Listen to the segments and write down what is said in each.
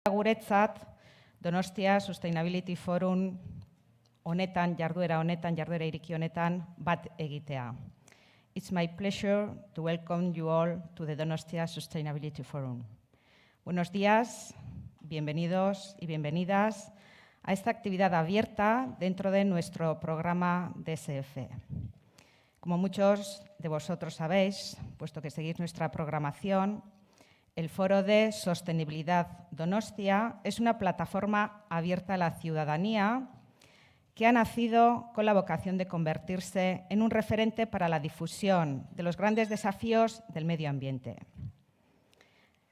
guretzat, Donostia Sustainability Forum honetan, jarduera iriki honetan, bat egitea. It's my pleasure to welcome you all to the Donostia Sustainability Forum. Buenos días, bienvenidos y bienvenidas a esta actividad abierta dentro de nuestro programa DSF. Como muchos de vosotros sabéis, puesto que seguís nuestra programación, el Foro de Sostenibilidad Donostia es una plataforma abierta a la ciudadanía que ha nacido con la vocación de convertirse en un referente para la difusión de los grandes desafíos del medio ambiente.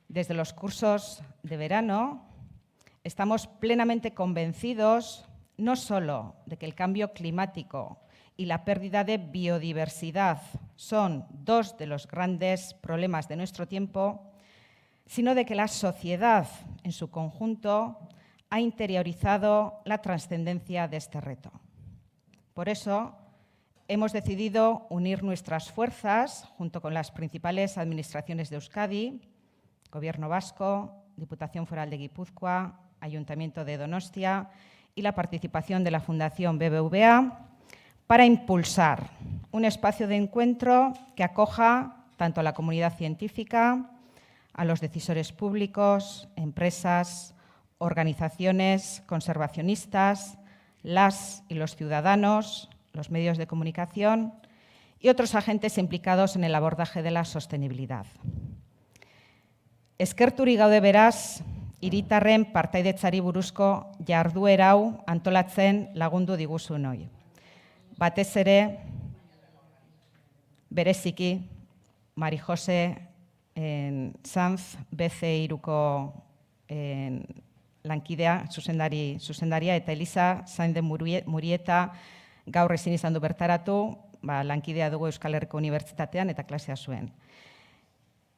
Desde los cursos de verano estamos plenamente convencidos no solo de que el cambio climático y la pérdida de biodiversidad son dos de los grandes problemas de nuestro tiempo, sino de que la sociedad en su conjunto ha interiorizado la trascendencia de este reto. Por eso, hemos decidido unir nuestras fuerzas junto con las principales administraciones de Euskadi, Gobierno vasco, Diputación Foral de Guipúzcoa, Ayuntamiento de Donostia y la participación de la Fundación BBVA para impulsar un espacio de encuentro que acoja tanto a la comunidad científica, a los decisores públicos, empresas, organizaciones conservacionistas, las y los ciudadanos, los medios de comunicación y otros agentes implicados en el abordaje de la sostenibilidad. Eskerturi gaude beraz, hiritarren partaidetzari buruzko jarduera hau antolatzen lagundu diguzunoi. Batez ere, bereziki, Mari Jose Sanz, BC3ko lankidea, zuzendaria, eta Elisa Sainz de Murieta gaur ezin izan du bertaratu, lankidea dugu Euskal Herriko Unibertsitatean eta klasea zuen.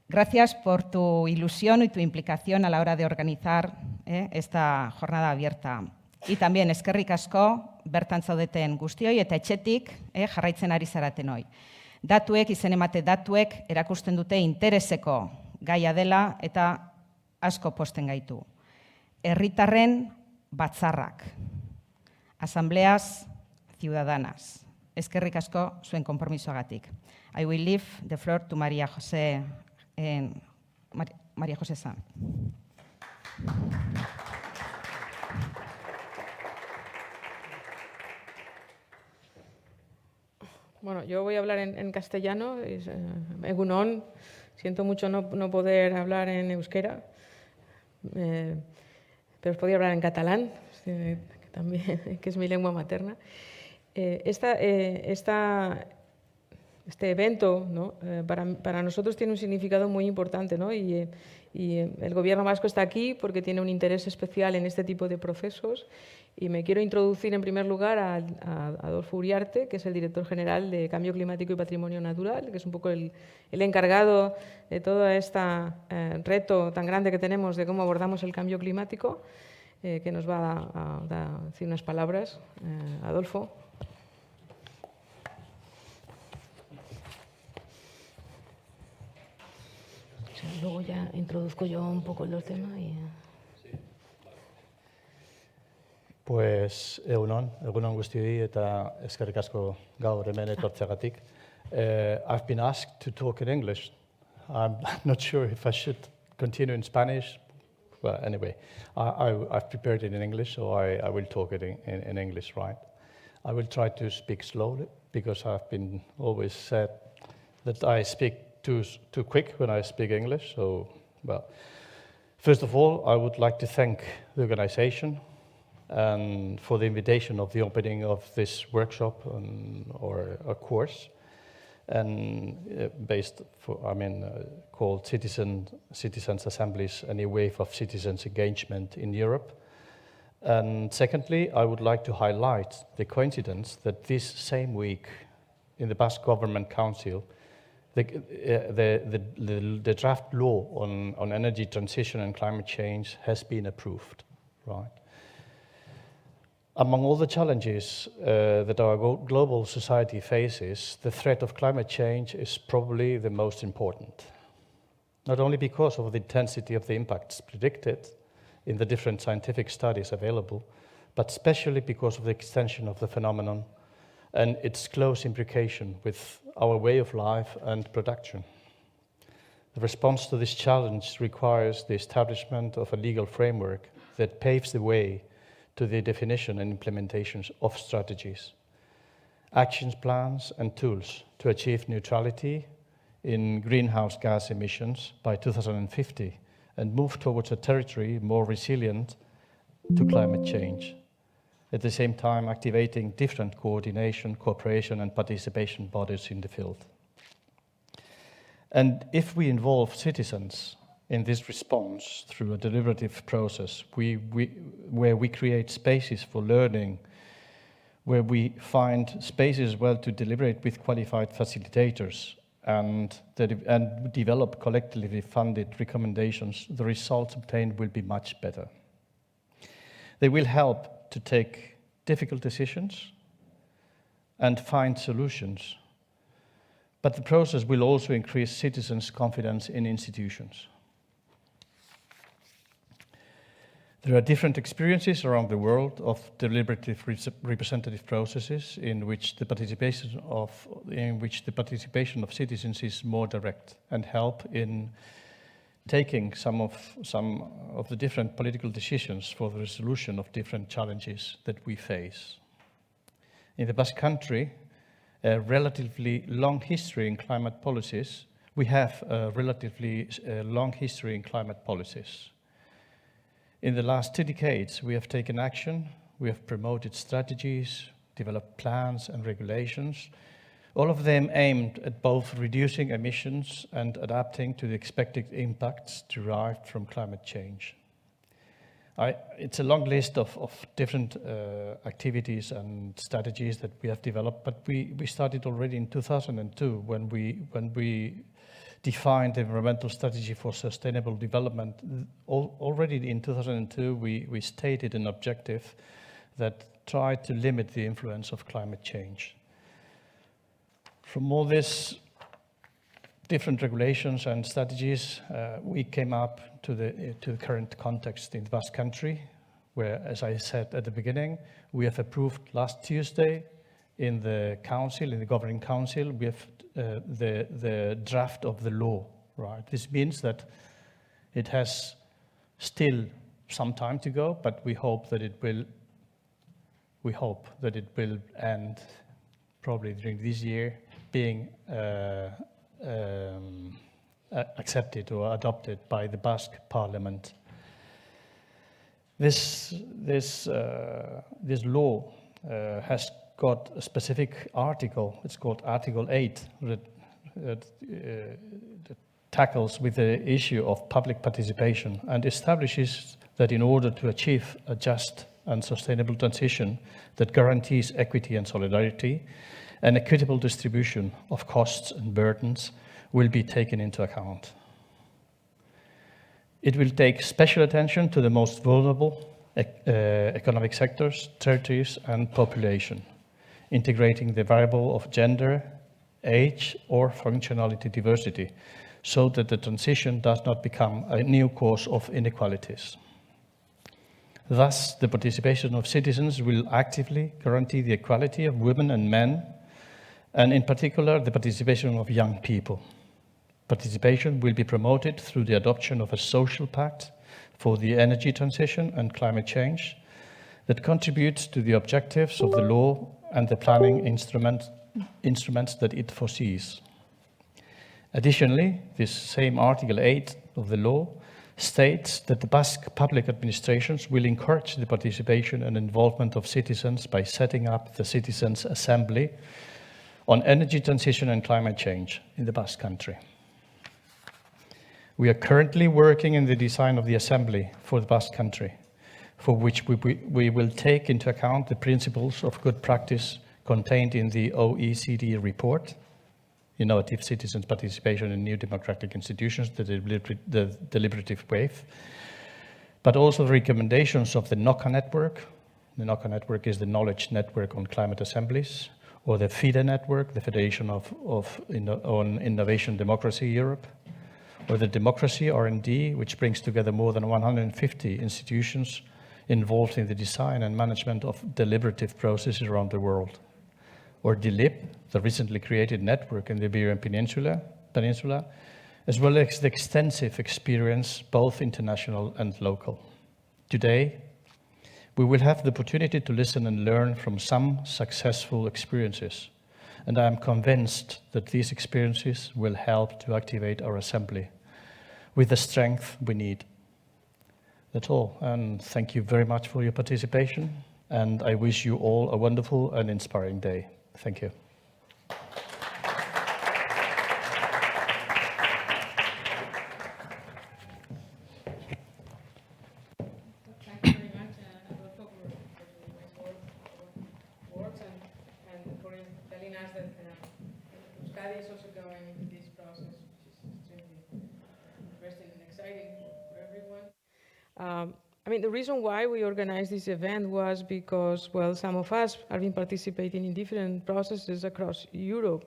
Gracias por tu ilusión y tu implicación a la hora de organizar esta jornada abierta. Y también eskerrik asko bertan zaudeten guztioi eta etxetik jarraitzen ari zaratenoi. Datuek, izen emate datuek erakusten dute intereseko gaia dela eta asko posten gaitu. Herritarren batzarrak, Asambleas, ciudadanas. Eskerrik asko zuen konpromisoagatik. I will leave the floor to María José Sanz. Bueno, yo voy a hablar en castellano. Egun on, siento mucho no poder hablar en euskera, pero os podía hablar en catalán, que es mi lengua materna. Este evento, ¿no? para nosotros tiene un significado muy importante, ¿no? y el Gobierno vasco está aquí porque tiene un interés especial en este tipo de procesos. Y me quiero introducir en primer lugar a Adolfo Uriarte, que es el director general de Cambio Climático y Patrimonio Natural, que es un poco el encargado de todo este reto tan grande que tenemos de cómo abordamos el cambio climático, que nos va a decir unas palabras. Adolfo. Luego ya introduzco yo un poco los temas y... Pues egunon guztioi eta eskerrik asko gaur hemen etortzeagatik. I've been asked to talk in English. I'm not sure if I should continue in Spanish. Well, anyway, I've prepared it in English, so I will talk it in English, right? I will try to speak slowly because I've been always said that I speak too quick when I speak English. So, well, first of all, I would like to thank the organization and for the invitation of the opening of this workshop or a course, and called Citizens Assemblies, a new wave of citizens' engagement in Europe. And secondly, I would like to highlight the coincidence that this same week in the Basque Government Council, the draft law on energy transition and climate change has been approved, right? Among all the challenges that our global society faces, the threat of climate change is probably the most important. Not only because of the intensity of the impacts predicted, in the different scientific studies available, but especially because of the extension of the phenomenon and its close imbrication with our way of life and production. The response to this challenge requires the establishment of a legal framework that paves the way to the definition and implementation of strategies, action plans, and tools to achieve neutrality in greenhouse gas emissions by 2050 and move towards a territory more resilient to climate change. At the same time, activating different coordination, cooperation, and participation bodies in the field. And if we involve citizens in this response through a deliberative process, where we create spaces for learning, where we find spaces as well to deliberate with qualified facilitators and develop collectively funded recommendations, the results obtained will be much better. They will help to take difficult decisions and find solutions, but the process will also increase citizens' confidence in institutions. There are different experiences around the world of deliberative representative processes in which the participation of citizens is more direct and help in taking some of the different political decisions for the resolution of different challenges that we face. In the Basque Country, a relatively long history in climate policies, we have a relatively long history in climate policies. In the last 2 decades, we have taken action, we have promoted strategies, developed plans and regulations, all of them aimed at both reducing emissions and adapting to the expected impacts derived from climate change. It's a long list of different activities and strategies that we have developed, but we started already in 2002 when we defined the environmental strategy for sustainable development. Already in 2002, we stated an objective that tried to limit the influence of climate change. From all these different regulations and strategies, we came up to the current context in the Basque Country, where, as I said at the beginning, we have approved last Tuesday in the council, in the governing council, we have the draft of the law, right? This means that it has still some time to go, but we hope that it will end probably during this year, being accepted or adopted by the Basque Parliament. This law has got a specific article. It's called Article 8 that tackles with the issue of public participation and establishes that in order to achieve a just and sustainable transition that guarantees equity and solidarity, an equitable distribution of costs and burdens will be taken into account. It will take special attention to the most vulnerable economic sectors, territories, and population, integrating the variable of gender, age, or functionality diversity, so that the transition does not become a new cause of inequalities. Thus, the participation of citizens will actively guarantee the equality of women and men, and in particular, the participation of young people. Participation will be promoted through the adoption of a social pact for the energy transition and climate change that contributes to the objectives of the law and the planning instruments that it foresees. Additionally, this same Article 8 of the law states that the Basque public administrations will encourage the participation and involvement of citizens by setting up the Citizens' Assembly on energy transition and climate change in the Basque Country. We are currently working in the design of the Assembly for the Basque Country, for which we will take into account the principles of good practice contained in the OECD report, Innovative Citizens' Participation in New Democratic Institutions, the deliberative wave, but also the recommendations of the NOCA network. The NOCA network is the Knowledge Network on Climate Assemblies, or the FIDE network, the Federation on Innovation Democracy Europe, or the Democracy R&D, which brings together more than 150 institutions involved in the design and management of deliberative processes around the world. Or DELIB, the recently created network in the Iberian Peninsula, as well as the extensive experience, both international and local. Today, we will have the opportunity to listen and learn from some successful experiences, and I am convinced that these experiences will help to activate our assembly with the strength we need. That's all, and thank you very much for your participation, and I wish you all a wonderful and inspiring day. Thank you. Thank you very much, Adolfo, for the words and for telling us that Euskadi is also going into this process, which is extremely interesting and exciting for everyone. I mean, the reason why we organized this event was because, well, some of us have been participating in different processes across Europe.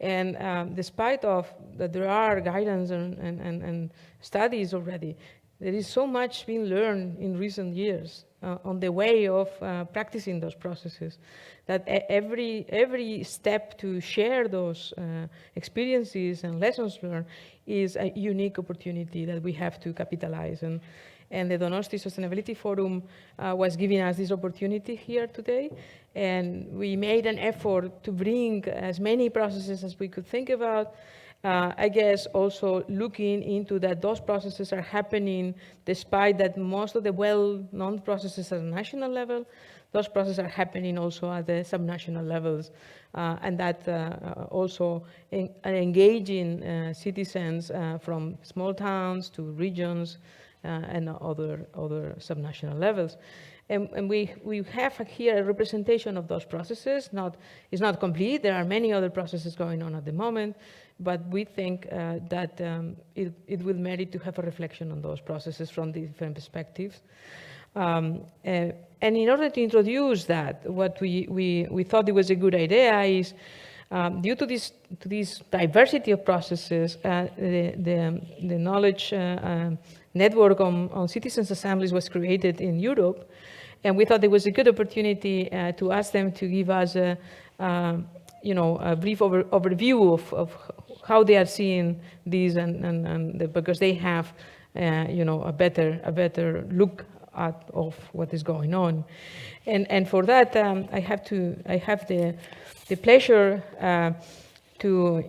And despite of that there are guidance and studies already, there is so much being learned in recent years on the way of practicing those processes, that every step to share those experiences and lessons learned is a unique opportunity that we have to capitalize. And the Donosti Sustainability Forum was giving us this opportunity here today. And we made an effort to bring as many processes as we could think about. I guess also looking into that those processes are happening despite that most of the well-known processes at the national level, those processes are happening also at the subnational levels. And that also are engaging citizens from small towns to regions, and other subnational levels. And we have here a representation of those processes. It's not complete. There are many other processes going on at the moment, but we think that it will merit to have a reflection on those processes from different perspectives. And in order to introduce that, what we thought it was a good idea is, due to this diversity of processes, the knowledge network on citizens' assemblies was created in Europe, and we thought it was a good opportunity to ask them to give us a brief overview of how they are seeing these, because they have a better look of what is going on, and for that I have the pleasure to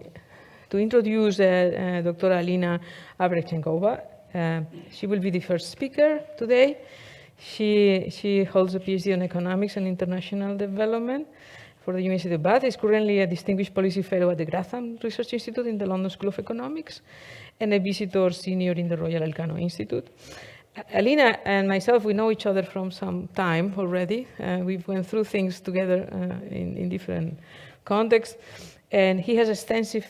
introduce Dr. Alina Abrechenkova. She will be the first speaker today. She holds a PhD in economics and international development for the University of Bath, is currently a distinguished policy fellow at the Grantham Research Institute in the London School of Economics, and a visitor senior in the Royal Elcano Institute. Alina and myself, we know each other from some time already. We've went through things together in different contexts. And he has extensive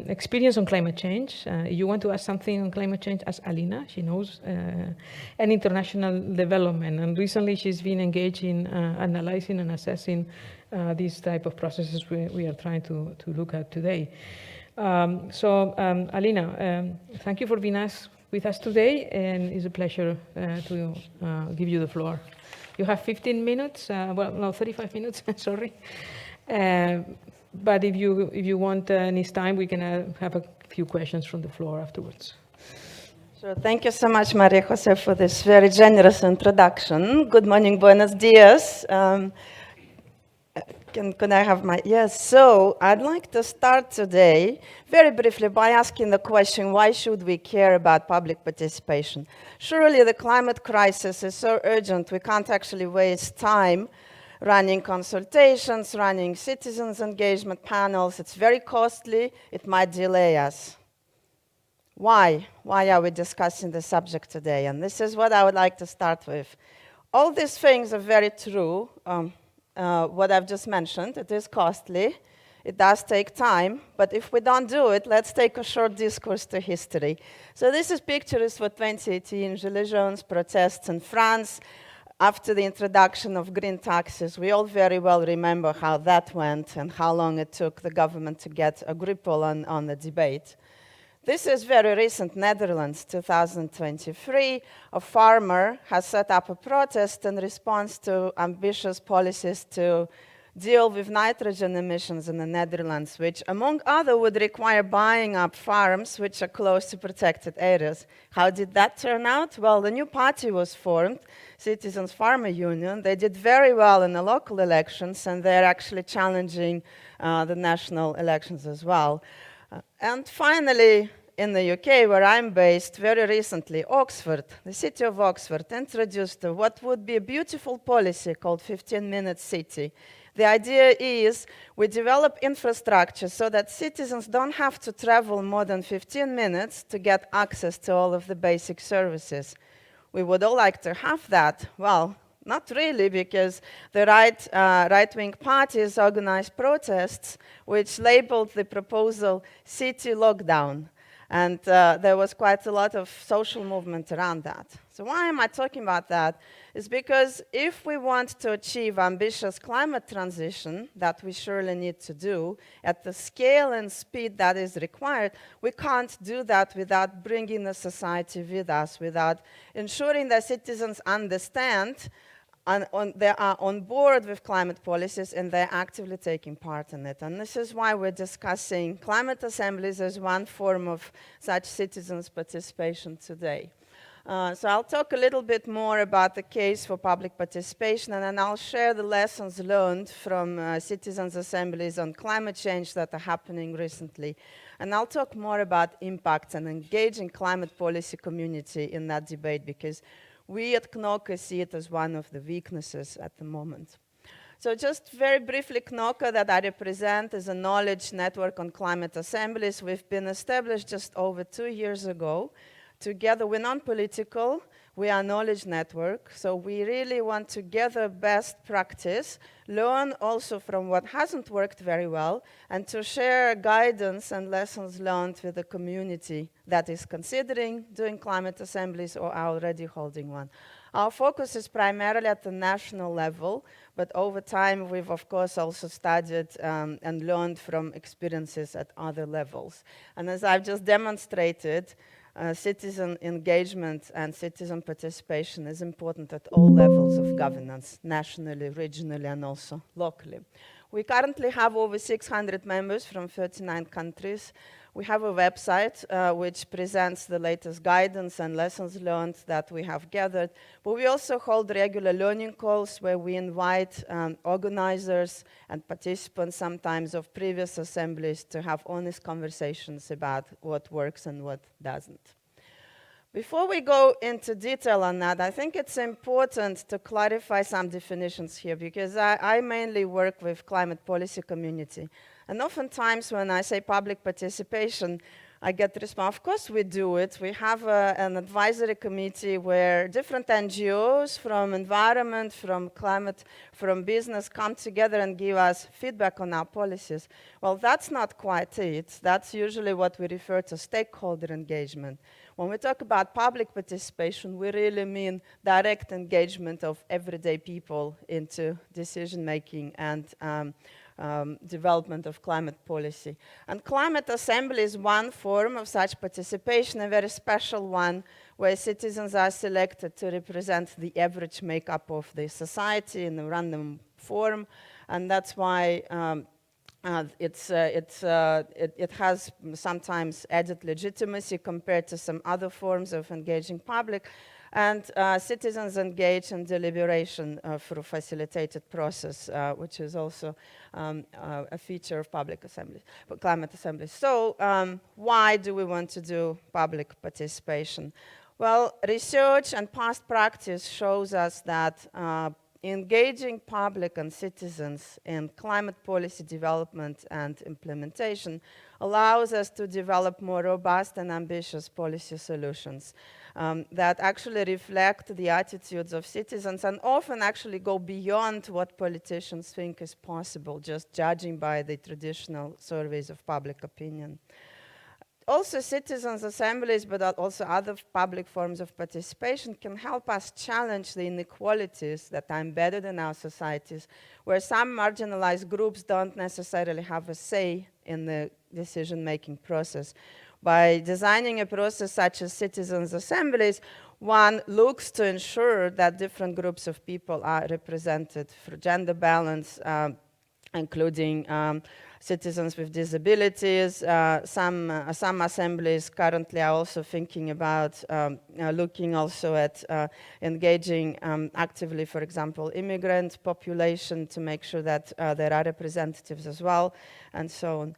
experience on climate change. You want to ask something on climate change, ask Alina, she knows, and international development. And recently she's been engaged in analyzing and assessing these type of processes we are trying to look at today. Alina, thank you for being with us today, and it's a pleasure to give you the floor. You have 15 minutes, 35 minutes, sorry. But if you want any time, we can have a few questions from the floor afterwards. So thank you so much, Maria Jose, for this very generous introduction. Good morning, buenos dias. Can I have my, yes, so I'd like to start today very briefly by asking the question, why should we care about public participation? Surely the climate crisis is so urgent, we can't actually waste time running consultations, running citizens engagement panels. It's very costly, it might delay us. Why? Why are we discussing the subject today? And this is what I would like to start with. All these things are very true. What I've just mentioned, it is costly, it does take time, but if we don't do it, let's take a short discourse to history. So this is pictures for 2018 Gilets jaunes protests in France. After the introduction of green taxes, we all very well remember how that went and how long it took the government to get a grip on the debate. This is very recent, Netherlands, 2023. A farmer has set up a protest in response to ambitious policies to deal with nitrogen emissions in the Netherlands, which, among other, would require buying up farms which are close to protected areas. How did that turn out? Well, the new party was formed, Citizens Farmer Union. They did very well in the local elections, and they're actually challenging the national elections as well. And finally, in the UK, where I'm based, very recently, Oxford, the city of Oxford, introduced what would be a beautiful policy called 15-minute city. The idea is we develop infrastructure so that citizens don't have to travel more than 15 minutes to get access to all of the basic services. We would all like to have that. Well, not really, because the right-wing parties organized protests which labeled the proposal city lockdown. And there was quite a lot of social movement around that. So why am I talking about that? It's because if we want to achieve ambitious climate transition that we surely need to do at the scale and speed that is required, we can't do that without bringing the society with us, without ensuring that citizens understand they are on board with climate policies and they're actively taking part in it. And this is why we're discussing climate assemblies as one form of such citizens' participation today. So I'll talk a little bit more about the case for public participation, and then I'll share the lessons learned from citizens' assemblies on climate change that are happening recently. And I'll talk more about impact and engaging climate policy community in that debate, because we at CNOCA see it as one of the weaknesses at the moment. So just very briefly, CNOCA that I represent is a knowledge network on climate assemblies. We've been established just over 2 years ago. Together, we're non-political, we are a knowledge network, so we really want to gather best practice, learn also from what hasn't worked very well, and to share guidance and lessons learned with the community that is considering doing climate assemblies or are already holding one. Our focus is primarily at the national level, but over time we've of course also studied and learned from experiences at other levels. And as I've just demonstrated, citizen engagement and citizen participation is important at all levels of governance, nationally, regionally, and also locally. We currently have over 600 members from 39 countries. We have a website which presents the latest guidance and lessons learned that we have gathered. But we also hold regular learning calls where we invite organizers and participants sometimes of previous assemblies to have honest conversations about what works and what doesn't. Before we go into detail on that, I think it's important to clarify some definitions here, because I mainly work with climate policy community. And oftentimes when I say public participation, I get the response, of course we do it. We have an advisory committee where different NGOs from environment, from climate, from business come together and give us feedback on our policies. Well, that's not quite it. That's usually what we refer to stakeholder engagement. When we talk about public participation, we really mean direct engagement of everyday people into decision-making and development of climate policy. And climate assembly is one form of such participation, a very special one, where citizens are selected to represent the average makeup of the society in a random form. And that's why it has sometimes added legitimacy compared to some other forms of engaging public. And citizens engage in deliberation through a facilitated process, which is also a feature of public assemblies, climate assemblies. So why do we want to do public participation? Well, research and past practice shows us that engaging public and citizens in climate policy development and implementation allows us to develop more robust and ambitious policy solutions that actually reflect the attitudes of citizens and often actually go beyond what politicians think is possible, just judging by the traditional surveys of public opinion. Also, citizens' assemblies, but also other public forms of participation can help us challenge the inequalities that are embedded in our societies, where some marginalized groups don't necessarily have a say in the decision-making process. By designing a process such as citizens' assemblies, one looks to ensure that different groups of people are represented through gender balance, including citizens with disabilities. Some assemblies currently are also thinking about looking also at engaging actively, for example, immigrant population to make sure that there are representatives as well, and so on.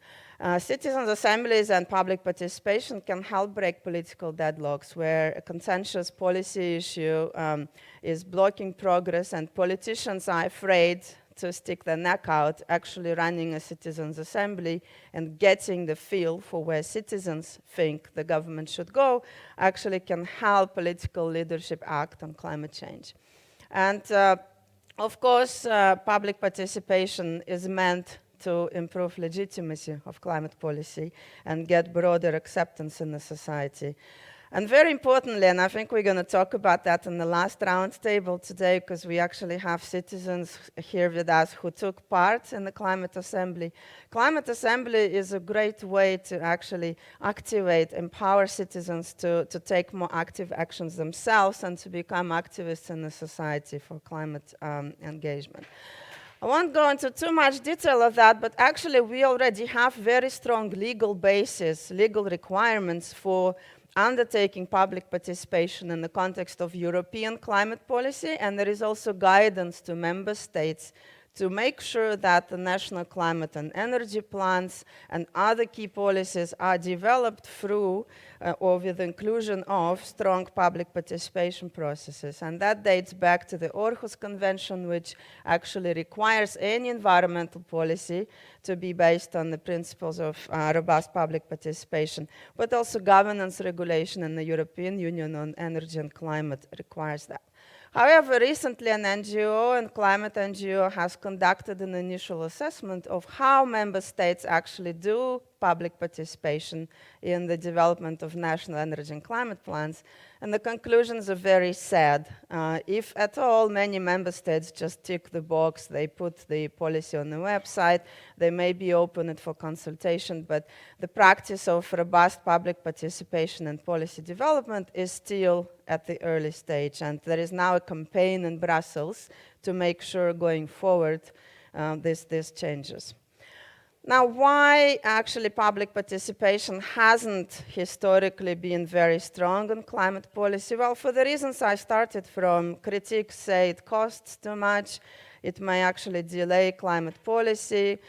Citizens' assemblies and public participation can help break political deadlocks where a contentious policy issue is blocking progress and politicians are afraid to stick their neck out. Actually running a citizens' assembly and getting the feel for where citizens think the government should go actually can help political leadership act on climate change. And of course, public participation is meant to improve legitimacy of climate policy and get broader acceptance in the society. And very importantly, and I think we're going to talk about that in the last roundtable today, because we actually have citizens here with us who took part in the Climate Assembly. Climate Assembly is a great way to actually activate, empower citizens to take more active actions themselves and to become activists in the society for climate engagement. I won't go into too much detail of that, but actually we already have very strong legal basis, legal requirements for undertaking public participation in the context of European climate policy, and there is also guidance to member states to make sure that the national climate and energy plans and other key policies are developed through or with the inclusion of strong public participation processes. And that dates back to the Aarhus Convention, which actually requires any environmental policy to be based on the principles of robust public participation, but also governance regulation in the European Union on energy and climate requires that. However, recently an NGO, and climate NGO, has conducted an initial assessment of how member states actually do public participation in the development of national energy and climate plans. And the conclusions are very sad. If at all, many member states just tick the box, they put the policy on the website, they may be open it for consultation, but the practice of robust public participation and policy development is still at the early stage. And there is now a campaign in Brussels to make sure going forward this changes. Now, why actually public participation hasn't historically been very strong in climate policy? Well, for the reasons I started from, critics say it costs too much, it may actually delay climate policy,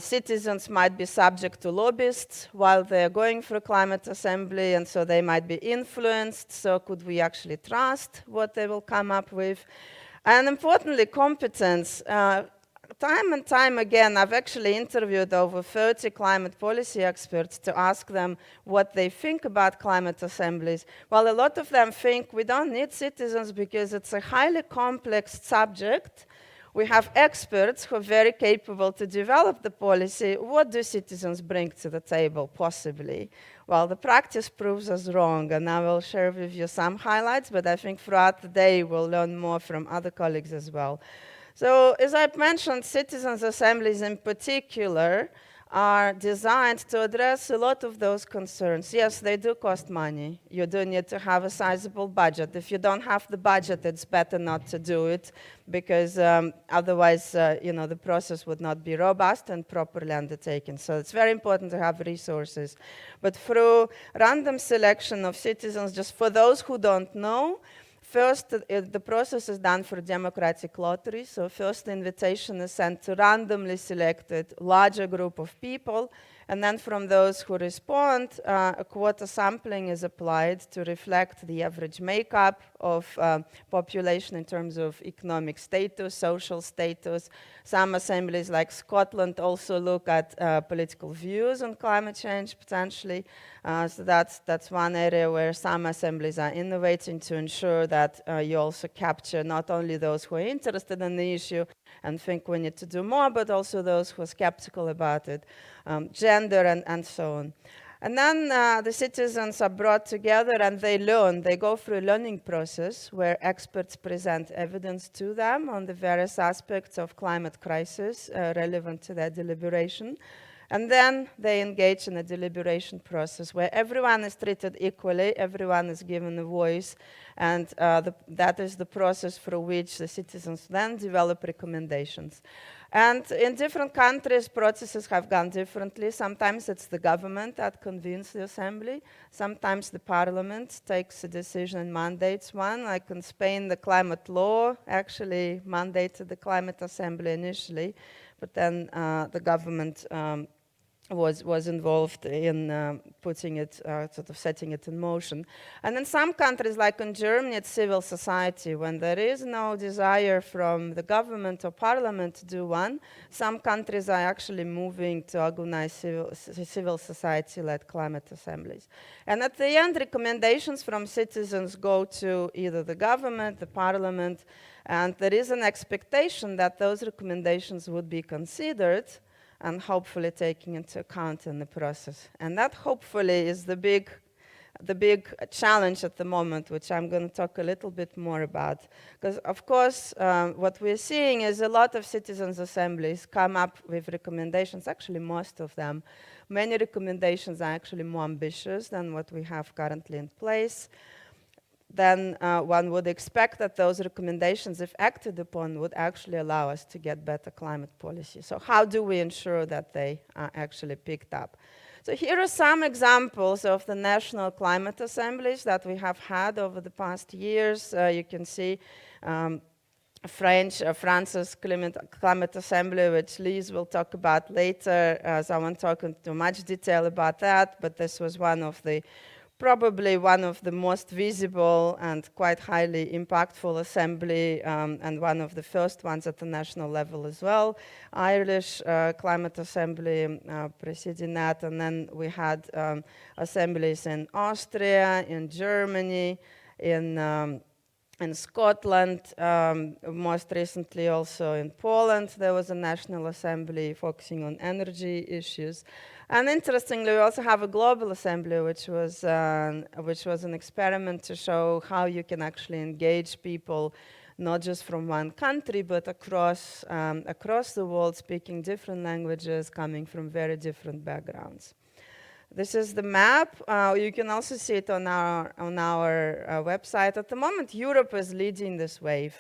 citizens might be subject to lobbyists while they're going through climate assembly, and so they might be influenced, so could we actually trust what they will come up with? And importantly, competence. Time and time again, I've actually interviewed over 30 climate policy experts to ask them what they think about climate assemblies. Well, a lot of them think we don't need citizens because it's a highly complex subject. We have experts who are very capable to develop the policy. What do citizens bring to the table, possibly? Well, the practice proves us wrong, and I will share with you some highlights, but I think throughout the day we'll learn more from other colleagues as well. So, as I've mentioned, citizens' assemblies in particular are designed to address a lot of those concerns. Yes, they do cost money. You do need to have a sizable budget. If you don't have the budget, it's better not to do it, because otherwise, the process would not be robust and properly undertaken. So it's very important to have resources. But through random selection of citizens, just for those who don't know, first, the process is done for democratic lottery. So first, the invitation is sent to randomly selected larger group of people. And then from those who respond, a quota sampling is applied to reflect the average makeup of population in terms of economic status, social status. Some assemblies like Scotland also look at political views on climate change, potentially. So that's one area where some assemblies are innovating to ensure that you also capture not only those who are interested in the issue and think we need to do more, but also those who are skeptical about it, gender and so on. And then the citizens are brought together and they learn. They go through a learning process where experts present evidence to them on the various aspects of climate crisis relevant to their deliberation. And then they engage in a deliberation process where everyone is treated equally, everyone is given a voice, and that is the process through which the citizens then develop recommendations. And in different countries, processes have gone differently. Sometimes it's the government that convenes the assembly. Sometimes the parliament takes a decision and mandates one. Like in Spain, the climate law actually mandated the climate assembly initially, but then the government was involved in putting it, sort of setting it in motion. And in some countries, like in Germany, it's civil society. When there is no desire from the government or parliament to do one, some countries are actually moving to organize civil society-led climate assemblies. And at the end, recommendations from citizens go to either the government, the parliament, and there is an expectation that those recommendations would be considered and hopefully taking into account in the process. And that hopefully is the big challenge at the moment, which I'm going to talk a little bit more about. Because of course, what we're seeing is a lot of citizens' assemblies come up with recommendations, actually most of them. Many recommendations are actually more ambitious than what we have currently in place. Then one would expect that those recommendations, if acted upon, would actually allow us to get better climate policy. So how do we ensure that they are actually picked up? So here are some examples of the national climate assemblies that we have had over the past years. You can see France's climate assembly, which Lise will talk about later. So I won't talk in too much detail about that, but this was probably one of the most visible and quite highly impactful assembly, and one of the first ones at the national level as well. Irish Climate Assembly preceding that, and then we had assemblies in Austria, in Germany, in Scotland, most recently also in Poland. There was a national assembly focusing on energy issues. And interestingly, we also have a global assembly, which was an experiment to show how you can actually engage people, not just from one country, but across the world, speaking different languages, coming from very different backgrounds. This is the map. You can also see it on our website. At the moment, Europe is leading this wave.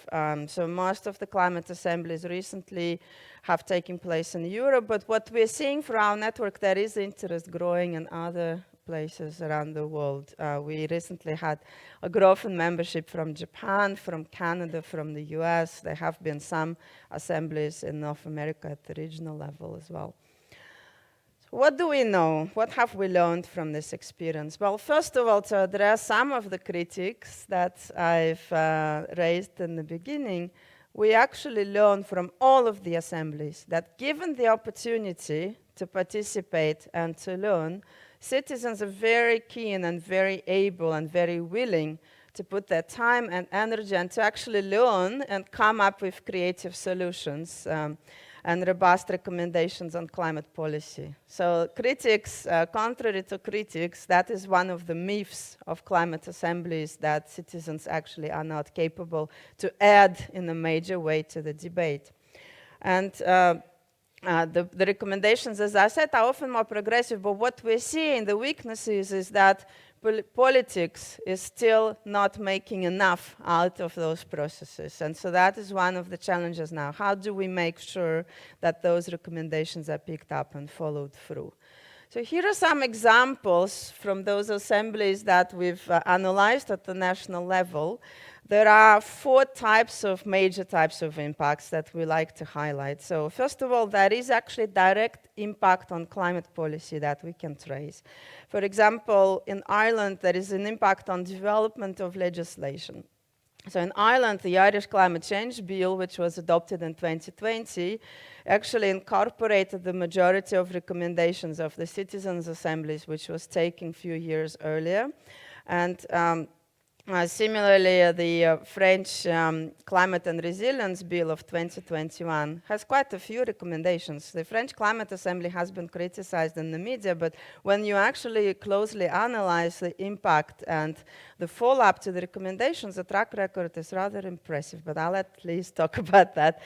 So most of the climate assemblies recently have taken place in Europe. But what we're seeing for our network, there is interest growing in other places around the world. We recently had a growth in membership from Japan, from Canada, from the US. There have been some assemblies in North America at the regional level as well. What do we know? What have we learned from this experience? Well, first of all, to address some of the critiques that I've raised in the beginning, we actually learned from all of the assemblies that given the opportunity to participate and to learn, citizens are very keen and very able and very willing to put their time and energy and to actually learn and come up with creative solutions and robust recommendations on climate policy. So critics, contrary to critics, that is one of the myths of climate assemblies, that citizens actually are not capable to add in a major way to the debate. And the recommendations, as I said, are often more progressive, but what we're seeing, the weaknesses, is that politics is still not making enough out of those processes. And so that is one of the challenges now. How do we make sure that those recommendations are picked up and followed through? So here are some examples from those assemblies that we've analyzed at the national level. There are four major types of impacts that we like to highlight. So first of all, there is actually direct impact on climate policy that we can trace. For example, in Ireland, there is an impact on development of legislation. So in Ireland, the Irish Climate Change Bill, which was adopted in 2020, actually incorporated the majority of recommendations of the citizens' assemblies, which was taken a few years earlier. And Similarly, the French Climate and Resilience Bill of 2021 has quite a few recommendations. The French Climate Assembly has been criticized in the media, but when you actually closely analyze the impact and the follow-up to the recommendations, the track record is rather impressive, but I'll at least talk about that.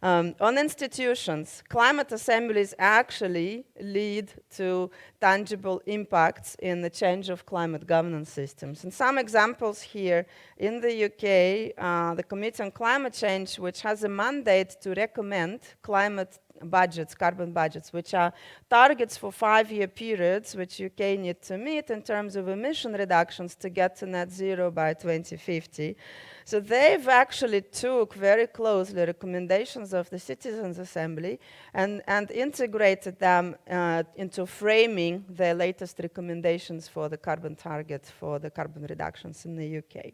On institutions, climate assemblies actually lead to tangible impacts in the change of climate governance systems. And some examples here, in the UK, the Committee on Climate Change, which has a mandate to recommend climate budgets, carbon budgets, which are targets for 5-year periods, which UK need to meet in terms of emission reductions to get to net zero by 2050. So they've actually took very closely recommendations of the Citizens' Assembly and integrated them into framing their latest recommendations for the carbon target for the carbon reductions in the UK.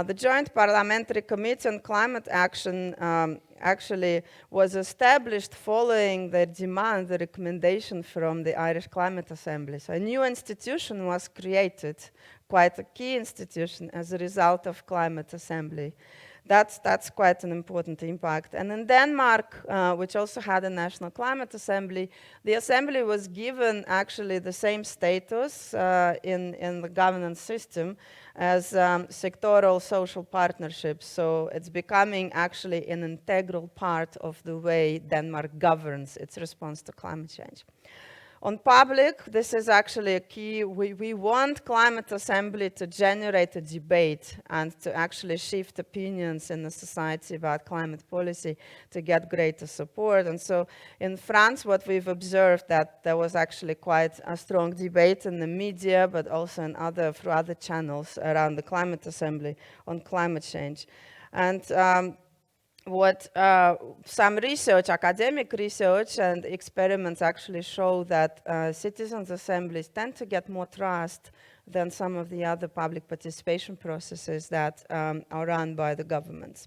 The Joint Parliamentary Committee on Climate Action actually was established following the demand, the recommendation from the Irish Climate Assembly. So a new institution was created, quite a key institution as a result of Climate Assembly. That's quite an important impact. And in Denmark, which also had a National Climate Assembly, the Assembly was given actually the same status in the governance system as sectoral social partnerships. So it's becoming actually an integral part of the way Denmark governs its response to climate change. On public, this is actually a key. We want Climate Assembly to generate a debate and to actually shift opinions in the society about climate policy to get greater support. And so in France, what we've observed that there was actually quite a strong debate in the media, but also in through other channels around the Climate Assembly on climate change. And what some research, academic research and experiments actually show that citizens' assemblies tend to get more trust than some of the other public participation processes that are run by the governments.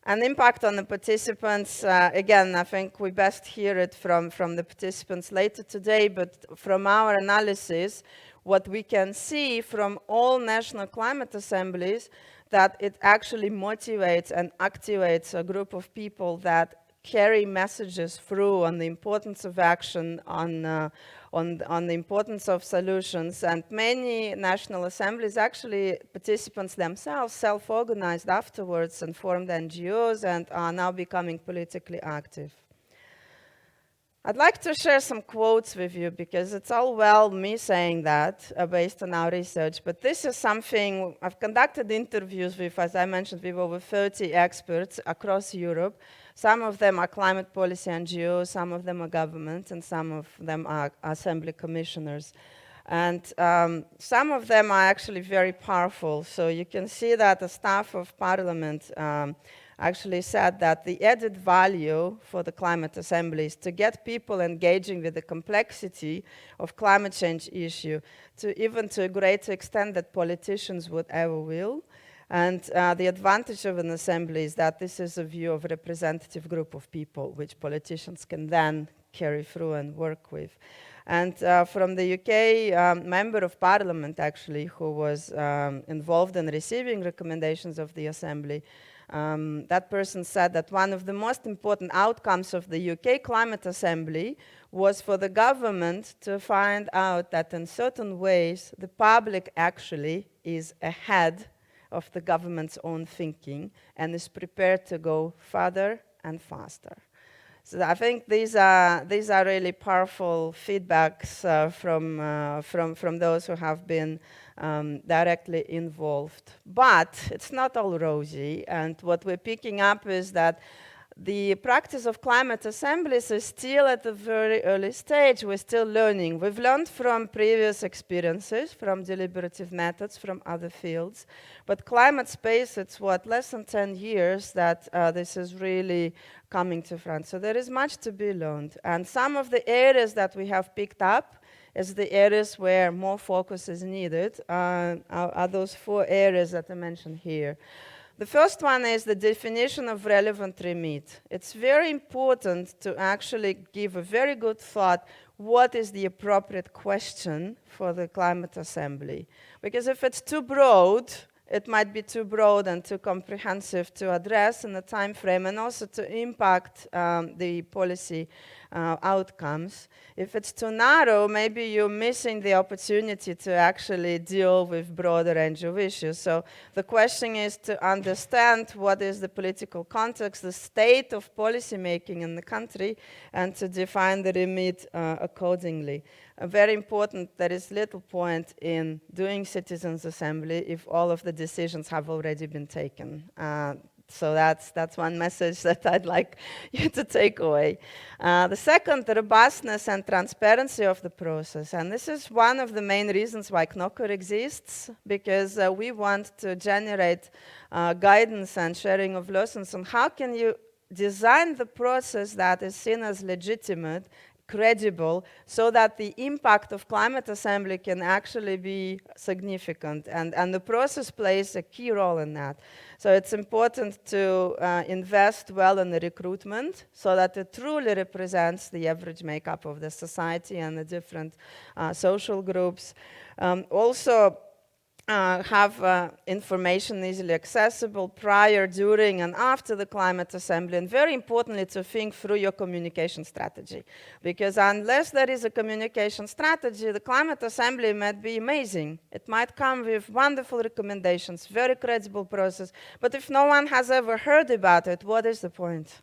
An impact on the participants, again, I think we best hear it from the participants later today, but from our analysis, what we can see from all national climate assemblies that it actually motivates and activates a group of people that carry messages through on the importance of action, on the importance of solutions. And many national assemblies, actually participants themselves self-organized afterwards and formed NGOs and are now becoming politically active. I'd like to share some quotes with you because it's all well me saying that based on our research, but this is something I've conducted interviews with, as I mentioned, with over 30 experts across Europe. Some of them are climate policy NGOs, some of them are government, and some of them are assembly commissioners. And some of them are actually very powerful. So you can see that the staff of parliament actually said that the added value for the climate assembly is to get people engaging with the complexity of climate change issue to even to a greater extent that politicians would ever will. And the advantage of an assembly is that this is a view of a representative group of people which politicians can then carry through and work with. And from the UK, member of parliament actually who was involved in receiving recommendations of the assembly, that person said that one of the most important outcomes of the UK Climate Assembly was for the government to find out that in certain ways the public actually is ahead of the government's own thinking and is prepared to go further and faster. So I think these are really powerful feedbacks from those who have been directly involved. But it's not all rosy, and what we're picking up is that the practice of climate assemblies is still at a very early stage. We're still learning. We've learned from previous experiences, from deliberative methods, from other fields. But climate space, it's less than 10 years that this is really coming to front. So there is much to be learned. And some of the areas that we have picked up as the areas where more focus is needed are those 4 areas that I mentioned here. The first one is the definition of relevant remit. It's very important to actually give a very good thought, what is the appropriate question for the climate assembly? Because if it's too broad, it might be too broad and too comprehensive to address in a time frame and also to impact the policy outcomes. If it's too narrow, maybe you're missing the opportunity to actually deal with broader range of issues. So the question is to understand what is the political context, the state of policy making in the country, and to define the remit accordingly. Very important, there is little point in doing citizens' assembly if all of the decisions have already been taken. So that's one message that I'd like you to take away. The second, the robustness and transparency of the process. And this is one of the main reasons why CNOCR exists, because we want to generate guidance and sharing of lessons on how can you design the process that is seen as legitimate, credible, so that the impact of climate assembly can actually be significant. And the process plays a key role in that. So it's important to invest well in the recruitment so that it truly represents the average makeup of the society and the different social groups. Also, have information easily accessible prior, during, and after the climate assembly. And very importantly, to think through your communication strategy. Because unless there is a communication strategy, the climate assembly might be amazing. It might come with wonderful recommendations, very credible process. But if no one has ever heard about it, what is the point?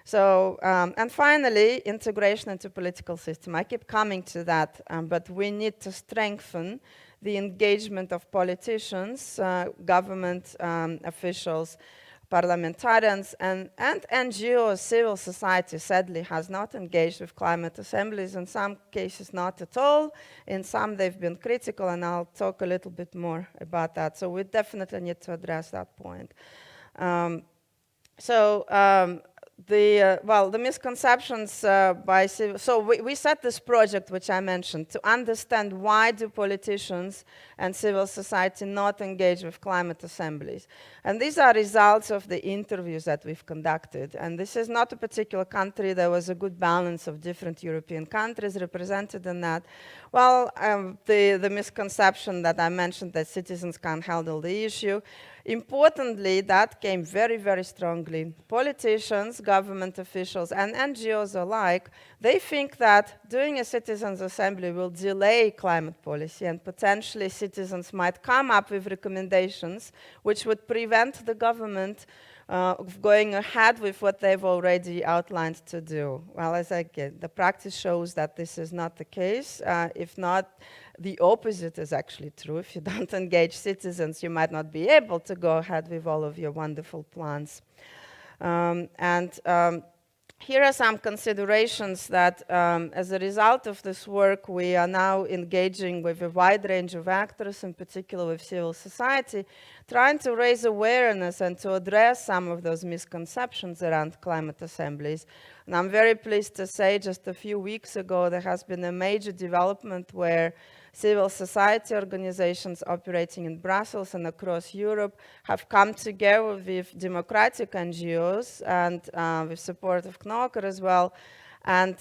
So, and finally, integration into political system. I keep coming to that, but we need to strengthen the engagement of politicians, government officials, parliamentarians, and NGOs. Civil society, sadly, has not engaged with climate assemblies, in some cases not at all. In some they've been critical, and I'll talk a little bit more about that. So we definitely need to address that point. The misconceptions by civil... So we set this project, which I mentioned, to understand why do politicians and civil society not engage with climate assemblies. And these are results of the interviews that we've conducted. And this is not a particular country. There was a good balance of different European countries represented in that. Well, the misconception that I mentioned, that citizens can't handle the issue, importantly, that came very, very strongly. Politicians, government officials, and NGOs alike, they think that doing a citizens' assembly will delay climate policy, and potentially citizens might come up with recommendations which would prevent the government of going ahead with what they've already outlined to do. Well, as again, the practice shows that this is not the case. If not, the opposite is actually true. If you don't engage citizens, you might not be able to go ahead with all of your wonderful plans. Here are some considerations that, as a result of this work, we are now engaging with a wide range of actors, in particular with civil society, trying to raise awareness and to address some of those misconceptions around climate assemblies. And I'm very pleased to say just a few weeks ago, there has been a major development where civil society organizations operating in Brussels and across Europe have come together with democratic NGOs and with support of CNOCR as well, and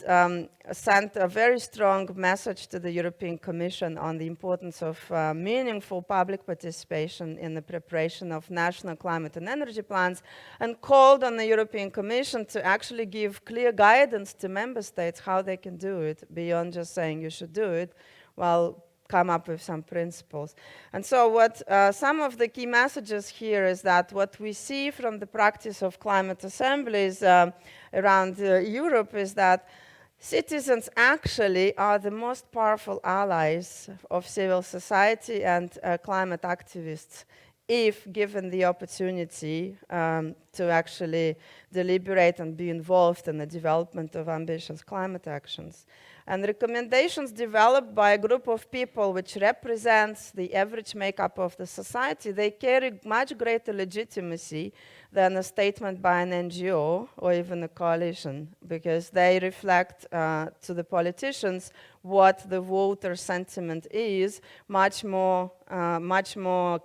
sent a very strong message to the European Commission on the importance of meaningful public participation in the preparation of national climate and energy plans, and called on the European Commission to actually give clear guidance to member states how they can do it, beyond just saying you should do it. Well, come up with some principles. And so what some of the key messages here is that what we see from the practice of climate assemblies around Europe is that citizens actually are the most powerful allies of civil society and climate activists, if given the opportunity to actually deliberate and be involved in the development of ambitious climate actions. And recommendations developed by a group of people which represents the average makeup of the society, they carry much greater legitimacy than a statement by an NGO or even a coalition, because they reflect to the politicians what the voter sentiment is much more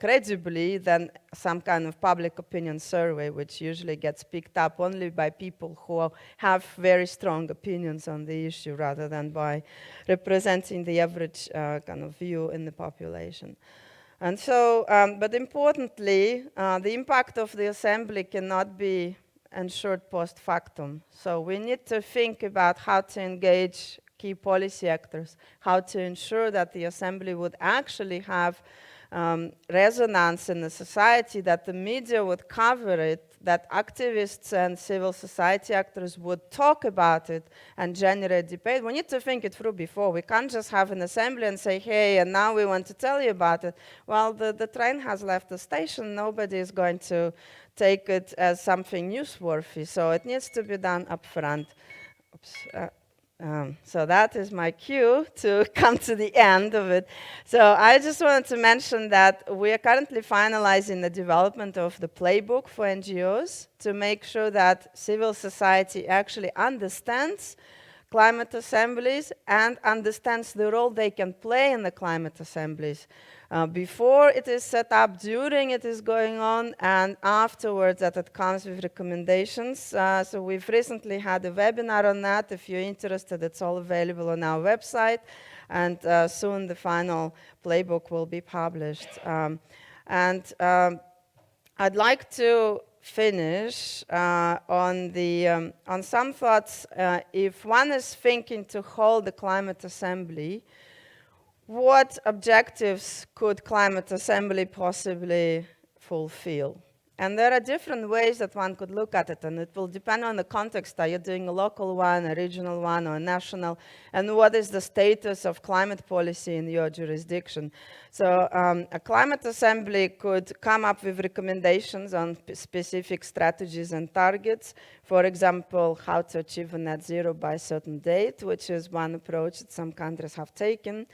credibly than some kind of public opinion survey, which usually gets picked up only by people who have very strong opinions on the issue rather than by representing the average kind of view in the population. And so, but importantly, the impact of the assembly cannot be ensured post factum. So we need to think about how to engage key policy actors, how to ensure that the assembly would actually have resonance in the society, that the media would cover it, that activists and civil society actors would talk about it and generate debate. We need to think it through before. We can't just have an assembly and say, hey, and now we want to tell you about it. Well, the train has left the station. Nobody is going to take it as something newsworthy. So it needs to be done up front. Oops. So that is my cue to come to the end of it. So I just wanted to mention that we are currently finalizing the development of the playbook for NGOs to make sure that civil society actually understands climate assemblies and understands the role they can play in the climate assemblies. Before it is set up, during it is going on, and afterwards that it comes with recommendations. So we've recently had a webinar on that. If you're interested, it's all available on our website. And soon the final playbook will be published. I'd like to finish on some thoughts. If one is thinking to hold the climate assembly, what objectives could climate assembly possibly fulfill? And there are different ways that one could look at it, and it will depend on the context. Are you doing a local one, a regional one, or a national? And what is the status of climate policy in your jurisdiction? So a climate assembly could come up with recommendations on specific strategies and targets. For example, how to achieve a net zero by a certain date, which is one approach that some countries have taken.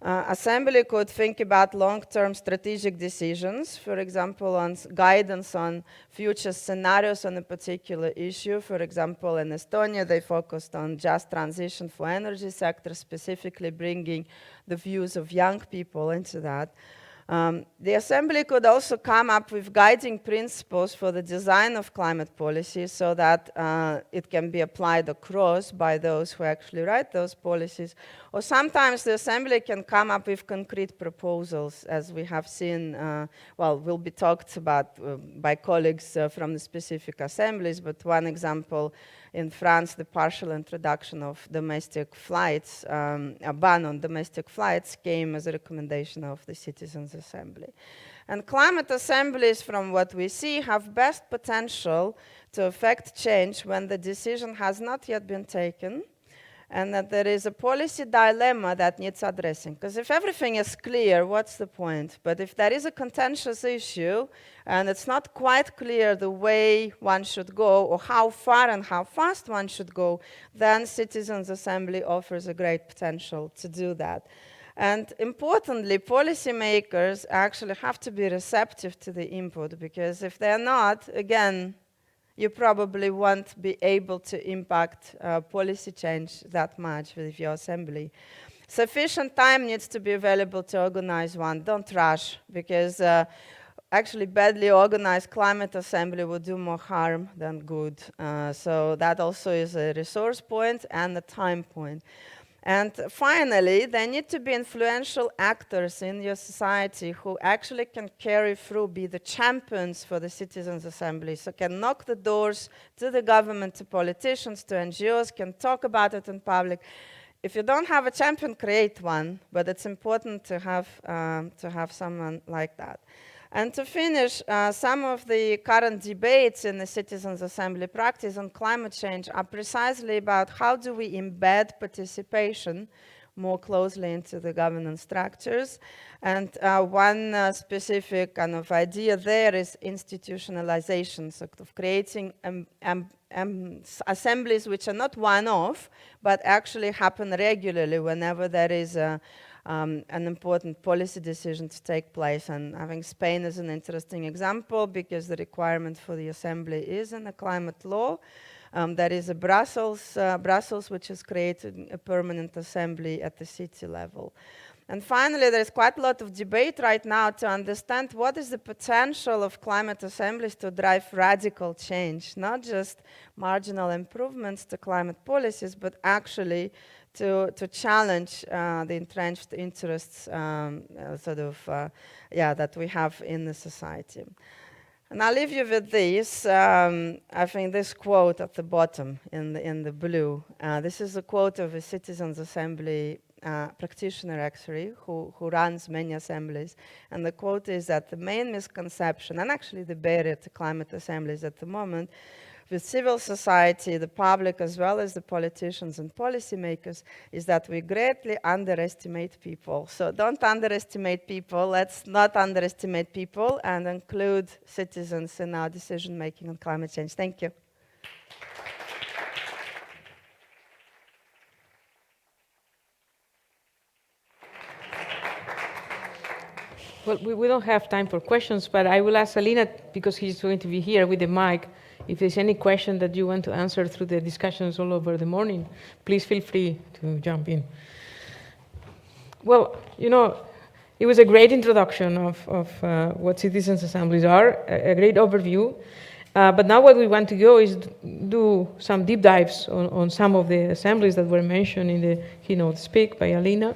Assembly could think about long-term strategic decisions, for example, on guidance on future scenarios on a particular issue. For example, in Estonia, they focused on just transition for energy sector, specifically bringing the views of young people into that. The Assembly could also come up with guiding principles for the design of climate policy so that it can be applied across by those who actually write those policies. Or sometimes the Assembly can come up with concrete proposals, as we have seen, will be talked about by colleagues from the specific assemblies, but one example in France, the partial introduction of domestic flights, a ban on domestic flights came as a recommendation of the Citizens' Assembly. And climate assemblies, from what we see, have best potential to affect change when the decision has not yet been taken, and that there is a policy dilemma that needs addressing. Because if everything is clear, what's the point? But if there is a contentious issue, and it's not quite clear the way one should go, or how far and how fast one should go, then Citizens' Assembly offers a great potential to do that. And importantly, policymakers actually have to be receptive to the input, because if they're not, again, you probably won't be able to impact policy change that much with your assembly. Sufficient time needs to be available to organize one. Don't rush, because actually badly organized climate assembly will do more harm than good. So that also is a resource point and a time point. And finally, there need to be influential actors in your society who actually can carry through, be the champions for the Citizens' Assembly, so can knock the doors to the government, to politicians, to NGOs, can talk about it in public. If you don't have a champion, create one, but it's important to have someone like that. And to finish, some of the current debates in the Citizens' Assembly practice on climate change are precisely about how do we embed participation more closely into the governance structures. And one specific kind of idea there is institutionalization, sort of creating assemblies which are not one-off, but actually happen regularly whenever there is an important policy decision to take place. And having Spain as an interesting example, because the requirement for the assembly is in the climate law. There is a Brussels which has created a permanent assembly at the city level. And finally, there's quite a lot of debate right now to understand what is the potential of climate assemblies to drive radical change, not just marginal improvements to climate policies, but actually to challenge the entrenched interests that we have in the society. And I'll leave you with this. I think this quote at the bottom in the blue. This is a quote of a Citizens Assembly practitioner, actually, who runs many assemblies. And the quote is that the main misconception, and actually the barrier to climate assemblies at the moment, with civil society, the public, as well as the politicians and policymakers, is that we greatly underestimate people. So don't underestimate people. Let's not underestimate people and include citizens in our decision-making on climate change. Thank you. Well, we don't have time for questions, but I will ask Alina, because he's going to be here with the mic, if there's any question that you want to answer through the discussions all over the morning, please feel free to jump in. Well, it was a great introduction of what citizens' assemblies are, a great overview. But now what we want to go is do some deep dives on some of the assemblies that were mentioned in the keynote speak by Alina.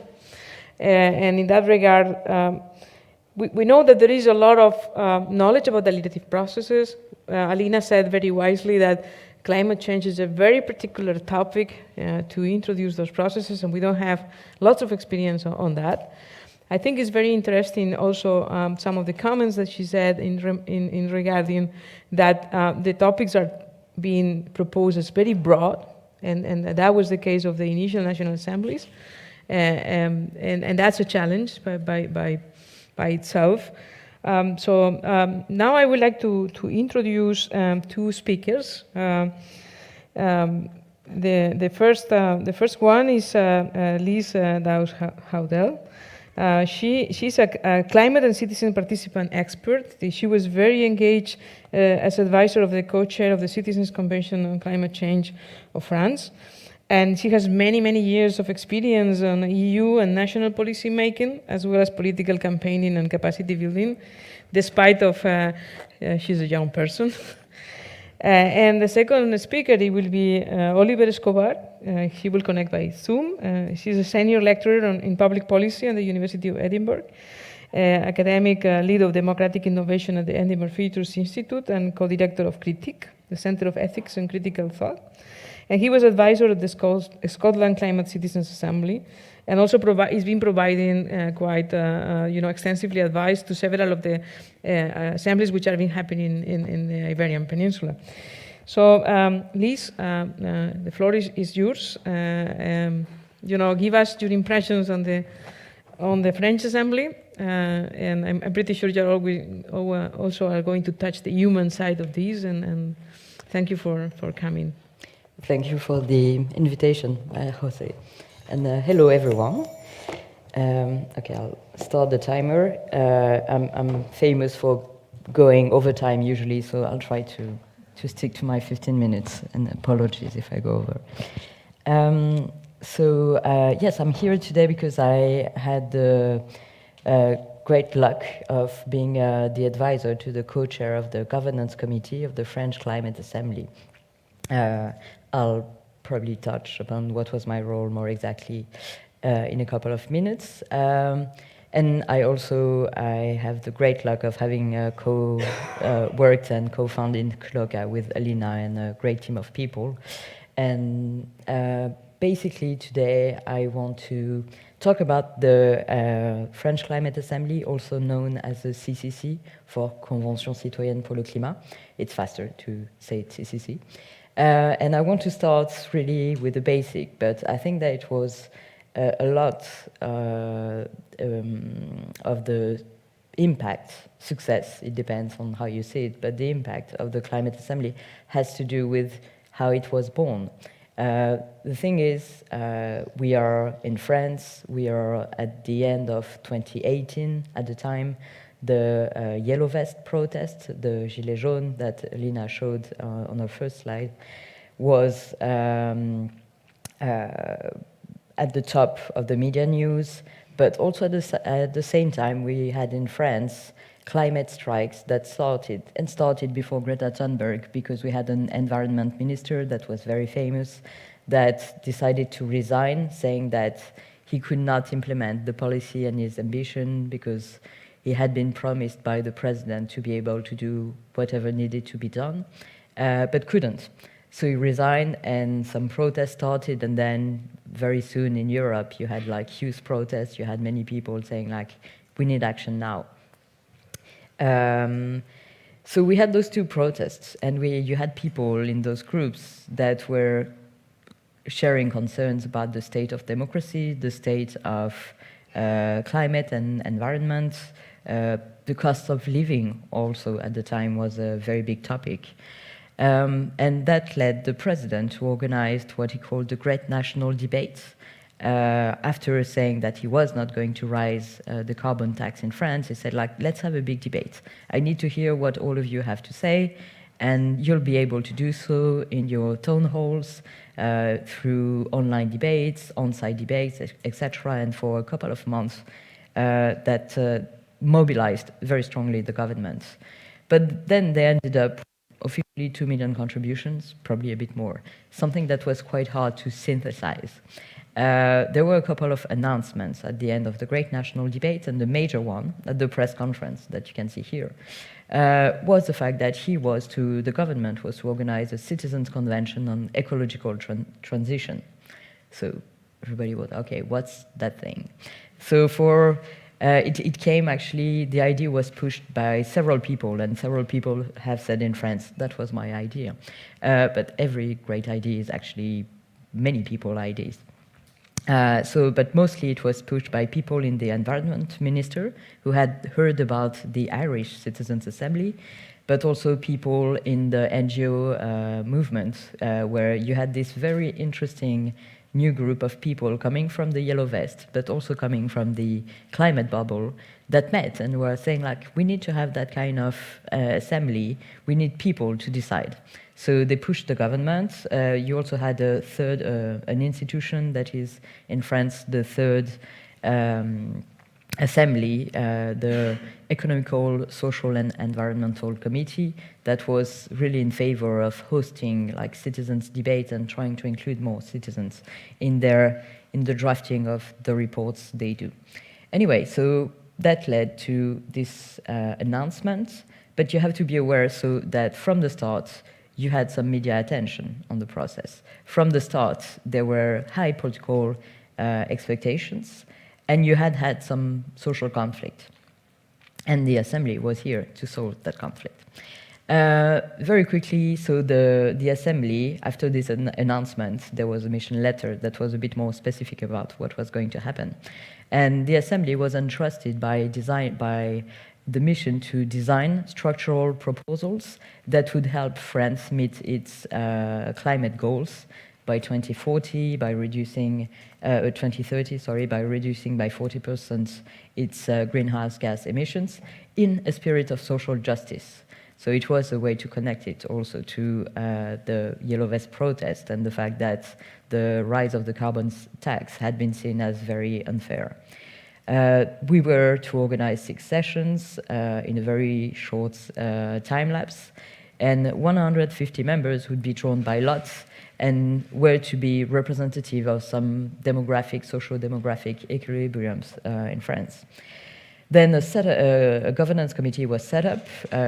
And in that regard, we know that there is a lot of knowledge about the legislative processes. Alina said very wisely that climate change is a very particular topic to introduce those processes, and we don't have lots of experience on that. I think it's very interesting also some of the comments that she said in regarding that the topics are being proposed as very broad, and that was the case of the initial national assemblies, and that's a challenge by itself. So now I would like to introduce two speakers. The first one is Liz Daus-Haudel. She's a climate and citizen participant expert. She was very engaged as advisor of the co-chair of the Citizens Convention on Climate Change of France. And she has many, many years of experience on EU and national policy making, as well as political campaigning and capacity building, despite of she's a young person. And the second speaker, it will be Oliver Escobar. He will connect by Zoom. She's a senior lecturer in public policy at the University of Edinburgh, academic lead of democratic innovation at the Edinburgh Futures Institute, and co-director of Critique, the Centre of Ethics and Critical Thought. And he was advisor at the Scotland Climate Citizens Assembly, and also he's been providing quite extensively advice to several of the assemblies which have been happening in the Iberian Peninsula. So Liz, the floor is yours. Give us your impressions on the French Assembly, and I'm pretty sure you're also are going to touch the human side of this, and thank you for coming. Thank you for the invitation, Jose. And hello, everyone. Okay, I'll start the timer. I'm famous for going over time usually, so I'll try to stick to my 15 minutes, and apologies if I go over. Yes, I'm here today because I had the great luck of being the advisor to the co-chair of the governance committee of the French Climate Assembly. I'll probably touch upon what was my role more exactly in a couple of minutes. And I have the great luck of having worked and co-founded CLOCA with Alina and a great team of people. And basically today I want to talk about the French Climate Assembly, also known as the CCC, for Convention Citoyenne pour le Climat. It's faster to say it CCC. And I want to start really with the basic, but I think that it was a lot of the impact, success, it depends on how you see it, but the impact of the Climate Assembly has to do with how it was born. The thing is, we are in France, we are at the end of 2018 at the time. The yellow vest protest, the Gilets jaunes that Lina showed on her first slide, was at the top of the media news. But also at the same time, we had in France climate strikes that started before Greta Thunberg, because we had an environment minister that was very famous that decided to resign, saying that he could not implement the policy and his ambition because he had been promised by the president to be able to do whatever needed to be done, but couldn't. So he resigned, and some protests started, and then very soon in Europe, you had like huge protests. You had many people saying like, we need action now. So we had those two protests, and you had people in those groups that were sharing concerns about the state of democracy, the state of climate and environment. The cost of living also at the time was a very big topic. And that led the president to organize what he called the Great National Debate. After saying that he was not going to raise the carbon tax in France, he said, like, let's have a big debate. I need to hear what all of you have to say, and you'll be able to do so in your town halls, through online debates, on-site debates, etc. And for a couple of months, that mobilized very strongly the government. But then they ended up officially 2 million contributions, probably a bit more, something that was quite hard to synthesize. There were a couple of announcements at the end of the Great National Debate, and the major one at the press conference that you can see here was the fact that the government was to organize a citizens' convention on ecological transition. So everybody was, okay, what's that thing? So it came actually, the idea was pushed by several people, and several people have said in France, that was my idea. But every great idea is actually many people's ideas. But mostly it was pushed by people in the environment minister who had heard about the Irish Citizens' Assembly, but also people in the NGO movement, where you had this very interesting new group of people coming from the Yellow Vest, but also coming from the climate bubble, that met and were saying, like, we need to have that kind of assembly, we need people to decide. So they pushed the government. You also had an institution that is in France, the third assembly, the Economical, Social and Environmental Committee, that was really in favor of hosting like citizens' debates and trying to include more citizens in the drafting of the reports they do. Anyway, so that led to this announcement, but you have to be aware so that from the start, you had some media attention on the process. From the start, there were high political expectations, and you had some social conflict. And the assembly was here to solve that conflict. Very quickly, so the assembly, after this announcement, there was a mission letter that was a bit more specific about what was going to happen. And the assembly was entrusted by the mission to design structural proposals that would help France meet its climate goals by 2040, by reducing 2030, by reducing by 40% its greenhouse gas emissions in a spirit of social justice. So it was a way to connect it also to the Yellow Vest protest and the fact that the rise of the carbon tax had been seen as very unfair. We were to organize 6 sessions in a very short time lapse, and 150 members would be drawn by lots and were to be representative of some socio-demographic equilibriums in France. Then a governance committee was set up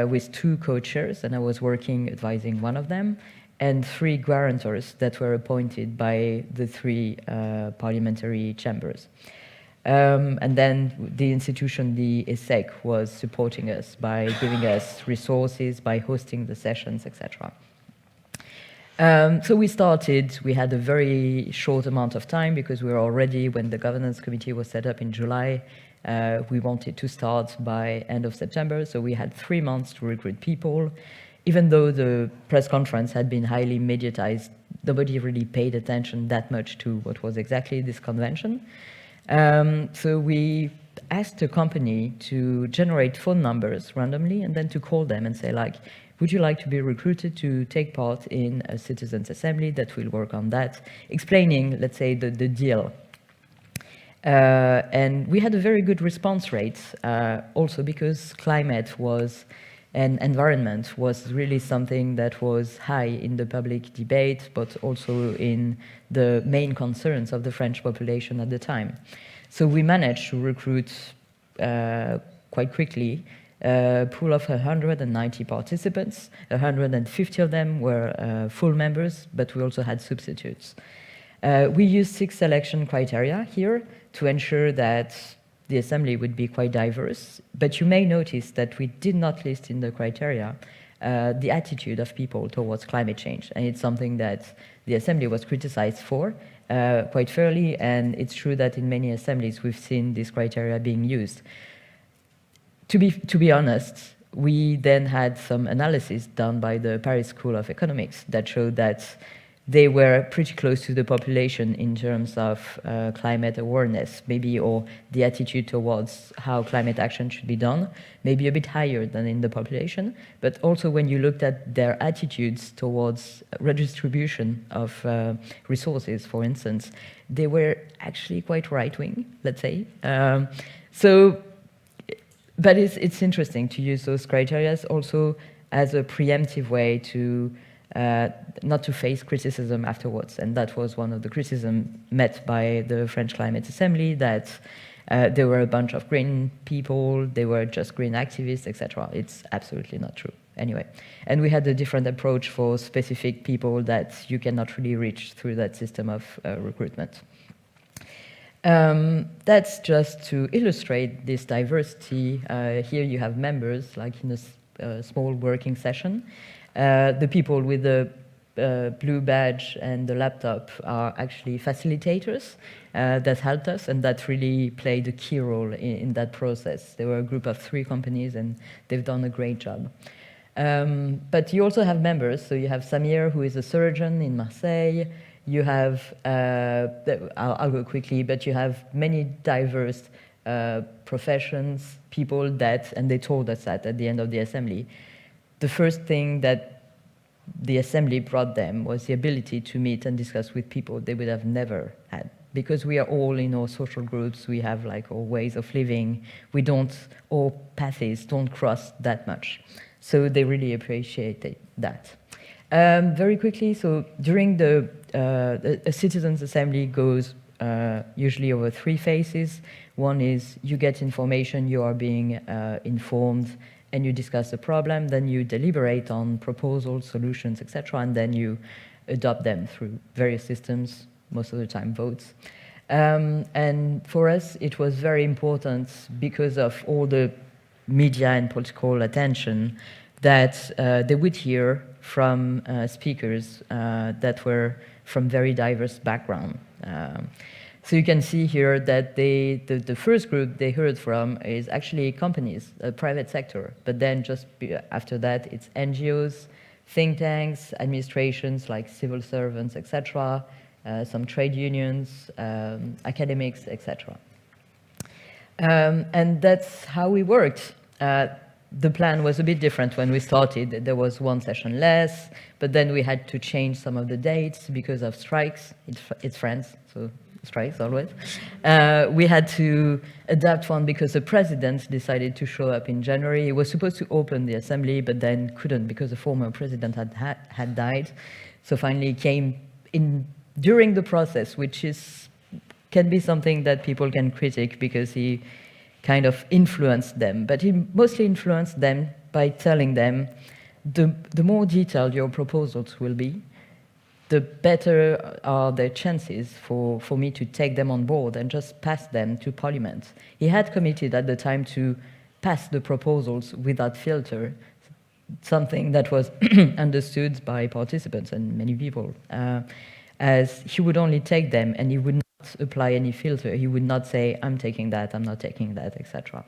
with 2 co-chairs, and I was advising one of them, and 3 guarantors that were appointed by the 3 parliamentary chambers. And then the institution, the ESSEC, was supporting us by giving us resources, by hosting the sessions, etc. So we had a very short amount of time because we were already, when the governance committee was set up in July, we wanted to start by end of September, so we had 3 months to recruit people. Even though the press conference had been highly mediatized, nobody really paid attention that much to what was exactly this convention. So we asked the company to generate phone numbers randomly and then to call them and say, like, would you like to be recruited to take part in a citizens' assembly that will work on that, explaining, let's say, the deal. And we had a very good response rate, also because climate was, and environment was really something that was high in the public debate, but also in the main concerns of the French population at the time. So we managed to recruit quite quickly a pool of 190 participants. 150 of them were full members, but we also had substitutes. We used 6 selection criteria here to ensure that the assembly would be quite diverse, but you may notice that we did not list in the criteria the attitude of people towards climate change, and it's something that the assembly was criticized for quite fairly, and it's true that in many assemblies we've seen this criteria being used. To be honest, we then had some analysis done by the Paris School of Economics that showed that they were pretty close to the population in terms of climate awareness, maybe, or the attitude towards how climate action should be done, maybe a bit higher than in the population. But also when you looked at their attitudes towards redistribution of resources, for instance, they were actually quite right-wing, let's say. But it's interesting to use those criteria also as a preemptive way to not to face criticism afterwards. And that was one of the criticisms met by the French Climate Assembly, that there were a bunch of green people, they were just green activists, etc. It's absolutely not true. Anyway, and we had a different approach for specific people that you cannot really reach through that system of recruitment. That's just to illustrate this diversity. Here you have members, like in a small working session. The people with the blue badge and the laptop are actually facilitators that helped us, and that really played a key role in that process. They were a group of 3 companies, and they've done a great job. But you also have members, so you have Samir, who is a surgeon in Marseille. You have, I'll go quickly, but you have many diverse professions, people that, and they told us that at the end of the assembly, the first thing that the assembly brought them was the ability to meet and discuss with people they would have never had. Because we are all in our social groups, we have like our ways of living, our paths don't cross that much. So they really appreciated that. Very quickly, so during a citizens' assembly goes usually over 3 phases. One is you get information, you are being informed, and you discuss the problem, then you deliberate on proposals, solutions, etc., and then you adopt them through various systems, most of the time votes. And for us, it was very important because of all the media and political attention that they would hear from speakers that were from very diverse background. So you can see here that the first group they heard from is actually companies, private sector, but then just after that it's NGOs, think tanks, administrations like civil servants, etc., some trade unions, academics, etc. And that's how we worked. The plan was a bit different when we started. There was 1 session less, but then we had to change some of the dates because of strikes. It's France, so strikes always. We had to adapt one because the president decided to show up in January. He was supposed to open the assembly, but then couldn't because the former president had died. So finally came in during the process, which can be something that people can critique because he kind of influenced them, but he mostly influenced them by telling them the more detailed your proposals will be, the better are the chances for me to take them on board and just pass them to Parliament. He had committed at the time to pass the proposals without filter, something that was understood by participants and many people, as he would only take them and he would not apply any filter. He would not say, I'm taking that, I'm not taking that, etc.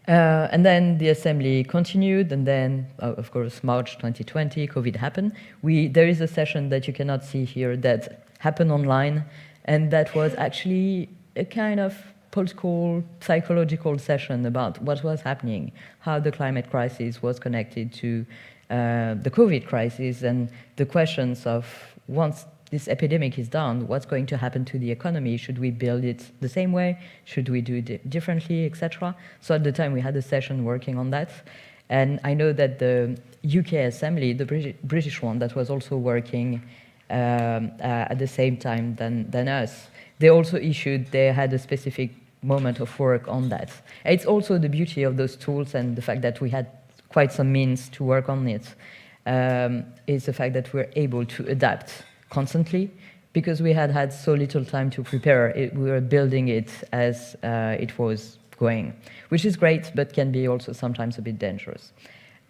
And then the assembly continued, and then, of course, March 2020, COVID happened. There is a session that you cannot see here that happened online, and that was actually a kind of political, psychological session about what was happening, how the climate crisis was connected to the COVID crisis, and the questions of once this epidemic is done, what's going to happen to the economy? Should we build it the same way? Should we do it differently, etc.? So at the time, we had a session working on that. And I know that the UK Assembly, the British one that was also working at the same time than us, they also they had a specific moment of work on that. It's also the beauty of those tools and the fact that we had quite some means to work on it, is the fact that we're able to adapt constantly, because we had so little time to prepare it. We were building it as it was going, which is great, but can be also sometimes a bit dangerous.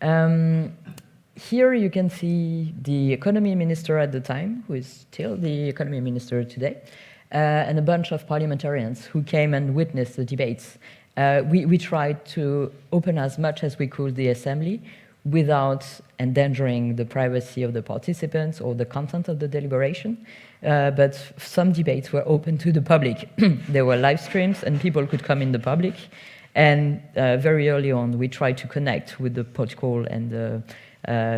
Here you can see the economy minister at the time, who is still the economy minister today, and a bunch of parliamentarians who came and witnessed the debates. We tried to open as much as we could the assembly without endangering the privacy of the participants or the content of the deliberation. But some debates were open to the public. There were live streams and people could come in the public. And very early on, we tried to connect with the political and the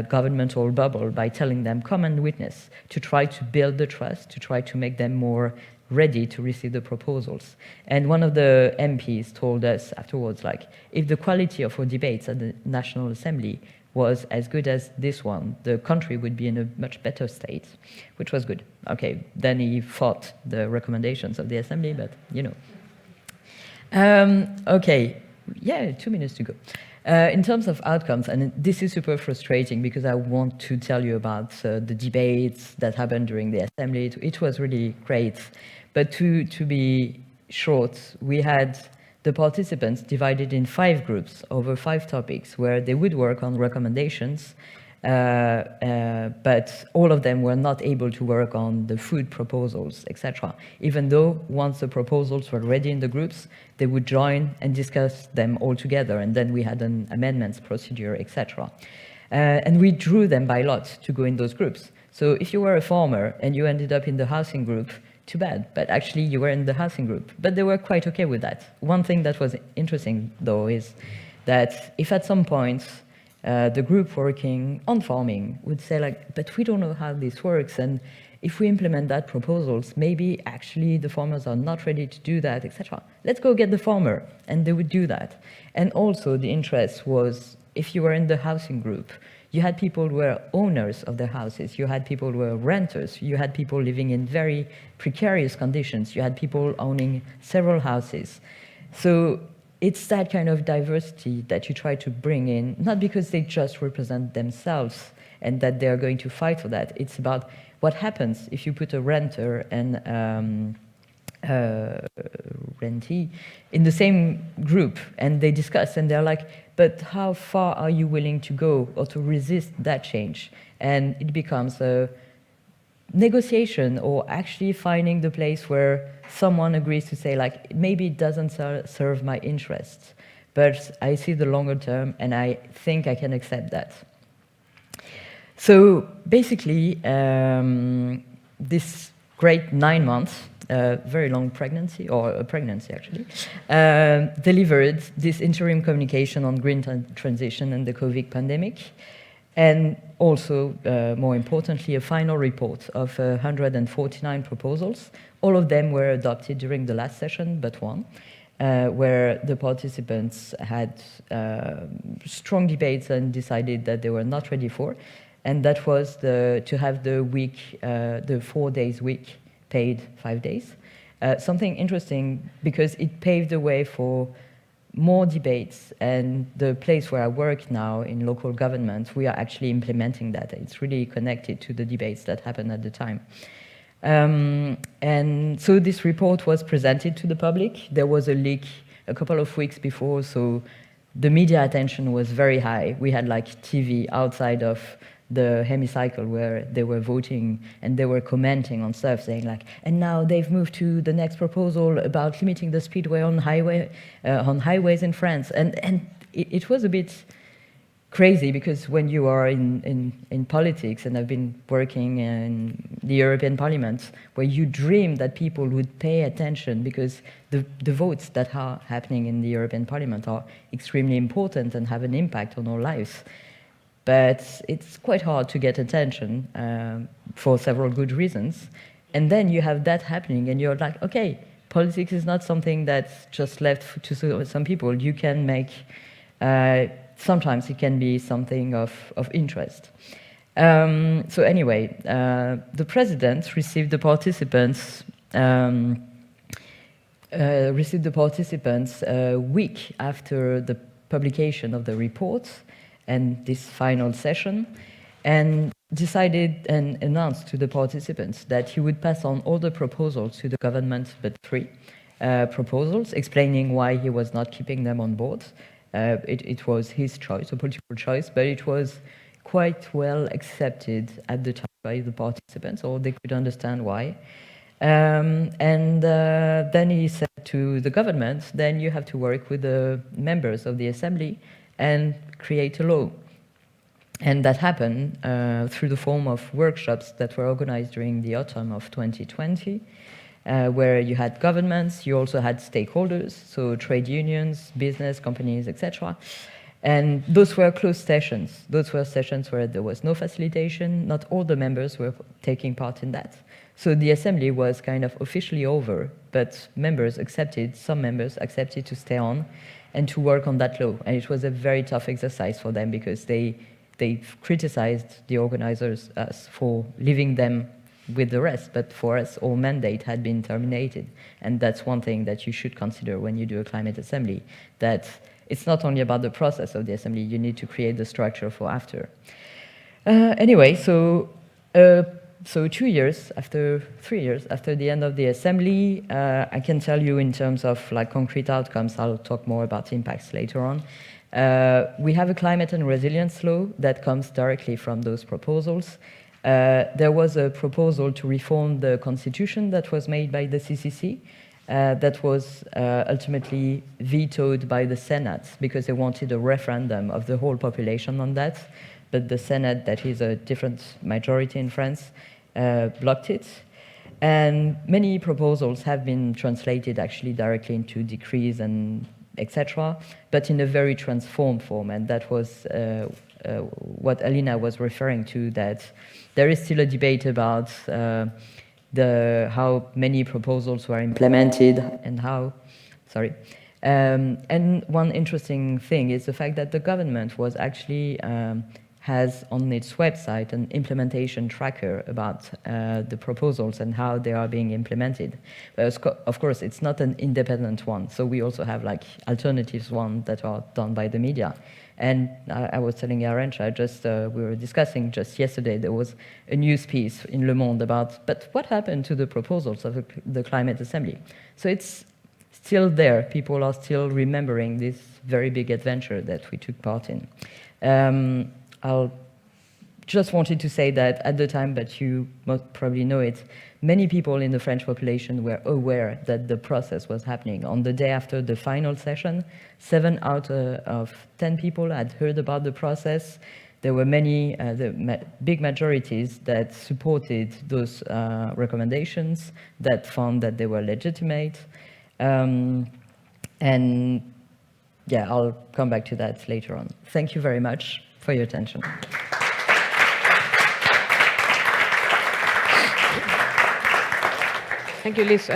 governmental bubble by telling them, come and witness, to try to build the trust, to try to make them more ready to receive the proposals. And one of the MPs told us afterwards, like, if the quality of our debates at the National Assembly was as good as this one, the country would be in a much better state, which was good. Okay, then he fought the recommendations of the Assembly, but you know. Okay, yeah, 2 minutes to go. In terms of outcomes, and this is super frustrating because I want to tell you about the debates that happened during the Assembly. It was really great. But to be short, we had the participants divided in 5 groups over 5 topics where they would work on recommendations, but all of them were not able to work on the food proposals, etc. Even though once the proposals were ready in the groups, they would join and discuss them all together, and then we had an amendments procedure, etc. And we drew them by lot to go in those groups. So if you were a farmer and you ended up in the housing group, too bad, but actually you were in the housing group. But they were quite okay with that. One thing that was interesting, though, is that if at some point the group working on farming would say, like, but we don't know how this works, and if we implement that proposals, maybe actually the farmers are not ready to do that, etc. Let's go get the farmer, and they would do that. And also the interest was, if you were in the housing group, you had people who were owners of their houses, you had people who were renters, you had people living in very precarious conditions, you had people owning several houses. So it's that kind of diversity that you try to bring in, not because they just represent themselves and that they're going to fight for that. It's about what happens if you put a renter and rentee in the same group and they discuss and they're like, but how far are you willing to go or to resist that change? And it becomes a negotiation, or actually finding the place where someone agrees to say, like, maybe it doesn't serve my interests, but I see the longer term and I think I can accept that. So basically, this great 9 months, very long pregnancy, or a pregnancy actually, delivered this interim communication on green transition and the COVID pandemic, and also, more importantly, a final report of 149 proposals. All of them were adopted during the last session, but one, where the participants had strong debates and decided that they were not ready for, and that was to have the week, the 4 days week, paid 5 days. Something interesting, because it paved the way for more debates, and the place where I work now in local government, we are actually implementing that. It's really connected to the debates that happened at the time. And so this report was presented to the public. There was a leak a couple of weeks before, so the media attention was very high. We had like TV outside of the hemicycle where they were voting and they were commenting on stuff, saying like, and now they've moved to the next proposal about limiting the speedway on highways in France. And it was a bit crazy, because when you are in politics, and I've been working in the European Parliament, where you dream that people would pay attention, because the votes that are happening in the European Parliament are extremely important and have an impact on our lives. but it's quite hard to get attention for several good reasons. And then you have that happening, and you're like, okay, politics is not something that's just left to some people. You can make, sometimes it can be something of interest. So anyway, the president received the participants a week after the publication of the report and this final session, and decided and announced to the participants that he would pass on all the proposals to the government, but 3 proposals, explaining why he was not keeping them on board. It was his choice, a political choice, but it was quite well accepted at the time by the participants, or they could understand why. Then he said to the government, then you have to work with the members of the assembly and create a law. And that happened through the form of workshops that were organized during the autumn of 2020, where you had governments, you also had stakeholders, so trade unions, business, companies, etc. And those were closed sessions. Those were sessions where there was no facilitation. Not all the members were taking part in that. So the assembly was kind of officially over, but some members accepted to stay on and to work on that law. And it was a very tough exercise for them, because they criticized the organizers for leaving them with the rest, but for us, our mandate had been terminated. And that's one thing that you should consider when you do a climate assembly, that it's not only about the process of the assembly, you need to create the structure for after. Anyway, so 3 years after the end of the assembly, I can tell you in terms of like concrete outcomes, I'll talk more about impacts later on. We have a climate and resilience law that comes directly from those proposals. There was a proposal to reform the constitution that was made by the CCC, that was ultimately vetoed by the Senate, because they wanted a referendum of the whole population on that. But the Senate, that is a different majority in France, blocked it. And many proposals have been translated actually directly into decrees and etc., but in a very transformed form. And that was what Alina was referring to, that there is still a debate about how many proposals were implemented and how, and one interesting thing is the fact that the government was actually has on its website an implementation tracker about the proposals and how they are being implemented. But of course, it's not an independent one. So we also have like alternatives one that are done by the media. And I was telling Yarencha, we were discussing just yesterday, there was a news piece in Le Monde about, but what happened to the proposals of the Climate Assembly? So it's still there. People are still remembering this very big adventure that we took part in. I just wanted to say that at the time, but you most probably know it, many people in the French population were aware that the process was happening. On the day after the final session, 7 out of 10 people had heard about the process. There were many, big majorities that supported those recommendations, that found that they were legitimate. And yeah, I'll come back to that later on. Thank you very much for your attention. Thank you, Liz.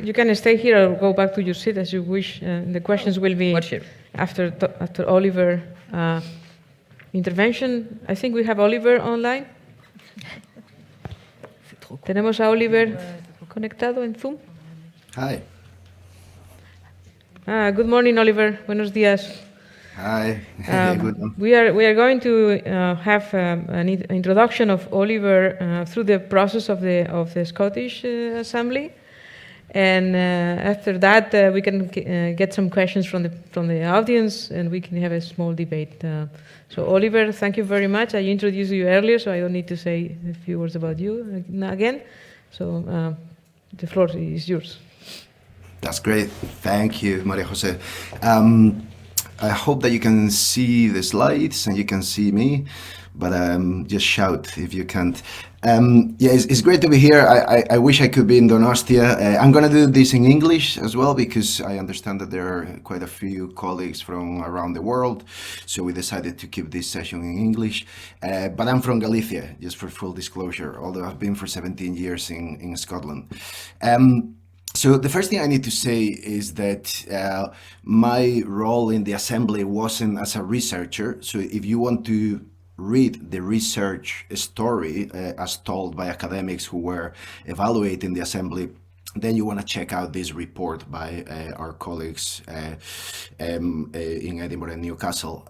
You can stay here or go back to your seat as you wish. The questions will be after Oliver intervention. I think we have Oliver online. Tenemos a Oliver conectado en Zoom. Hi. Good morning, Oliver. Buenos días. Hi. Good. We are going to have an introduction of Oliver through the process of the Scottish Assembly, and after that we can get some questions from the audience, and we can have a small debate. So Oliver, thank you very much. I introduced you earlier, so I don't need to say a few words about you again. So the floor is yours. That's great. Thank you, Maria Jose. I hope that you can see the slides and you can see me, but just shout if you can't. Yeah, it's great to be here. I wish I could be in Donostia. I'm going to do this in English as well, because I understand that there are quite a few colleagues from around the world. So we decided to keep this session in English. But I'm from Galicia, just for full disclosure, although I've been for 17 years in Scotland. So the first thing I need to say is that my role in the Assembly wasn't as a researcher. So if you want to read the research story as told by academics who were evaluating the Assembly, then you want to check out this report by our colleagues in Edinburgh and Newcastle.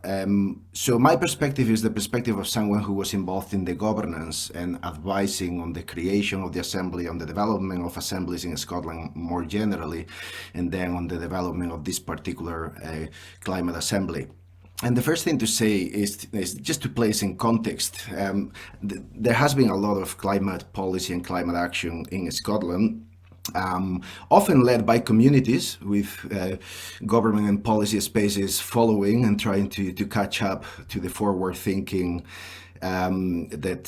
So my perspective is the perspective of someone who was involved in the governance and advising on the creation of the Assembly, on the development of assemblies in Scotland more generally, and then on the development of this particular climate assembly. And the first thing to say is just to place in context, there has been a lot of climate policy and climate action in Scotland, often led by communities, with government and policy spaces following and trying to catch up to the forward thinking that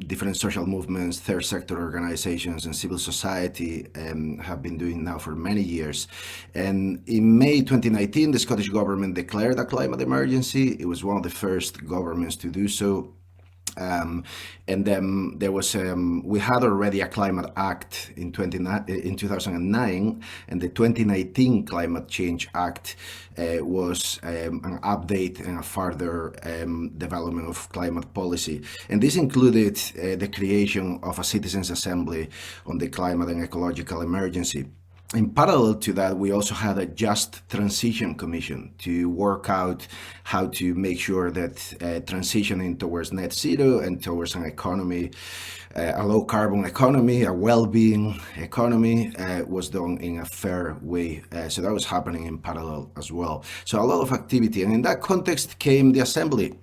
different social movements, third sector organizations and civil society have been doing now for many years. And in May 2019, the Scottish Government declared a climate emergency. It was one of the first governments to do so. And then there was, we had already a Climate Act in 2009, and the 2019 Climate Change Act was an update and a further development of climate policy. And this included the creation of a Citizens' Assembly on the climate and ecological emergency. In parallel to that, we also had a Just Transition Commission to work out how to make sure that transitioning towards net zero and towards an economy, a low carbon economy, a well-being economy was done in a fair way. So that was happening in parallel as well. So a lot of activity. And in that context came the Assembly,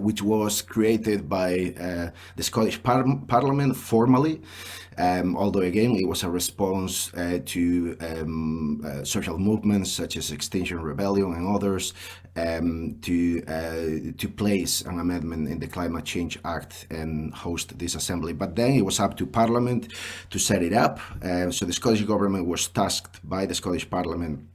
which was created by the Scottish Parliament formally, although again it was a response to social movements such as Extinction Rebellion and others to place an amendment in the Climate Change Act and host this assembly. But then it was up to Parliament to set it up. So the Scottish Government was tasked by the Scottish Parliament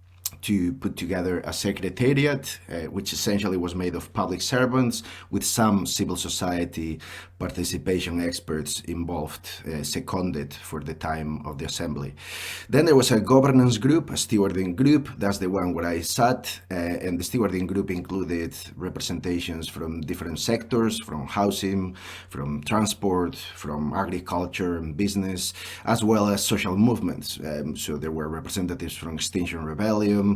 to put together a secretariat, which essentially was made of public servants with some civil society participation experts involved, seconded for the time of the assembly. Then there was a governance group, a stewarding group. That's the one where I sat, and the stewarding group included representations from different sectors, from housing, from transport, from agriculture and business, as well as social movements. So there were representatives from Extinction Rebellion,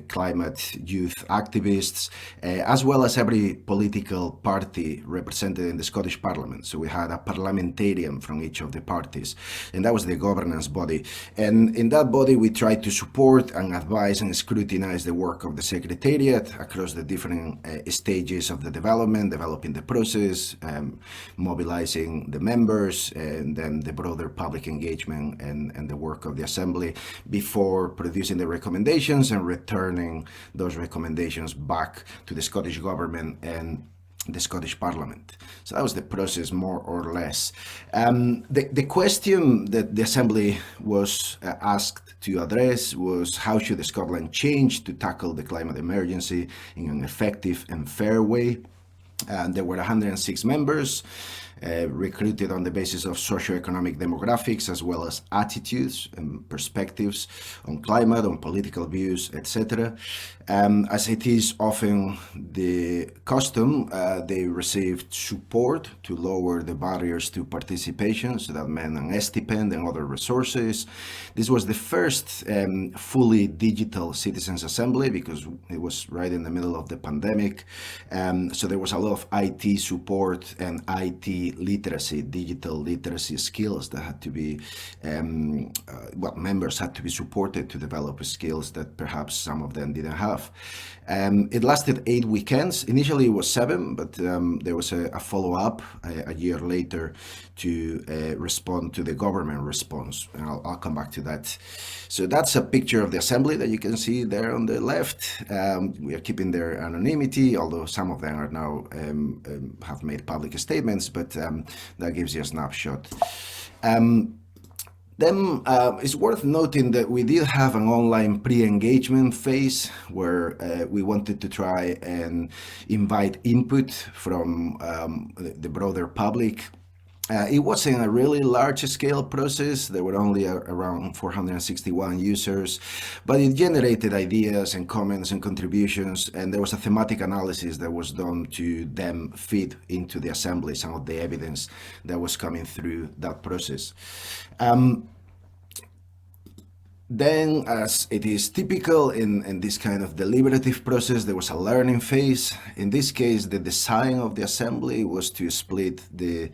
climate youth activists, as well as every political party represented in the Scottish Parliament. So we had a parliamentarian from each of the parties, and that was the governance body. And in that body, we tried to support and advise and scrutinize the work of the Secretariat across the different stages of the development, developing the process, mobilizing the members, and then the broader public engagement and the work of the Assembly before producing the recommendations and returning those recommendations back to the Scottish Government and the Scottish Parliament. So that was the process, more or less. The question that the Assembly was asked to address was, how should Scotland change to tackle the climate emergency in an effective and fair way? There were 106 members, recruited on the basis of socioeconomic demographics, as well as attitudes and perspectives on climate, on political views, etc. As it is often the custom, they received support to lower the barriers to participation, so that meant an stipend and other resources. This was the first fully digital Citizens' Assembly, because it was right in the middle of the pandemic. So there was a lot of IT support and IT literacy, digital literacy skills that had to be, members had to be supported to develop skills that perhaps some of them didn't have. It lasted 8 weekends. Initially it was 7, but there was a follow-up a year later to respond to the government response, and I'll come back to that. So that's a picture of the Assembly that you can see there on the left. We are keeping their anonymity, although some of them are now have made public statements, but that gives you a snapshot. Then it's worth noting that we did have an online pre-engagement phase where we wanted to try and invite input from the broader public. It wasn't a really large-scale process. There were only around 461 users, but it generated ideas and comments and contributions, and there was a thematic analysis that was done to then feed into the assembly some of the evidence that was coming through that process. Then, as it is typical in this kind of deliberative process, there was a learning phase. In this case, the design of the assembly was to split the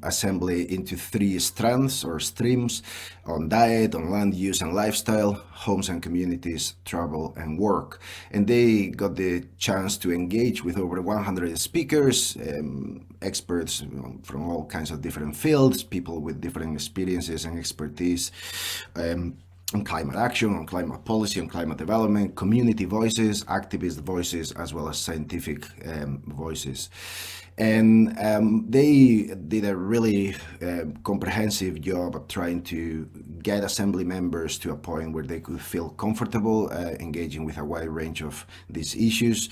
assembly into 3 strands or streams: on diet, on land use and lifestyle, homes and communities, travel and work. And they got the chance to engage with over 100 speakers, experts from all kinds of different fields, people with different experiences and expertise, on climate action, on climate policy, on climate development, community voices, activist voices, as well as scientific voices. And they did a really comprehensive job at trying to get assembly members to a point where they could feel comfortable engaging with a wide range of these issues.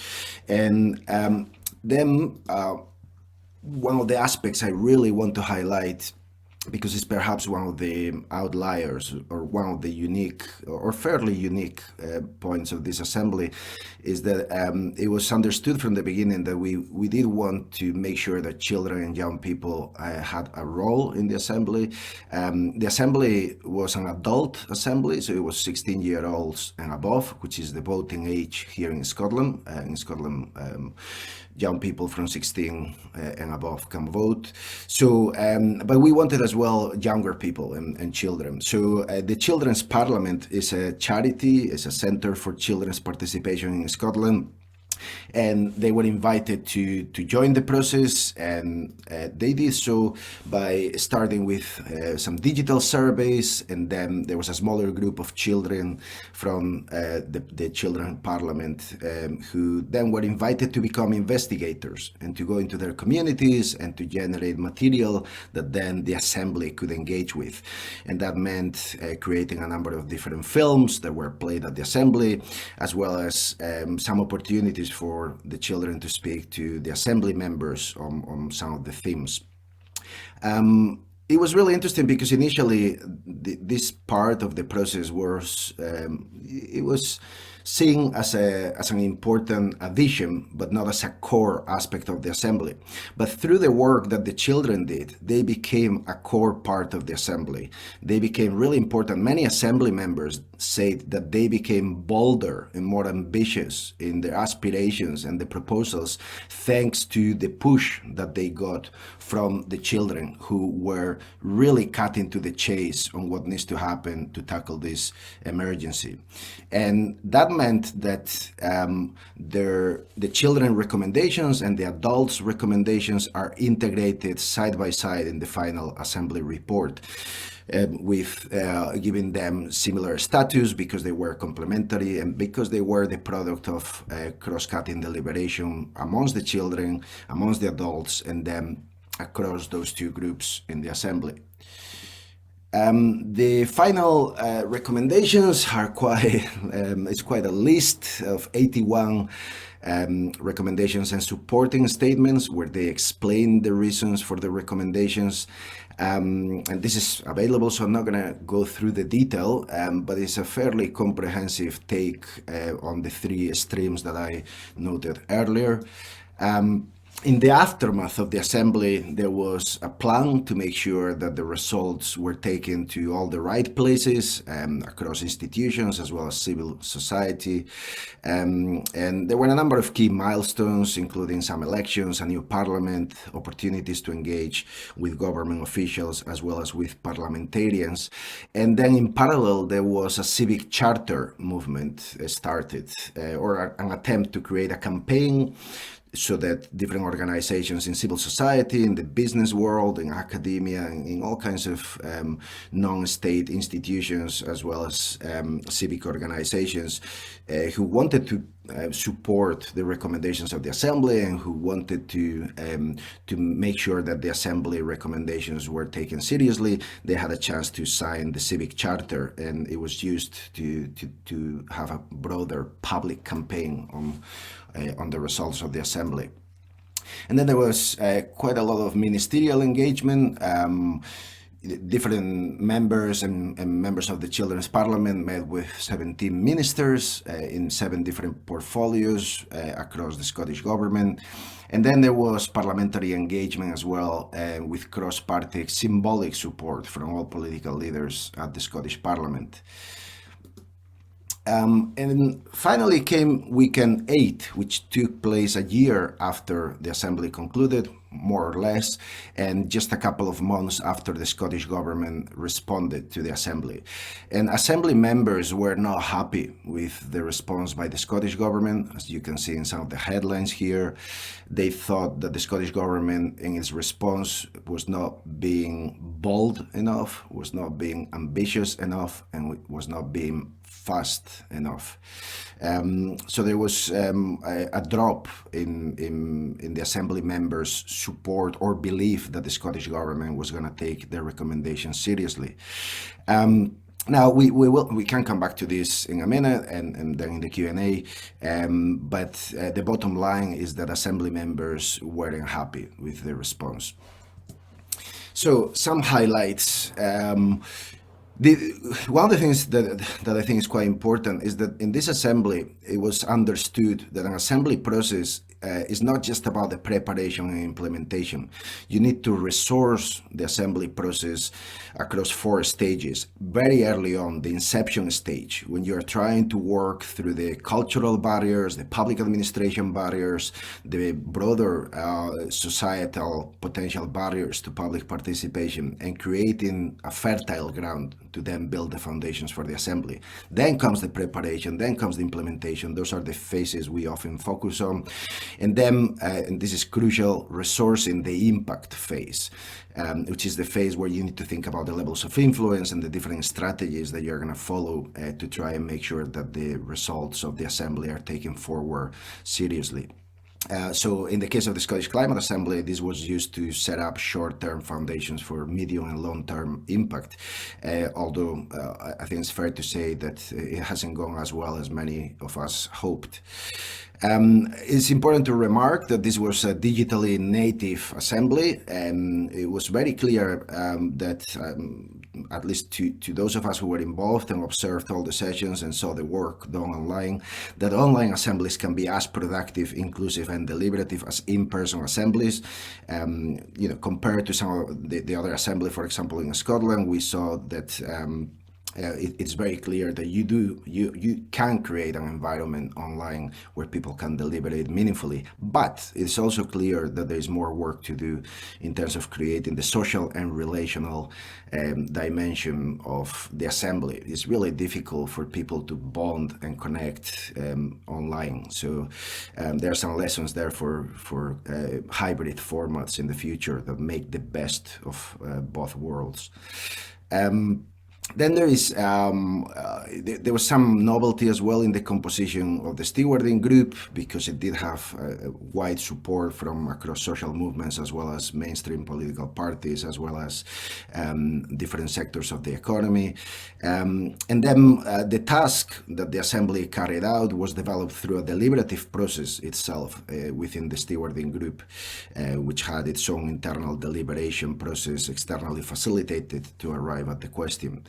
And then one of the aspects I really want to highlight, because it's perhaps one of the outliers or one of the unique or fairly unique points of this assembly, is that it was understood from the beginning that we did want to make sure that children and young people had a role in the assembly. The assembly was an adult assembly, so it was 16-year-olds and above, which is the voting age here in Scotland. Young people from 16 and above can vote. So, but we wanted as well younger people and children. So the Children's Parliament is a charity, it's a centre for children's participation in Scotland. And they were invited to join the process, and they did so by starting with some digital surveys, and then there was a smaller group of children from the Children's Parliament who then were invited to become investigators and to go into their communities and to generate material that then the Assembly could engage with. And that meant creating a number of different films that were played at the Assembly, as well as some opportunities for the children to speak to the Assembly members on some of the themes. It was really interesting because initially this part of the process was seen as an important addition, but not as a core aspect of the Assembly. But through the work that the children did, they became a core part of the Assembly. They became really important. Many Assembly members said that they became bolder and more ambitious in their aspirations and the proposals thanks to the push that they got from the children, who were really cutting to the chase on what needs to happen to tackle this emergency. And that meant that the children recommendations and the adults recommendations are integrated side by side in the final Assembly report, with giving them similar status because they were complementary and because they were the product of cross-cutting deliberation amongst the children, amongst the adults, and then across those two groups in the Assembly. The final recommendations are it's quite a list of 81 recommendations and supporting statements where they explain the reasons for the recommendations. And this is available, so I'm not going to go through the detail, but it's a fairly comprehensive take on the 3 streams that I noted earlier. In the aftermath of the Assembly, there was a plan to make sure that the results were taken to all the right places across institutions as well as civil society. And there were a number of key milestones, including some elections, a new parliament, opportunities to engage with government officials as well as with parliamentarians. And then in parallel, there was a civic charter movement started, or an attempt to create a campaign so that different organizations in civil society, in the business world, in academia, in all kinds of non-state institutions, as well as civic organizations who wanted support the recommendations of the Assembly and who wanted to make sure that the Assembly recommendations were taken seriously, they had a chance to sign the Civic Charter, and it was used to have a broader public campaign on the results of the Assembly. And then there was quite a lot of ministerial engagement. Different members and members of the Children's Parliament met with 17 ministers in 7 different portfolios across the Scottish Government. And then there was parliamentary engagement as well with cross-party symbolic support from all political leaders at the Scottish Parliament. And finally came Weekend 8, which took place a year after the Assembly concluded, more or less, and just a couple of months after the Scottish Government responded to the Assembly. And Assembly members were not happy with the response by the Scottish Government, as you can see in some of the headlines here. They thought that the Scottish Government in its response was not being bold enough, was not being ambitious enough, and was not being fast enough. So there was a drop in the Assembly members' support or belief that the Scottish Government was going to take their recommendations seriously. Now we can come back to this in a minute and then in the Q&A, but the bottom line is that Assembly members weren't happy with the response. So some highlights. One of the things that I think is quite important is that in this Assembly, it was understood that an Assembly process is not just about the preparation and implementation. You need to resource the Assembly process across 4 stages. Very early on, the inception stage, when you're trying to work through the cultural barriers, the public administration barriers, the broader societal potential barriers to public participation, and creating a fertile ground to then build the foundations for the Assembly. Then comes the preparation, then comes the implementation. Those are the phases we often focus on. And then, and this is crucial, resourcing the impact phase, which is the phase where you need to think about the levels of influence and the different strategies that you're going to follow to try and make sure that the results of the Assembly are taken forward seriously. So in the case of the Scottish Climate Assembly, this was used to set up short-term foundations for medium and long-term impact, although I think it's fair to say that it hasn't gone as well as many of us hoped. It's important to remark that this was a digitally native assembly, and it was very clear that at least to those of us who were involved and observed all the sessions and saw the work done online, that online assemblies can be as productive, inclusive, and deliberative as in-person assemblies. Compared to some of the other assembly, for example, in Scotland, we saw that it's very clear that you can create an environment online where people can deliberate meaningfully, but it's also clear that there's more work to do in terms of creating the social and relational dimension of the assembly. It's really difficult for people to bond and connect online. So there are some lessons there for hybrid formats in the future that make the best of both worlds. Then there was some novelty as well in the composition of the stewarding group, because it did have wide support from across social movements, as well as mainstream political parties, as well as different sectors of the economy. And then the task that the Assembly carried out was developed through a deliberative process itself within the stewarding group, which had its own internal deliberation process externally facilitated to arrive at the question.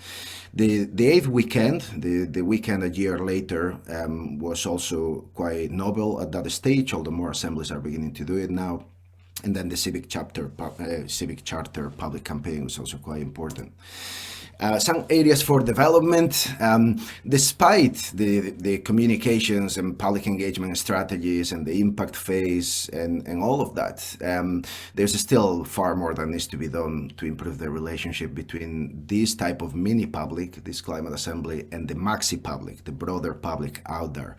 The 8th weekend, the weekend a year later, was also quite novel at that stage, although more assemblies are beginning to do it now. And then the Civic Charter public campaign was also quite important. Some areas for development. Despite the communications and public engagement strategies and the impact phase and all of that, there's still far more that needs to be done to improve the relationship between this type of mini public, this climate assembly, and the maxi public, the broader public out there.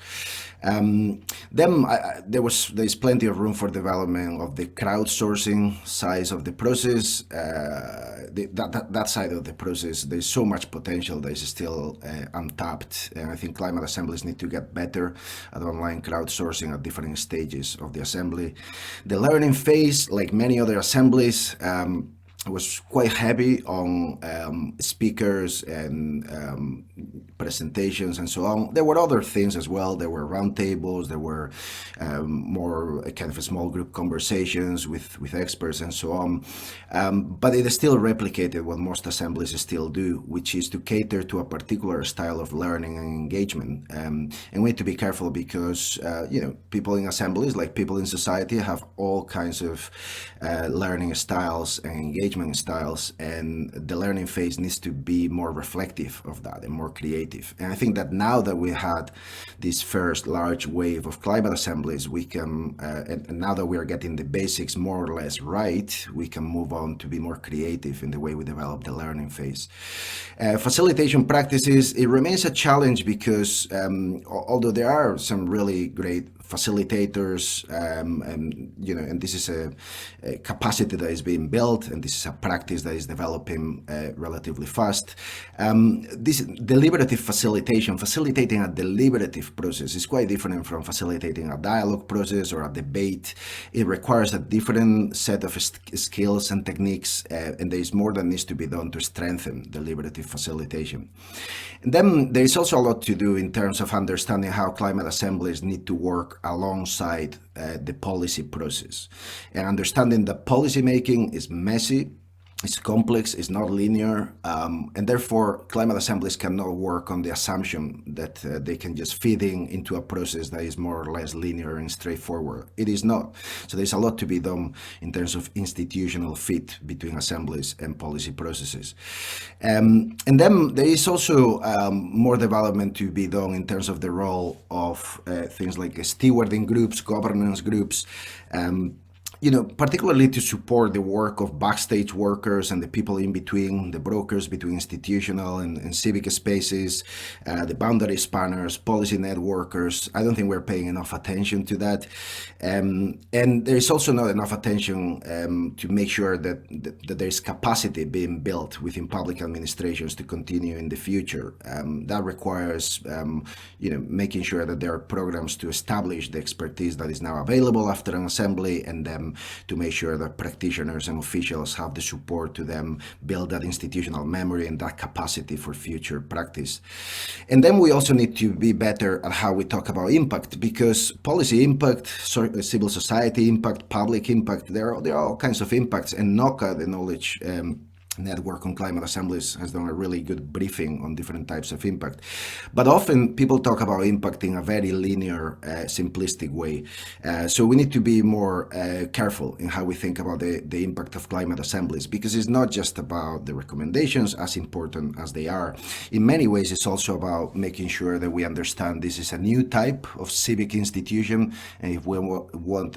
There's plenty of room for development of the crowdsourcing side of the process. That side of the process there's so much potential that is still untapped, and I think climate assemblies need to get better at online crowdsourcing at different stages of the assembly. The learning phase, like many other assemblies, was quite heavy on speakers and presentations and so on. There were other things as well. There were roundtables, there were more kind of a small group conversations with experts and so on. But it still replicated what most assemblies still do, which is to cater to a particular style of learning and engagement. And we need to be careful because, people in assemblies, like people in society, have all kinds of learning styles and engagement styles, and the learning phase needs to be more reflective of that and more creative. And I think that now that we had this first large wave of climate assemblies, we can, and now that we are getting the basics more or less right, we can move on to be more creative in the way we develop the learning phase. Facilitation practices, it remains a challenge because although there are some really great facilitators, and this is a capacity that is being built, and this is a practice that is developing relatively fast. This deliberative facilitating a deliberative process is quite different from facilitating a dialogue process or a debate. It requires a different set of skills and techniques, and there is more that needs to be done to strengthen deliberative facilitation. And then there is also a lot to do in terms of understanding how climate assemblies need to work alongside the policy process, and understanding that policy making is messy, it's complex, it's not linear, and therefore climate assemblies cannot work on the assumption that they can just fit into a process that is more or less linear and straightforward. It is not. So there's a lot to be done in terms of institutional fit between assemblies and policy processes. And then there is also more development to be done in terms of the role of things like stewarding groups, governance groups, particularly to support the work of backstage workers and the people in between, the brokers between institutional and civic spaces, the boundary spanners, policy networkers. I don't think we're paying enough attention to that. And there is also not enough attention to make sure that there is capacity being built within public administrations to continue in the future. That requires, making sure that there are programs to establish the expertise that is now available after an assembly, and then to make sure that practitioners and officials have the support to them build that institutional memory and that capacity for future practice. And then we also need to be better at how we talk about impact, because policy impact, civil society impact, public impact, there are all kinds of impacts, and NOCA, the Knowledge Network on Climate Assemblies, has done a really good briefing on different types of impact. But often people talk about impact in a very linear, simplistic way. So we need to be more careful in how we think about the impact of climate assemblies, because it's not just about the recommendations, as important as they are. In many ways, it's also about making sure that we understand this is a new type of civic institution, and if we want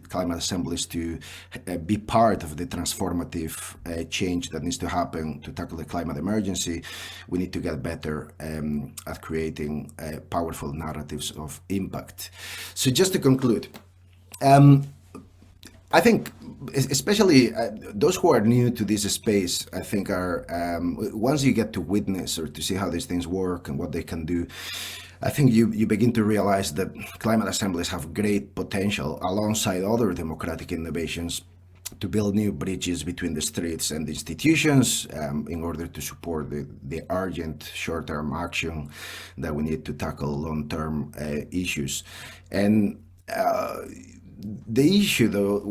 climate assemblies to be part of the transformative change that needs to happen to tackle the climate emergency, we need to get better at creating powerful narratives of impact. So just to conclude, I think especially those who are new to this space, I think are, once you get to witness or to see how these things work and what they can do, I think you begin to realize that climate assemblies have great potential alongside other democratic innovations to build new bridges between the streets and the institutions in order to support the urgent short-term action that we need to tackle long-term issues. And the issue, though,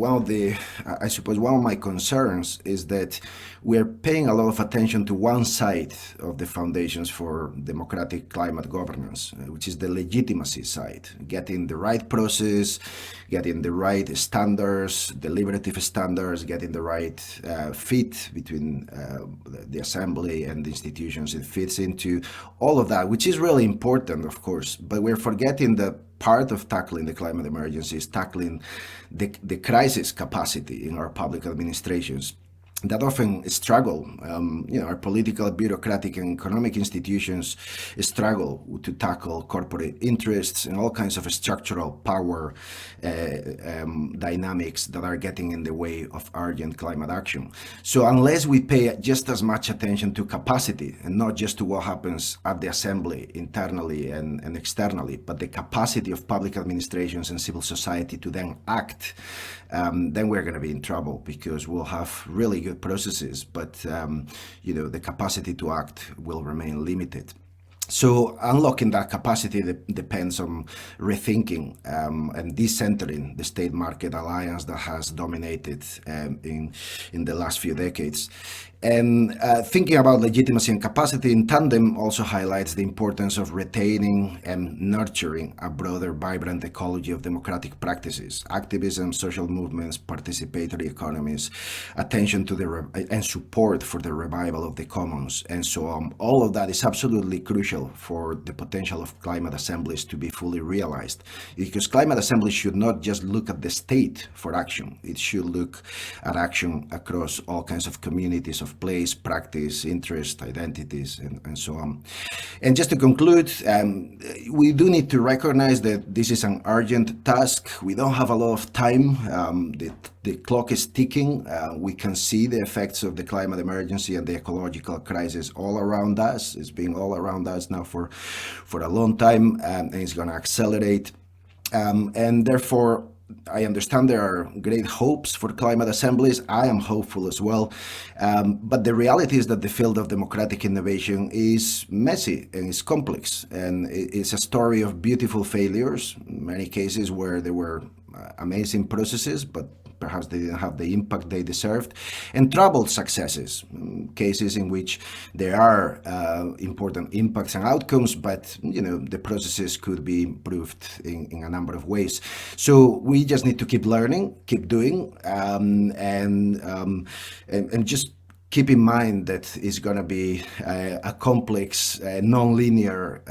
I suppose one of my concerns is that we're paying a lot of attention to one side of the foundations for democratic climate governance, which is the legitimacy side, getting the right process, getting the right standards, deliberative standards, getting the right fit between the assembly and the institutions it fits into, all of that, which is really important, of course, but we're forgetting that part of tackling the climate emergency is tackling the crisis capacity in our public administrations. that often struggle. Our political, bureaucratic, and economic institutions struggle to tackle corporate interests and all kinds of structural power dynamics that are getting in the way of urgent climate action. So unless we pay just as much attention to capacity and not just to what happens at the assembly internally and externally, but the capacity of public administrations and civil society to then act, then we're going to be in trouble, because we'll have really good processes, but the capacity to act will remain limited. So unlocking that capacity depends on rethinking and decentering the state market alliance that has dominated in the last few decades. And thinking about legitimacy and capacity in tandem also highlights the importance of retaining and nurturing a broader, vibrant ecology of democratic practices, activism, social movements, participatory economies, attention to and support for the revival of the commons, and so on. All of that is absolutely crucial for the potential of climate assemblies to be fully realized, because climate assemblies should not just look at the state for action. It should look at action across all kinds of communities of place, practice, interest, identities, and so on. And just to conclude, we do need to recognize that this is an urgent task. We don't have a lot of time. The clock is ticking. We can see the effects of the climate emergency and the ecological crisis all around us. It's been all around us now for a long time, and it's going to accelerate. And therefore, I understand there are great hopes for climate assemblies. I am hopeful as well. But the reality is that the field of democratic innovation is messy and it's complex. And it's a story of beautiful failures, in many cases where there were amazing processes, but perhaps they didn't have the impact they deserved, and troubled successes, cases in which there are important impacts and outcomes, but the processes could be improved in a number of ways. So we just need to keep learning, keep doing, and just keep in mind that it's going to be a complex, non-linear,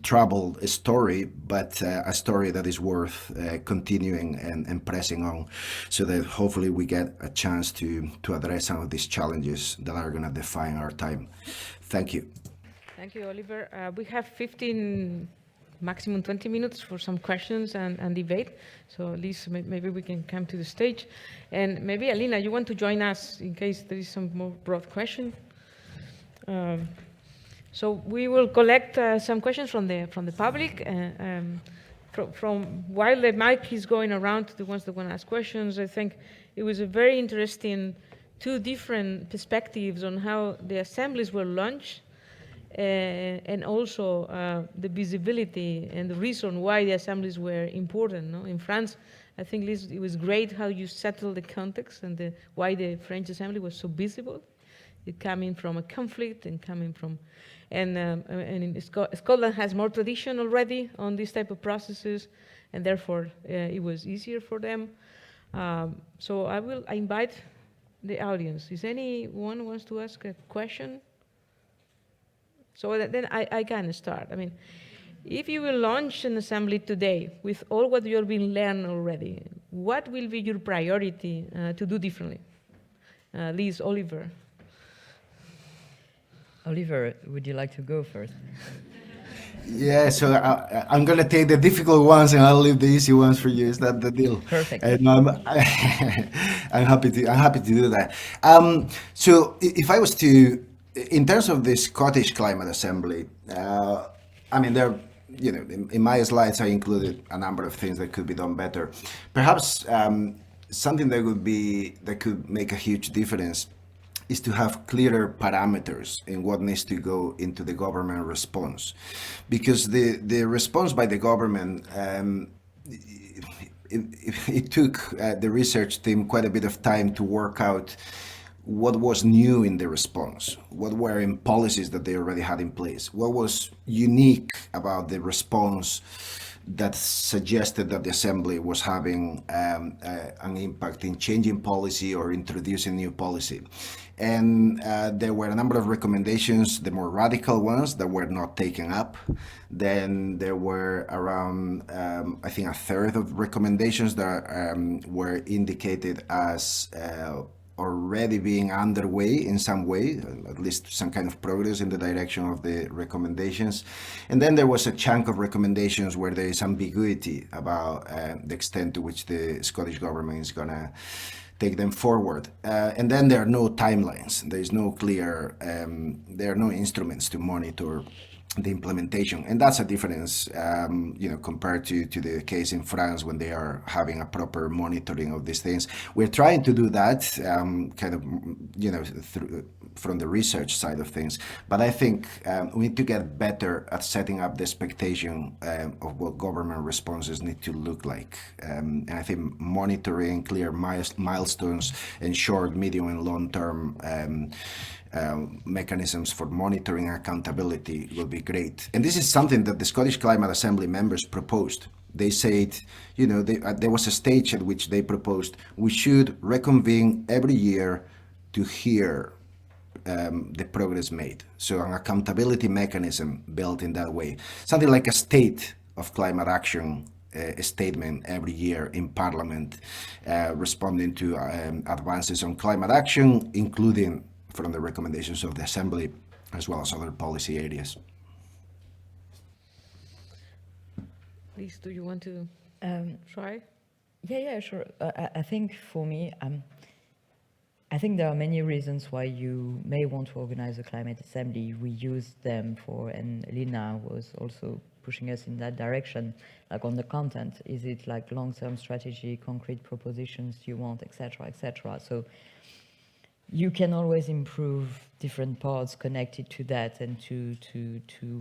troubled story, but a story that is worth continuing and pressing on, so that hopefully we get a chance to address some of these challenges that are going to define our time. Thank you. Thank you, Oliver. We have 15, maximum 20 minutes for some questions and debate. So Liz, maybe we can come to the stage. And maybe Alina, you want to join us in case there is some more broad question. So we will collect some questions from the public. From while the mic is going around to the ones that want to ask questions, I think it was a very interesting two different perspectives on how the assemblies were launched, and also the visibility and the reason why the assemblies were important. No? In France, I think, Liz, it was great how you settled the context and why the French assembly was so visible. It coming from a conflict and coming from, and in Scotland has more tradition already on this type of processes, and therefore it was easier for them. So I invite the audience. Is anyone wants to ask a question? So then I can start. I mean, if you will launch an assembly today with all what you've been learned already, what will be your priority to do differently? Liz, Oliver. Oliver, would you like to go first? Yeah, so I'm going to take the difficult ones and I'll leave the easy ones for you. Is that the deal? Perfect. And I'm happy to do that. So if I was to, in terms of the Scottish Climate Assembly, I mean, there, in my slides I included a number of things that could be done better. Perhaps something that could make a huge difference is to have clearer parameters in what needs to go into the government response, because the response by the government, it took the research team quite a bit of time to work out what was new in the response, what were in policies that they already had in place, what was unique about the response that suggested that the Assembly was having an impact in changing policy or introducing new policy. And there were a number of recommendations, the more radical ones, that were not taken up. Then there were around, I think, a third of recommendations that were indicated as already being underway in some way, at least some kind of progress in the direction of the recommendations. And then there was a chunk of recommendations where there is ambiguity about the extent to which the Scottish government is going to take them forward. And then there are no timelines. There is no clear, there are no instruments to monitor the implementation. And that's a difference, compared to the case in France when they are having a proper monitoring of these things. We're trying to do that from the research side of things. But I think we need to get better at setting up the expectation of what government responses need to look like. And I think monitoring, clear milestones, and short, medium, and long-term mechanisms for monitoring and accountability will be great. And this is something that the Scottish Climate Assembly members proposed. They said, there was a stage at which they proposed we should reconvene every year to hear the progress made. So an accountability mechanism built in that way. Something like a state of climate action statement every year in Parliament, responding to advances on climate action, including from the recommendations of the Assembly, as well as other policy areas. Please, do you want to try? Yeah, sure. I think for me, I think there are many reasons why you may want to organize a climate assembly. We use them for, and Lina was also pushing us in that direction, like on the content. Is it like long-term strategy, concrete propositions you want, etc., etc. So you can always improve different parts connected to that and to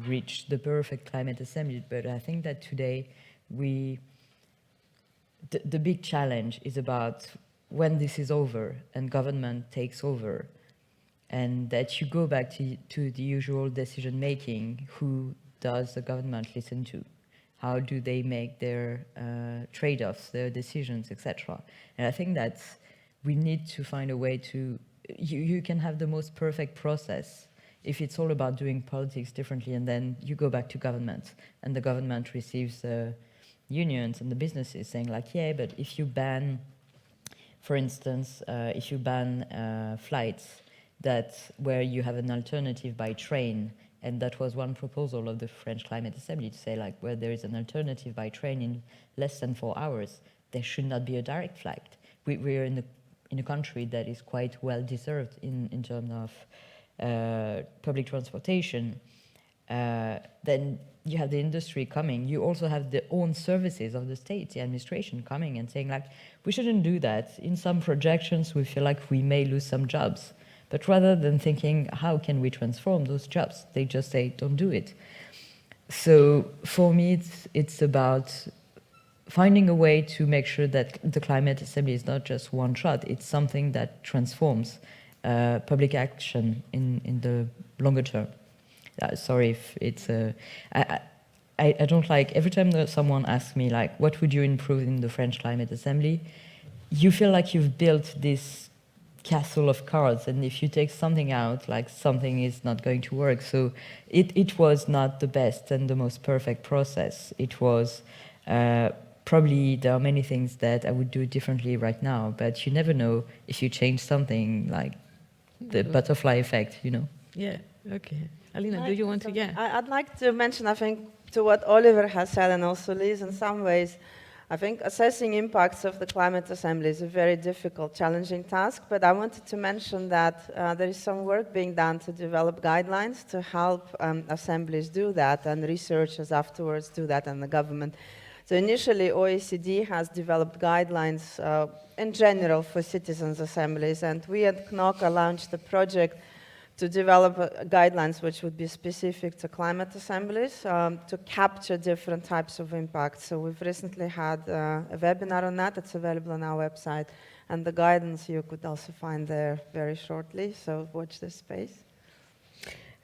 reach the perfect climate assembly. But I think that today the big challenge is about when this is over and government takes over, and that you go back to the usual decision making. Who does the government listen to? How do they make their trade-offs, their decisions, etc.? And I think that we need to find a way to. You can have the most perfect process if it's all about doing politics differently, and then you go back to government, and the government receives the unions and the businesses saying like, yeah, but if you ban, for instance, if you ban flights where you have an alternative by train, and that was one proposal of the French Climate Assembly to say like, where there is an alternative by train in less than 4 hours, there should not be a direct flight. We're in a country that is quite well deserved in terms of public transportation. Then you have the industry coming. You also have the own services of the state, the administration coming and saying like, we shouldn't do that. In some projections, we feel like we may lose some jobs. But rather than thinking, how can we transform those jobs? They just say, don't do it. So for me, it's about finding a way to make sure that the climate assembly is not just one shot, it's something that transforms public action in the longer term. Sorry if it's I don't like, every time that someone asks me like, what would you improve in the French Climate Assembly? You feel like you've built this castle of cards, and if you take something out, like something is not going to work. So it was not the best and the most perfect process. It was probably there are many things that I would do differently right now, but you never know if you change something, like the butterfly effect, Yeah, okay. Alina, do you want to? Yeah. I'd like to mention, I think, to what Oliver has said, and also Liz, in some ways, I think assessing impacts of the climate assembly is a very difficult, challenging task, but I wanted to mention that there is some work being done to develop guidelines to help assemblies do that, and researchers afterwards do that, and the government. So initially, OECD has developed guidelines in general for citizens' assemblies, and we at CNOCA launched a project to develop guidelines which would be specific to climate assemblies to capture different types of impacts. So we've recently had a webinar on that. It's available on our website, and the guidance you could also find there very shortly, so watch this space.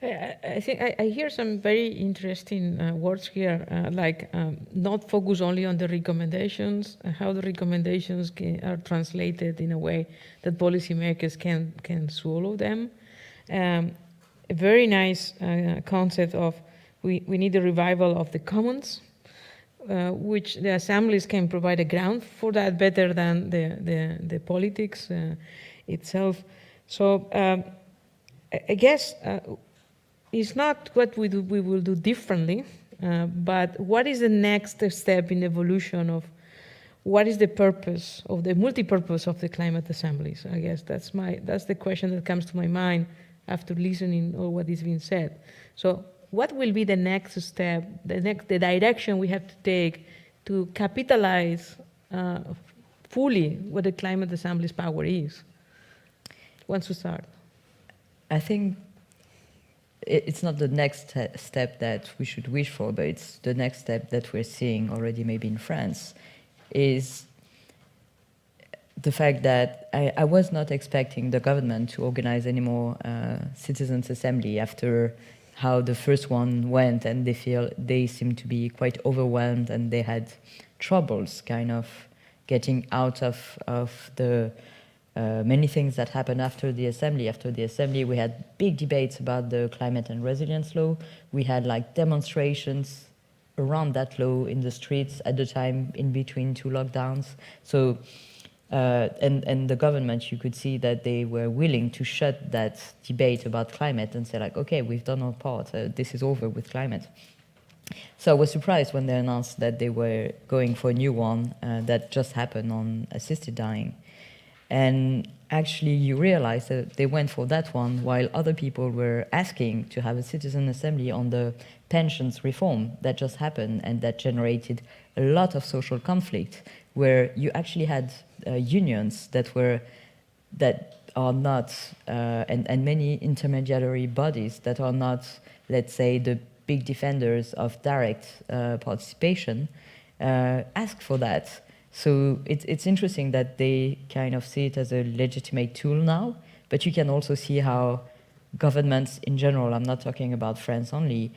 I think I hear some very interesting words here, like not focus only on the recommendations, how the recommendations are translated in a way that policymakers can swallow them. A very nice concept of we need a revival of the commons. which the assemblies can provide a ground for that better than the politics itself. So I guess it's not what we will do differently, but what is the next step in evolution of what is the purpose of the multi-purpose of the climate assemblies? I guess that's the question that comes to my mind after listening to what is being said. So what will be the next step, the direction we have to take to capitalize fully what the climate assembly's power is? Who wants to start? I think it's not the next step that we should wish for, but it's the next step that we're seeing already maybe in France, is the fact that I was not expecting the government to organize any more citizens' assembly after how the first one went, and they seem to be quite overwhelmed, and they had troubles kind of getting out of the many things that happened after the assembly. After the assembly, we had big debates about the climate and resilience law. We had like demonstrations around that law in the streets at the time in between two lockdowns. So, and the government, you could see that they were willing to shut that debate about climate and say like, okay, we've done our part, this is over with climate. So I was surprised when they announced that they were going for a new one that just happened on assisted dying. And actually you realize that they went for that one while other people were asking to have a citizen assembly on the pensions reform that just happened and that generated a lot of social conflict, where you actually had unions that are not, and many intermediary bodies that are not, let's say, the big defenders of direct participation, ask for that. So it's interesting that they kind of see it as a legitimate tool now, but you can also see how governments in general, I'm not talking about France only,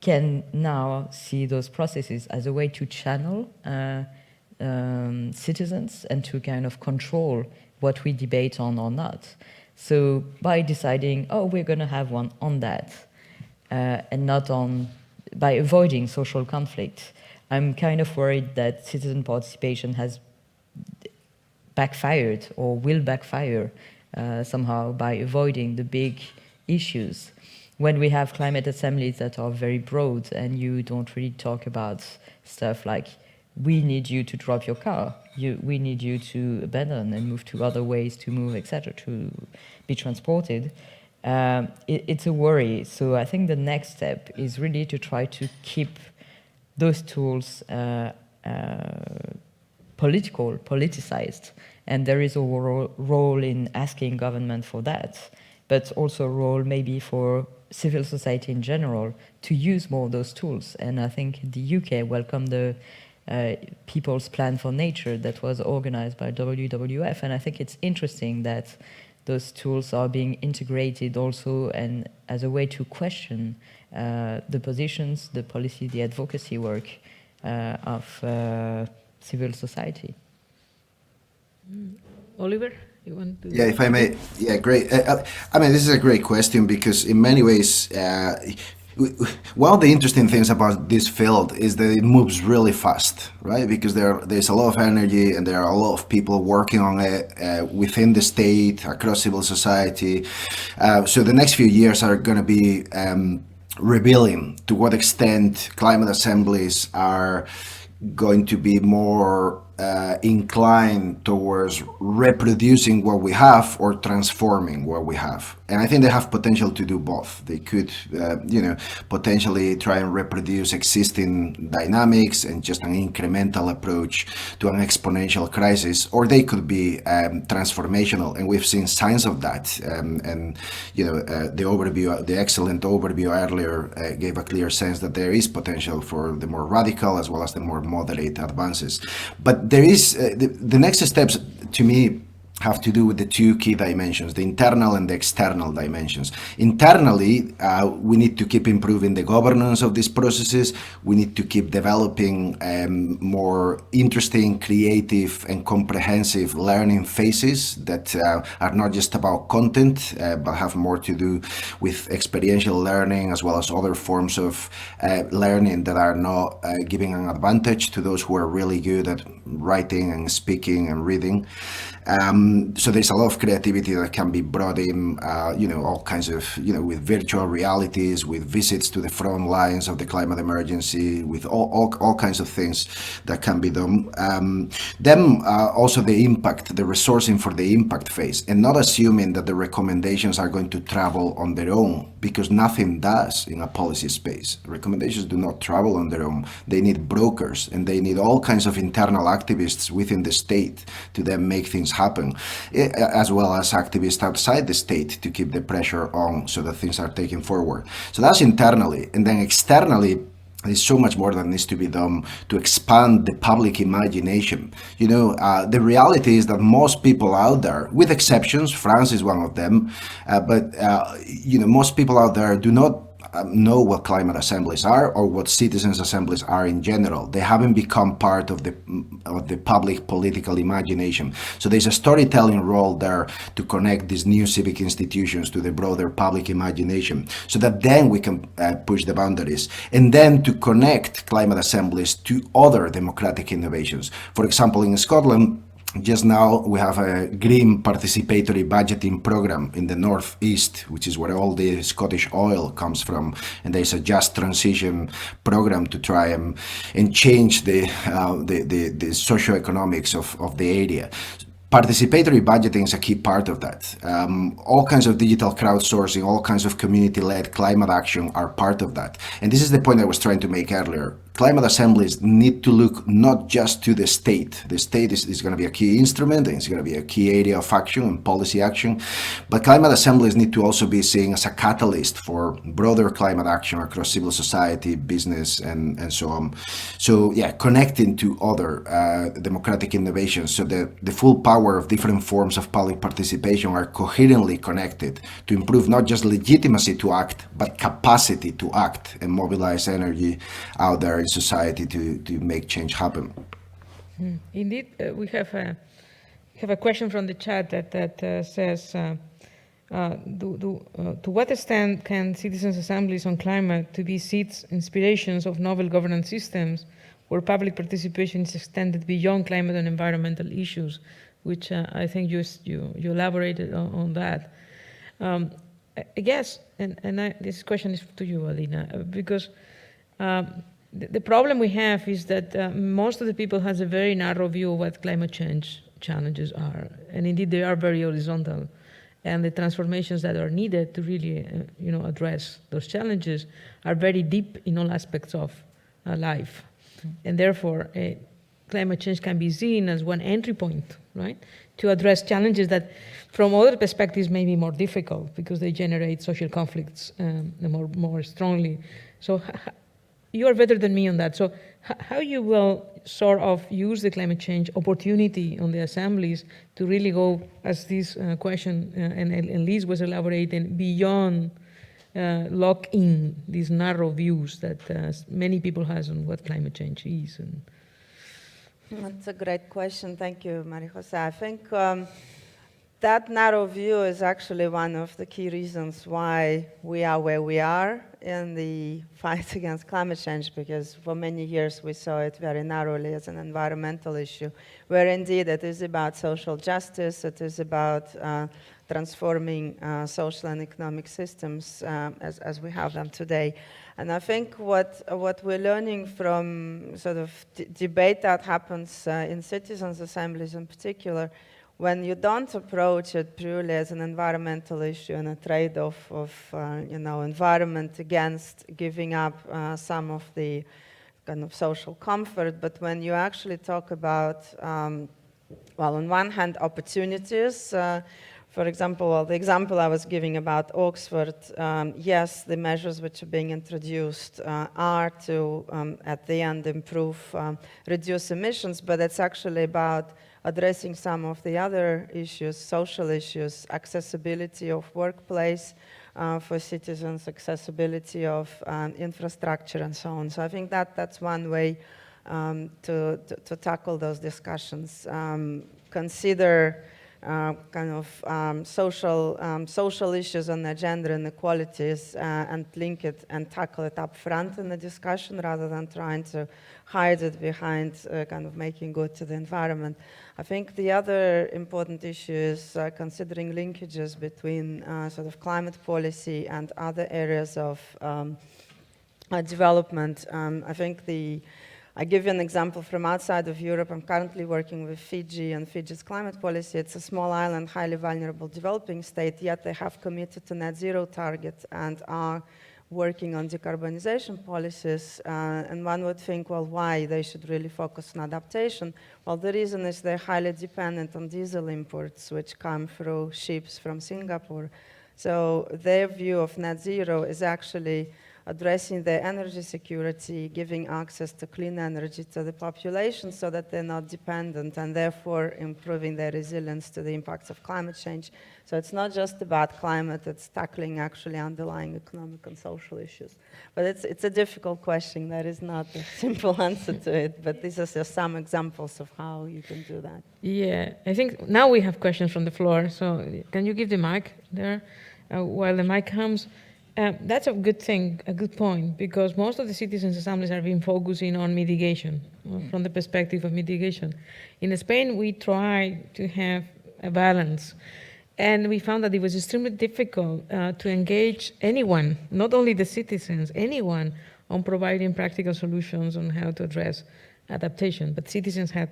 can now see those processes as a way to channel citizens and to kind of control what we debate on or not. So by deciding, oh, we're going to have one on that, and not on, by avoiding social conflict, I'm kind of worried that citizen participation has backfired or will backfire somehow by avoiding the big issues. When we have climate assemblies that are very broad and you don't really talk about stuff like, we need you to drop your car, we need you to abandon and move to other ways to move, etc., to be transported, it's a worry. So I think the next step is really to try to keep those tools politicized. And there is a role in asking government for that, but also a role maybe for civil society in general to use more of those tools. And I think the UK welcomed the People's Plan for Nature that was organized by WWF. And I think it's interesting that those tools are being integrated also and as a way to question the positions, the policy, the advocacy work of civil society. Oliver, you want to? Yeah, if I may. Yeah, great. I mean, this is a great question because in many ways, one of the interesting things about this field is that it moves really fast, right? Because there's a lot of energy and there are a lot of people working on it within the state, across civil society. So the next few years are going to be revealing to what extent climate assemblies are going to be more inclined towards reproducing what we have or transforming what we have. And I think they have potential to do both. They could, potentially try and reproduce existing dynamics and just an incremental approach to an exponential crisis, or they could be transformational. And we've seen signs of that. The excellent overview earlier gave a clear sense that there is potential for the more radical as well as the more moderate advances. But there is the next steps to me have to do with the two key dimensions, the internal and the external dimensions. Internally, we need to keep improving the governance of these processes. We need to keep developing more interesting, creative, and comprehensive learning phases that are not just about content, but have more to do with experiential learning, as well as other forms of learning that are not giving an advantage to those who are really good at writing and speaking and reading. So there's a lot of creativity that can be brought in, all kinds of, with virtual realities, with visits to the front lines of the climate emergency, with all kinds of things that can be done. Then also the impact, the resourcing for the impact phase, and not assuming that the recommendations are going to travel on their own, because nothing does in a policy space. Recommendations do not travel on their own. They need brokers, and they need all kinds of internal activists within the state to then make things happen, as well as activists outside the state to keep the pressure on so that things are taken forward. So that's internally. And then externally, there's so much more that needs to be done to expand the public imagination. The reality is that most people out there, with exceptions, France is one of them, but most people out there do not know what climate assemblies are or what citizens assemblies are in general. They haven't become part of the public political imagination. So there's a storytelling role there to connect these new civic institutions to the broader public imagination, so that then we can push the boundaries, and then to connect climate assemblies to other democratic innovations. For example, in Scotland, just now we have a green participatory budgeting program in the northeast, which is where all the Scottish oil comes from, and there's a just transition program to try and change the socioeconomics of the area. Participatory budgeting is a key part of that. All kinds of digital crowdsourcing, all kinds of community-led climate action are part of that. And this is the point I was trying to make earlier. Climate assemblies need to look not just to the state. The state is going to be a key instrument, and it's going to be a key area of action and policy action. But climate assemblies need to also be seen as a catalyst for broader climate action across civil society, business, and so on. So yeah, connecting to other democratic innovations so that the full power of different forms of public participation are coherently connected to improve not just legitimacy to act, but capacity to act and mobilize energy out there in society to make change happen. Indeed, we have a question from the chat that says, to what extent can citizens' assemblies on climate to be seeds, inspirations of novel governance systems where public participation is extended beyond climate and environmental issues, which I think you elaborated on that. I guess, this question is to you, Alina, because the problem we have is that most of the people has a very narrow view of what climate change challenges are, and indeed they are very horizontal, and the transformations that are needed to really, address those challenges are very deep in all aspects of life, and therefore climate change can be seen as one entry point, right, to address challenges that, from other perspectives, may be more difficult because they generate social conflicts more strongly. So. You are better than me on that. So how you will sort of use the climate change opportunity on the assemblies to really go, as this question and Liz was elaborating, beyond lock in these narrow views that many people has on what climate change is? That's a great question. Thank you, Maria Jose. I think that narrow view is actually one of the key reasons why we are where we are in the fight against climate change, because for many years we saw it very narrowly as an environmental issue, where indeed it is about social justice, it is about transforming social and economic systems as we have them today. And I think what we're learning from sort of debate that happens in citizens' assemblies in particular, when you don't approach it purely as an environmental issue and a trade-off of environment against giving up some of the kind of social comfort, but when you actually talk about, well, on one hand, opportunities. For example, the example I was giving about Oxford, yes, the measures which are being introduced are to, at the end, reduce emissions, but it's actually about addressing some of the other issues, social issues, accessibility of workplace for citizens, accessibility of infrastructure, and so on. So I think that's one way to tackle those discussions. Consider social issues on the gender inequalities and link it and tackle it up front in the discussion rather than trying to hide it behind making good to the environment. I think the other important issue is considering linkages between climate policy and other areas of development. I think I give you an example from outside of Europe. I'm currently working with Fiji and Fiji's climate policy. It's a small island, highly vulnerable developing state, yet they have committed to net zero target and are working on decarbonization policies. And one would think, well, why they should really focus on adaptation? Well, the reason is they're highly dependent on diesel imports, which come through ships from Singapore. So their view of net zero is actually addressing their energy security, giving access to clean energy to the population so that they're not dependent, and therefore improving their resilience to the impacts of climate change. So it's not just about climate, it's tackling actually underlying economic and social issues. But it's a difficult question. There is not a simple answer to it, but these are just some examples of how you can do that. Yeah, I think now we have questions from the floor, so can you give the mic there while the mic comes? That's a good thing, a good point, because most of the citizens' assemblies have been focusing on mitigation, from the perspective of mitigation. In Spain, we try to have a balance, and we found that it was extremely difficult to engage anyone, not only the citizens, anyone, on providing practical solutions on how to address adaptation. But citizens had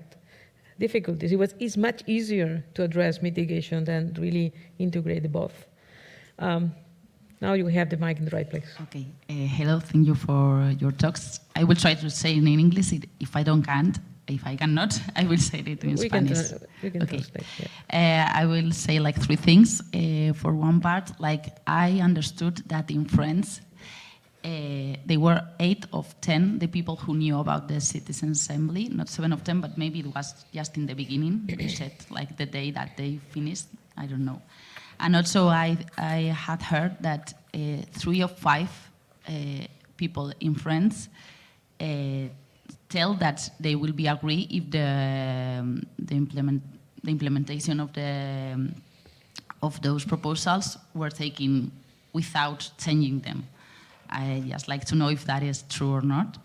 difficulties. It's much easier to address mitigation than really integrate the both. Now you have the mic in the right place. Okay. Hello, thank you for your talks. I will try to say it in English. If I cannot, I will say it in Spanish. We can okay. translate, yeah. I will say like three things. For one part, I understood that in France, they were 8 of 10, the people who knew about the Citizens' Assembly, not 7 of 10, but maybe it was just in the beginning. You said the day that they finished, I don't know. And also I had heard that 3 of 5 people in France tell that they will be agree if the implementation of those proposals were taken without changing them. I just like to know if that is true or not.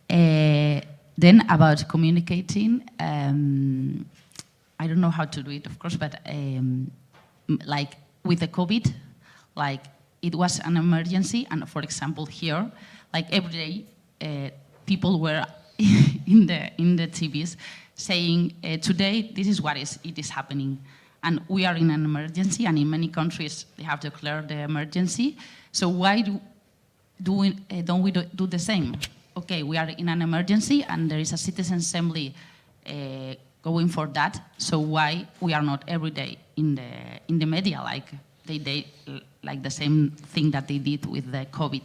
Then about communicating, I don't know how to do it, of course, but with the COVID, it was an emergency, and for example here, every day, people were in the TVs saying, today this is what it is happening, and we are in an emergency, and in many countries they have declared the emergency. So why don't we do the same? Okay, we are in an emergency, and there is a citizen assembly going for that. So why we are not every day in the media like the same thing that they did with the COVID?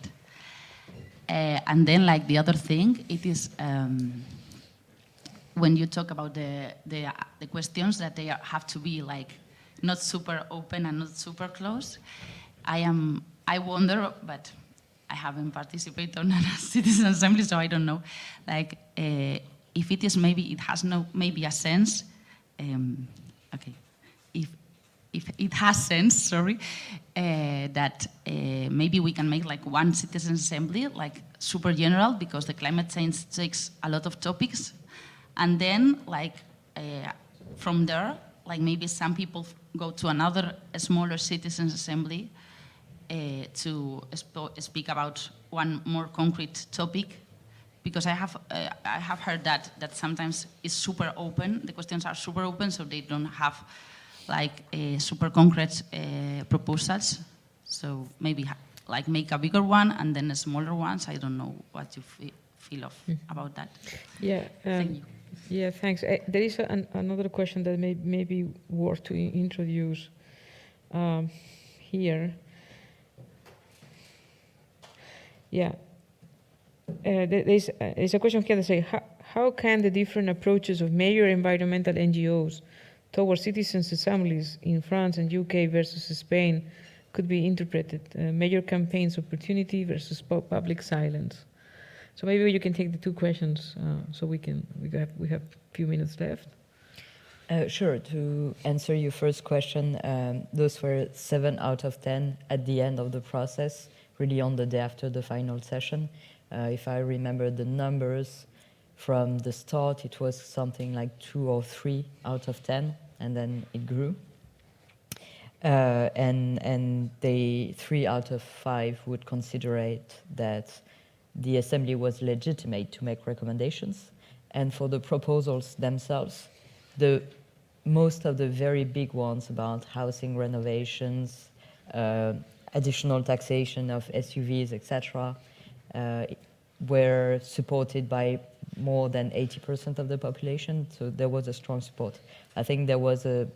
And then the other thing, it is when you talk about the questions that they have to be not super open and not super close. I wonder, but I haven't participated in a citizen assembly, so I don't know. If it is maybe it has maybe a sense. Okay, if it has sense, sorry, that maybe we can make one citizen assembly, super general, because the climate change takes a lot of topics, and then from there, maybe some people go to another smaller citizens assembly to speak about one more concrete topic. Because I have heard that sometimes it's super open, the questions are super open, so they don't have super concrete proposals. So maybe make a bigger one and then smaller ones. I don't know what you feel about that. Yeah. Thank you. Yeah, thanks. There is another question that may be worth to introduce here. Yeah. There's a question here that says, how can the different approaches of major environmental NGOs towards citizens' assemblies in France and UK versus Spain could be interpreted? Major campaigns opportunity versus public silence. So maybe you can take the two questions, so we have a few minutes left. Sure. To answer your first question, those were 7 out of 10 at the end of the process, really on the day after the final session. If I remember the numbers from the start, it was something like 2 or 3 out of 10, and then it grew. And they 3 out of 5 would consider it that the assembly was legitimate to make recommendations. And for the proposals themselves, most of the very big ones about housing renovations, additional taxation of SUVs, etc., were supported by more than 80% of the population, so there was a strong support. I think there was a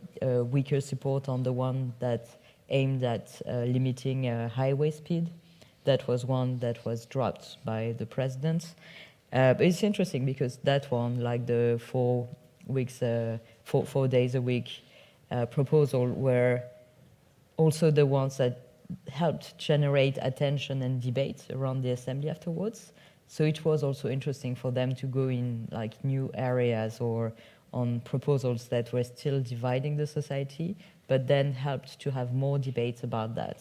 weaker support on the one that aimed at limiting highway speed. That was one that was dropped by the president. But it's interesting because that one, like the 4 days a week proposal, were also the ones that helped generate attention and debate around the assembly afterwards. So it was also interesting for them to go in like new areas or on proposals that were still dividing the society, but then helped to have more debates about that.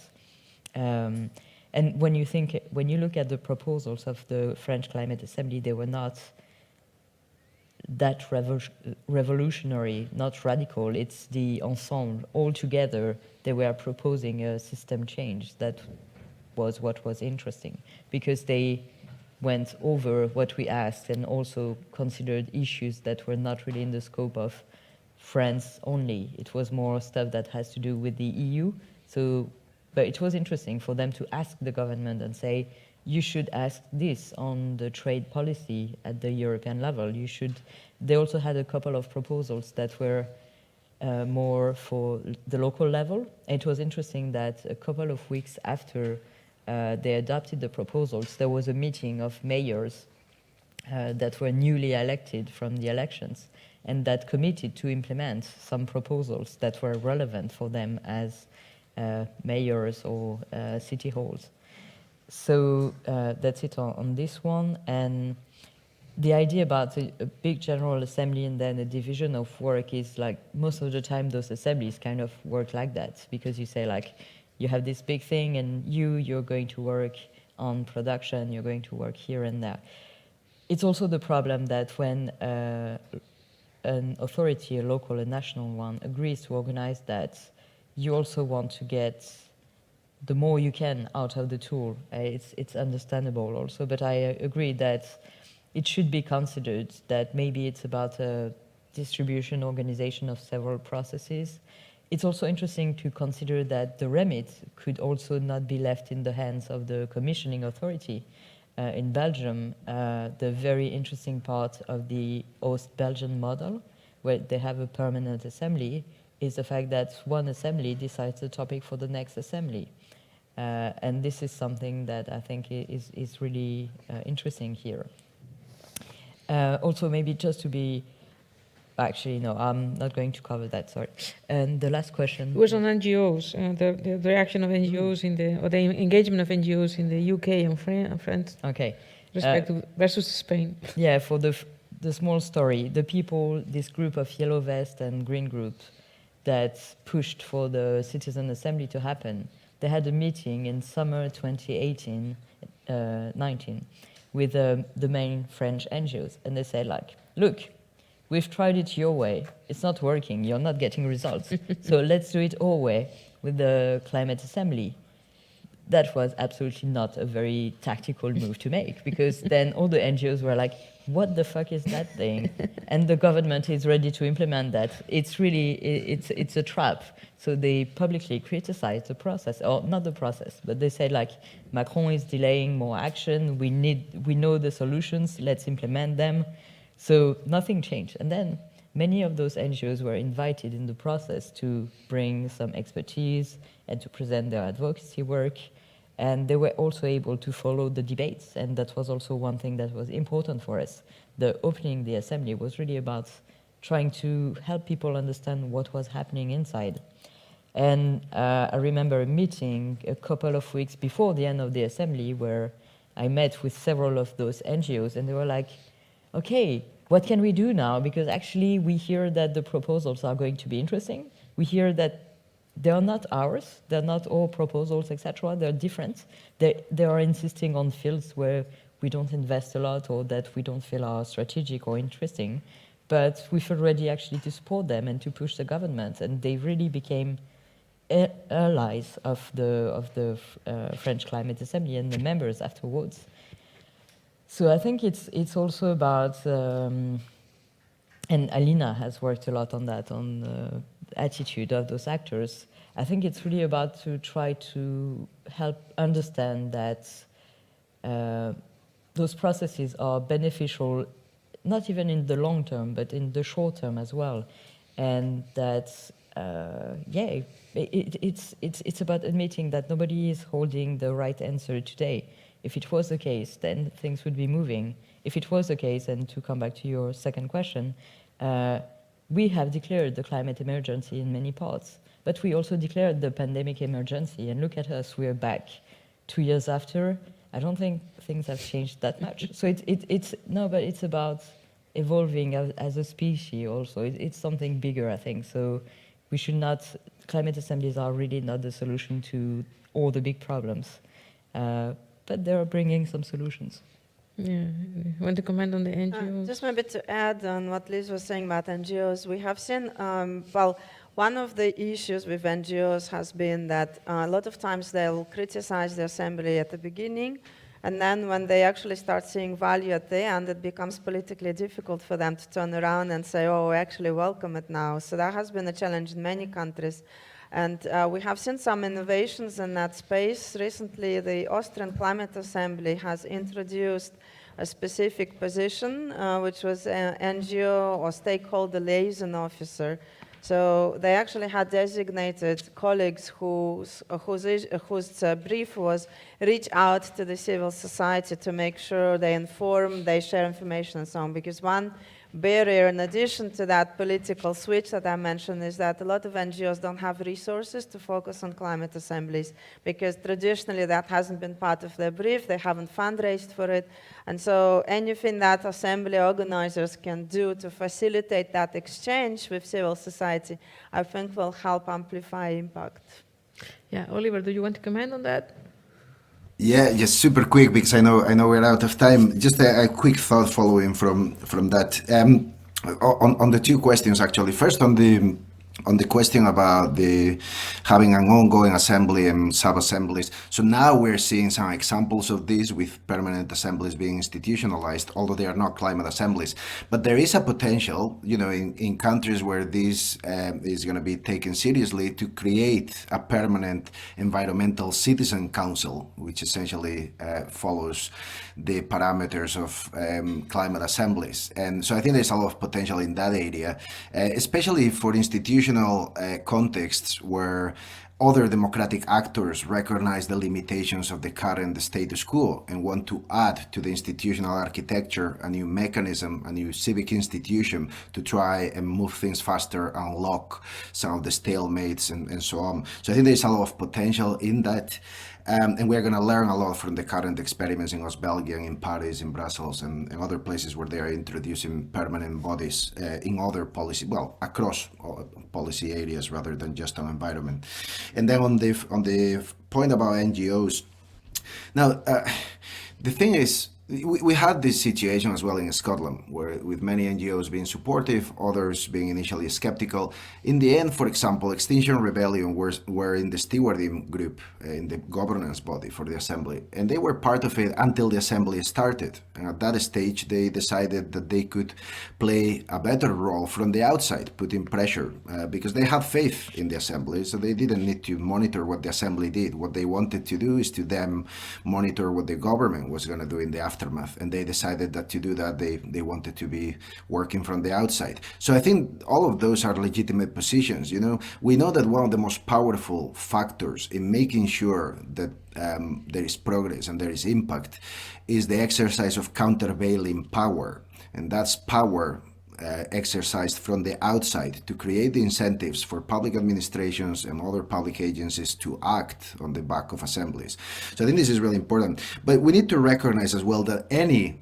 And when you look at the proposals of the French Climate Assembly, they were not that revolutionary, not radical. It's the ensemble. All together, they were proposing a system change. That was what was interesting, because they went over what we asked and also considered issues that were not really in the scope of France only. It was more stuff that has to do with the EU. But it was interesting for them to ask the government and say, you should ask this on the trade policy at the European level. They also had a couple of proposals that were more for the local level. And it was interesting that a couple of weeks after they adopted the proposals, there was a meeting of mayors that were newly elected from the elections and that committed to implement some proposals that were relevant for them as mayors or city halls. So that's it on this one. And the idea about a big general assembly and then a division of work is like most of the time those assemblies kind of work like that, because you say like you have this big thing and you're going to work on production, you're going to work here and there. It's also the problem that when an authority, a local, a national one, agrees to organize that, you also want to get the more you can out of the tool. It's understandable also, but I agree that it should be considered that maybe it's about a distribution, organization of several processes. It's also interesting to consider that the remit could also not be left in the hands of the commissioning authority. In Belgium, the very interesting part of the Oost-Belgian model, where they have a permanent assembly, is the fact that one assembly decides the topic for the next assembly. And this is something that I think is really interesting here. Also, maybe just to be... Actually, no, I'm not going to cover that, sorry. And the last question... It was on NGOs, the reaction of NGOs or the engagement of NGOs in the UK and France. Okay. Versus Spain. Yeah, for the small story, the people, this group of Yellow Vest and Green Group that pushed for the Citizen Assembly to happen, they had a meeting in summer 2018, 19, with the main French NGOs. And they said, like, look, we've tried it your way. It's not working. You're not getting results. So let's do it our way with the Climate Assembly. That was absolutely not a very tactical move to make, because then all the NGOs were like, what the fuck is that thing? And the government is ready to implement that. It's really, it's a trap. So they publicly criticized the process, or not the process, but they said like, Macron is delaying more action. We know the solutions. Let's implement them. So nothing changed. And then many of those NGOs were invited in the process to bring some expertise and to present their advocacy work. And they were also able to follow the debates, and that was also one thing that was important for us. The opening the assembly was really about trying to help people understand what was happening inside. And I remember a meeting a couple of weeks before the end of the assembly where I met with several of those NGOs, and they were like, okay, what can we do now? Because actually we hear that the proposals are going to be interesting. We hear that they are not ours, they're not all proposals, etc. They're different. They are insisting on fields where we don't invest a lot or that we don't feel are strategic or interesting. But we feel ready actually to support them and to push the government. And they really became allies of the French Climate Assembly and the members afterwards. So I think it's also about, and Alina has worked a lot on that, on the attitude of those actors. I think it's really about to try to help understand that those processes are beneficial, not even in the long term, but in the short term as well. And that, yeah, it's about admitting that nobody is holding the right answer today. If it was the case, then things would be moving. If it was the case, and to come back to your second question, we have declared the climate emergency in many parts, but we also declared the pandemic emergency, and look at us, we're back 2 years after. I don't think things have changed that much. So but it's about evolving as a species also. It's something bigger, I think. So we should not, climate assemblies are really not the solution to all the big problems, but they're bringing some solutions. Yeah, you want to comment on the NGOs? Just maybe to add on what Liz was saying about NGOs, we have seen, well, one of the issues with NGOs has been that a lot of times they'll criticize the assembly at the beginning, and then when they actually start seeing value at the end, it becomes politically difficult for them to turn around and say, oh, we actually welcome it now. So that has been a challenge in many countries. And we have seen some innovations in that space. Recently, the Austrian Climate Assembly has introduced a specific position, which was an NGO or stakeholder liaison officer. So they actually had designated colleagues whose brief was reach out to the civil society to make sure they inform, they share information and so on. Because one barrier, in addition to that political switch that I mentioned, is that a lot of NGOs don't have resources to focus on climate assemblies, because traditionally that hasn't been part of their brief, they haven't fundraised for it. And so anything that assembly organizers can do to facilitate that exchange with civil society, I think will help amplify impact. Yeah, Oliver, do you want to comment on that? Yeah, just super quick, because I know we're out of time. Just a quick thought following from that. On the two questions, actually. First, on the question about having an ongoing assembly and sub-assemblies. So now we're seeing some examples of this with permanent assemblies being institutionalized, although they are not climate assemblies. But there is a potential, in countries where this is going to be taken seriously, to create a permanent environmental citizen council, which essentially follows the parameters of climate assemblies. And so I think there's a lot of potential in that area, especially for institutional contexts where other democratic actors recognize the limitations of the current status quo and want to add to the institutional architecture a new mechanism, a new civic institution to try and move things faster, unlock some of the stalemates and so on. So I think there's a lot of potential in that. And we're going to learn a lot from the current experiments in West Belgium, in Paris, in Brussels, and other places where they are introducing permanent bodies in other policy, well, across policy areas rather than just on environment. And then on the point about NGOs, now the thing is, we had this situation as well in Scotland, where with many NGOs being supportive, others being initially skeptical. In the end, for example, Extinction Rebellion were in the stewarding group, in the governance body for the assembly, and they were part of it until the assembly started. And at that stage, they decided that they could play a better role from the outside, putting pressure, because they had faith in the assembly, so they didn't need to monitor what the assembly did. What they wanted to do is to then monitor what the government was going to do in the aftermath, and they decided that to do that, they wanted to be working from the outside. So I think all of those are legitimate positions. You know, we know that one of the most powerful factors in making sure that there is progress and there is impact is the exercise of countervailing power, and that's power exercised from the outside to create the incentives for public administrations and other public agencies to act on the back of assemblies. So I think this is really important. But we need to recognize as well that any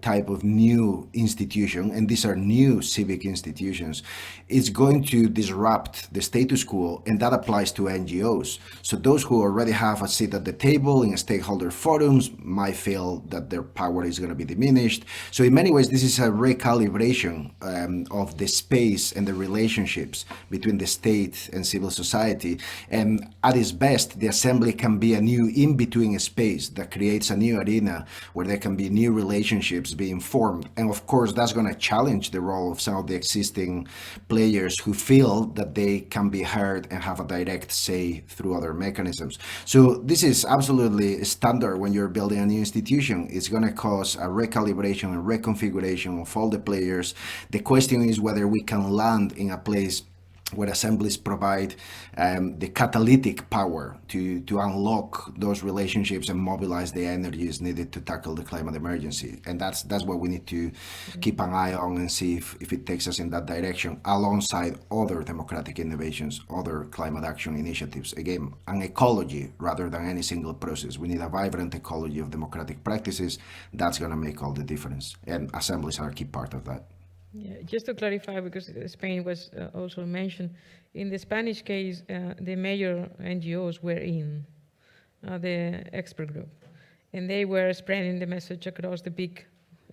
type of new institution, and these are new civic institutions, is going to disrupt the status quo, and that applies to NGOs. So those who already have a seat at the table in stakeholder forums might feel that their power is going to be diminished. So in many ways, this is a recalibration of the space and the relationships between the state and civil society. And at its best, the assembly can be a new in-between space that creates a new arena where there can be new relationships being formed. And of course, that's going to challenge the role of some of the existing players who feel that they can be heard and have a direct say through other mechanisms. So this is absolutely standard when you're building a new institution. It's going to cause a recalibration and reconfiguration of all the players. The question is whether we can land in a place where assemblies provide the catalytic power to unlock those relationships and mobilize the energies needed to tackle the climate emergency. And that's what we need to keep an eye on and see if it takes us in that direction, alongside other democratic innovations, other climate action initiatives. Again, an ecology rather than any single process. We need a vibrant ecology of democratic practices. That's going to make all the difference. And assemblies are a key part of that. Yeah, just to clarify, because Spain was also mentioned, in the Spanish case, the major NGOs were in the expert group, and they were spreading the message across the big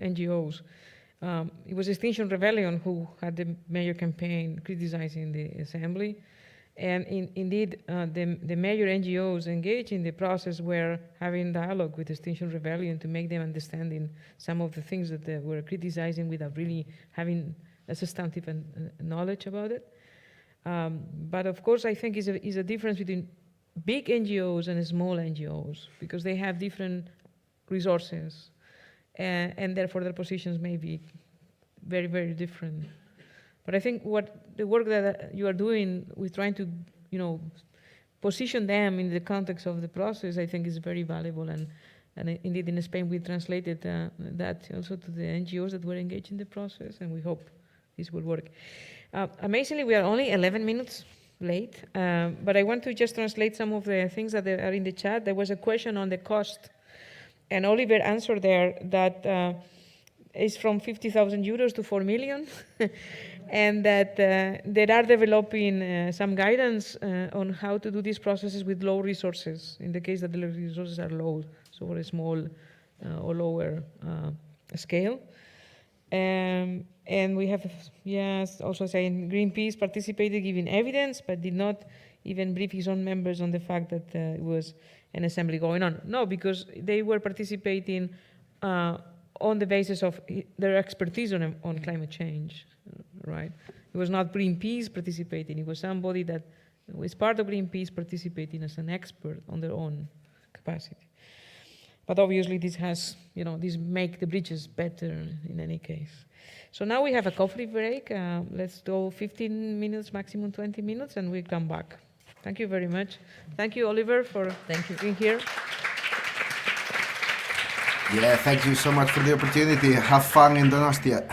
NGOs. It was Extinction Rebellion who had the major campaign criticizing the assembly, and indeed the major NGOs engaged in the process were having dialogue with Extinction Rebellion to make them understanding some of the things that they were criticizing without really having a substantive knowledge about it. But of course, I think is a difference between big NGOs and small NGOs, because they have different resources, and therefore their positions may be very, very different. But I think what the work that you are doing with trying to, position them in the context of the process, I think is very valuable. And indeed, in Spain, we translated that also to the NGOs that were engaged in the process, and we hope this will work. Amazingly, we are only 11 minutes late, but I want to just translate some of the things that are in the chat. There was a question on the cost, and Oliver answered there that is from 50,000 euros to 4 million. And that they are developing some guidance on how to do these processes with low resources, in the case that the resources are low, so for a small or lower scale. And we have, yes, also saying Greenpeace participated giving evidence, but did not even brief his own members on the fact that it was an assembly going on. No, because they were participating on the basis of their expertise on climate change. Right? It was not Greenpeace participating, it was somebody that was part of Greenpeace participating as an expert on their own capacity. But obviously this has, this make the bridges better in any case. So now we have a coffee break. Let's do 15 minutes, maximum 20 minutes, and we come back. Thank you very much. Thank you, Oliver, for being here. Yeah, thank you so much for the opportunity. Have fun in Donostia.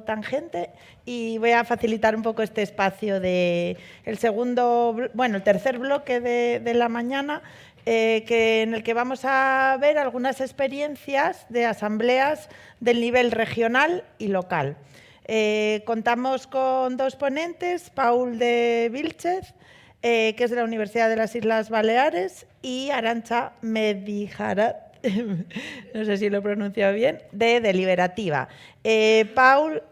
Tangente, y voy a facilitar un poco este espacio de el tercer bloque de la mañana, en el que vamos a ver algunas experiencias de asambleas del nivel regional y local. Contamos con dos ponentes, Paul de Vilchez, que es de la Universidad de las Islas Baleares, y Arantxa Medijarat, no sé si lo he pronunciado bien, de Deliberativa. Paul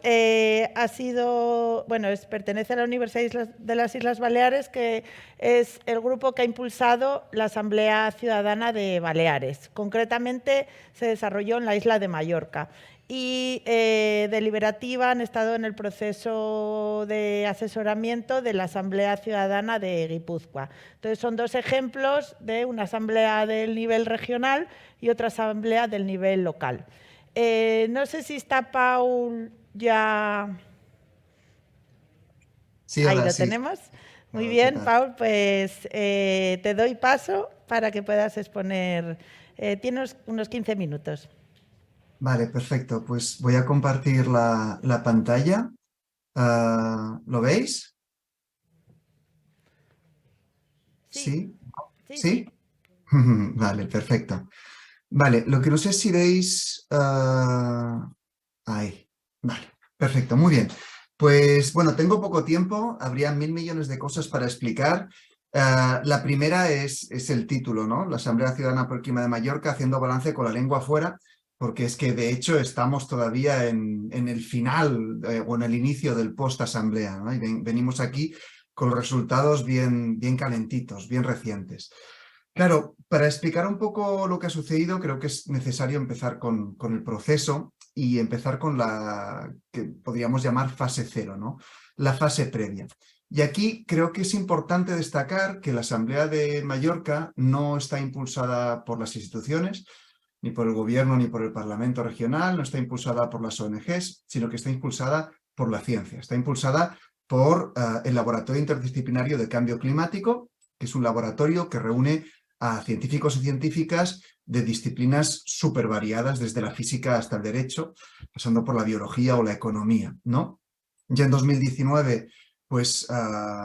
pertenece a la Universidad de las Islas Baleares, que es el grupo que ha impulsado la Asamblea Ciudadana de Baleares. Concretamente, se desarrolló en la isla de Mallorca. y deliberativa han estado en el proceso de asesoramiento de la Asamblea Ciudadana de Guipúzcoa. Entonces, son dos ejemplos de una asamblea del nivel regional y otra asamblea del nivel local. No sé si está Paul ya... Sí, ahí ahora lo sí. tenemos. Muy Hola, bien, ¿qué tal? Paul, pues te doy paso para que puedas exponer. Tienes unos 15 minutos. Vale, perfecto. Pues voy a compartir la pantalla. ¿Lo veis? Sí, ¿Sí? sí, sí. ¿Sí? Vale, perfecto. Vale, lo que no sé si veis... ahí. Vale, perfecto, muy bien. Pues bueno, tengo poco tiempo, habría 1000 millones de cosas para explicar. La primera es el título, ¿no? La Asamblea Ciudadana por el Clima de Mallorca haciendo balance con la lengua afuera, porque es que de hecho estamos todavía en el final o en el inicio del post-asamblea, ¿no? Y venimos aquí con los resultados bien calentitos, bien recientes. Claro, para explicar un poco lo que ha sucedido, creo que es necesario empezar con el proceso y empezar con la que podríamos llamar fase cero, ¿no? La fase previa. Y aquí creo que es importante destacar que la Asamblea de Mallorca no está impulsada por las instituciones, ni por el gobierno, ni por el Parlamento regional, no está impulsada por las ONGs, sino que está impulsada por la ciencia, está impulsada por el Laboratorio Interdisciplinario de Cambio Climático, que es un laboratorio que reúne a científicos y científicas de disciplinas súper variadas, desde la física hasta el derecho, pasando por la biología o la economía, ¿no? Ya en 2019, pues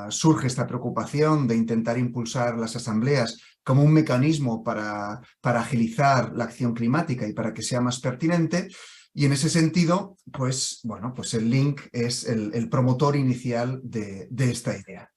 surge esta preocupación de intentar impulsar las asambleas como un mecanismo para agilizar la acción climática y para que sea más pertinente. Y en ese sentido, pues, bueno, pues el link es el promotor inicial de esta idea.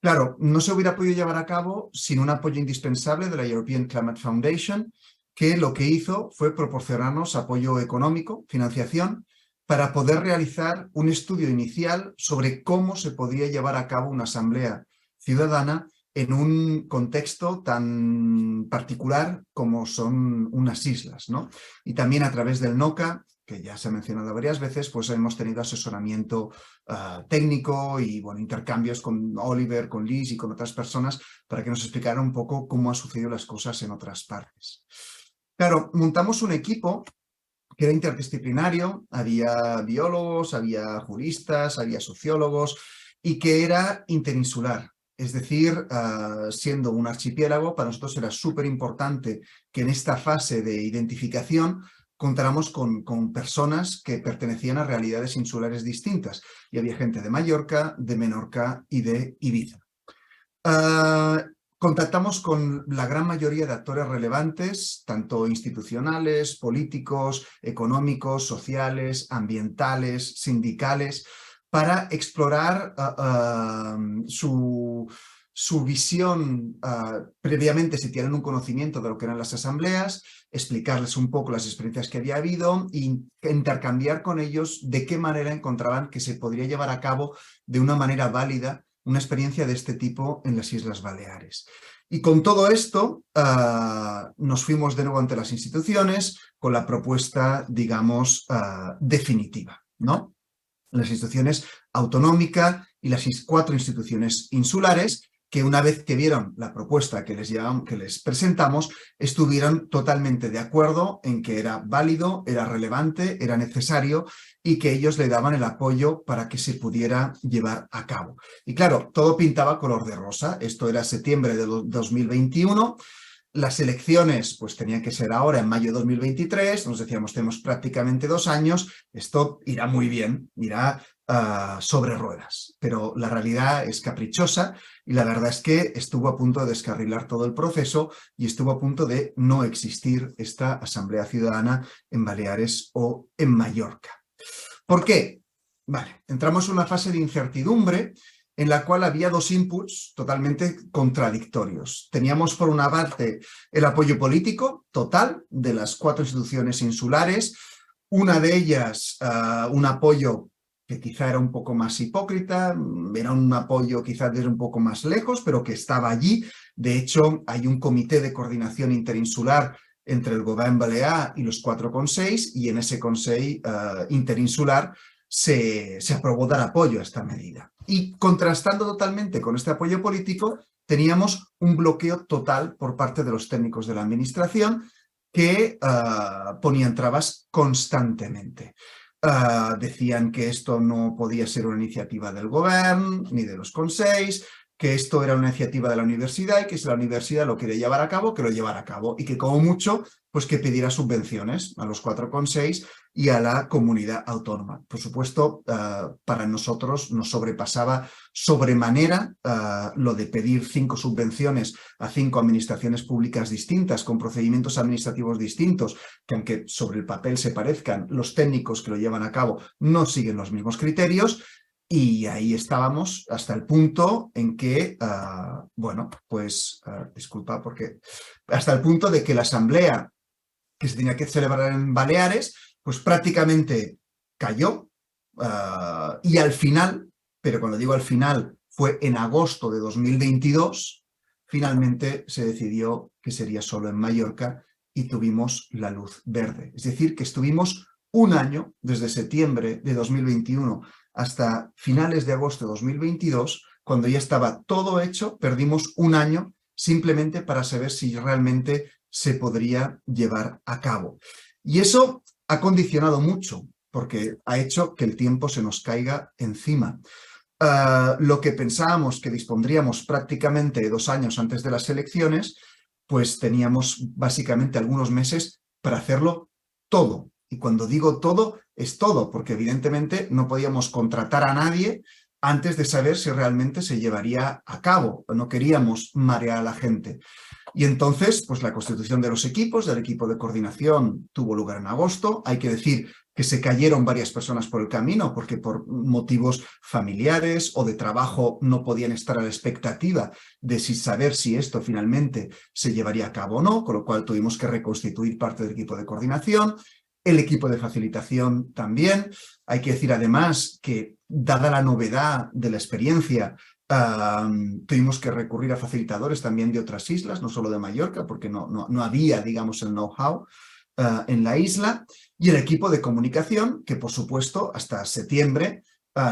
Claro, no se hubiera podido llevar a cabo sin un apoyo indispensable de la European Climate Foundation, que lo que hizo fue proporcionarnos apoyo económico, financiación, para poder realizar un estudio inicial sobre cómo se podría llevar a cabo una asamblea ciudadana en un contexto tan particular como son unas islas, ¿no? Y también a través del NOCA, que ya se ha mencionado varias veces, pues hemos tenido asesoramiento técnico y bueno, intercambios con Oliver, con Liz y con otras personas para que nos explicaran un poco cómo han sucedido las cosas en otras partes. Claro, montamos un equipo que era interdisciplinario, había biólogos, había juristas, había sociólogos y que era interinsular. Es decir, siendo un archipiélago, para nosotros era súper importante que en esta fase de identificación contáramos con personas que pertenecían a realidades insulares distintas. Y había gente de Mallorca, de Menorca y de Ibiza. Contactamos con la gran mayoría de actores relevantes, tanto institucionales, políticos, económicos, sociales, ambientales, sindicales, para explorar su visión previamente, si tienen un conocimiento de lo que eran las asambleas, explicarles un poco las experiencias que había habido e intercambiar con ellos de qué manera encontraban que se podría llevar a cabo de una manera válida una experiencia de este tipo en las Islas Baleares. Y con todo esto nos fuimos de nuevo ante las instituciones con la propuesta, digamos, definitiva, ¿no? Las instituciones autonómicas y las 4 instituciones insulares, que una vez que vieron la propuesta que les presentamos, estuvieron totalmente de acuerdo en que era válido, era relevante, era necesario y que ellos le daban el apoyo para que se pudiera llevar a cabo. Y claro, todo pintaba color de rosa. Esto era septiembre de 2021. Las elecciones pues tenían que ser ahora en mayo de 2023, nos decíamos tenemos prácticamente 2 años, esto irá muy bien, irá sobre ruedas, pero la realidad es caprichosa y la verdad es que estuvo a punto de descarrilar todo el proceso y estuvo a punto de no existir esta Asamblea Ciudadana en Baleares o en Mallorca. ¿Por qué? Vale, entramos en una fase de incertidumbre en la cual había 2 inputs totalmente contradictorios. Teníamos por una parte el apoyo político total de las 4 instituciones insulares, una de ellas un apoyo que quizá era un poco más hipócrita, era un apoyo quizá desde un poco más lejos, pero que estaba allí. De hecho, hay un comité de coordinación interinsular entre el Govern Balear y los 4 consells, y en ese consell interinsular se aprobó dar apoyo a esta medida. Y contrastando totalmente con este apoyo político, teníamos un bloqueo total por parte de los técnicos de la administración que ponían trabas constantemente. Decían que esto no podía ser una iniciativa del Govern ni de los consells, que esto era una iniciativa de la universidad y que si la universidad lo quiere llevar a cabo, que lo llevara a cabo y que como mucho, pues que pidiera subvenciones a los 4 consells y a la comunidad autónoma. Por supuesto, para nosotros nos sobrepasaba sobremanera lo de pedir 5 subvenciones a 5 administraciones públicas distintas, con procedimientos administrativos distintos, que aunque sobre el papel se parezcan, los técnicos que lo llevan a cabo no siguen los mismos criterios. Y ahí estábamos hasta el punto en que, bueno, pues, disculpa, porque hasta el punto de que la asamblea que se tenía que celebrar en Baleares, pues prácticamente cayó y al final, pero cuando digo al final, fue en agosto de 2022, finalmente se decidió que sería solo en Mallorca y tuvimos la luz verde. Es decir, que estuvimos un año, desde septiembre de 2021 hasta finales de agosto de 2022, cuando ya estaba todo hecho, perdimos un año simplemente para saber si realmente se podría llevar a cabo. Y eso ha condicionado mucho, porque ha hecho que el tiempo se nos caiga encima. Lo que pensábamos que dispondríamos prácticamente 2 años antes de las elecciones, pues teníamos básicamente algunos meses para hacerlo todo. Y cuando digo todo, es todo, porque evidentemente no podíamos contratar a nadie antes de saber si realmente se llevaría a cabo. No queríamos marear a la gente. Y entonces, pues la constitución de los equipos, del equipo de coordinación, tuvo lugar en agosto. Hay que decir que se cayeron varias personas por el camino porque por motivos familiares o de trabajo no podían estar a la expectativa de saber si esto finalmente se llevaría a cabo o no, con lo cual tuvimos que reconstituir parte del equipo de coordinación. El equipo de facilitación también. Hay que decir además que, dada la novedad de la experiencia, tuvimos que recurrir a facilitadores también de otras islas, no solo de Mallorca, porque no había, digamos, el know-how en la isla. Y el equipo de comunicación, que por supuesto hasta septiembre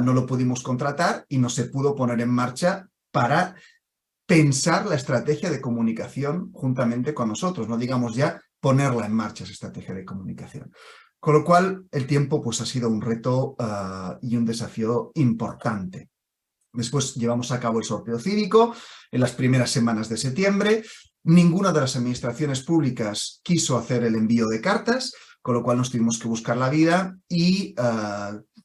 no lo pudimos contratar y no se pudo poner en marcha para pensar la estrategia de comunicación juntamente con nosotros, no digamos ya ponerla en marcha esa estrategia de comunicación. Con lo cual, el tiempo pues, ha sido un reto y un desafío importante. Después llevamos a cabo el sorteo cívico en las primeras semanas de septiembre. Ninguna de las administraciones públicas quiso hacer el envío de cartas, con lo cual nos tuvimos que buscar la vida y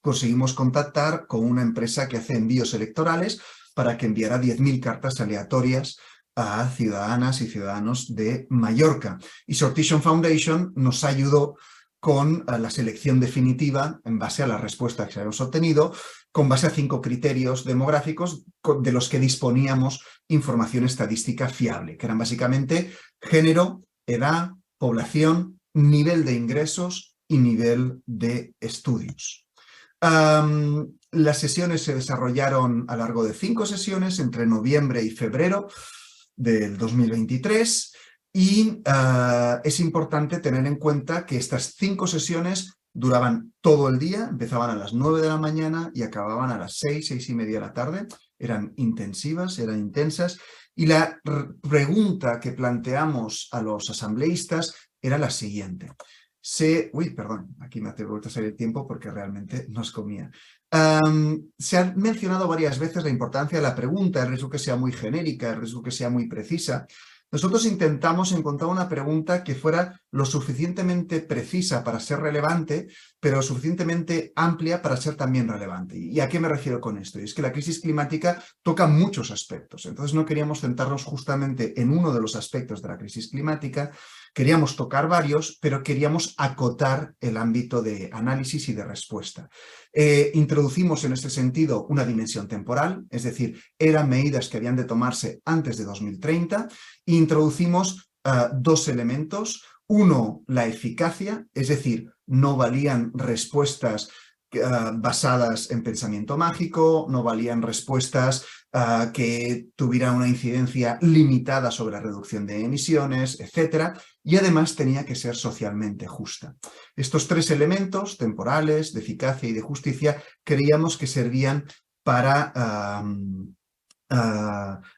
conseguimos contactar con una empresa que hace envíos electorales para que enviara 10.000 cartas aleatorias a ciudadanas y ciudadanos de Mallorca. Y Sortition Foundation nos ayudó con la selección definitiva en base a las respuestas que habíamos obtenido, con base a 5 criterios demográficos de los que disponíamos información estadística fiable, que eran básicamente género, edad, población, nivel de ingresos y nivel de estudios. Las sesiones se desarrollaron a lo largo de 5 sesiones entre noviembre y febrero del 2023 y es importante tener en cuenta que estas 5 sesiones duraban todo el día, empezaban a las 9 de la mañana y acababan a las 6, 6:30 de la tarde. Eran intensivas, eran intensas y la pregunta que planteamos a los asambleístas era la siguiente. Perdón, aquí me hace vuelta a salir el tiempo porque realmente nos comía. Se ha mencionado varias veces la importancia de la pregunta, el riesgo que sea muy genérica, el riesgo que sea muy precisa. Nosotros intentamos encontrar una pregunta que fuera lo suficientemente precisa para ser relevante, pero lo suficientemente amplia para ser también relevante. ¿Y a qué me refiero con esto? Y es que la crisis climática toca muchos aspectos. Entonces no queríamos centrarnos justamente en uno de los aspectos de la crisis climática, queríamos tocar varios, pero queríamos acotar el ámbito de análisis y de respuesta. Introducimos en ese sentido una dimensión temporal, es decir, eran medidas que habían de tomarse antes de 2030, e introducimos 2 elementos. Uno, la eficacia, es decir, no valían respuestas basadas en pensamiento mágico, no valían respuestas que tuviera una incidencia limitada sobre la reducción de emisiones, etc. Y además tenía que ser socialmente justa. Estos tres elementos, temporales, de eficacia y de justicia, creíamos que servían para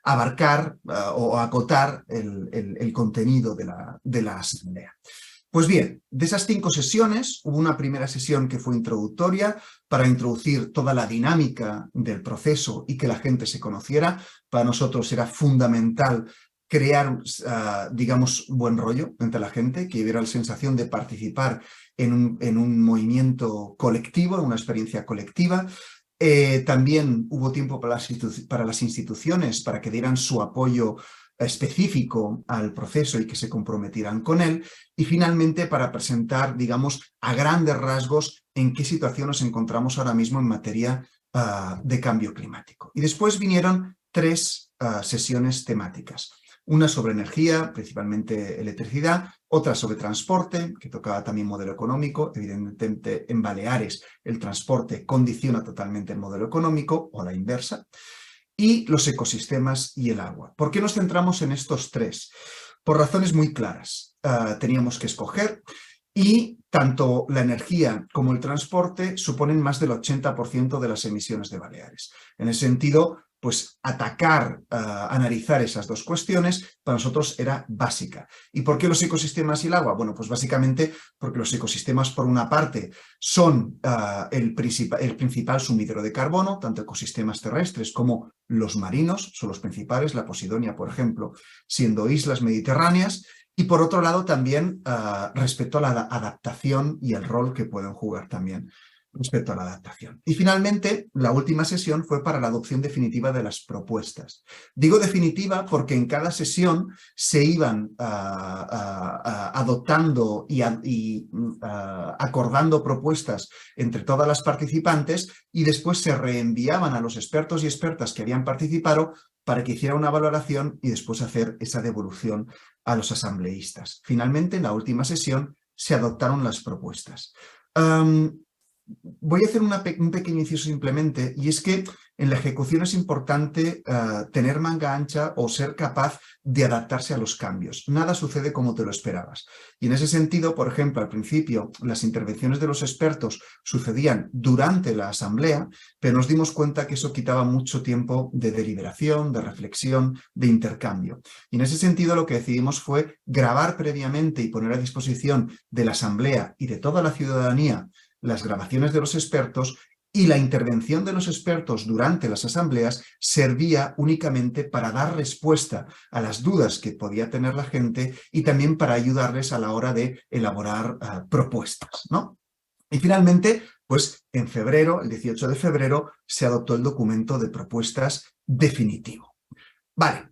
abarcar o acotar el contenido de la asamblea. Pues bien, de esas 5 sesiones, hubo una primera sesión que fue introductoria para introducir toda la dinámica del proceso y que la gente se conociera. Para nosotros era fundamental crear, digamos, buen rollo entre la gente, que hubiera la sensación de participar en un movimiento colectivo, en una experiencia colectiva. También hubo tiempo para las instituciones para que dieran su apoyo específico al proceso y que se comprometieran con él, y finalmente para presentar, digamos, a grandes rasgos en qué situación nos encontramos ahora mismo en materia de cambio climático. Y después vinieron 3 sesiones temáticas. Una sobre energía, principalmente electricidad, otra sobre transporte, que tocaba también modelo económico. Evidentemente, en Baleares el transporte condiciona totalmente el modelo económico, o la inversa. Y los ecosistemas y el agua. ¿Por qué nos centramos en estos 3? Por razones muy claras. Teníamos que escoger, y tanto la energía como el transporte suponen más del 80% de las emisiones de Baleares. En ese sentido, pues atacar, analizar esas 2 cuestiones para nosotros era básica. ¿Y por qué los ecosistemas y el agua? Bueno, pues básicamente porque los ecosistemas, por una parte, son el principal sumidero de carbono, tanto ecosistemas terrestres como los marinos, son los principales, la Posidonia, por ejemplo, siendo islas mediterráneas, y por otro lado también respecto a la adaptación y el rol que pueden jugar también respecto a la adaptación. Y finalmente, la última sesión fue para la adopción definitiva de las propuestas. Digo definitiva porque en cada sesión se iban adoptando y acordando propuestas entre todas las participantes, y después se reenviaban a los expertos y expertas que habían participado para que hiciera una valoración y después hacer esa devolución a los asambleístas. Finalmente, en la última sesión se adoptaron las propuestas. Voy a hacer un pequeño inciso simplemente, y es que en la ejecución es importante tener manga ancha o ser capaz de adaptarse a los cambios. Nada sucede como te lo esperabas. Y en ese sentido, por ejemplo, al principio las intervenciones de los expertos sucedían durante la asamblea, pero nos dimos cuenta que eso quitaba mucho tiempo de deliberación, de reflexión, de intercambio. Y en ese sentido lo que decidimos fue grabar previamente y poner a disposición de la asamblea y de toda la ciudadanía las grabaciones de los expertos, y la intervención de los expertos durante las asambleas servía únicamente para dar respuesta a las dudas que podía tener la gente y también para ayudarles a la hora de elaborar propuestas, ¿no? Y finalmente, pues en febrero, el 18 de febrero, se adoptó el documento de propuestas definitivo. Vale,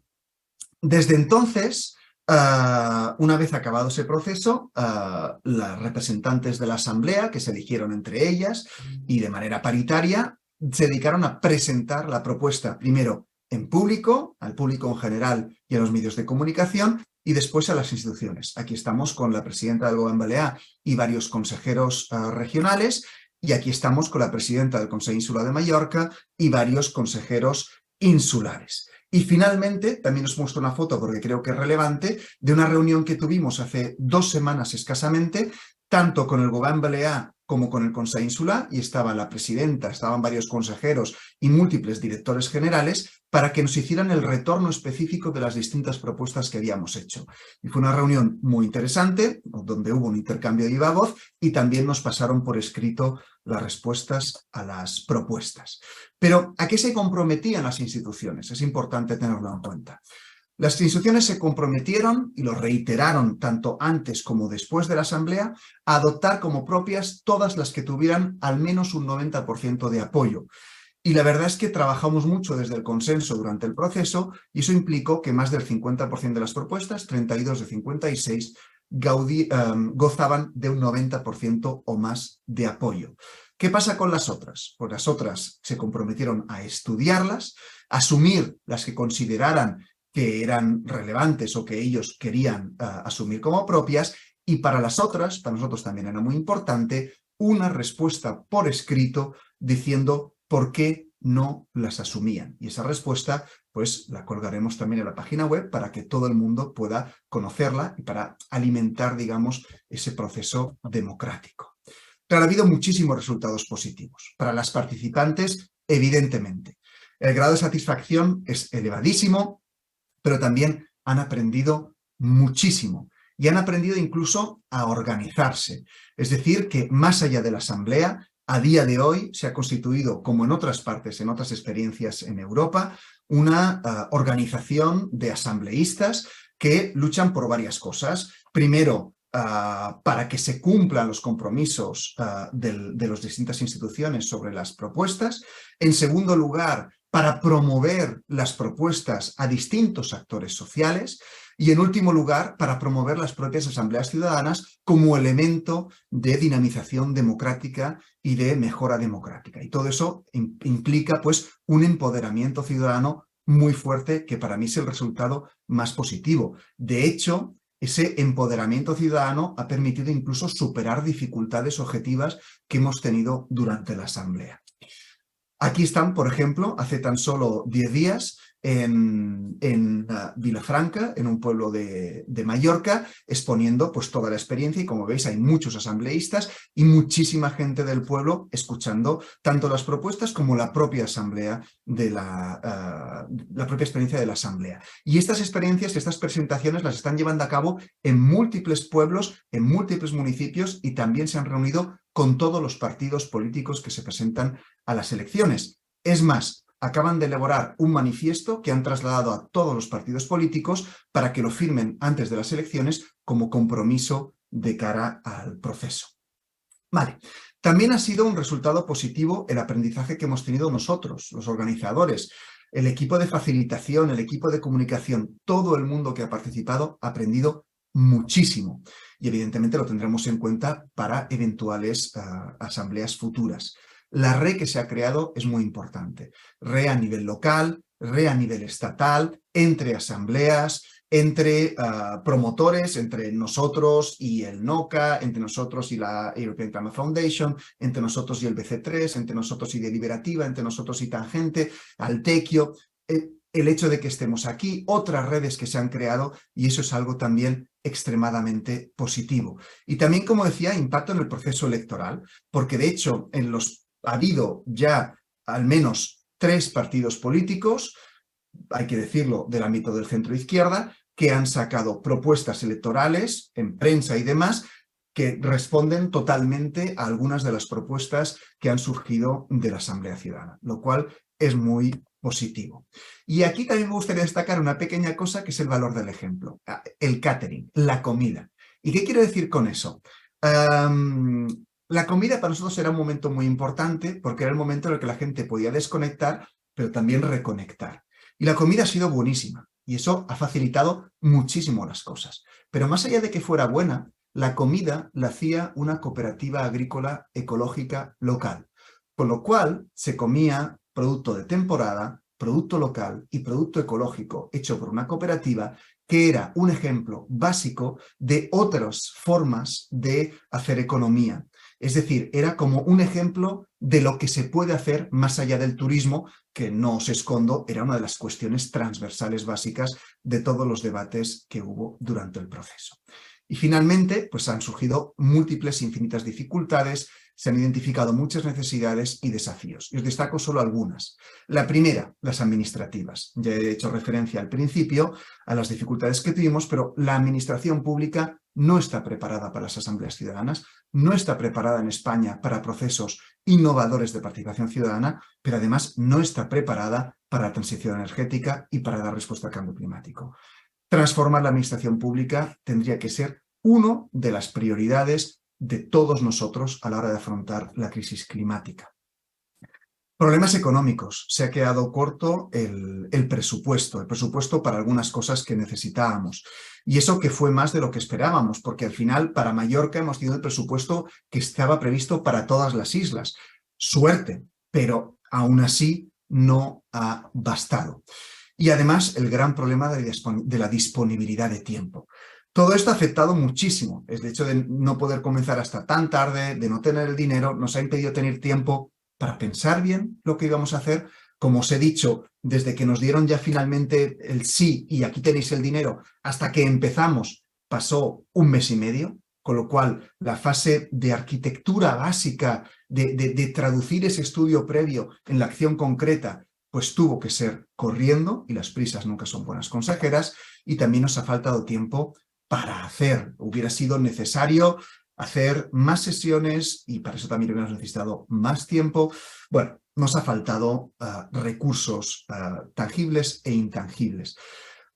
desde entonces, una vez acabado ese proceso, las representantes de la asamblea, que se eligieron entre ellas y de manera paritaria, se dedicaron a presentar la propuesta primero en público, al público en general y a los medios de comunicación, y después a las instituciones. Aquí estamos con la presidenta del Gobierno Balear y varios consejeros regionales, y aquí estamos con la presidenta del Consell Insular de Mallorca y varios consejeros insulares. Y finalmente, también os muestro una foto porque creo que es relevante, de una reunión que tuvimos hace 2 semanas escasamente, tanto con el Gobierno Balear como con el Consell Insular, y estaba la presidenta, estaban varios consejeros y múltiples directores generales, para que nos hicieran el retorno específico de las distintas propuestas que habíamos hecho. Y fue una reunión muy interesante, donde hubo un intercambio de viva voz, y también nos pasaron por escrito las respuestas a las propuestas. Pero, ¿a qué se comprometían las instituciones? Es importante tenerlo en cuenta. Las instituciones se comprometieron, y lo reiteraron tanto antes como después de la asamblea, a adoptar como propias todas las que tuvieran al menos un 90% de apoyo. Y la verdad es que trabajamos mucho desde el consenso durante el proceso, y eso implicó que más del 50% de las propuestas, 32 de 56, gozaban de un 90% o más de apoyo. ¿Qué pasa con las otras? Pues las otras se comprometieron a estudiarlas, a asumir las que consideraran que eran relevantes o que ellos querían asumir como propias, y para las otras, para nosotros también era muy importante, una respuesta por escrito diciendo por qué no las asumían. Y esa respuesta pues la colgaremos también en la página web para que todo el mundo pueda conocerla y para alimentar, digamos, ese proceso democrático. Claro, ha habido muchísimos resultados positivos. Para las participantes, evidentemente. El grado de satisfacción es elevadísimo, pero también han aprendido muchísimo. Y han aprendido incluso a organizarse. Es decir, que más allá de la asamblea, a día de hoy se ha constituido, como en otras partes, en otras experiencias en Europa, una organización de asambleístas que luchan por varias cosas. Primero, para que se cumplan los compromisos de las distintas instituciones sobre las propuestas. En segundo lugar, para promover las propuestas a distintos actores sociales. Y en último lugar, para promover las propias asambleas ciudadanas como elemento de dinamización democrática y de mejora democrática. Y todo eso implica pues un empoderamiento ciudadano muy fuerte, que para mí es el resultado más positivo. De hecho, ese empoderamiento ciudadano ha permitido incluso superar dificultades objetivas que hemos tenido durante la asamblea. Aquí están, por ejemplo, hace tan solo 10 días en Vilafranca, en un pueblo de Mallorca, exponiendo pues toda la experiencia, y como veis hay muchos asambleístas y muchísima gente del pueblo escuchando tanto las propuestas como la propia asamblea de la propia experiencia de la asamblea. Y estas experiencias, estas presentaciones las están llevando a cabo en múltiples pueblos, en múltiples municipios, y también se han reunido con todos los partidos políticos que se presentan a las elecciones. Es más, acaban de elaborar un manifiesto que han trasladado a todos los partidos políticos para que lo firmen antes de las elecciones como compromiso de cara al proceso. Vale. También ha sido un resultado positivo el aprendizaje que hemos tenido nosotros, los organizadores, el equipo de facilitación, el equipo de comunicación, todo el mundo que ha participado ha aprendido muchísimo. Y evidentemente lo tendremos en cuenta para eventuales asambleas futuras. La red que se ha creado es muy importante. Red a nivel local, red a nivel estatal, entre asambleas, entre promotores, entre nosotros y el NOCA, entre nosotros y la European Climate Foundation, entre nosotros y el BC3, entre nosotros y Deliberativa, entre nosotros y Tangente, Altequio. El hecho de que estemos aquí, otras redes que se han creado, y eso es algo también extremadamente positivo. Y también, como decía, impacto en el proceso electoral, porque de hecho ha habido ya al menos 3 partidos políticos, hay que decirlo, del ámbito del centro-izquierda, que han sacado propuestas electorales en prensa y demás, que responden totalmente a algunas de las propuestas que han surgido de la Asamblea Ciudadana, lo cual es muy positivo. Y aquí también me gustaría destacar una pequeña cosa que es el valor del ejemplo, el catering, la comida. ¿Y qué quiero decir con eso? La comida para nosotros era un momento muy importante porque era el momento en el que la gente podía desconectar, pero también reconectar. Y la comida ha sido buenísima y eso ha facilitado muchísimo las cosas. Pero más allá de que fuera buena, la comida la hacía una cooperativa agrícola ecológica local, con lo cual se comía producto de temporada, producto local y producto ecológico hecho por una cooperativa, que era un ejemplo básico de otras formas de hacer economía. Es decir, era como un ejemplo de lo que se puede hacer más allá del turismo, que no os escondo, era una de las cuestiones transversales básicas de todos los debates que hubo durante el proceso. Y finalmente, pues han surgido múltiples infinitas dificultades, se han identificado muchas necesidades y desafíos. Y os destaco solo algunas. La primera, las administrativas. Ya he hecho referencia al principio a las dificultades que tuvimos, pero la administración pública no está preparada para las asambleas ciudadanas, no está preparada en España para procesos innovadores de participación ciudadana, pero además no está preparada para la transición energética y para dar respuesta al cambio climático. Transformar la administración pública tendría que ser una de las prioridades de todos nosotros a la hora de afrontar la crisis climática. Problemas económicos. Se ha quedado corto el presupuesto para algunas cosas que necesitábamos. Y eso que fue más de lo que esperábamos, porque al final para Mallorca hemos tenido el presupuesto que estaba previsto para todas las islas. Suerte, pero aún así no ha bastado. Y además el gran problema de la disponibilidad de tiempo. Todo esto ha afectado muchísimo. El hecho de no poder comenzar hasta tan tarde, de no tener el dinero, nos ha impedido tener tiempo para pensar bien lo que íbamos a hacer. Como os he dicho, desde que nos dieron ya finalmente el sí y aquí tenéis el dinero, hasta que empezamos, pasó 1 mes y medio, con lo cual la fase de arquitectura básica, de traducir ese estudio previo en la acción concreta, pues tuvo que ser corriendo, y las prisas nunca son buenas consejeras, y también nos ha faltado tiempo para hacer. Hubiera sido necesario hacer más sesiones y para eso también hubiéramos necesitado más tiempo. Bueno, nos ha faltado recursos tangibles e intangibles.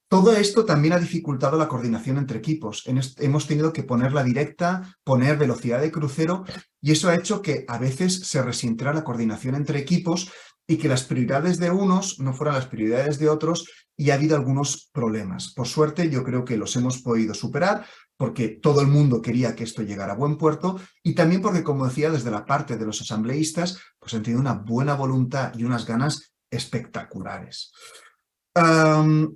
Todo esto también ha dificultado la coordinación entre equipos. Hemos tenido que ponerla directa, poner velocidad de crucero, y eso ha hecho que a veces se resintiera la coordinación entre equipos y que las prioridades de unos no fueran las prioridades de otros, y ha habido algunos problemas. Por suerte, yo creo que los hemos podido superar, porque todo el mundo quería que esto llegara a buen puerto, y también porque, como decía, desde la parte de los asambleístas, pues han tenido una buena voluntad y unas ganas espectaculares.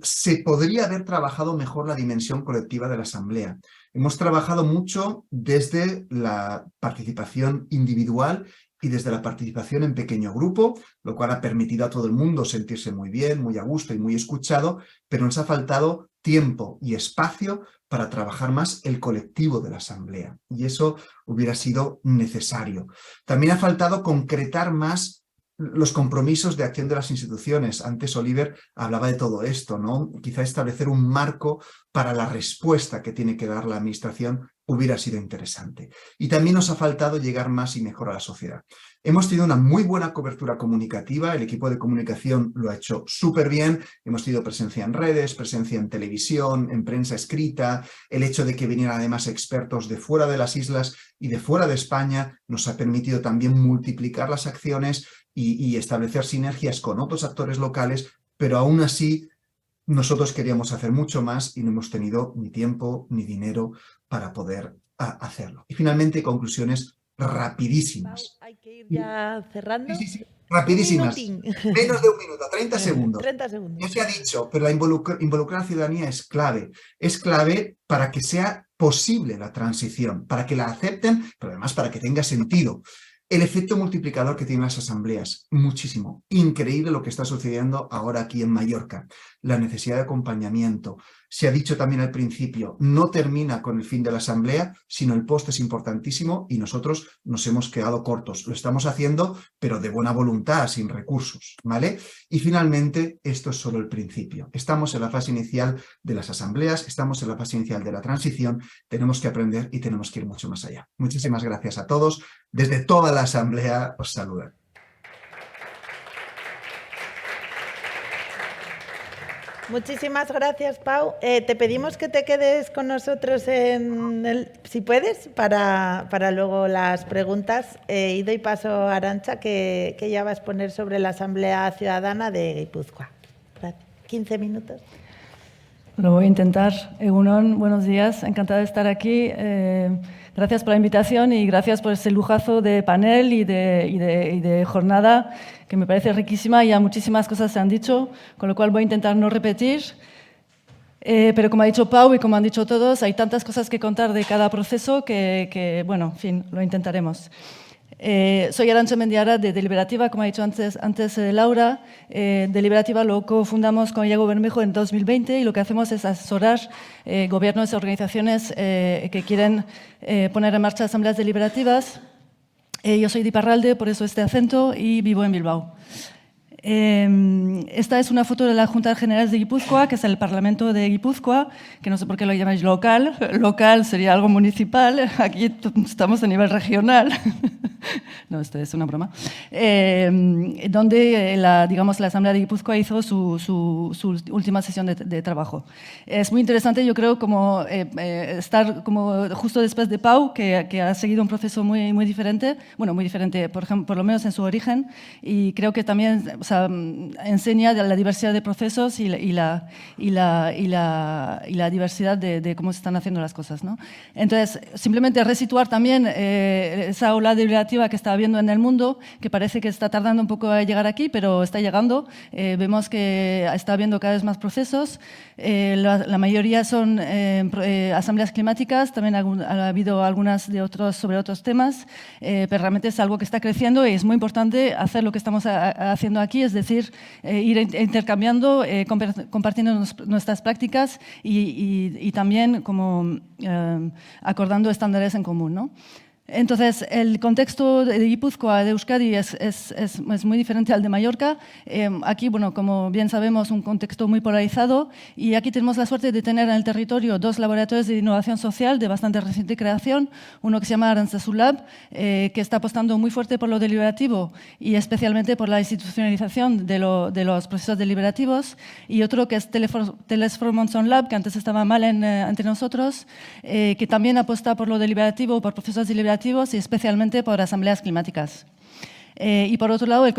Se podría haber trabajado mejor la dimensión colectiva de la asamblea. Hemos trabajado mucho desde la participación individual y desde la participación en pequeño grupo, lo cual ha permitido a todo el mundo sentirse muy bien, muy a gusto y muy escuchado, pero nos ha faltado tiempo y espacio para trabajar más el colectivo de la asamblea, y eso hubiera sido necesario. También ha faltado concretar más los compromisos de acción de las instituciones. Antes Oliver hablaba de todo esto, ¿no? Quizá establecer un marco para la respuesta que tiene que dar la administración hubiera sido interesante. Y también nos ha faltado llegar más y mejor a la sociedad. Hemos tenido una muy buena cobertura comunicativa, el equipo de comunicación lo ha hecho súper bien, hemos tenido presencia en redes, presencia en televisión, en prensa escrita, el hecho de que vinieran además expertos de fuera de las islas y de fuera de España nos ha permitido también multiplicar las acciones y establecer sinergias con otros actores locales, pero aún así nosotros queríamos hacer mucho más y no hemos tenido ni tiempo ni dinero para poder hacerlo. Y finalmente, conclusiones rapidísimas. Hay que ir ya cerrando. Sí, rapidísimas. Menos de 1 minuto, 30 segundos. 30 segundos. Ya se ha dicho, pero la involucrar a la ciudadanía es clave. Es clave para que sea posible la transición, para que la acepten, pero además para que tenga sentido. El efecto multiplicador que tienen las asambleas, muchísimo. Increíble lo que está sucediendo ahora aquí en Mallorca. La necesidad de acompañamiento. Se ha dicho también al principio, no termina con el fin de la asamblea, sino el post es importantísimo y nosotros nos hemos quedado cortos. Lo estamos haciendo, pero de buena voluntad, sin recursos, ¿vale? Y finalmente, esto es solo el principio. Estamos en la fase inicial de las asambleas, estamos en la fase inicial de la transición, tenemos que aprender y tenemos que ir mucho más allá. Muchísimas gracias a todos. Desde toda la asamblea os saludan. Muchísimas gracias, Pau. Te pedimos que te quedes con nosotros, si puedes, para luego las preguntas. Y doy paso a Arantxa, que ya va a exponer sobre la Asamblea Ciudadana de Guipúzcoa. 15 minutos. Lo voy a intentar. Egunon, buenos días. Encantada de estar aquí. Gracias por la invitación y gracias por ese lujazo de panel y de jornada que me parece riquísima. Ya muchísimas cosas se han dicho, con lo cual voy a intentar no repetir. Pero como ha dicho Pau y como han dicho todos, hay tantas cosas que contar de cada proceso que bueno, en fin, lo intentaremos. Soy Arantxa Mendiara de Deliberativa, como ha dicho antes Laura. Deliberativa lo cofundamos con Iago Bermejo en 2020 y lo que hacemos es asesorar gobiernos y organizaciones que quieren poner en marcha asambleas deliberativas. Yo soy de Iparralde, por eso este acento, y vivo en Bilbao. Esta es una foto de la Junta General de Guipúzcoa, que es el Parlamento de Guipúzcoa, que no sé por qué lo llamáis local. Local sería algo municipal, aquí estamos a nivel regional. No, esto es una broma. Donde la Asamblea de Guipúzcoa hizo su última sesión de trabajo. Es muy interesante, yo creo, como estar como justo después de Pau, que ha seguido un proceso muy diferente, bueno, muy diferente, por lo menos en su origen, y creo que también, o sea, enseña la diversidad de procesos y la diversidad de cómo se están haciendo las cosas, ¿no? Entonces, simplemente resituar también esa ola deliberativa que está habiendo en el mundo, que parece que está tardando un poco a llegar aquí, pero está llegando. Vemos que está habiendo cada vez más procesos. La mayoría son asambleas climáticas, también ha habido algunas sobre otros temas, pero realmente es algo que está creciendo y es muy importante hacer lo que estamos haciendo aquí, es decir, ir intercambiando, compartiendo nuestras prácticas y también como acordando estándares en común, ¿no? Entonces, el contexto de Guipúzcoa, de Euskadi, es muy diferente al de Mallorca. Aquí, bueno, como bien sabemos, un contexto muy polarizado, y aquí tenemos la suerte de tener en el territorio 2 laboratorios de innovación social de bastante reciente creación, uno que se llama Arantzazu Lab, que está apostando muy fuerte por lo deliberativo y especialmente por la institucionalización de los procesos deliberativos, y otro que es Telesformonson Lab, que antes estaba mal entre nosotros, que también apuesta por lo deliberativo, por procesos deliberativos y especialmente por asambleas climáticas. Y por otro lado, el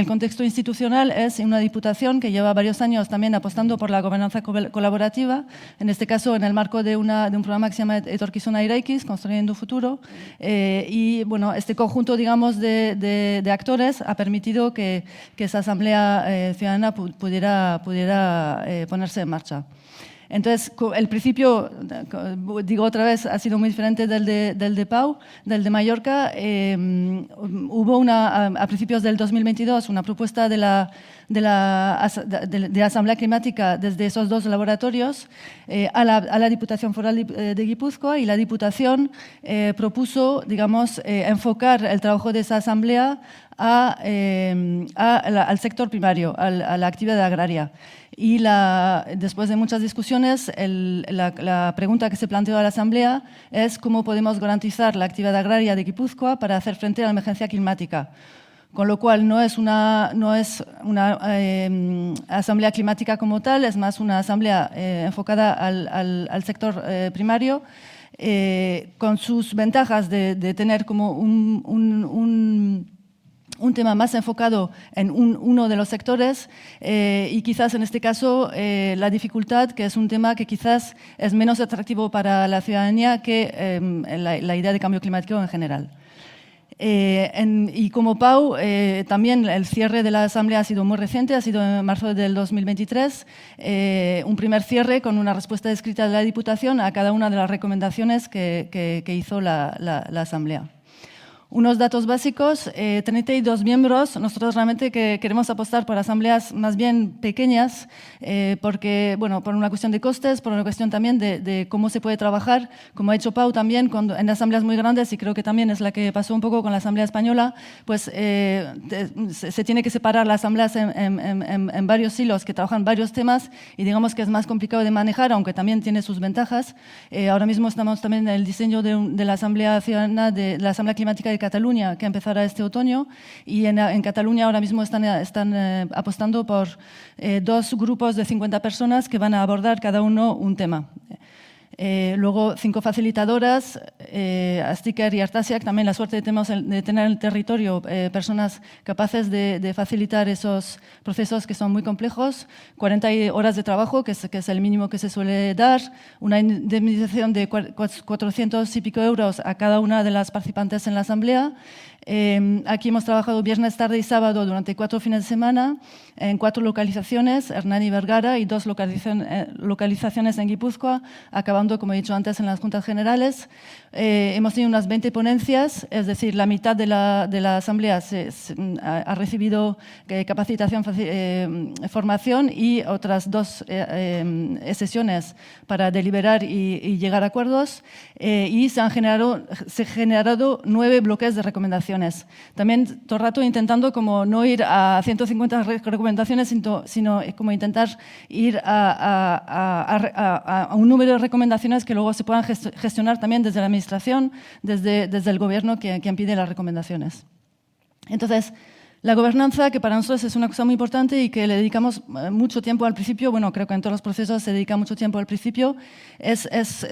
contexto institucional es una diputación que lleva varios años también apostando por la gobernanza colaborativa, en este caso en el marco de un programa que se llama Etorkizuna Iraikiz, Construyendo Futuro, y bueno, este conjunto, digamos, de actores ha permitido que esa asamblea ciudadana pudiera ponerse en marcha. Entonces, el principio, digo otra vez, ha sido muy diferente del de Pau, del de Mallorca. Hubo a principios del 2022 una propuesta de Asamblea Climática desde esos 2 laboratorios a la Diputación Foral de Guipúzcoa, y la Diputación propuso, digamos, enfocar el trabajo de esa asamblea al sector primario, a la actividad agraria. Y después de muchas discusiones, la pregunta que se planteó a la Asamblea es cómo podemos garantizar la actividad agraria de Guipúzcoa para hacer frente a la emergencia climática. Con lo cual, no es una asamblea climática como tal, es más una asamblea enfocada al sector primario, con sus ventajas de tener como un tema más enfocado en uno de los sectores, y quizás en este caso la dificultad, que es un tema que quizás es menos atractivo para la ciudadanía que la idea de cambio climático en general. Y como Pau, también el cierre de la Asamblea ha sido muy reciente, ha sido en marzo del 2023, un primer cierre con una respuesta escrita de la Diputación a cada una de las recomendaciones que hizo la Asamblea. Unos datos básicos: 32 miembros. Nosotros realmente queremos apostar por asambleas más bien pequeñas, porque, bueno, por una cuestión de costes, por una cuestión también de cómo se puede trabajar, como ha hecho Pau también, en asambleas muy grandes, y creo que también es la que pasó un poco con la Asamblea Española, pues se tiene que separar las asambleas en varios hilos que trabajan varios temas, y digamos que es más complicado de manejar, aunque también tiene sus ventajas. Ahora mismo estamos también en el diseño de la Asamblea Ciudadana, de la Asamblea Climática de Cataluña, que empezará este otoño, y en Cataluña ahora mismo están apostando por 2 grupos de 50 personas que van a abordar cada uno un tema. Luego 5 facilitadoras, Astiker y Artasiak, también la suerte de tener en el territorio personas capaces de facilitar esos procesos que son muy complejos, 40 horas de trabajo, que es el mínimo que se suele dar, una indemnización de 400 y pico euros a cada una de las participantes en la asamblea. Aquí hemos trabajado viernes, tarde y sábado durante 4 fines de semana en 4 localizaciones, Hernani y Vergara, y 2 localizaciones en Guipúzcoa, acabando, como he dicho antes, en las juntas generales. Hemos tenido unas 20 ponencias, es decir, la mitad de la asamblea ha recibido capacitación, formación, y otras 2 sesiones para deliberar y llegar a acuerdos, y se han generado 9 bloques de recomendaciones. También todo el rato intentando como no ir a 150 recomendaciones, sino como intentar ir a un número de recomendaciones que luego se puedan gestionar también desde la administración, desde el gobierno, quien pide las recomendaciones. Entonces, La gobernanza, que para nosotros es una cosa muy importante y que le dedicamos mucho tiempo al principio, bueno, creo que en todos los procesos se dedica mucho tiempo al principio,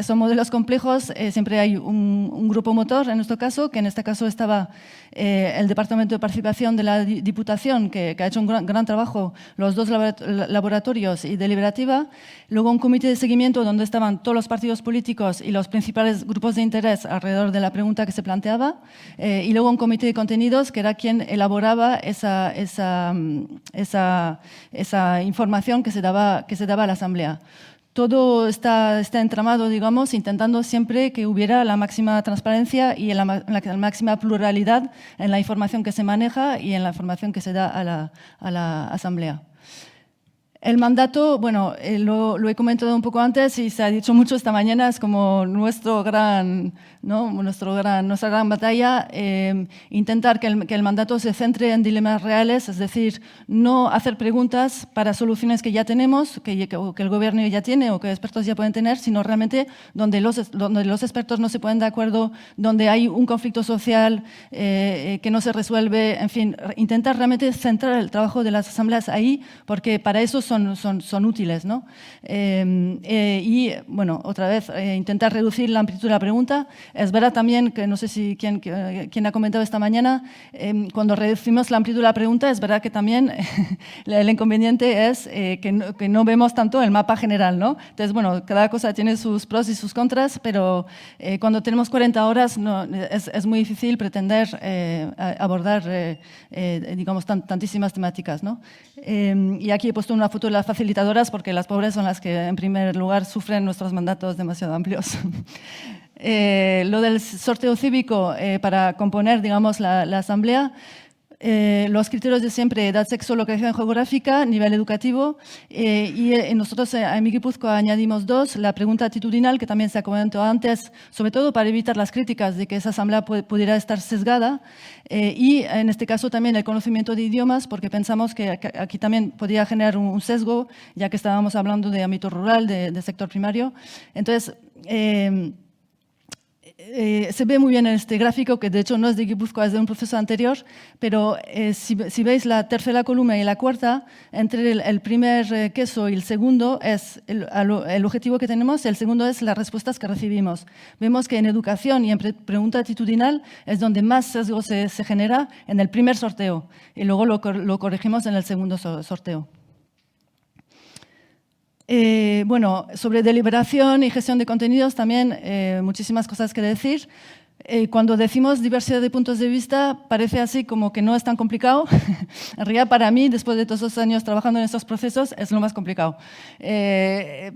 son modelos complejos, siempre hay un grupo motor, en nuestro caso, que en este caso estaba el Departamento de Participación de la Diputación, que ha hecho un gran trabajo, los 2 laboratorios y deliberativa, luego un comité de seguimiento donde estaban todos los partidos políticos y los principales grupos de interés alrededor de la pregunta que se planteaba, y luego un comité de contenidos, que era quien elaboraba esa información que se daba a la Asamblea. Todo está entramado, digamos, intentando siempre que hubiera la máxima transparencia y la máxima pluralidad en la información que se maneja y en la información que se da a la Asamblea. El mandato, bueno, lo he comentado un poco antes y se ha dicho mucho esta mañana, es como nuestra gran batalla, intentar que el mandato se centre en dilemas reales, es decir, no hacer preguntas para soluciones que ya tenemos, que el gobierno ya tiene o que expertos ya pueden tener, sino realmente donde los expertos no se ponen de acuerdo, donde hay un conflicto social que no se resuelve, en fin, intentar realmente centrar el trabajo de las asambleas ahí, porque para eso son útiles, ¿no? Y, bueno, otra vez, intentar reducir la amplitud de la pregunta. Es verdad también que, no sé si quién ha comentado esta mañana, cuando reducimos la amplitud de la pregunta, es verdad que también el inconveniente es que no vemos tanto el mapa general, ¿no? Entonces, bueno, cada cosa tiene sus pros y sus contras, pero cuando tenemos 40 horas es muy difícil pretender abordar, digamos, tantísimas temáticas, ¿no? Y aquí he puesto una foto de las facilitadoras porque las pobres son las que en primer lugar sufren nuestros mandatos demasiado amplios. Lo del sorteo cívico para componer, digamos, la asamblea, los criterios de siempre, edad, sexo, localización geográfica, nivel educativo, y nosotros en mi Guipúzcoa añadimos 2, la pregunta actitudinal, que también se ha comentado antes, sobre todo para evitar las críticas de que esa asamblea pudiera estar sesgada, y en este caso también el conocimiento de idiomas, porque pensamos que aquí también podría generar un sesgo, ya que estábamos hablando de ámbito rural, de sector primario. Entonces, se ve muy bien en este gráfico, que de hecho no es de Guipúzcoa, es de un proceso anterior, pero si veis la tercera columna y la cuarta, entre el primer queso y el segundo es el objetivo que tenemos, el segundo es las respuestas que recibimos. Vemos que en educación y en pregunta actitudinal es donde más sesgo se genera en el primer sorteo y luego lo corregimos en el segundo sorteo. Bueno, sobre deliberación y gestión de contenidos también muchísimas cosas que decir. Cuando decimos diversidad de puntos de vista, parece así como que no es tan complicado. En realidad, para mí, después de todos esos años trabajando en estos procesos, es lo más complicado.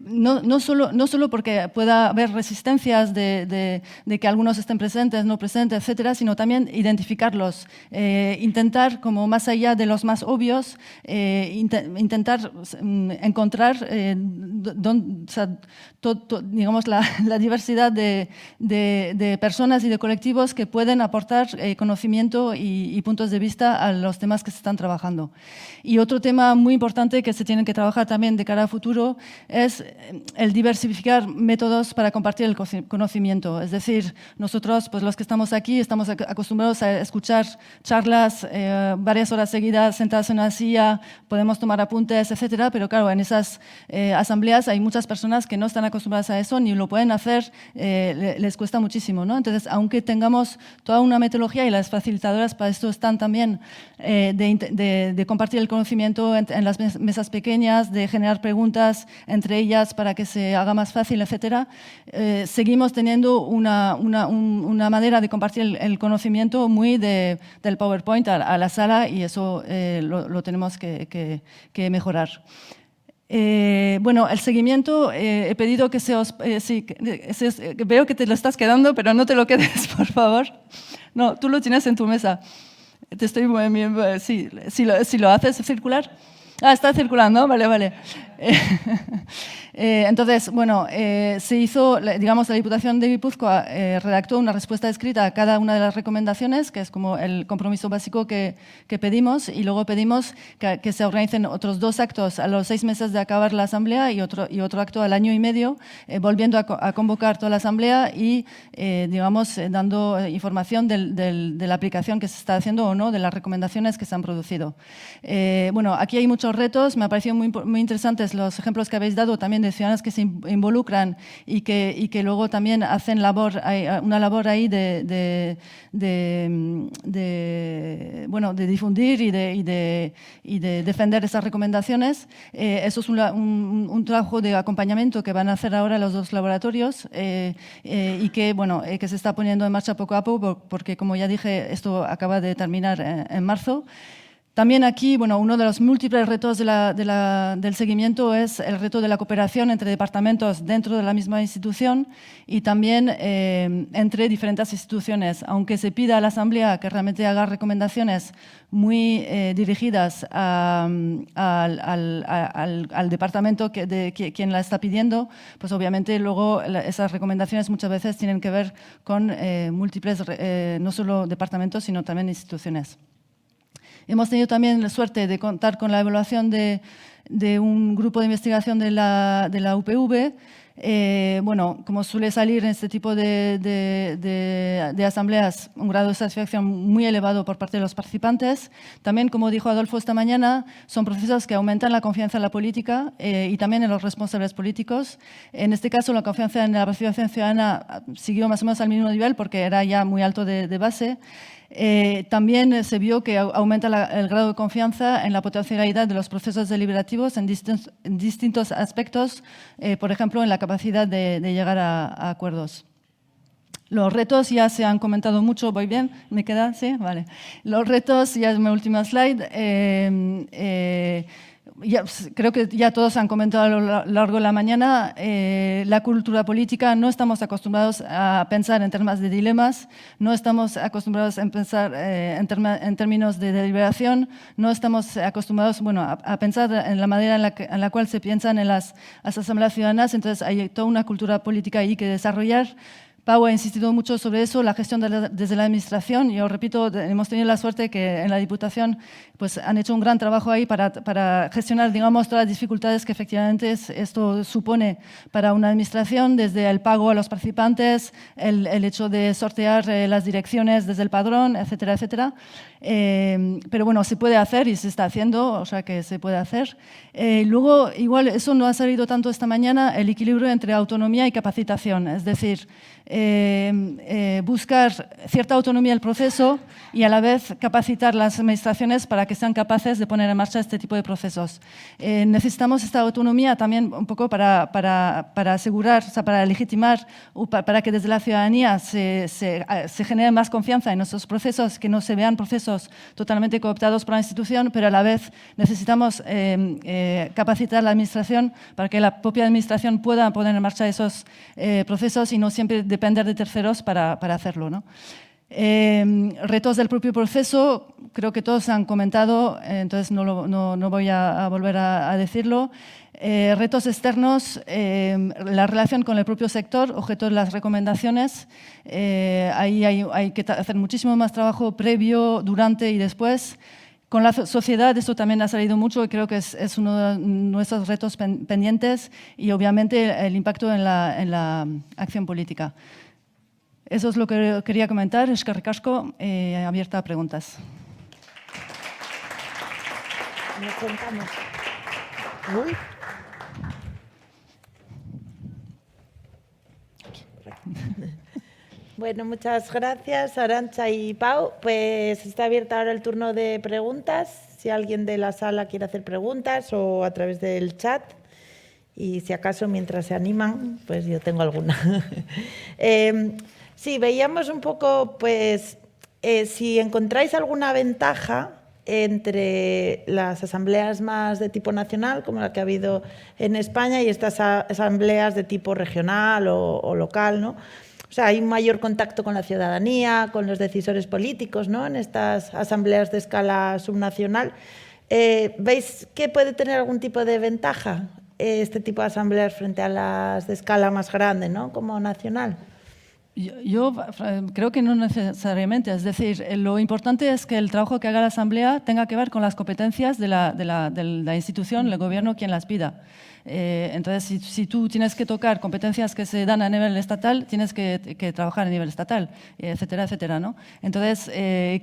No solo porque pueda haber resistencias de que algunos estén presentes, no presentes, etcétera, sino también identificarlos. Intentar, como más allá de los más obvios, intentar encontrar digamos, la diversidad de personas y de colectivos que pueden aportar conocimiento y puntos de vista a los temas que se están trabajando. Y otro tema muy importante que se tiene que trabajar también de cara a futuro es el diversificar métodos para compartir el conocimiento. Es decir, nosotros, pues los que estamos aquí, estamos acostumbrados a escuchar charlas varias horas seguidas, sentadas en una silla, podemos tomar apuntes, etcétera, pero claro, en esas asambleas hay muchas personas que no están acostumbradas a eso, ni lo pueden hacer, les cuesta muchísimo, ¿no? Entonces, aunque tengamos toda una metodología y las facilitadoras para esto están también de compartir el conocimiento en las mesas pequeñas, de generar preguntas entre ellas para que se haga más fácil, etcétera, seguimos teniendo una manera de compartir el conocimiento muy del PowerPoint a la sala y eso lo tenemos que mejorar. Bueno, el seguimiento, he pedido que veo que te lo estás quedando, pero no te lo quedes, por favor. No, tú lo tienes en tu mesa. Te estoy moviendo, sí, si lo haces circular. Ah, está circulando, vale. Entonces, bueno, se hizo, digamos, la Diputación de Guipúzcoa redactó una respuesta escrita a cada una de las recomendaciones, que es como el compromiso básico que pedimos, y luego pedimos que se organicen otros 2 actos a los 6 meses de acabar la Asamblea y otro acto al año y medio, volviendo a convocar toda la Asamblea y, digamos, dando información de la aplicación que se está haciendo o no, de las recomendaciones que se han producido. Bueno, aquí hay muchos retos, me ha parecido muy interesantes los ejemplos que habéis dado también de ciudadanas que se involucran y que luego también hacen una labor ahí de difundir y de defender esas recomendaciones. Eso es un trabajo de acompañamiento que van a hacer ahora los 2 laboratorios y que se está poniendo en marcha poco a poco porque, como ya dije, esto acaba de terminar en marzo. También aquí, bueno, uno de los múltiples retos del seguimiento es el reto de la cooperación entre departamentos dentro de la misma institución y también entre diferentes instituciones. Aunque se pida a la Asamblea que realmente haga recomendaciones muy dirigidas al departamento quien la está pidiendo, pues obviamente luego esas recomendaciones muchas veces tienen que ver con múltiples, no solo departamentos, sino también instituciones. Hemos tenido también la suerte de contar con la evaluación de un grupo de investigación de la UPV. Bueno, como suele salir en este tipo de asambleas, un grado de satisfacción muy elevado por parte de los participantes. También, como dijo Adolfo esta mañana, son procesos que aumentan la confianza en la política y también en los responsables políticos. En este caso, la confianza en la participación ciudadana siguió más o menos al mismo nivel porque era ya muy alto de base. También se vio que aumenta el grado de confianza en la potencialidad de los procesos deliberativos en distintos aspectos, por ejemplo, en la capacidad de llegar a acuerdos. Los retos ya se han comentado mucho. ¿Voy bien? ¿Me queda? Sí, vale. Los retos, ya es mi última slide. Creo que ya todos han comentado a lo largo de la mañana, la cultura política, no estamos acostumbrados a pensar en términos de dilemas, no estamos acostumbrados a pensar en términos de deliberación, no estamos acostumbrados a pensar en la manera en la cual se piensan en las asambleas ciudadanas, entonces hay toda una cultura política ahí que desarrollar. Pau ha insistido mucho sobre eso, la gestión desde la administración. Yo repito, hemos tenido la suerte que en la Diputación pues, han hecho un gran trabajo ahí para gestionar, digamos, todas las dificultades que efectivamente esto supone para una administración, desde el pago a los participantes, el hecho de sortear las direcciones desde el padrón, etcétera, etcétera. Pero bueno, se puede hacer y se está haciendo, o sea que se puede hacer. Luego, igual, eso no ha salido tanto esta mañana, el equilibrio entre autonomía y capacitación, es decir, buscar cierta autonomía del proceso y a la vez capacitar las administraciones para que sean capaces de poner en marcha este tipo de procesos. Necesitamos esta autonomía también un poco para asegurar, o sea, para legitimar, para que desde la ciudadanía se genere más confianza en nuestros procesos, que no se vean procesos totalmente cooptados por la institución, pero a la vez necesitamos capacitar a la administración para que la propia administración pueda poner en marcha esos procesos y no siempre depender de terceros para hacerlo, ¿no? Retos del propio proceso, creo que todos han comentado, entonces no voy a volver a decirlo. Retos externos, la relación con el propio sector, objeto de las recomendaciones. Ahí hay que hacer muchísimo más trabajo previo, durante y después. Con la sociedad, esto también ha salido mucho y creo que es uno de nuestros retos pendientes y obviamente el impacto en la acción política. Eso es lo que quería comentar. Eskerrik asko, abierta a preguntas. Nos sentamos. Bueno, muchas gracias, Arantxa y Pau. Pues está abierta ahora el turno de preguntas. Si alguien de la sala quiere hacer preguntas o a través del chat. Y si acaso, mientras se animan, pues yo tengo alguna. Sí, veíamos un poco, pues, si encontráis alguna ventaja entre las asambleas más de tipo nacional, como la que ha habido en España, y estas asambleas de tipo regional o local, ¿no? O sea, hay un mayor contacto con la ciudadanía, con los decisores políticos, ¿no? En estas asambleas de escala subnacional. ¿Veis que puede tener algún tipo de ventaja este tipo de asambleas frente a las de escala más grande, ¿no? Como nacional. Yo creo que no necesariamente. Es decir, lo importante es que el trabajo que haga la Asamblea tenga que ver con las competencias de la institución, el gobierno, quien las pida. Entonces, si tú tienes que tocar competencias que se dan a nivel estatal, tienes que trabajar a nivel estatal, etcétera, etcétera, ¿no? Entonces,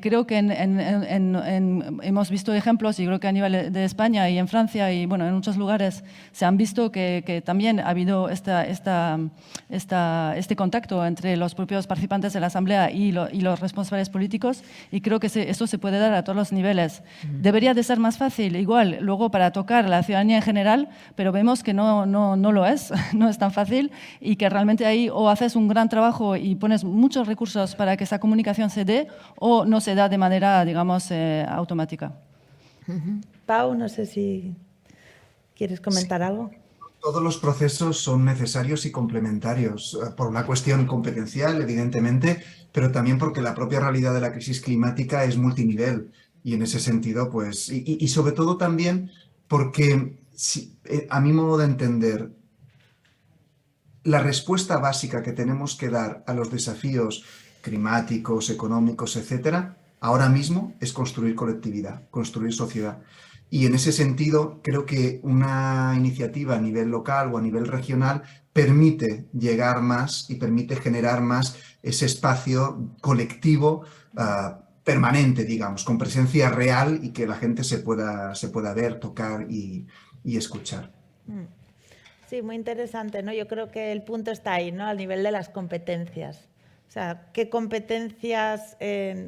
creo que hemos visto ejemplos, y creo que a nivel de España y en Francia y bueno, en muchos lugares se han visto que también ha habido este contacto entre los propios participantes de la Asamblea y los responsables políticos, y creo que esto se puede dar a todos los niveles. Debería de ser más fácil, igual, luego para tocar a la ciudadanía en general, pero vemos que no lo es, no es tan fácil, y que realmente ahí o haces un gran trabajo y pones muchos recursos para que esa comunicación se dé, o no se da de manera, digamos, automática. Pau, no sé si quieres comentar algo. Todos los procesos son necesarios y complementarios, por una cuestión competencial, evidentemente, pero también porque la propia realidad de la crisis climática es multinivel, y en ese sentido, pues, y sobre todo también porque, a mi modo de entender, la respuesta básica que tenemos que dar a los desafíos climáticos, económicos, etcétera, ahora mismo es construir colectividad, construir sociedad. Y en ese sentido, creo que una iniciativa a nivel local o a nivel regional permite llegar más y permite generar más ese espacio colectivo permanente, digamos, con presencia real, y que la gente se pueda ver, tocar y escuchar. Sí, muy interesante, ¿no? Yo creo que el punto está ahí, ¿no? Al nivel de las competencias. O sea, qué competencias,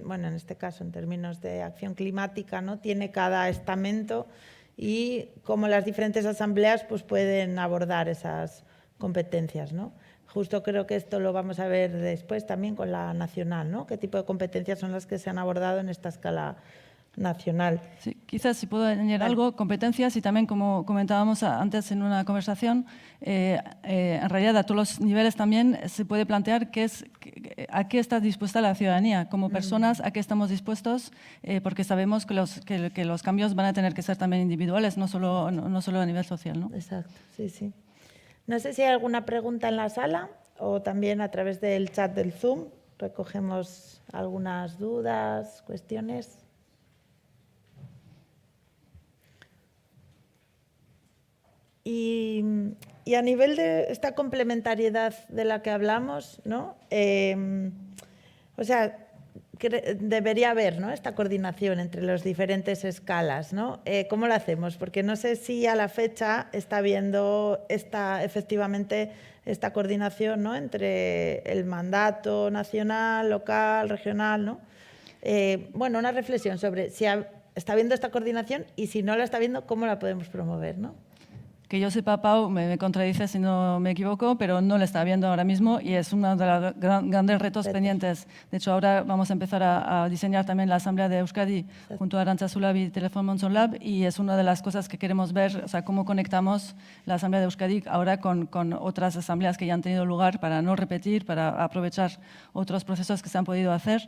bueno, en este caso en términos de acción climática, ¿no? Tiene cada estamento, y cómo las diferentes asambleas pues, pueden abordar esas competencias, ¿no? Justo creo que esto lo vamos a ver después también con la nacional, ¿no? ¿Qué tipo de competencias son las que se han abordado en esta escala nacional? Sí, quizás si puedo añadir algo, competencias, y también, como comentábamos antes en una conversación, en realidad a todos los niveles también se puede plantear a qué está dispuesta la ciudadanía, como personas, a qué estamos dispuestos, porque sabemos que los cambios van a tener que ser también individuales, no solo a nivel social, ¿no? Exacto, sí, sí. No sé si hay alguna pregunta en la sala o también a través del chat del Zoom. Recogemos algunas dudas, cuestiones. Y a nivel de esta complementariedad de la que hablamos, ¿no? O sea, debería haber, ¿no? Esta coordinación entre las diferentes escalas, ¿no? ¿Cómo lo hacemos? Porque no sé si a la fecha está habiendo efectivamente esta coordinación, ¿no? Entre el mandato nacional, local, regional, ¿no? Bueno, una reflexión sobre si está habiendo esta coordinación, y si no la está habiendo, ¿cómo la podemos promover, ¿no? Que yo sepa, Pau, me contradice si no me equivoco, pero no lo está viendo ahora mismo, y es uno de los grandes retos pendientes. De hecho, ahora vamos a empezar a diseñar también la Asamblea de Euskadi junto a Arantxa Zulabi y Telefon Monson Lab, y es una de las cosas que queremos ver, o sea, cómo conectamos la Asamblea de Euskadi ahora con otras asambleas que ya han tenido lugar, para no repetir, para aprovechar otros procesos que se han podido hacer.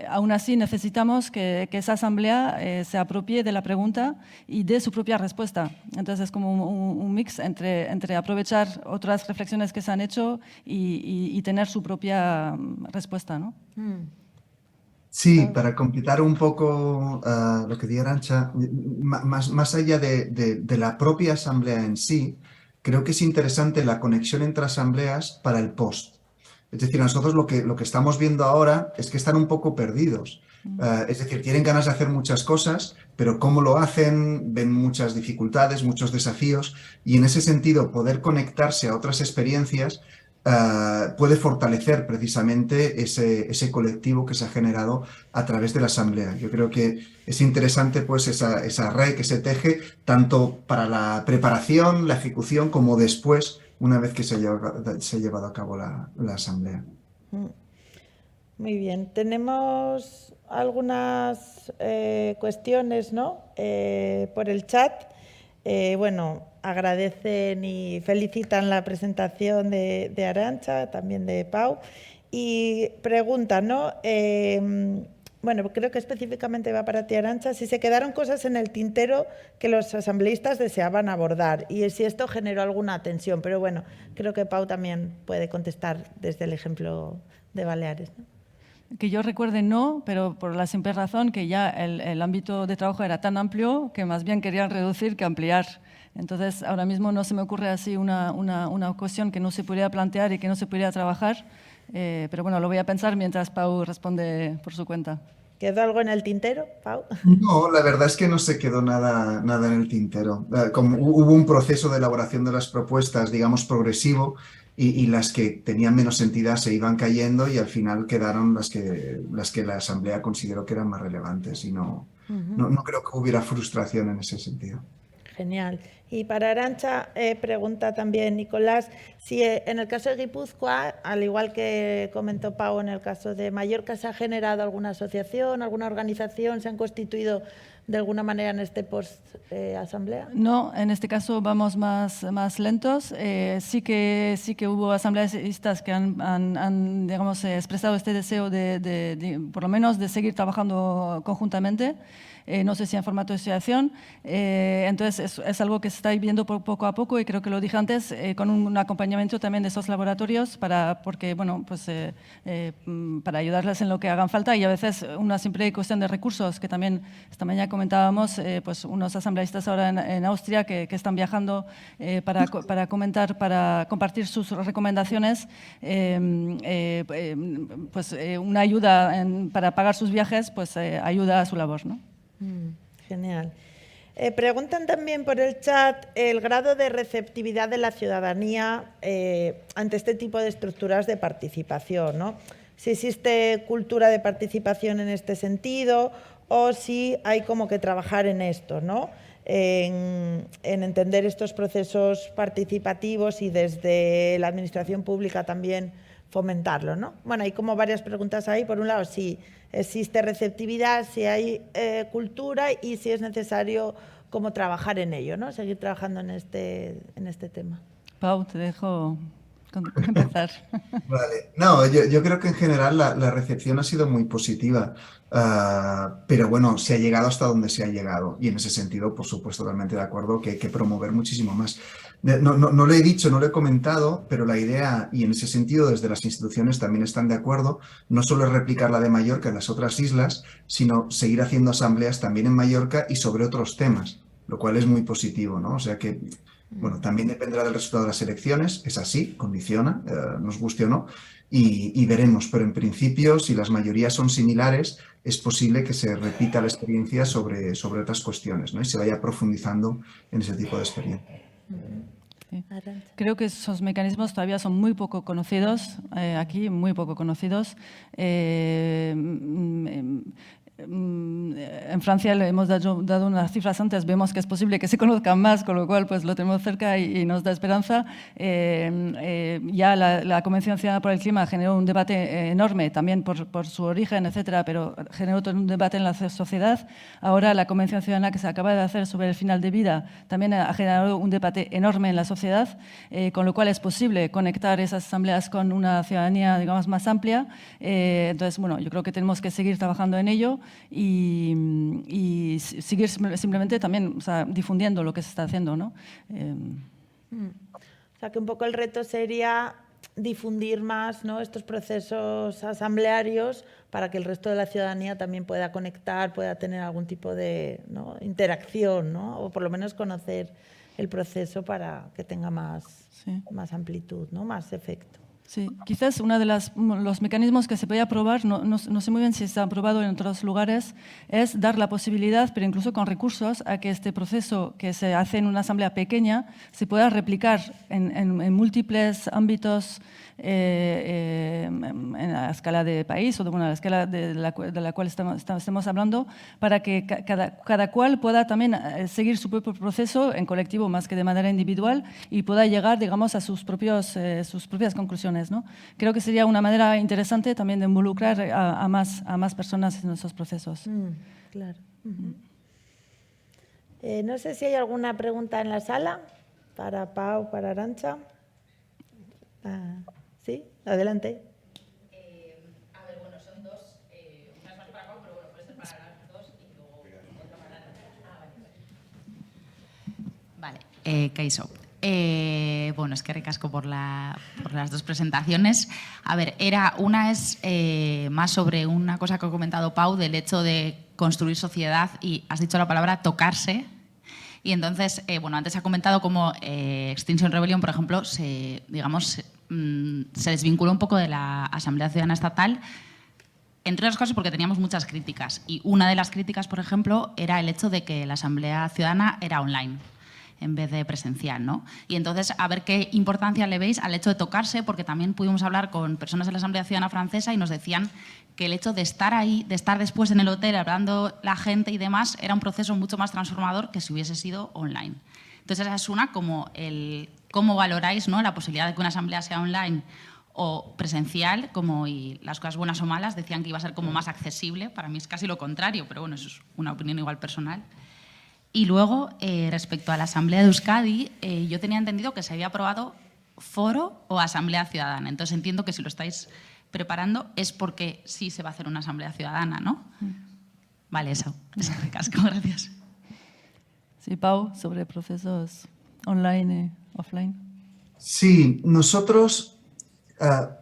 Aún así, necesitamos que esa asamblea se apropie de la pregunta y dé su propia respuesta. Entonces, es como un mix entre aprovechar otras reflexiones que se han hecho y tener su propia respuesta, ¿no? Sí, para completar un poco lo que decía Arantxa, más allá de la propia asamblea en sí, creo que es interesante la conexión entre asambleas para el post. Es decir, nosotros lo que estamos viendo ahora es que están un poco perdidos. Es decir, tienen ganas de hacer muchas cosas, pero cómo lo hacen, ven muchas dificultades, muchos desafíos, y en ese sentido poder conectarse a otras experiencias puede fortalecer precisamente ese colectivo que se ha generado a través de la asamblea. Yo creo que es interesante pues esa red que se teje tanto para la preparación, la ejecución, como después, una vez que se ha llevado a cabo la asamblea. Muy bien, tenemos algunas cuestiones, ¿no? Por el chat. Bueno, agradecen y felicitan la presentación de Arantxa, también de Pau, y preguntan, ¿no? bueno, creo que específicamente va para ti, Arantxa, si se quedaron cosas en el tintero que los asambleístas deseaban abordar y si esto generó alguna tensión. Pero bueno, creo que Pau también puede contestar desde el ejemplo de Baleares, ¿no? Que yo recuerde no, pero por la simple razón que ya el ámbito de trabajo era tan amplio que más bien querían reducir que ampliar. Entonces, ahora mismo no se me ocurre así una cuestión que no se pudiera plantear y que no se pudiera trabajar, pero bueno, lo voy a pensar mientras Pau responde por su cuenta. ¿Quedó algo en el tintero, Pau? No, la verdad es que no se quedó nada en el tintero. Como hubo un proceso de elaboración de las propuestas, digamos, progresivo, y las que tenían menos entidad se iban cayendo y al final quedaron las que la Asamblea consideró que eran más relevantes y no creo que hubiera frustración en ese sentido. Genial. Y para Arantxa, pregunta también Nicolás, si en el caso de Guipúzcoa, al igual que comentó Pau en el caso de Mallorca, ¿se ha generado alguna asociación, alguna organización, se han constituido de alguna manera en este post-asamblea? No, en este caso vamos más lentos. Sí que hubo asambleístas que han digamos, expresado este deseo de, por lo menos, de seguir trabajando conjuntamente. No sé si en formato de asociación. Entonces, es algo que se está viendo poco a poco y creo que lo dije antes, con un acompañamiento también de esos laboratorios porque, bueno, pues, para ayudarles en lo que hagan falta y a veces una simple cuestión de recursos, que también esta mañana comentábamos, pues unos asambleístas ahora en Austria que están viajando para comentar, para compartir sus recomendaciones, pues una ayuda para pagar sus viajes, pues ayuda a su labor, ¿no? Genial. Preguntan también por el chat el grado de receptividad de la ciudadanía ante este tipo de estructuras de participación, ¿no? Si existe cultura de participación en este sentido o si hay como que trabajar en esto, ¿no? En entender estos procesos participativos y desde la administración pública también fomentarlo, ¿no? Bueno, hay como varias preguntas ahí. Por un lado, si existe receptividad, si hay cultura y si es necesario como trabajar en ello, ¿no? Seguir trabajando en este tema. Pau, te dejo empezar. Vale. No, yo creo que en general la recepción ha sido muy positiva, pero bueno, se ha llegado hasta donde se ha llegado y en ese sentido, por supuesto, totalmente de acuerdo que hay que promover muchísimo más. No lo he dicho, no lo he comentado, pero la idea, y en ese sentido desde las instituciones también están de acuerdo, no solo es replicar la de Mallorca en las otras islas, sino seguir haciendo asambleas también en Mallorca y sobre otros temas, lo cual es muy positivo, ¿no? O sea que... Bueno, también dependerá del resultado de las elecciones, es así, condiciona, nos guste o no, y veremos, pero en principio, si las mayorías son similares, es posible que se repita la experiencia sobre otras cuestiones, ¿no? Y se vaya profundizando en ese tipo de experiencia. Sí. Creo que esos mecanismos todavía son muy poco conocidos, aquí muy poco conocidos. En Francia le hemos dado unas cifras antes, vemos que es posible que se conozcan más, con lo cual pues lo tenemos cerca y nos da esperanza. Ya la Convención Ciudadana por el Clima generó un debate enorme, también por su origen, etcétera, pero generó todo un debate en la sociedad. Ahora la Convención Ciudadana que se acaba de hacer sobre el final de vida también ha generado un debate enorme en la sociedad, con lo cual es posible conectar esas asambleas con una ciudadanía, digamos, más amplia. Entonces, bueno, yo creo que tenemos que seguir trabajando en ello y seguir simplemente también, o sea, difundiendo lo que se está haciendo, ¿no? O sea, que un poco el reto sería difundir más, ¿no?, estos procesos asamblearios para que el resto de la ciudadanía también pueda conectar, pueda tener algún tipo de, ¿no?, interacción, ¿no?, o por lo menos conocer el proceso para que tenga más amplitud, ¿no?, más efecto. Sí, quizás uno de los mecanismos que se podía probar, no sé muy bien si se ha probado en otros lugares, es dar la posibilidad, pero incluso con recursos, a que este proceso que se hace en una asamblea pequeña se pueda replicar en múltiples ámbitos en la escala de país o de la escala de la cual estamos hablando, para que cada cual pueda también seguir su propio proceso en colectivo más que de manera individual y pueda llegar, digamos, a sus propias conclusiones, ¿no? Creo que sería una manera interesante también de involucrar a más personas en esos procesos. Claro. No sé si hay alguna pregunta en la sala para Pau, para Arantxa. Sí, adelante. A ver, bueno, son dos, una es más para Pau, pero bueno, Vale, kaixo. Bueno, es que recasco por las dos presentaciones. A ver, una es más sobre una cosa que ha comentado Pau, del hecho de construir sociedad, y has dicho la palabra tocarse. Y entonces, bueno, antes ha comentado cómo Extinction Rebellion, por ejemplo, se desvinculó un poco de la Asamblea Ciudadana Estatal, entre otras cosas porque teníamos muchas críticas. Y una de las críticas, por ejemplo, era el hecho de que la Asamblea Ciudadana era online en vez de presencial, ¿no? Y entonces, a ver qué importancia le veis al hecho de tocarse, porque también pudimos hablar con personas de la Asamblea Ciudadana Francesa y nos decían que el hecho de estar ahí, de estar después en el hotel hablando la gente y demás, era un proceso mucho más transformador que si hubiese sido online. Entonces, esa es una, como el cómo valoráis, ¿no?, la posibilidad de que una asamblea sea online o presencial, como, y las cosas buenas o malas, decían que iba a ser como más accesible. Para mí es casi lo contrario, pero bueno, eso es una opinión igual personal. Y luego, respecto a la Asamblea de Euskadi, yo tenía entendido que se había aprobado foro o Asamblea Ciudadana. Entonces entiendo que si lo estáis preparando es porque sí se va a hacer una Asamblea Ciudadana, ¿no? Vale, eso me casco, gracias. Sí, Pau, sobre procesos online y offline. Sí,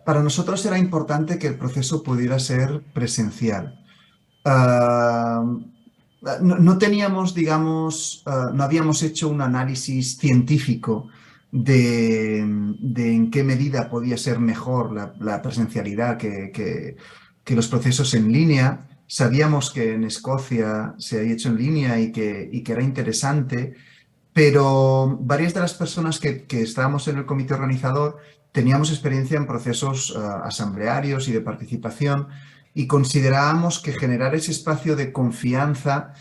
para nosotros era importante que el proceso pudiera ser presencial. No teníamos, digamos, no habíamos hecho un análisis científico de en qué medida podía ser mejor la presencialidad que los procesos en línea. Sabíamos que en Escocia se había hecho en línea y que era interesante, pero varias de las personas que estábamos en el comité organizador teníamos experiencia en procesos asamblearios y de participación, y considerábamos que generar ese espacio de confianza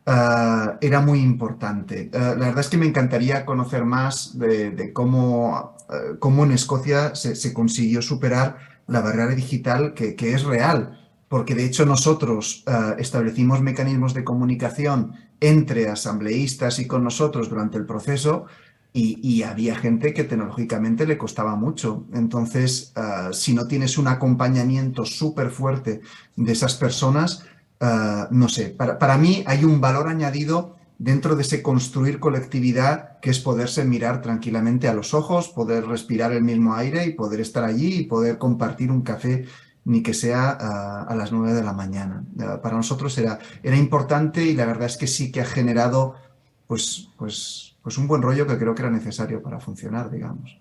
era muy importante. La verdad es que me encantaría conocer más de cómo en Escocia se consiguió superar la barrera digital, que es real, porque de hecho nosotros establecimos mecanismos de comunicación entre asambleístas y con nosotros durante el proceso, y había gente que tecnológicamente le costaba mucho. Entonces, si no tienes un acompañamiento súper fuerte de esas personas, no sé, para mí hay un valor añadido dentro de ese construir colectividad, que es poderse mirar tranquilamente a los ojos, poder respirar el mismo aire y poder estar allí y poder compartir un café, ni que sea a las 9 de la mañana. Para nosotros era importante, y la verdad es que sí que ha generado pues un buen rollo que creo que era necesario para funcionar, digamos.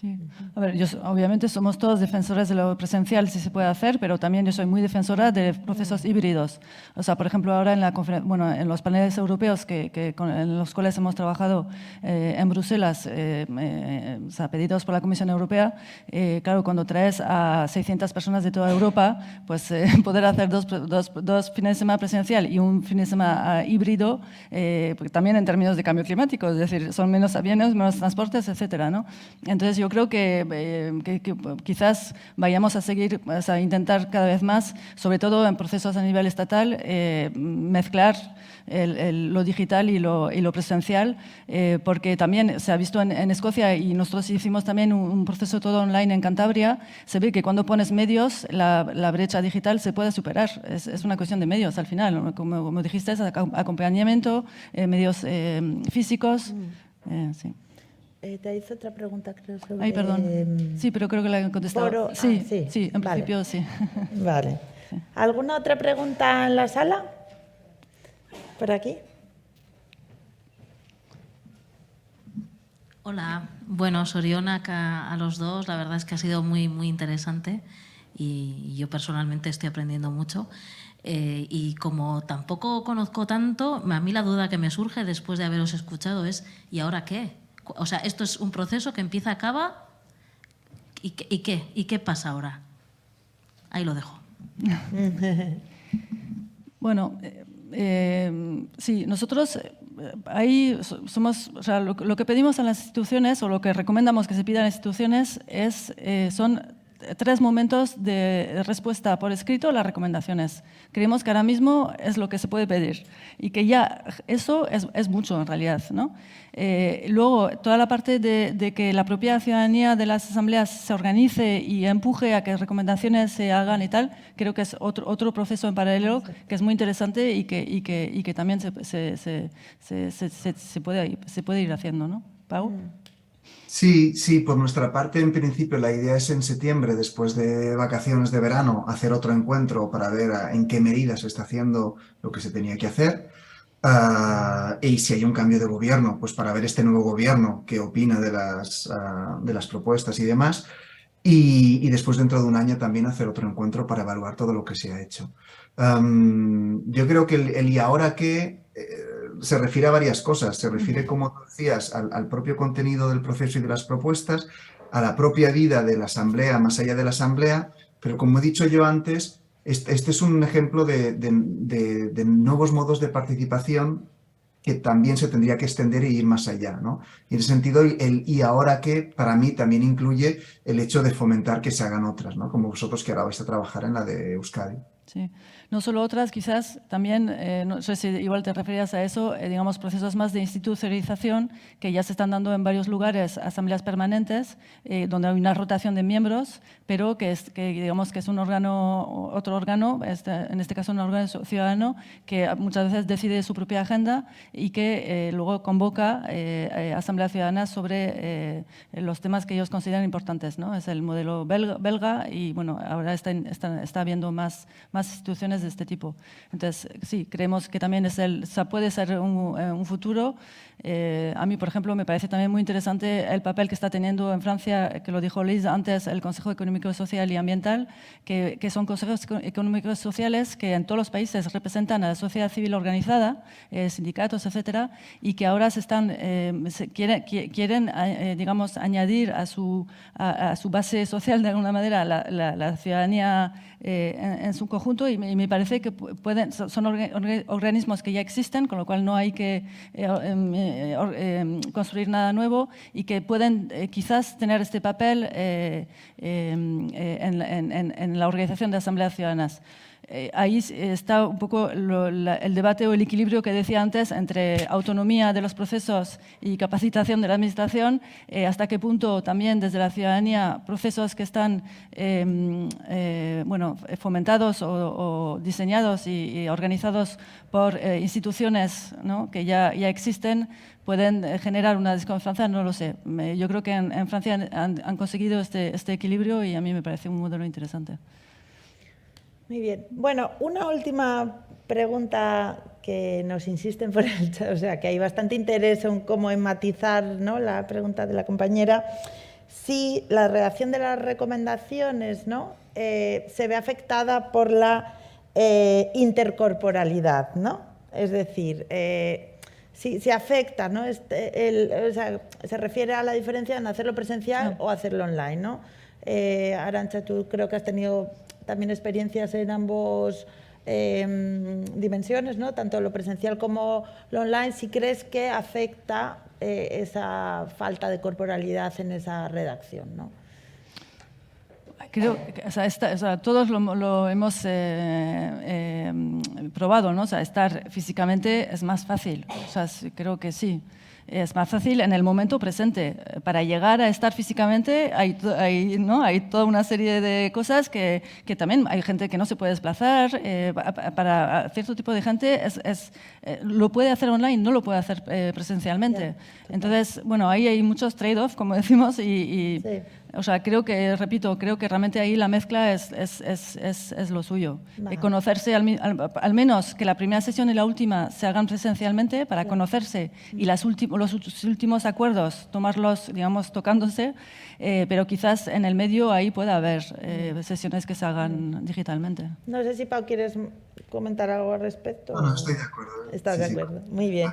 Sí. A ver, obviamente somos todos defensores de lo presencial si se puede hacer, pero también yo soy muy defensora de procesos híbridos. O sea, por ejemplo, ahora en los paneles europeos en los cuales hemos trabajado en Bruselas, o sea, pedidos por la Comisión Europea, claro, cuando traes a 600 personas de toda Europa, pues poder hacer dos fines de semana presencial y un fin de semana híbrido, porque también en términos de cambio climático, es decir, son menos aviones, menos transportes, etcétera, ¿no? Entonces, yo creo que quizás vayamos a seguir, a intentar cada vez más, sobre todo en procesos a nivel estatal, mezclar lo digital y lo presencial, porque también se ha visto en Escocia, y nosotros hicimos también un proceso todo online en Cantabria. Se ve que cuando pones medios, la brecha digital se puede superar. Es una cuestión de medios al final, ¿no? Como dijiste, es acompañamiento, medios físicos. Sí. Te hice otra pregunta, creo, sobre... Ay, perdón. Sí, pero creo que la he contestado. Sí, en principio sí. Vale. ¿Alguna otra pregunta en la sala? ¿Por aquí? Hola, bueno, sorionak a los dos. La verdad es que ha sido muy, muy interesante, y yo personalmente estoy aprendiendo mucho. Y como tampoco conozco tanto, a mí la duda que me surge después de haberos escuchado es ¿y ahora qué? O sea, esto es un proceso que empieza, acaba, ¿y qué? ¿Y qué pasa ahora? Ahí lo dejo. Bueno, sí, nosotros ahí somos, o sea, lo que pedimos a las instituciones, o lo que recomendamos que se pida a las instituciones son 3 momentos de respuesta por escrito a las recomendaciones. Creemos que ahora mismo es lo que se puede pedir y que ya eso es mucho en realidad, ¿no? Luego, toda la parte de que la propia ciudadanía de las asambleas se organice y empuje a que recomendaciones se hagan y tal, creo que es otro proceso en paralelo que es muy interesante y que también se puede ir haciendo, ¿no? Pau. Sí, por nuestra parte, en principio, la idea es en septiembre, después de vacaciones de verano, hacer otro encuentro para ver en qué medida se está haciendo lo que se tenía que hacer. Y si hay un cambio de gobierno, pues para ver este nuevo gobierno qué opina de las propuestas y demás. Y después, dentro de un año, también hacer otro encuentro para evaluar todo lo que se ha hecho. Yo creo que el y ahora qué se refiere a varias cosas. Se refiere, como tú decías, al propio contenido del proceso y de las propuestas, a la propia vida de la asamblea, más allá de la asamblea, pero como he dicho yo antes, este es un ejemplo de nuevos modos de participación que también se tendría que extender e ir más allá, ¿no? Y en ese sentido, el y ahora que, para mí, también incluye el hecho de fomentar que se hagan otras, ¿no? Como vosotros que ahora vais a trabajar en la de Euskadi. Sí, no solo otras, quizás también, no sé si igual te referías a eso, digamos, procesos más de institucionalización que ya se están dando en varios lugares, asambleas permanentes, donde hay una rotación de miembros, pero digamos que es un órgano, otro órgano, en este caso un órgano ciudadano, que muchas veces decide su propia agenda y que luego convoca asambleas ciudadanas sobre los temas que ellos consideran importantes, ¿no? Es el modelo belga y, bueno, ahora está habiendo más instituciones de este tipo. Entonces, sí, creemos que también puede ser un futuro. A mí, por ejemplo, me parece también muy interesante el papel que está teniendo en Francia, que lo dijo Liz antes, el Consejo Económico, Social y Ambiental, que son consejos económicos y sociales que en todos los países representan a la sociedad civil organizada, sindicatos, etcétera, y que ahora quieren digamos, añadir a su base social, de alguna manera, la ciudadanía en su conjunto, y me parece que son organismos que ya existen, con lo cual no hay que construir nada nuevo y que pueden quizás tener este papel en la organización de asambleas ciudadanas. Ahí está un poco el debate o el equilibrio que decía antes entre autonomía de los procesos y capacitación de la administración, hasta qué punto también desde la ciudadanía procesos que están fomentados o diseñados y organizados por instituciones, ¿no?, que ya existen, pueden generar una desconfianza, no lo sé. Yo creo que en Francia han conseguido este equilibrio y a mí me parece un modelo interesante. Muy bien. Bueno, una última pregunta que nos insisten por el chat, o sea, que hay bastante interés en cómo matizar, ¿no?, la pregunta de la compañera. Si la redacción de las recomendaciones, ¿no?, se ve afectada por la intercorporalidad, ¿no? Es decir, si afecta, ¿no?, o sea, se refiere a la diferencia en hacerlo presencial o hacerlo online, ¿no? Arantxa, tú creo que has tenido también experiencias en ambos dimensiones, ¿no?, tanto lo presencial como lo online. Si crees que afecta esa falta de corporalidad en esa redacción, ¿no? Creo que todos lo hemos probado, ¿no? O sea, estar físicamente es más fácil. O sea, creo que sí. Es más fácil en el momento presente. Para llegar a estar físicamente hay toda una serie de cosas que también hay gente que no se puede desplazar. Para cierto tipo de gente lo puede hacer online, no lo puede hacer presencialmente. Entonces, bueno, ahí hay muchos trade-offs, como decimos, y sí. O sea, creo que realmente ahí la mezcla es lo suyo. Conocerse, al menos que la primera sesión y la última se hagan presencialmente para conocerse y los últimos acuerdos tomarlos, digamos, tocándose, pero quizás en el medio ahí pueda haber sesiones que se hagan digitalmente. No sé si, Pau, ¿quieres comentar algo al respecto? No, estoy de acuerdo. ¿Estás de acuerdo? Muy bien.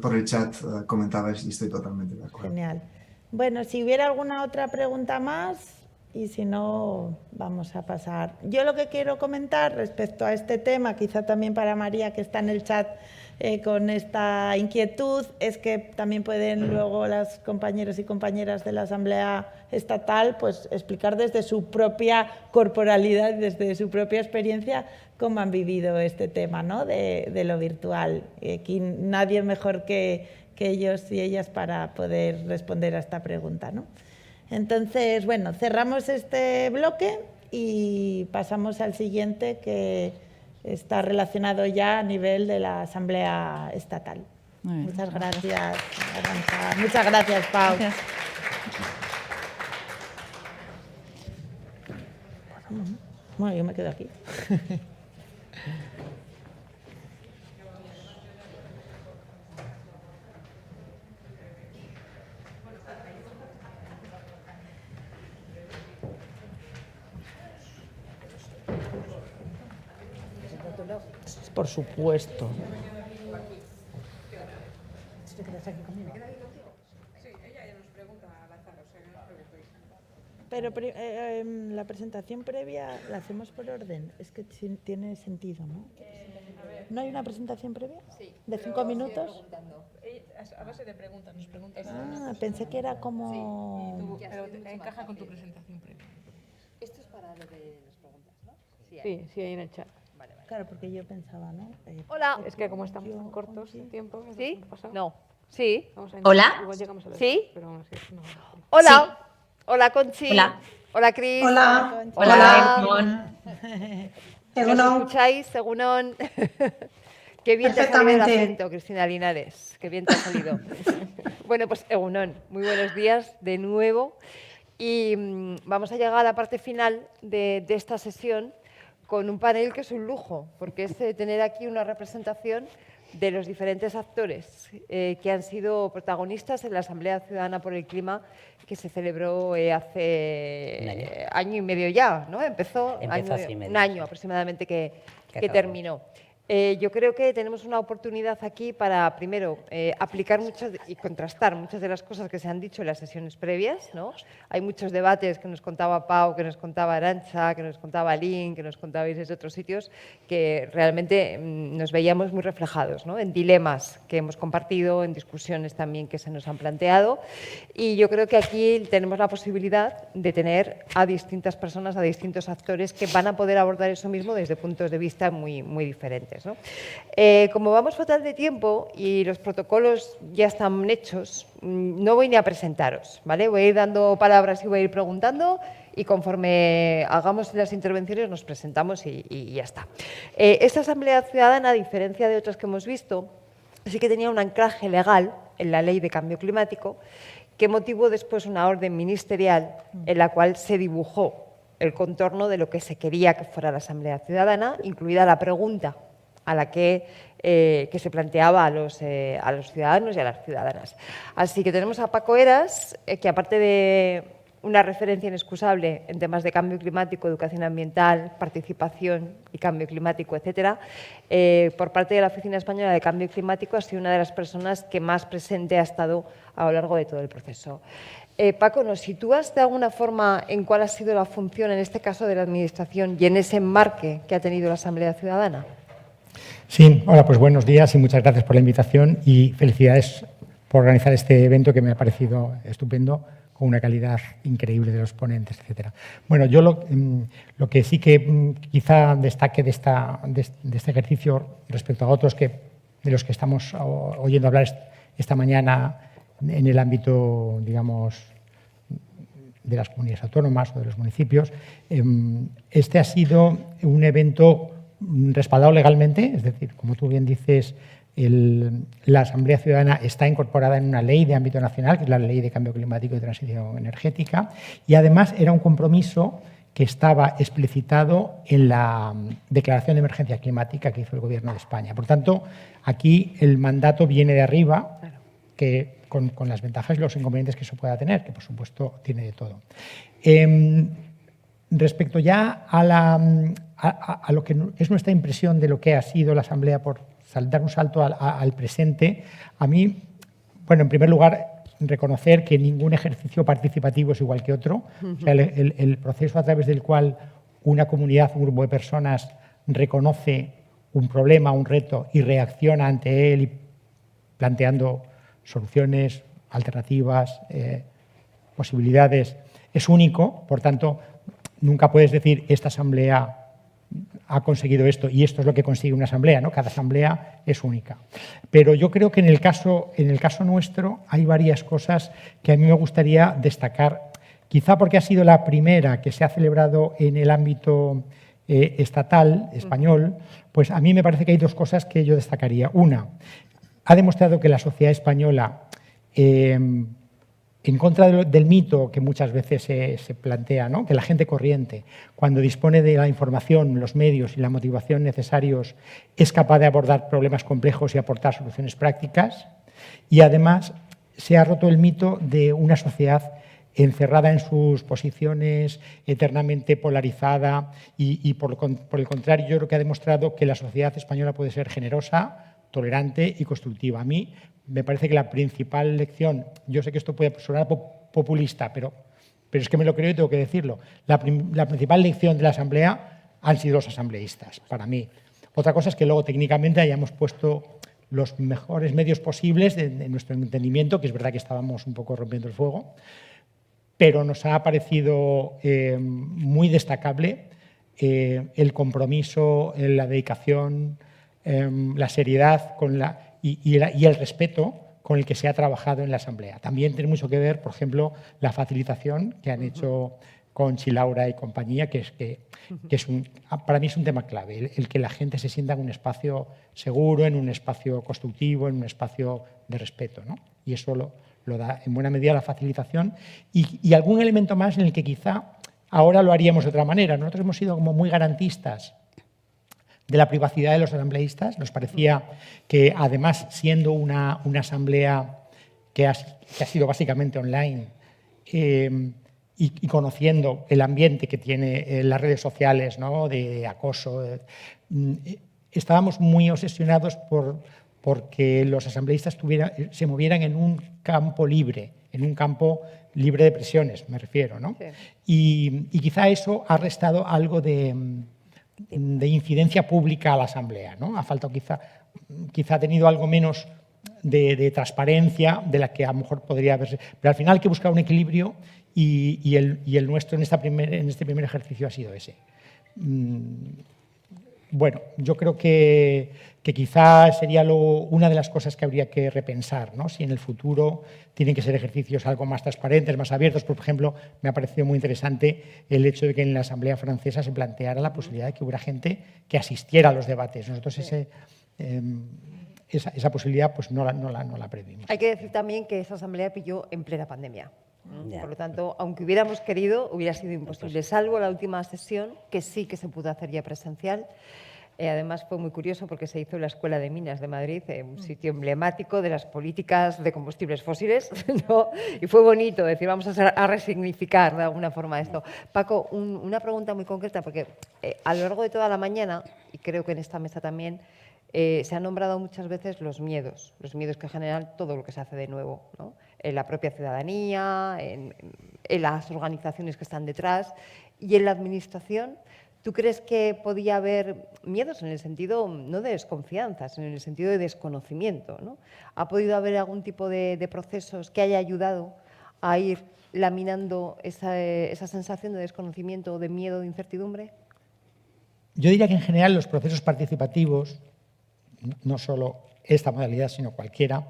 Por el chat comentabas y estoy totalmente de acuerdo. Genial. Bueno, si hubiera alguna otra pregunta más, y si no, vamos a pasar. Yo lo que quiero comentar respecto a este tema, quizá también para María, que está en el chat, con esta inquietud, es que también pueden luego las compañeros y compañeras de la Asamblea Estatal pues explicar desde su propia corporalidad, desde su propia experiencia, cómo han vivido este tema, ¿no? de lo virtual. Aquí nadie mejor que ellos y ellas para poder responder a esta pregunta, ¿no? Entonces, bueno, cerramos este bloque y pasamos al siguiente, que está relacionado ya a nivel de la Asamblea Estatal. Muchas gracias, Arantxa. Muchas gracias, Pau. Gracias. Bueno, yo me quedo aquí. Por supuesto. Pero la presentación previa la hacemos por orden. Es que tiene sentido, ¿no? ¿No hay una presentación previa? Sí. ¿De 5 minutos? A base de preguntas, nos preguntas. Ah, pensé que era como... Sí, pero encaja con tu presentación previa. Esto es para lo de las preguntas, ¿no? Sí, hay en el chat. Vale, vale. Claro, porque yo pensaba, ¿no? Hola. Es que como estamos cortos de tiempo... ¿Sí? No. Sí. Hola. Igual llegamos a las ¿Sí? 2, pero aún así, no. Hola. Sí. Hola, Conchi. Hola. Hola, Cris. Hola. Hola. ¿Nos escucháis? Según Qué bien te ha salido el acento, Cristina Linares. Qué bien te ha salido. Bueno, pues Egunon, muy buenos días de nuevo. Y vamos a llegar a la parte final de esta sesión con un panel que es un lujo, porque es tener aquí una representación de los diferentes actores que han sido protagonistas en la Asamblea Ciudadana por el Clima, que se celebró hace año y medio ya, ¿no? Empezó un año aproximadamente que terminó. Yo creo que tenemos una oportunidad aquí para, primero, aplicar muchas y contrastar muchas de las cosas que se han dicho en las sesiones previas, ¿no? Hay muchos debates que nos contaba Pau, que nos contaba Arantxa, que nos contaba Lynn, que nos contabais desde otros sitios, que realmente nos veíamos muy reflejados, ¿no? En dilemas que hemos compartido, en discusiones también que se nos han planteado. Y yo creo que aquí tenemos la posibilidad de tener a distintas personas, a distintos actores que van a poder abordar eso mismo desde puntos de vista muy, muy diferentes, ¿no? Como vamos fatal de tiempo y los protocolos ya están hechos, no voy ni a presentaros, ¿vale? Voy a ir dando palabras y voy a ir preguntando y conforme hagamos las intervenciones nos presentamos y ya está. Esta Asamblea Ciudadana, a diferencia de otras que hemos visto, sí que tenía un anclaje legal en la Ley de Cambio Climático que motivó después una orden ministerial en la cual se dibujó el contorno de lo que se quería que fuera la Asamblea Ciudadana, incluida la pregunta a la que se planteaba a los ciudadanos y a las ciudadanas. Así que tenemos a Paco Eras, que aparte de una referencia inexcusable en temas de cambio climático, educación ambiental, participación y cambio climático, etcétera, por parte de la Oficina Española de Cambio Climático ha sido una de las personas que más presente ha estado a lo largo de todo el proceso. Paco, ¿nos sitúas de alguna forma en cuál ha sido la función, en este caso, de la Administración y en ese enmarque que ha tenido la Asamblea Ciudadana? Sí, hola, pues buenos días y muchas gracias por la invitación y felicidades por organizar este evento que me ha parecido estupendo, con una calidad increíble de los ponentes, etcétera. Bueno, yo lo que sí que quizá destaque de este ejercicio respecto a otros de los que estamos oyendo hablar esta mañana en el ámbito, digamos, de las comunidades autónomas o de los municipios, este ha sido un evento respaldado legalmente, es decir, como tú bien dices, la Asamblea Ciudadana está incorporada en una ley de ámbito nacional, que es la Ley de Cambio Climático y Transición Energética, y además era un compromiso que estaba explicitado en la Declaración de Emergencia Climática que hizo el Gobierno de España. Por tanto, aquí el mandato viene de arriba, que con las ventajas y los inconvenientes que eso pueda tener, que por supuesto tiene de todo. Respecto ya a lo que es nuestra impresión de lo que ha sido la Asamblea por dar un salto al presente, a mí, bueno, en primer lugar, reconocer que ningún ejercicio participativo es igual que otro. O sea, el proceso a través del cual una comunidad, un grupo de personas reconoce un problema, un reto y reacciona ante él y planteando soluciones, alternativas, posibilidades, es único. Por tanto, nunca puedes decir esta asamblea ha conseguido esto y esto es lo que consigue una asamblea, ¿no? Cada asamblea es única. Pero yo creo que en el caso nuestro hay varias cosas que a mí me gustaría destacar, quizá porque ha sido la primera que se ha celebrado en el ámbito estatal español, pues a mí me parece que hay dos cosas que yo destacaría. Una, ha demostrado que la sociedad española, en contra del mito que muchas veces se plantea, ¿no? Que la gente corriente, cuando dispone de la información, los medios y la motivación necesarios, es capaz de abordar problemas complejos y aportar soluciones prácticas. Y además se ha roto el mito de una sociedad encerrada en sus posiciones, eternamente polarizada y por el contrario, yo creo que ha demostrado que la sociedad española puede ser generosa, tolerante y constructiva. A mí me parece que la principal lección, yo sé que esto puede sonar populista, pero es que me lo creo y tengo que decirlo, la principal lección de la Asamblea han sido los asambleístas, para mí. Otra cosa es que luego técnicamente hayamos puesto los mejores medios posibles en nuestro entendimiento, que es verdad que estábamos un poco rompiendo el fuego, pero nos ha parecido muy destacable el compromiso, la dedicación, la seriedad y el respeto con el que se ha trabajado en la Asamblea. También tiene mucho que ver, por ejemplo, la facilitación que han hecho Conchi, Laura y compañía, que para mí es un tema clave, el que la gente se sienta en un espacio seguro, en un espacio constructivo, en un espacio de respeto, ¿no? Y eso lo da en buena medida la facilitación y algún elemento más en el que quizá ahora lo haríamos de otra manera. Nosotros hemos sido como muy garantistas de la privacidad de los asambleístas. Nos parecía que, además, siendo una asamblea que ha sido básicamente online y conociendo el ambiente que tiene las redes sociales, ¿no? De acoso, estábamos muy obsesionados porque los asambleístas se movieran en un campo libre, en un campo libre de presiones, me refiero, ¿no? Sí. Y quizá eso ha restado algo de incidencia pública a la Asamblea, ¿no? Ha faltado quizá ha tenido algo menos de transparencia de la que a lo mejor podría haberse. Pero al final hay que buscar un equilibrio y el nuestro en este primer ejercicio ha sido ese. Bueno, yo creo que quizá sería una de las cosas que habría que repensar, ¿no? Si en el futuro tienen que ser ejercicios algo más transparentes, más abiertos. Por ejemplo, me ha parecido muy interesante el hecho de que en la Asamblea Francesa se planteara la posibilidad de que hubiera gente que asistiera a los debates. Nosotros esa posibilidad pues no la previmos. Hay que decir también que esa Asamblea pilló en plena pandemia. Por lo tanto, aunque hubiéramos querido, hubiera sido imposible, salvo la última sesión, que sí que se pudo hacer ya presencial. Además, fue muy curioso porque se hizo en la Escuela de Minas de Madrid, un sitio emblemático de las políticas de combustibles fósiles, ¿no? Y fue bonito decir, vamos a resignificar de alguna forma esto. Paco, una pregunta muy concreta, porque a lo largo de toda la mañana, y creo que en esta mesa también, se han nombrado muchas veces los miedos que generan todo lo que se hace de nuevo, ¿no? En la propia ciudadanía, en las organizaciones que están detrás y en la administración. ¿Tú crees que podía haber miedos en el sentido, no de desconfianza, sino en el sentido de desconocimiento, ¿no? ¿Ha podido haber algún tipo de procesos que haya ayudado a ir laminando esa sensación de desconocimiento, de miedo, de incertidumbre? Yo diría que en general los procesos participativos, no solo esta modalidad, sino cualquiera,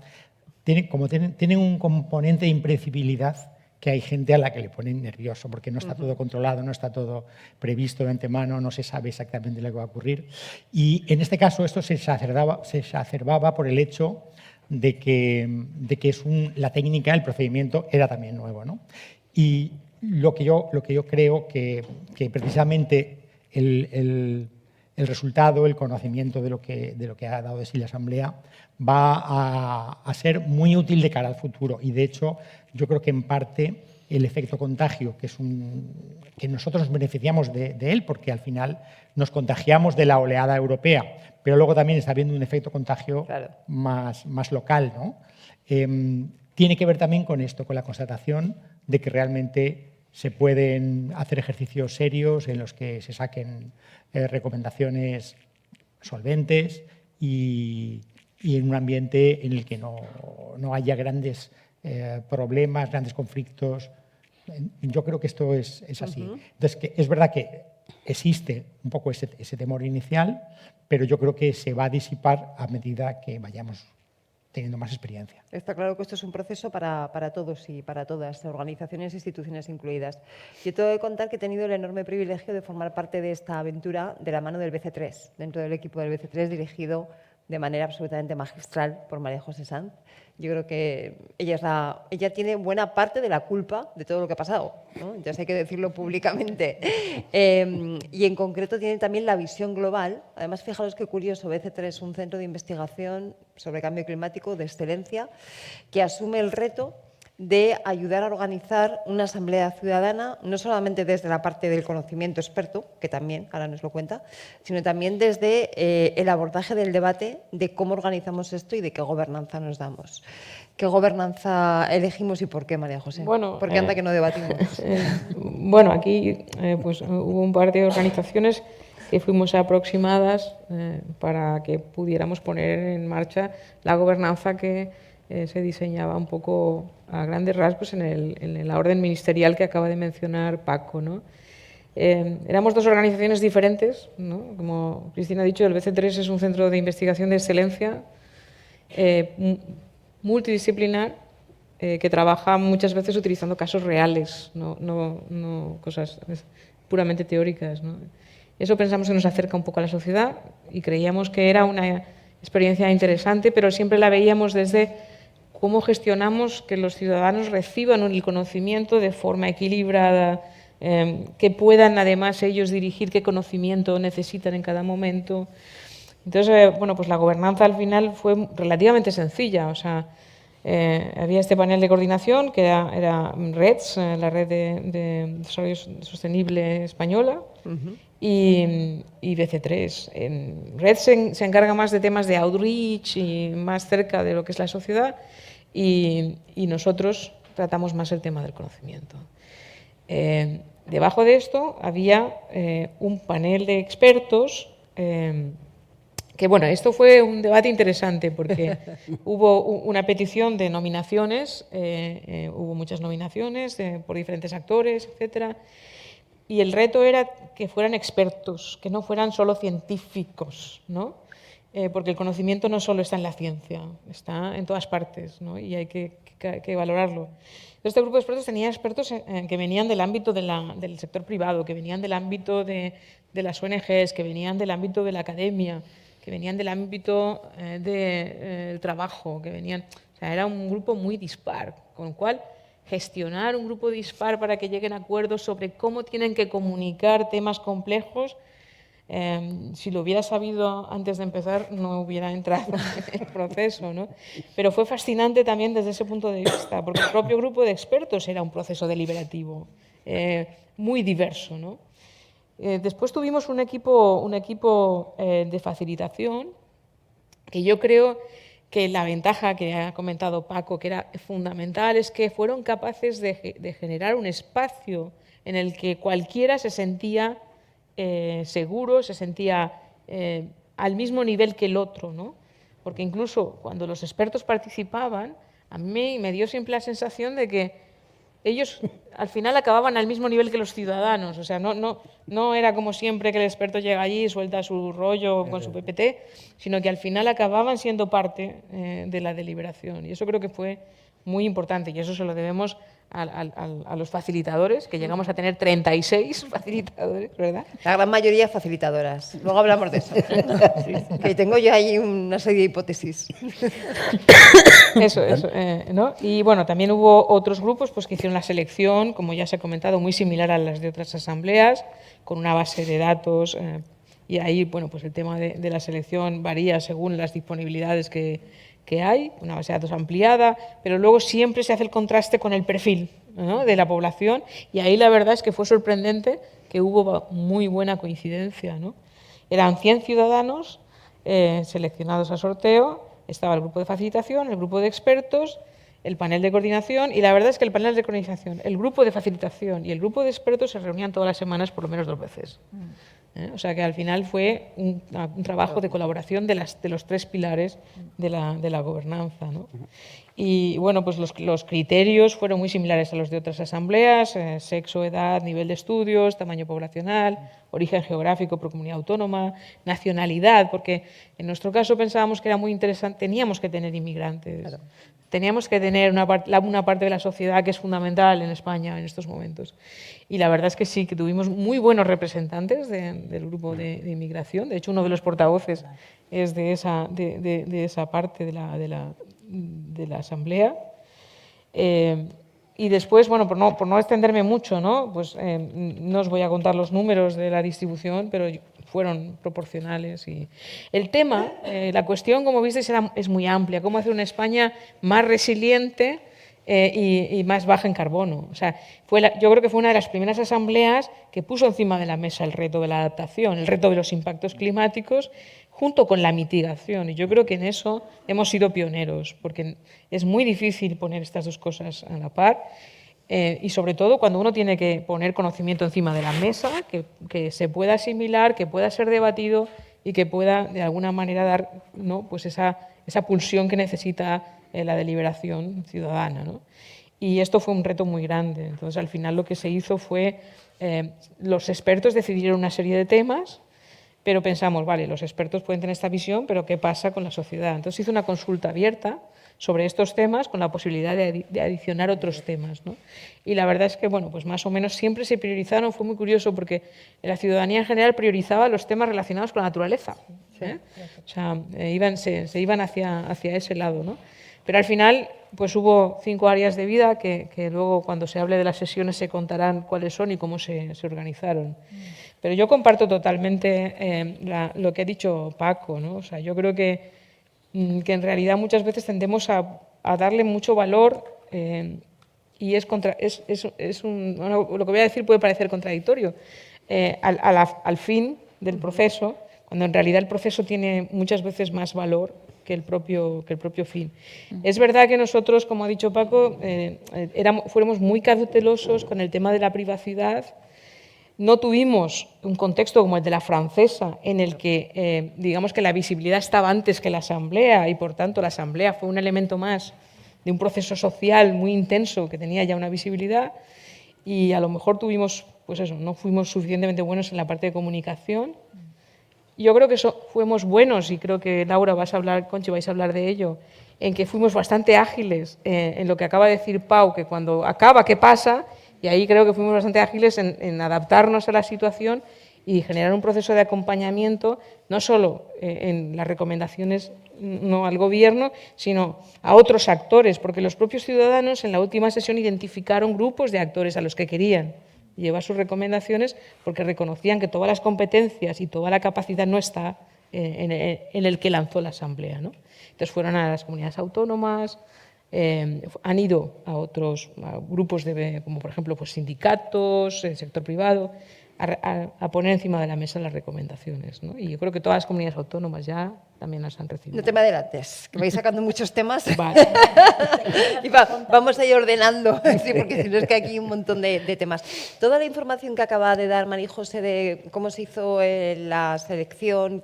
tienen un componente de impredecibilidad que hay gente a la que le ponen nervioso porque no está todo controlado, no está todo previsto de antemano, no se sabe exactamente lo que va a ocurrir. Y en este caso esto se exacerbaba por el hecho de que la técnica, el procedimiento era también nuevo, ¿no? Y lo que yo creo que precisamente el resultado, el conocimiento de lo que ha dado de sí la Asamblea va a ser muy útil de cara al futuro. Y, de hecho, yo creo que en parte el efecto contagio, que nosotros nos beneficiamos de él, porque al final nos contagiamos de la oleada europea, pero luego también está habiendo un efecto contagio más local, ¿no? Tiene que ver también con esto, con la constatación de que realmente se pueden hacer ejercicios serios en los que se saquen recomendaciones solventes y en un ambiente en el que no haya grandes problemas, grandes conflictos. Yo creo que esto es así. Entonces, es verdad que existe un poco ese temor inicial, pero yo creo que se va a disipar a medida que vayamos teniendo más experiencia. Está claro que esto es un proceso para todos y para todas, organizaciones e instituciones incluidas. Yo tengo que contar que he tenido el enorme privilegio de formar parte de esta aventura de la mano del BC3, dentro del equipo del BC3 dirigido de manera absolutamente magistral por María José Sanz. Yo creo que ella tiene buena parte de la culpa de todo lo que ha pasado, ¿no? Entonces hay que decirlo públicamente. Y en concreto tiene también la visión global. Además, fijaros qué curioso, BC3 es un centro de investigación sobre cambio climático de excelencia que asume el reto de ayudar a organizar una asamblea ciudadana, no solamente desde la parte del conocimiento experto, que también, ahora nos lo cuenta, sino también desde el abordaje del debate de cómo organizamos esto y de qué gobernanza nos damos. ¿Qué gobernanza elegimos y por qué, María José? Bueno, ¿Por qué anda que no debatimos? Bueno, aquí pues, hubo un par de organizaciones que fuimos aproximadas para que pudiéramos poner en marcha la gobernanza que se diseñaba un poco a grandes rasgos en la orden ministerial que acaba de mencionar Paco, ¿no? Éramos dos organizaciones diferentes, ¿no? Como Cristina ha dicho, el BC3 es un centro de investigación de excelencia multidisciplinar que trabaja muchas veces utilizando casos reales, no cosas puramente teóricas, ¿no? Eso pensamos que nos acerca un poco a la sociedad y creíamos que era una experiencia interesante, pero siempre la veíamos desde cómo gestionamos que los ciudadanos reciban el conocimiento de forma equilibrada, que puedan además ellos dirigir qué conocimiento necesitan en cada momento. Entonces, bueno, pues la gobernanza al final fue relativamente sencilla. O sea, había este panel de coordinación que era REDS, la Red de Desarrollo Sostenible Española, y BC3. REDS se encarga más de temas de outreach y más cerca de lo que es la sociedad, y nosotros tratamos más el tema del conocimiento. Debajo de esto había un panel de expertos que, bueno, esto fue un debate interesante porque hubo una petición de nominaciones, hubo muchas nominaciones por diferentes actores, etcétera, y el reto era que fueran expertos, que no fueran solo científicos, ¿no? Porque el conocimiento no solo está en la ciencia, está en todas partes, ¿no? Y hay que valorarlo. Este grupo de expertos tenía expertos que venían del ámbito del sector privado, que venían del ámbito de las ONGs, que venían del ámbito de la academia, que venían del ámbito del trabajo, que venían... O sea, era un grupo muy dispar, con lo cual gestionar un grupo dispar para que lleguen a acuerdos sobre cómo tienen que comunicar temas complejos, si lo hubiera sabido antes de empezar, no hubiera entrado en el proceso, ¿no? Pero fue fascinante también desde ese punto de vista, porque el propio grupo de expertos era un proceso deliberativo, muy diverso, ¿no? Después tuvimos un equipo de facilitación, que yo creo que la ventaja que ha comentado Paco, que era fundamental, es que fueron capaces de generar un espacio en el que cualquiera se sentía seguro, se sentía al mismo nivel que el otro, ¿no? Porque incluso cuando los expertos participaban, a mí me dio siempre la sensación de que ellos al final acababan al mismo nivel que los ciudadanos. O sea, no era como siempre que el experto llega allí y suelta su rollo con su PPT, sino que al final acababan siendo parte de la deliberación. Y eso creo que fue muy importante, y eso se lo debemos a los facilitadores, que llegamos a tener 36 facilitadores, ¿verdad? La gran mayoría facilitadoras. Luego hablamos de eso. Sí. Que tengo yo ahí una serie de hipótesis. Eso, ¿no? Y bueno, también hubo otros grupos pues, que hicieron la selección, como ya se ha comentado, muy similar a las de otras asambleas, con una base de datos, y ahí, bueno, pues el tema de la selección varía según las disponibilidades que hay, una base de datos ampliada, pero luego siempre se hace el contraste con el perfil, ¿no? De la población, y ahí la verdad es que fue sorprendente que hubo muy buena coincidencia, ¿no? Eran 100 ciudadanos seleccionados a sorteo, estaba el grupo de facilitación, el grupo de expertos el panel de coordinación, y la verdad es que el panel de coordinación, el grupo de facilitación y el grupo de expertos se reunían todas las semanas por lo menos 2 veces. O sea que al final fue un trabajo de colaboración de los 3 pilares de la gobernanza, ¿no? Y bueno, pues los criterios fueron muy similares a los de otras asambleas: sexo, edad, nivel de estudios, tamaño poblacional, origen geográfico por comunidad autónoma, nacionalidad, porque en nuestro caso pensábamos que era muy interesante, teníamos que tener inmigrantes. Claro. Teníamos que tener una parte de la sociedad que es fundamental en España en estos momentos. Y la verdad es que sí, que tuvimos muy buenos representantes del grupo de inmigración. De hecho, uno de los portavoces es de esa parte de la asamblea. Y después, bueno, por no extenderme mucho, ¿no? Pues no os voy a contar los números de la distribución, pero fueron proporcionales. Y el tema, la cuestión, como visteis, es muy amplia. Cómo hacer una España más resiliente y más baja en carbono. O sea, yo creo que fue una de las primeras asambleas que puso encima de la mesa el reto de la adaptación, el reto de los impactos climáticos, junto con la mitigación. Y yo creo que en eso hemos sido pioneros, porque es muy difícil poner estas 2 cosas a la par. Y sobre todo cuando uno tiene que poner conocimiento encima de la mesa, que se pueda asimilar, que pueda ser debatido y que pueda de alguna manera dar, ¿no? Pues esa pulsión que necesita la deliberación ciudadana, ¿no? Y esto fue un reto muy grande. Entonces, al final lo que se hizo fue, los expertos decidieron una serie de temas, pero pensamos, vale, los expertos pueden tener esta visión, pero ¿qué pasa con la sociedad? Entonces se hizo una consulta abierta sobre estos temas con la posibilidad de adicionar otros temas, ¿no? Y la verdad es que, bueno, pues más o menos siempre se priorizaron. Fue muy curioso porque la ciudadanía en general priorizaba los temas relacionados con la naturaleza. O sea, se iban hacia ese lado, ¿no? Pero al final, pues hubo 5 áreas de vida que luego, cuando se hable de las sesiones, se contarán cuáles son y cómo se organizaron. Pero yo comparto totalmente lo que ha dicho Paco, ¿no? O sea, yo creo que en realidad muchas veces tendemos a darle mucho valor y lo que voy a decir puede parecer contradictorio, al fin del proceso, cuando en realidad el proceso tiene muchas veces más valor que el propio fin. Es verdad que nosotros, como ha dicho Paco, fuéramos muy cautelosos con el tema de la privacidad. No tuvimos un contexto como el de la francesa, en el que, digamos que la visibilidad estaba antes que la asamblea, y por tanto la asamblea fue un elemento más de un proceso social muy intenso que tenía ya una visibilidad, y a lo mejor tuvimos, pues eso, no fuimos suficientemente buenos en la parte de comunicación. Yo creo que fuimos buenos, y creo que Laura Conchi vais a hablar de ello, en que fuimos bastante ágiles en lo que acaba de decir Pau, que cuando acaba, ¿qué pasa? Y ahí creo que fuimos bastante ágiles en adaptarnos a la situación y generar un proceso de acompañamiento, no solo en las recomendaciones no al gobierno, sino a otros actores, porque los propios ciudadanos en la última sesión identificaron grupos de actores a los que querían llevar sus recomendaciones, porque reconocían que todas las competencias y toda la capacidad no está en el que lanzó la asamblea, ¿no? Entonces fueron a las comunidades autónomas, han ido a otros grupos, como por ejemplo pues sindicatos, el sector privado, a poner encima de la mesa las recomendaciones, ¿no? Y yo creo que todas las comunidades autónomas ya también las han recibido. No te me adelantes, que vais sacando muchos temas. Vale. Y vamos a ir ordenando, sí, porque si no es que aquí hay un montón de temas. Toda la información que acaba de dar María José de cómo se hizo la selección,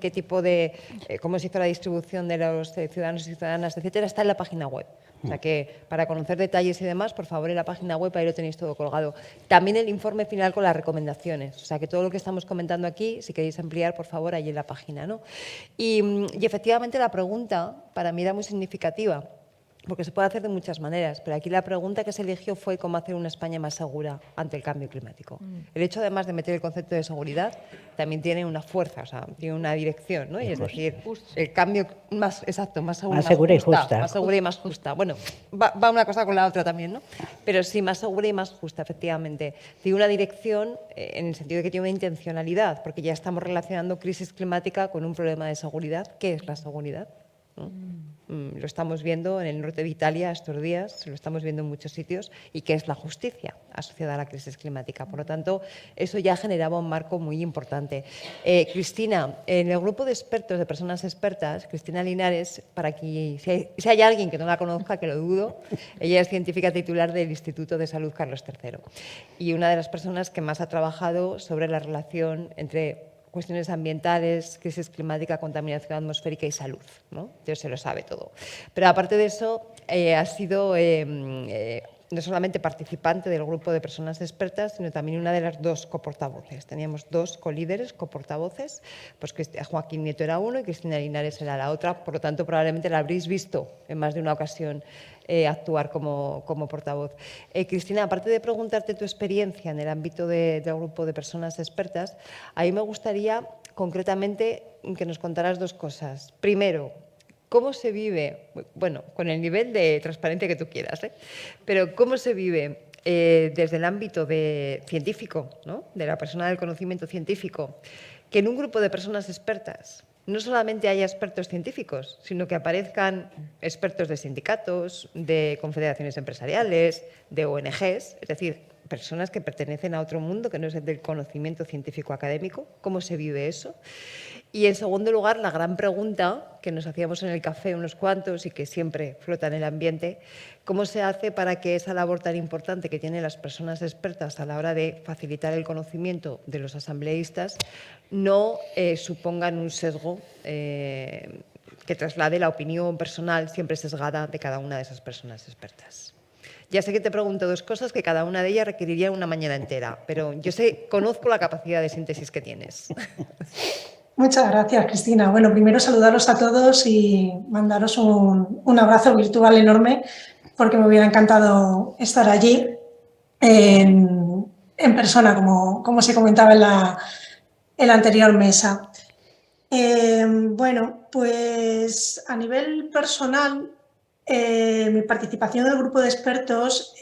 cómo se hizo la distribución de los ciudadanos y ciudadanas, etcétera, está en la página web. O sea que para conocer detalles y demás, por favor, en la página web, ahí lo tenéis todo colgado. También el informe final con las recomendaciones. O sea que todo lo que estamos comentando aquí, si queréis ampliar, por favor, ahí en la página, ¿no? Y efectivamente la pregunta para mí era muy significativa, porque se puede hacer de muchas maneras, pero aquí la pregunta que se eligió fue cómo hacer una España más segura ante el cambio climático. El hecho, además de meter el concepto de seguridad, también tiene una fuerza, o sea, tiene una dirección, ¿no? Y es decir, el cambio más exacto, más segura y justa. Más segura y más justa. Bueno, va una cosa con la otra también, ¿no? Pero sí, más segura y más justa, efectivamente. Tiene una dirección en el sentido de que tiene una intencionalidad, porque ya estamos relacionando crisis climática con un problema de seguridad. ¿Qué es la seguridad? ¿no? Lo estamos viendo en el norte de Italia estos días, lo estamos viendo en muchos sitios, y que es la justicia asociada a la crisis climática. Por lo tanto, eso ya generaba un marco muy importante. Cristina, en el grupo de expertos, de personas expertas, Cristina Linares, para que si hay alguien que no la conozca, que lo dudo, ella es científica titular del Instituto de Salud Carlos III y una de las personas que más ha trabajado sobre la relación entre cuestiones ambientales, crisis climática, contaminación atmosférica y salud, ¿no? Dios se lo sabe todo. Pero aparte de eso, ha sido no solamente participante del grupo de personas expertas, sino también una de las dos coportavoces. Teníamos dos colíderes, coportavoces, pues Joaquín Nieto era uno y Cristina Linares era la otra, por lo tanto probablemente la habréis visto en más de una ocasión actuar como portavoz. Cristina, aparte de preguntarte tu experiencia en el ámbito del grupo de personas expertas, a mí me gustaría concretamente que nos contaras dos cosas. Primero, ¿cómo se vive, bueno, con el nivel de transparencia que tú quieras, pero cómo se vive desde el ámbito científico, ¿no? De la persona del conocimiento científico, que en un grupo de personas expertas no solamente haya expertos científicos, sino que aparezcan expertos de sindicatos, de confederaciones empresariales, de ONGs, es decir, personas que pertenecen a otro mundo que no es el del conocimiento científico académico? ¿Cómo se vive eso? Y en segundo lugar, la gran pregunta que nos hacíamos en el café unos cuantos y que siempre flota en el ambiente, ¿cómo se hace para que esa labor tan importante que tienen las personas expertas a la hora de facilitar el conocimiento de los asambleístas no supongan un sesgo que traslade la opinión personal siempre sesgada de cada una de esas personas expertas? Ya sé que te pregunto dos cosas que cada una de ellas requeriría una mañana entera, pero yo conozco la capacidad de síntesis que tienes. Muchas gracias, Cristina. Bueno, primero saludaros a todos y mandaros un abrazo virtual enorme, porque me hubiera encantado estar allí en persona, como se comentaba en la anterior mesa. Bueno, pues a nivel personal, mi participación en el grupo de expertos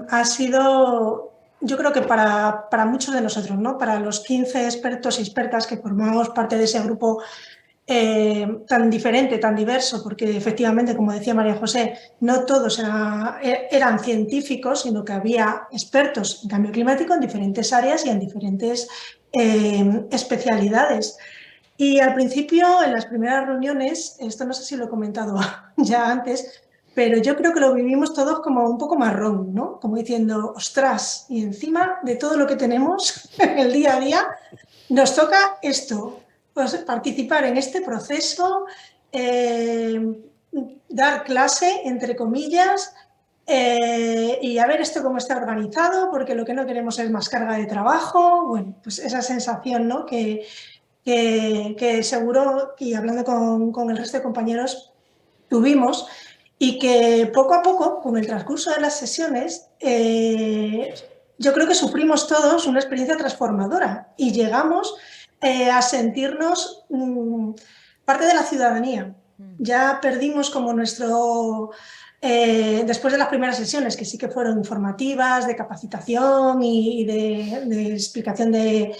ha sido, yo creo que para muchos de nosotros, ¿no? Para los 15 expertos y expertas que formamos parte de ese grupo tan diferente, tan diverso, porque efectivamente, como decía María José, no todos eran científicos, sino que había expertos en cambio climático en diferentes áreas y en diferentes especialidades. Y al principio, en las primeras reuniones, esto no sé si lo he comentado ya antes, pero yo creo que lo vivimos todos como un poco marrón, ¿no? Como diciendo, ostras, y encima de todo lo que tenemos en el día a día, nos toca esto, pues participar en este proceso, dar clase, entre comillas, y a ver esto cómo está organizado, porque lo que no queremos es más carga de trabajo. Bueno, pues esa sensación, ¿no? que seguro, y hablando con el resto de compañeros, tuvimos, y que poco a poco, con el transcurso de las sesiones, yo creo que sufrimos todos una experiencia transformadora y llegamos a sentirnos parte de la ciudadanía. Ya perdimos como nuestro... después de las primeras sesiones, que sí que fueron informativas, de capacitación y de explicación de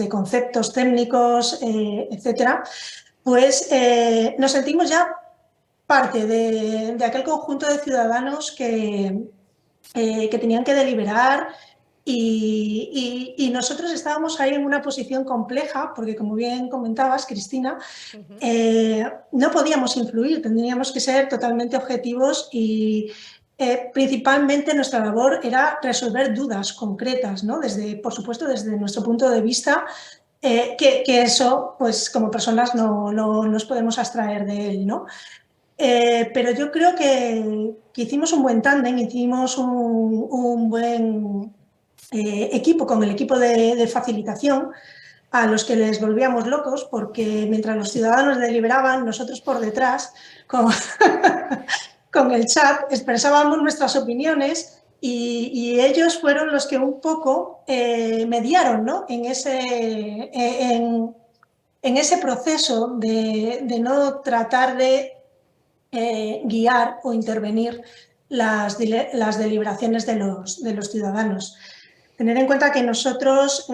conceptos técnicos, etcétera, pues nos sentimos ya parte de aquel conjunto de ciudadanos que tenían que deliberar, y nosotros estábamos ahí en una posición compleja, porque como bien comentabas, Cristina, no podíamos influir, tendríamos que ser totalmente objetivos y principalmente nuestra labor era resolver dudas concretas, ¿no? Por supuesto, desde nuestro punto de vista, que eso, pues como personas no nos podemos abstraer de él, ¿no? Pero yo creo que hicimos un buen tándem, hicimos un buen equipo con el equipo de facilitación, a los que les volvíamos locos, porque mientras los ciudadanos deliberaban, nosotros por detrás, con el chat, expresábamos nuestras opiniones, y ellos fueron los que un poco mediaron, ¿no? en ese proceso de no tratar de guiar o intervenir las deliberaciones de los ciudadanos. Tener en cuenta que nosotros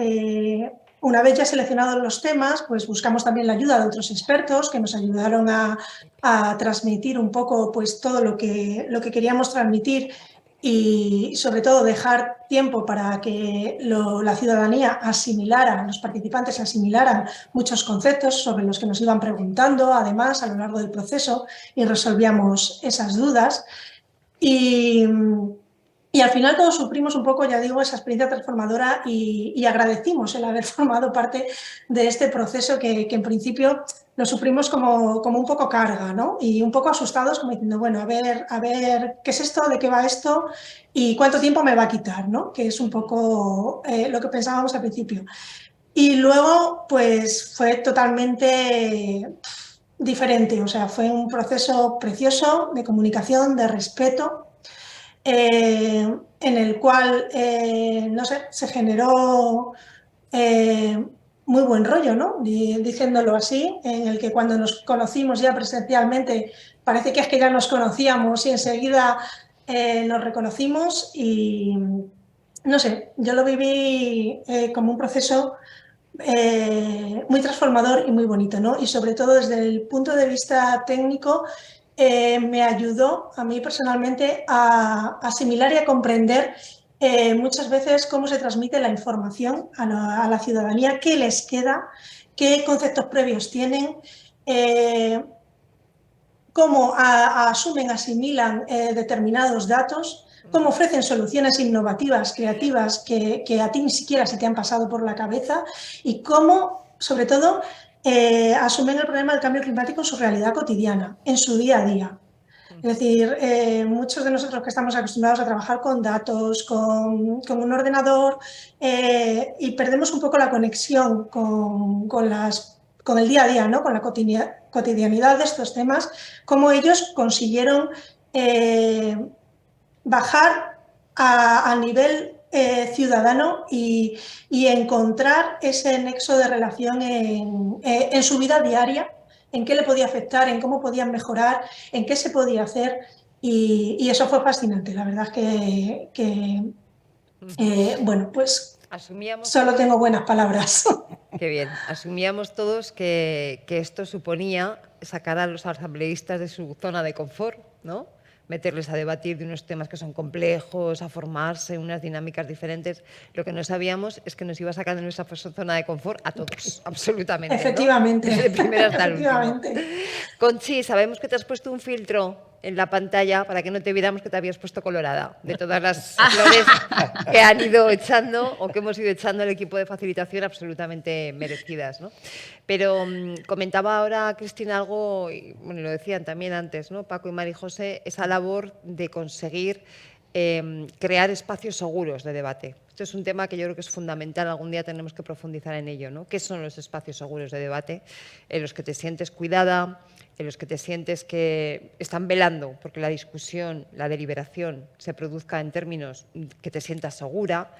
Una vez ya seleccionados los temas, pues buscamos también la ayuda de otros expertos que nos ayudaron a transmitir un poco pues, todo lo que queríamos transmitir y sobre todo dejar tiempo para que la ciudadanía asimilara, los participantes asimilaran muchos conceptos sobre los que nos iban preguntando, además, a lo largo del proceso, y resolvíamos esas dudas. Y al final todos sufrimos un poco, ya digo, esa experiencia transformadora y agradecimos el haber formado parte de este proceso que en principio lo sufrimos como un poco carga, ¿no? Y un poco asustados, como diciendo, bueno, a ver, ¿qué es esto? ¿De qué va esto? ¿Y cuánto tiempo me va a quitar? ¿No? Que es un poco lo que pensábamos al principio. Y luego, pues fue totalmente diferente, o sea, fue un proceso precioso de comunicación, de respeto, en el cual, no sé, se generó muy buen rollo, ¿no? Diciéndolo así, en el que cuando nos conocimos ya presencialmente parece que es que ya nos conocíamos y enseguida nos reconocimos y, no sé, yo lo viví como un proceso muy transformador y muy bonito, ¿no? Y sobre todo desde el punto de vista técnico me ayudó a mí personalmente a asimilar y a comprender muchas veces cómo se transmite la información a la ciudadanía, qué les queda, qué conceptos previos tienen, cómo asumen, asimilan determinados datos, cómo ofrecen soluciones innovativas, creativas, que a ti ni siquiera se te han pasado por la cabeza y cómo, sobre todo, asumen el problema del cambio climático en su realidad cotidiana, en su día a día. Es decir, muchos de nosotros que estamos acostumbrados a trabajar con datos, con un ordenador, y perdemos un poco la conexión con el día a día, ¿no? Con la cotidianidad de estos temas, cómo ellos consiguieron bajar a nivel ciudadano y encontrar ese nexo de relación en su vida diaria, en qué le podía afectar, en cómo podían mejorar, en qué se podía hacer, y eso fue fascinante. La verdad es que bueno, pues solo tengo buenas palabras. Qué bien. Asumíamos todos que esto suponía sacar a los asambleístas de su zona de confort, ¿no? Meterles a debatir de unos temas que son complejos, a formarse, unas dinámicas diferentes. Lo que no sabíamos es que nos iba a sacar de nuestra zona de confort a todos, absolutamente. Efectivamente. ¿No? Desde el primero hasta el último. Efectivamente. Conchi, sabemos que te has puesto un filtro en la pantalla para que no te viéramos que te habías puesto colorada de todas las flores que han ido echando o que hemos ido echando el equipo de facilitación, absolutamente merecidas, ¿no? Pero comentaba ahora Cristina algo, y bueno, lo decían también antes, ¿no? Paco y María José, esa labor de conseguir crear espacios seguros de debate. Esto es un tema que yo creo que es fundamental, algún día tenemos que profundizar en ello, ¿no? ¿Qué son los espacios seguros de debate en los que te sientes cuidada, en los que te sientes que están velando porque la discusión, la deliberación se produzca en términos que te sientas segura,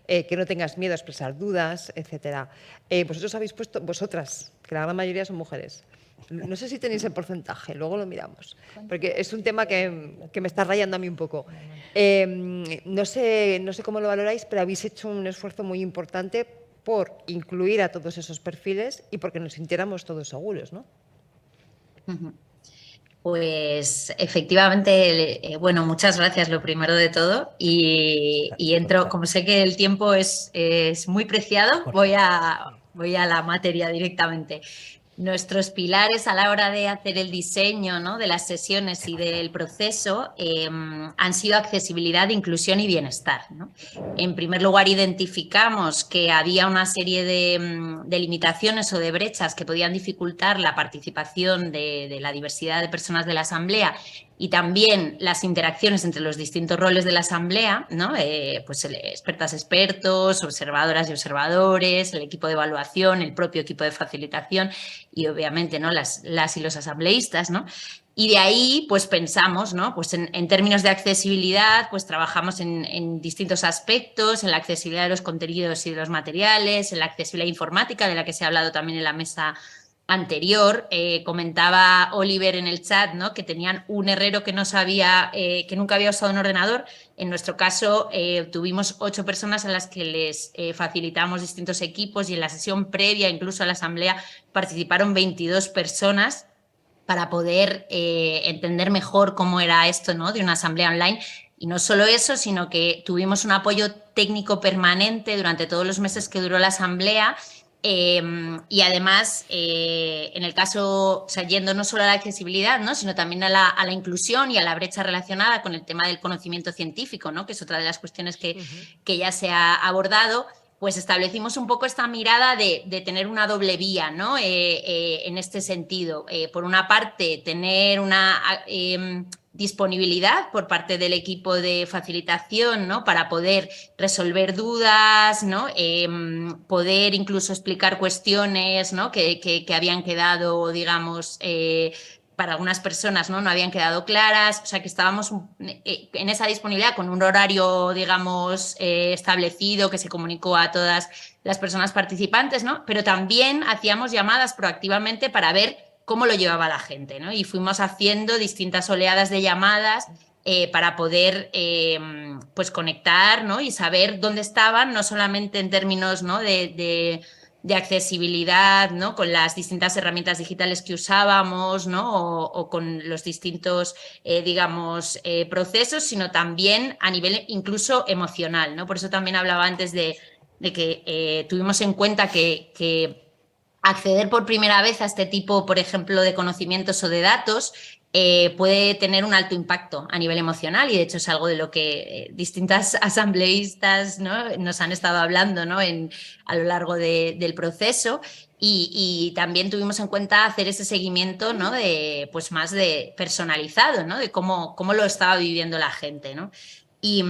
que no tengas miedo a expresar dudas, etcétera? Vosotros habéis puesto, vosotras, que la gran mayoría son mujeres, no sé si tenéis el porcentaje, luego lo miramos, porque es un tema que me está rayando a mí un poco. No sé cómo lo valoráis, pero habéis hecho un esfuerzo muy importante por incluir a todos esos perfiles y porque nos sintiéramos todos seguros, ¿no? Pues efectivamente, bueno, muchas gracias lo primero de todo y entro, como sé que el tiempo es muy preciado, voy a la materia directamente. Nuestros pilares a la hora de hacer el diseño, ¿no?, de las sesiones y del proceso han sido accesibilidad, inclusión y bienestar, ¿no? En primer lugar, identificamos que había una serie de limitaciones o de brechas que podían dificultar la participación de la diversidad de personas de la Asamblea y también las interacciones entre los distintos roles de la Asamblea, ¿no? Pues expertas, expertos, observadoras y observadores, el equipo de evaluación, el propio equipo de facilitación y obviamente, ¿no?, las y los asambleístas, ¿no? Y de ahí, pues pensamos, ¿no?, pues en términos de accesibilidad, pues trabajamos en distintos aspectos, en la accesibilidad de los contenidos y de los materiales, en la accesibilidad informática, de la que se ha hablado también en la mesa anterior, comentaba Oliver en el chat, ¿no?, que tenían un herrero que no sabía, que nunca había usado un ordenador. En nuestro caso tuvimos 8 personas a las que les facilitamos distintos equipos, y en la sesión previa, incluso a la asamblea, participaron 22 personas para poder entender mejor cómo era esto, ¿no?, de una asamblea online. Y no solo eso, sino que tuvimos un apoyo técnico permanente durante todos los meses que duró la asamblea. Y además, en el caso, o sea, yendo no solo a la accesibilidad, ¿no?, sino también a la inclusión y a la brecha relacionada con el tema del conocimiento científico, ¿no?, que es otra de las cuestiones que ya se ha abordado, pues establecimos un poco esta mirada de tener una doble vía, ¿no?, en este sentido. Por una parte, tener una disponibilidad por parte del equipo de facilitación, ¿no?, para poder resolver dudas, ¿no?, poder incluso explicar cuestiones, ¿no?, que habían quedado, digamos, para algunas personas, ¿no?, no habían quedado claras. O sea, que estábamos en esa disponibilidad con un horario, digamos, establecido, que se comunicó a todas las personas participantes, ¿no?, pero también hacíamos llamadas proactivamente para ver cómo lo llevaba la gente, ¿no?, y fuimos haciendo distintas oleadas de llamadas para poder pues conectar, ¿no?, y saber dónde estaban, no solamente en términos, ¿no?, de accesibilidad, ¿no?, con las distintas herramientas digitales que usábamos, ¿no?, o con los distintos, digamos, procesos, sino también a nivel incluso emocional, ¿no? Por eso también hablaba antes de que tuvimos en cuenta que acceder por primera vez a este tipo, por ejemplo, de conocimientos o de datos puede tener un alto impacto a nivel emocional, y de hecho es algo de lo que distintas asambleístas, ¿no?, nos han estado hablando, ¿no?, a lo largo del proceso. Y también tuvimos en cuenta hacer ese seguimiento, ¿no?, pues más de personalizado, ¿no?, de cómo lo estaba viviendo la gente, ¿no? Y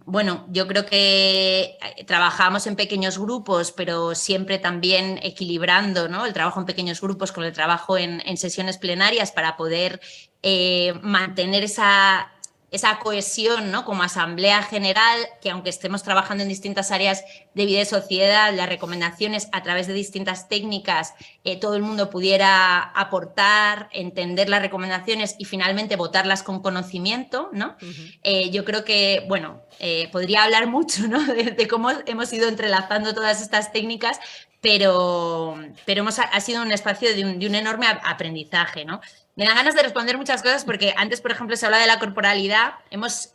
bueno, yo creo que trabajamos en pequeños grupos, pero siempre también equilibrando, ¿no?, el trabajo en pequeños grupos con el trabajo en sesiones plenarias, para poder mantener esa cohesión, ¿no?, como asamblea general, que aunque estemos trabajando en distintas áreas de vida y sociedad, las recomendaciones a través de distintas técnicas, todo el mundo pudiera aportar, entender las recomendaciones y finalmente votarlas con conocimiento, ¿no? Yo creo que, bueno, podría hablar mucho, ¿no?, de cómo hemos ido entrelazando todas estas técnicas, pero ha sido un espacio de un enorme aprendizaje, ¿no? Me dan ganas de responder muchas cosas, porque antes, por ejemplo, se habla de la corporalidad. Hemos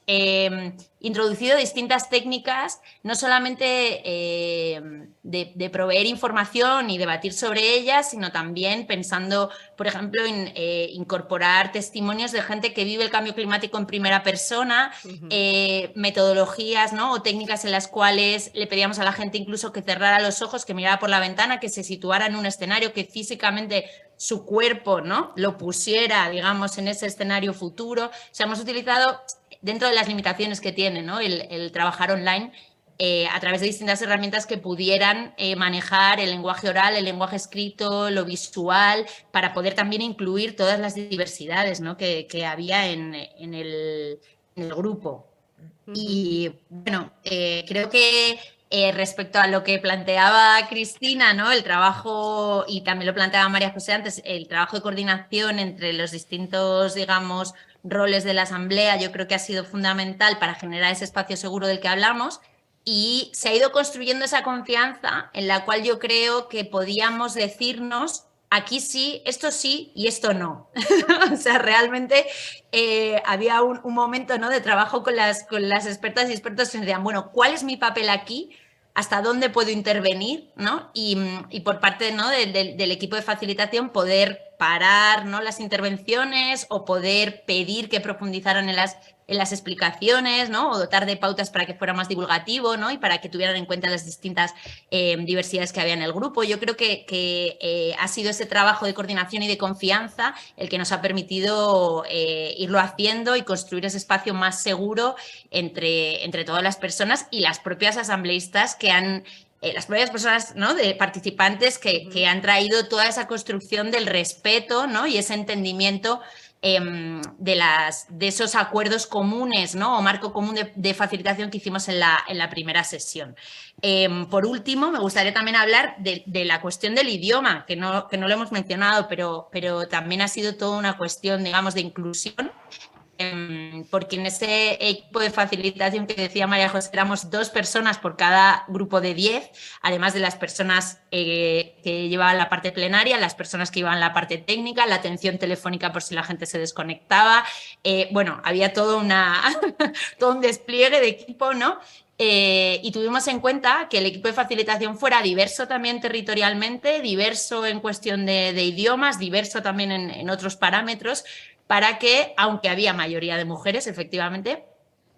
introducido distintas técnicas, no solamente de proveer información y debatir sobre ellas, sino también pensando, por ejemplo, en incorporar testimonios de gente que vive el cambio climático en primera persona, metodologías, ¿no?, o técnicas en las cuales le pedíamos a la gente incluso que cerrara los ojos, que mirara por la ventana, que se situara en un escenario, que físicamente su cuerpo, ¿no?, lo pusiera, digamos, en ese escenario futuro. O sea, hemos utilizado, dentro de las limitaciones que tiene, ¿no?, el trabajar online, a través de distintas herramientas que pudieran manejar el lenguaje oral, el lenguaje escrito, lo visual, para poder también incluir todas las diversidades, ¿no?, que había en el grupo. Y bueno, creo que respecto a lo que planteaba Cristina, ¿no?, el trabajo, y también lo planteaba María José antes, el trabajo de coordinación entre los distintos, digamos, roles de la asamblea, yo creo que ha sido fundamental para generar ese espacio seguro del que hablamos, y se ha ido construyendo esa confianza en la cual yo creo que podíamos decirnos: aquí sí, y esto no. O sea, realmente había un momento, ¿no?, de trabajo con las expertas y expertos que nos decían: bueno, ¿cuál es mi papel aquí? ¿Hasta dónde puedo intervenir? ¿No? Y por parte, ¿no?, del equipo de facilitación, poder parar, ¿no?, las intervenciones, o poder pedir que profundizaran en las explicaciones, ¿no?, o dotar de pautas para que fuera más divulgativo, ¿no?, y para que tuvieran en cuenta las distintas diversidades que había en el grupo. Yo creo que ha sido ese trabajo de coordinación y de confianza el que nos ha permitido irlo haciendo y construir ese espacio más seguro entre todas las personas y las propias asambleístas que han las propias personas, ¿no?, de participantes que han traído toda esa construcción del respeto, ¿no?, y ese entendimiento de esos acuerdos comunes, ¿no?, o marco común de facilitación que hicimos en la primera sesión. Por último, me gustaría también hablar de la cuestión del idioma, que no lo hemos mencionado, pero también ha sido toda una cuestión, digamos, de inclusión, porque en ese equipo de facilitación que decía María José, éramos 2 personas por cada grupo de 10, además de las personas que llevaban la parte plenaria, las personas que llevaban la parte técnica, la atención telefónica por si la gente se desconectaba. Bueno, había todo un despliegue de equipo, ¿no? Y tuvimos en cuenta que el equipo de facilitación fuera diverso también territorialmente, diverso en cuestión de idiomas, diverso también en otros parámetros, para que, aunque había mayoría de mujeres, efectivamente,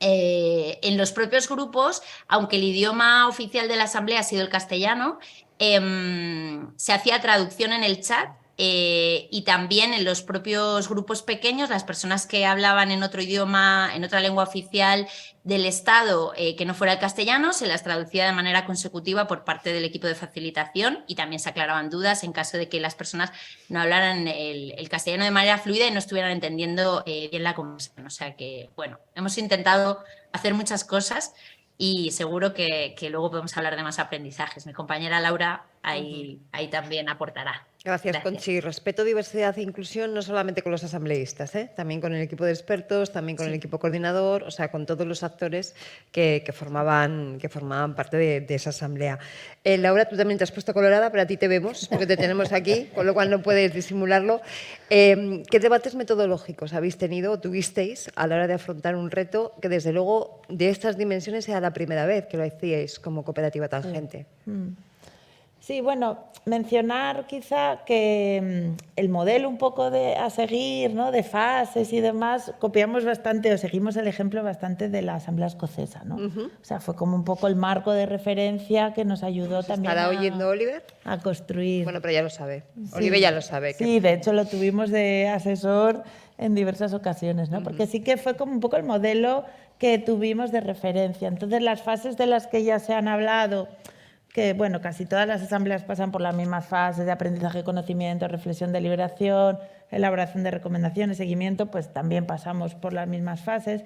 en los propios grupos, aunque el idioma oficial de la Asamblea ha sido el castellano, se hacía traducción en el chat. Y también en los propios grupos pequeños, las personas que hablaban en otro idioma, en otra lengua oficial del Estado que no fuera el castellano, se las traducía de manera consecutiva por parte del equipo de facilitación y también se aclaraban dudas en caso de que las personas no hablaran el castellano de manera fluida y no estuvieran entendiendo bien la conversación. O sea que, bueno, hemos intentado hacer muchas cosas y seguro que luego podemos hablar de más aprendizajes. Mi compañera Laura ahí también aportará. Gracias, Conchi. Respeto, diversidad e inclusión no solamente con los asambleístas, también con el equipo de expertos, también con el equipo coordinador, o sea, con todos los actores que formaban parte de esa asamblea. Laura, tú también te has puesto colorada, pero a ti te vemos, porque te tenemos aquí, con lo cual no puedes disimularlo. ¿Qué debates metodológicos habéis tenido o tuvisteis a la hora de afrontar un reto que, desde luego, de estas dimensiones era la primera vez que lo hacíais como cooperativa tangente? Sí, bueno, mencionar quizá que el modelo un poco a seguir, ¿no?, de fases y demás, copiamos bastante o seguimos el ejemplo bastante de la Asamblea Escocesa, ¿no? O sea, fue como un poco el marco de referencia que nos ayudó también ¿Estará oyendo Oliver? A construir. Bueno, pero ya lo sabe. Sí. Oliver ya lo sabe. Sí, de hecho lo tuvimos de asesor en diversas ocasiones, ¿no? Porque sí que fue como un poco el modelo que tuvimos de referencia. Entonces, las fases de las que ya se han hablado, que, bueno, casi todas las asambleas pasan por las mismas fases de aprendizaje, conocimiento, reflexión, deliberación, elaboración de recomendaciones, seguimiento, pues también pasamos por las mismas fases.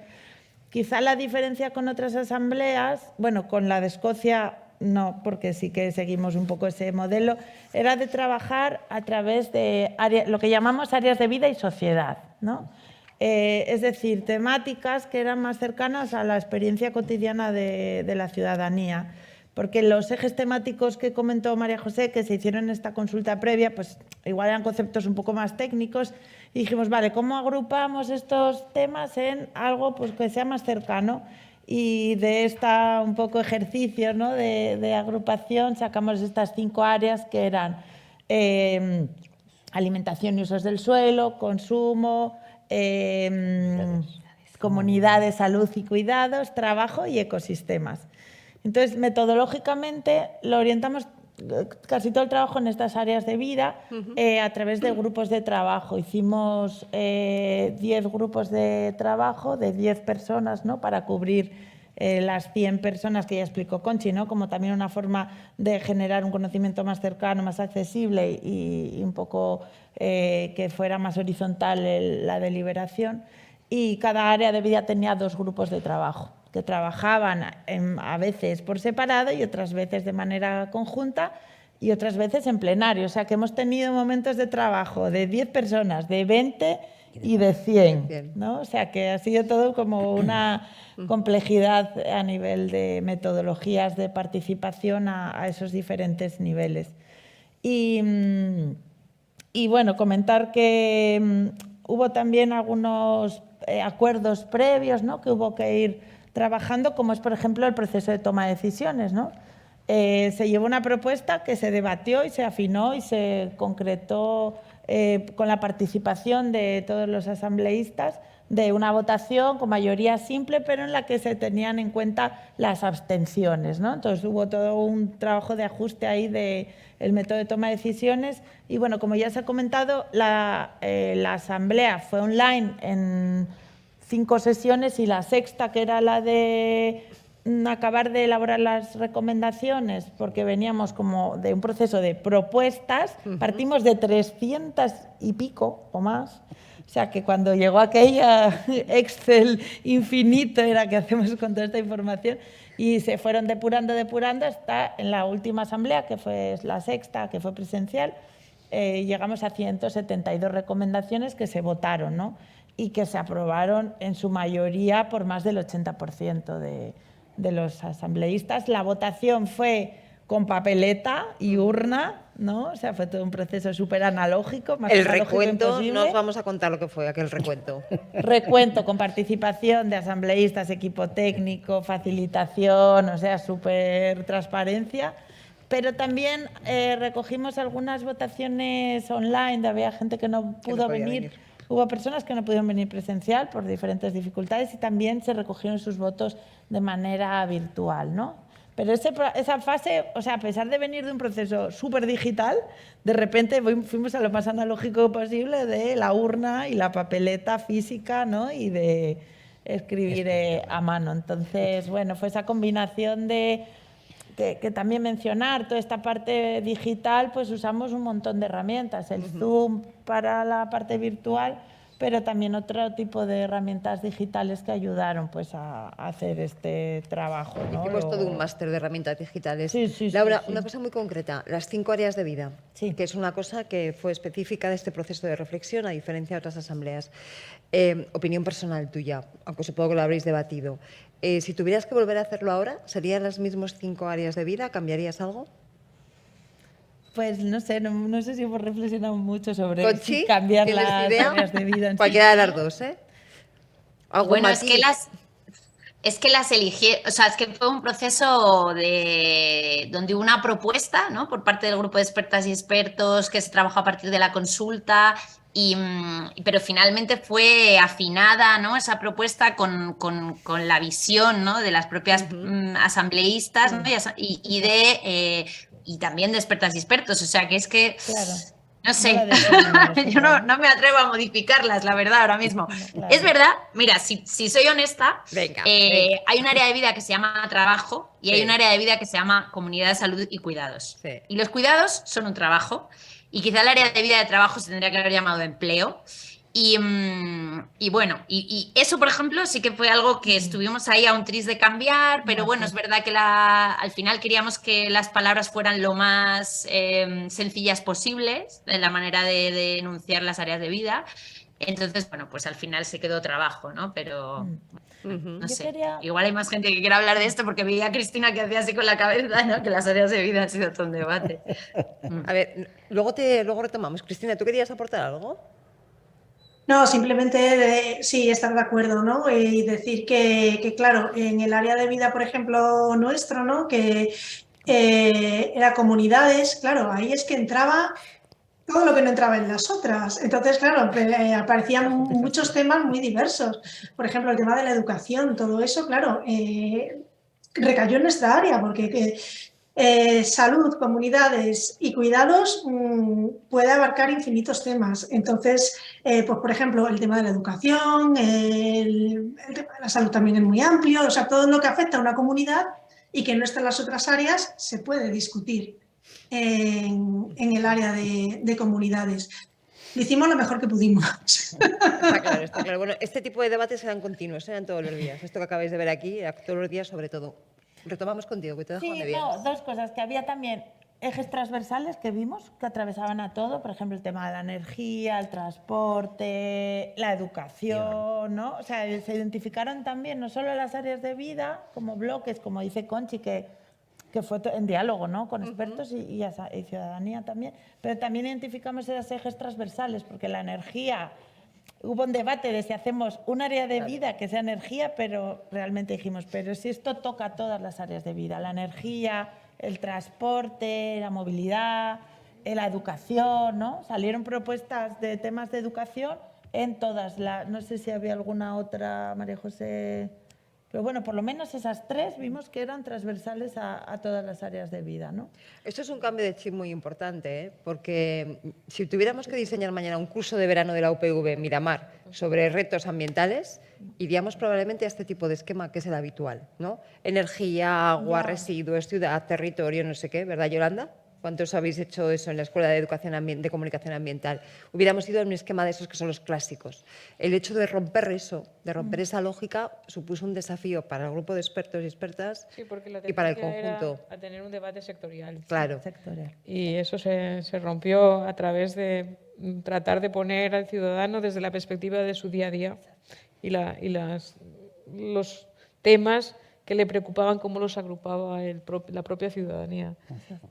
Quizá la diferencia con otras asambleas, bueno, con la de Escocia no, porque sí que seguimos un poco ese modelo, era de trabajar a través de lo que llamamos áreas de vida y sociedad, ¿no? Es decir, temáticas que eran más cercanas a la experiencia cotidiana de la ciudadanía. Porque los ejes temáticos que comentó María José, que se hicieron en esta consulta previa, pues igual eran conceptos un poco más técnicos y dijimos, vale, ¿cómo agrupamos estos temas en algo pues, que sea más cercano? Y de esta un poco ejercicio, ¿no?, de agrupación sacamos estas 5 áreas que eran alimentación y usos del suelo, consumo, comunidades, salud y cuidados, trabajo y ecosistemas. Entonces, metodológicamente lo orientamos casi todo el trabajo en estas áreas de vida a través de grupos de trabajo. Hicimos 10 grupos de trabajo de 10 personas, ¿no?, para cubrir las 100 personas que ya explicó Conchi, ¿no?, como también una forma de generar un conocimiento más cercano, más accesible y un poco que fuera más horizontal la deliberación. Y cada área de vida tenía 2 grupos de trabajo, que trabajaban a veces por separado y otras veces de manera conjunta y otras veces en plenario. O sea, que hemos tenido momentos de trabajo de 10 personas, de 20 y de 100, ¿no? O sea, que ha sido todo como una complejidad a nivel de metodologías de participación a esos diferentes niveles. Y bueno, comentar que hubo también algunos acuerdos previos, ¿no?, que hubo que ir trabajando, como es, por ejemplo, el proceso de toma de decisiones, ¿no? Se llevó una propuesta que se debatió y se afinó y se concretó con la participación de todos los asambleístas de una votación con mayoría simple, pero en la que se tenían en cuenta las abstenciones, ¿no? Entonces hubo todo un trabajo de ajuste ahí del método de toma de decisiones y, bueno, como ya se ha comentado, la asamblea fue online en 5 sesiones y la sexta, que era la de acabar de elaborar las recomendaciones, porque veníamos como de un proceso de propuestas, partimos de 300 y pico o más. O sea, que cuando llegó aquella Excel infinito era ¿qué hacemos con toda esta información? Y se fueron depurando hasta en la última asamblea, que fue la sexta, que fue presencial, llegamos a 172 recomendaciones que se votaron, ¿no? Y que se aprobaron en su mayoría por más del 80% de los asambleístas. La votación fue con papeleta y urna, ¿no? O sea, fue todo un proceso súper analógico. Más el analógico recuento, imposible. no os vamos a contar lo que fue aquel recuento. Recuento con participación de asambleístas, equipo técnico, facilitación, o sea, súper transparencia. Pero también recogimos algunas votaciones online, había gente que no pudo venir. Hubo personas que no pudieron venir presencial por diferentes dificultades y también se recogieron sus votos de manera virtual, ¿no? Pero esa fase, o sea, a pesar de venir de un proceso súper digital, de repente fuimos a lo más analógico posible de la urna y la papeleta física, ¿no? Y de escribir a mano. Entonces, bueno, fue esa combinación de que también mencionar toda esta parte digital, pues usamos un montón de herramientas, el Zoom para la parte virtual, pero también otro tipo de herramientas digitales que ayudaron pues a hacer este trabajo, ¿no? Hicimos todo un máster de herramientas digitales. Sí, Laura, sí. una cosa muy concreta, las 5 áreas de vida, sí. que es una cosa que fue específica de este proceso de reflexión, a diferencia de otras asambleas. Opinión personal tuya, aunque supongo que lo habréis debatido. Si tuvieras que volver a hacerlo ahora, ¿serían las mismas 5 áreas de vida? ¿Cambiarías algo? Pues no sé, no sé si hemos reflexionado mucho sobre Conchi, si cambiar ¿tienes las idea? áreas de vida. Cualquiera de las dos, ¿eh? Bueno, es que las elegí, o sea, es que fue un proceso donde hubo una propuesta, ¿no? Por parte del grupo de expertas y expertos que se trabajó a partir de la consulta, pero finalmente fue afinada, ¿no? Esa propuesta con la visión, ¿no? De las propias asambleístas, ¿no? Y también de expertas y expertos, o sea, que es que... Claro. No sé, yo no me atrevo a modificarlas, la verdad, ahora mismo. Claro. Es verdad, mira, si soy honesta, venga. Hay un área de vida que se llama trabajo y hay un área de vida que se llama comunidad de salud y cuidados. Sí. Y los cuidados son un trabajo y quizá el área de vida de trabajo se tendría que haber llamado empleo. Y bueno, y eso, por ejemplo, sí que fue algo que estuvimos ahí a un tris de cambiar, pero bueno, es verdad que al final queríamos que las palabras fueran lo más sencillas posibles en la manera de enunciar las áreas de vida. Entonces, bueno, pues al final se quedó trabajo, ¿no? Pero no sé, igual hay más gente que quiera hablar de esto porque veía a Cristina que hacía así con la cabeza, ¿no? Que las áreas de vida han sido todo un debate. A ver, luego retomamos. Cristina, ¿tú querías aportar algo? No, simplemente sí, estar de acuerdo, ¿no? Y decir que, claro, en el área de vida, por ejemplo, nuestro, ¿no? Que era comunidades, claro, ahí es que entraba todo lo que no entraba en las otras. Entonces, claro, aparecían muchos temas muy diversos. Por ejemplo, el tema de la educación, todo eso, claro, recayó en nuestra área, porque salud, comunidades y cuidados puede abarcar infinitos temas. Entonces, pues por ejemplo, el tema de la educación, el tema de la salud también es muy amplio, o sea, todo lo que afecta a una comunidad y que no está en las otras áreas se puede discutir en el área de comunidades. Lo hicimos lo mejor que pudimos. Está claro, está claro. Bueno, este tipo de debates eran continuos, eran todos los días. Esto que acabáis de ver aquí, era todos los días sobre todo. Retomamos contigo, que te dejo Sí, donde vienes. no, dos cosas, que había también ejes transversales que vimos, que atravesaban a todo, por ejemplo, el tema de la energía, el transporte, la educación, ¿no? O sea, se identificaron también no solo las áreas de vida como bloques, como dice Conchi, que fue en diálogo, ¿no? Con expertos y ciudadanía también, pero también identificamos esos ejes transversales, porque la energía... Hubo un debate de si hacemos un área de vida que sea energía, pero realmente dijimos, pero si esto toca todas las áreas de vida, la energía, el transporte, la movilidad, la educación, ¿no? Salieron propuestas de temas de educación en todas las... No sé si había alguna otra, María José, Pero bueno, por lo menos esas tres vimos que eran transversales a todas las áreas de vida, ¿no? Esto es un cambio de chip muy importante, ¿eh? Porque si tuviéramos que diseñar mañana un curso de verano de la UPV en Miramar sobre retos ambientales, iríamos probablemente a este tipo de esquema que es el habitual, ¿no? Energía, agua, residuos, ciudad, territorio, no sé qué, ¿verdad, Yolanda? ¿Cuántos habéis hecho eso en la Escuela de de Comunicación Ambiental? Hubiéramos ido a un esquema de esos que son los clásicos. El hecho de romper eso, de romper esa lógica, supuso un desafío para el grupo de expertos y expertas y para el conjunto. A tener un debate sectorial. Claro. Sectorial. Y eso se rompió a través de tratar de poner al ciudadano desde la perspectiva de su día a día y los temas que le preocupaban, cómo los agrupaba la propia ciudadanía.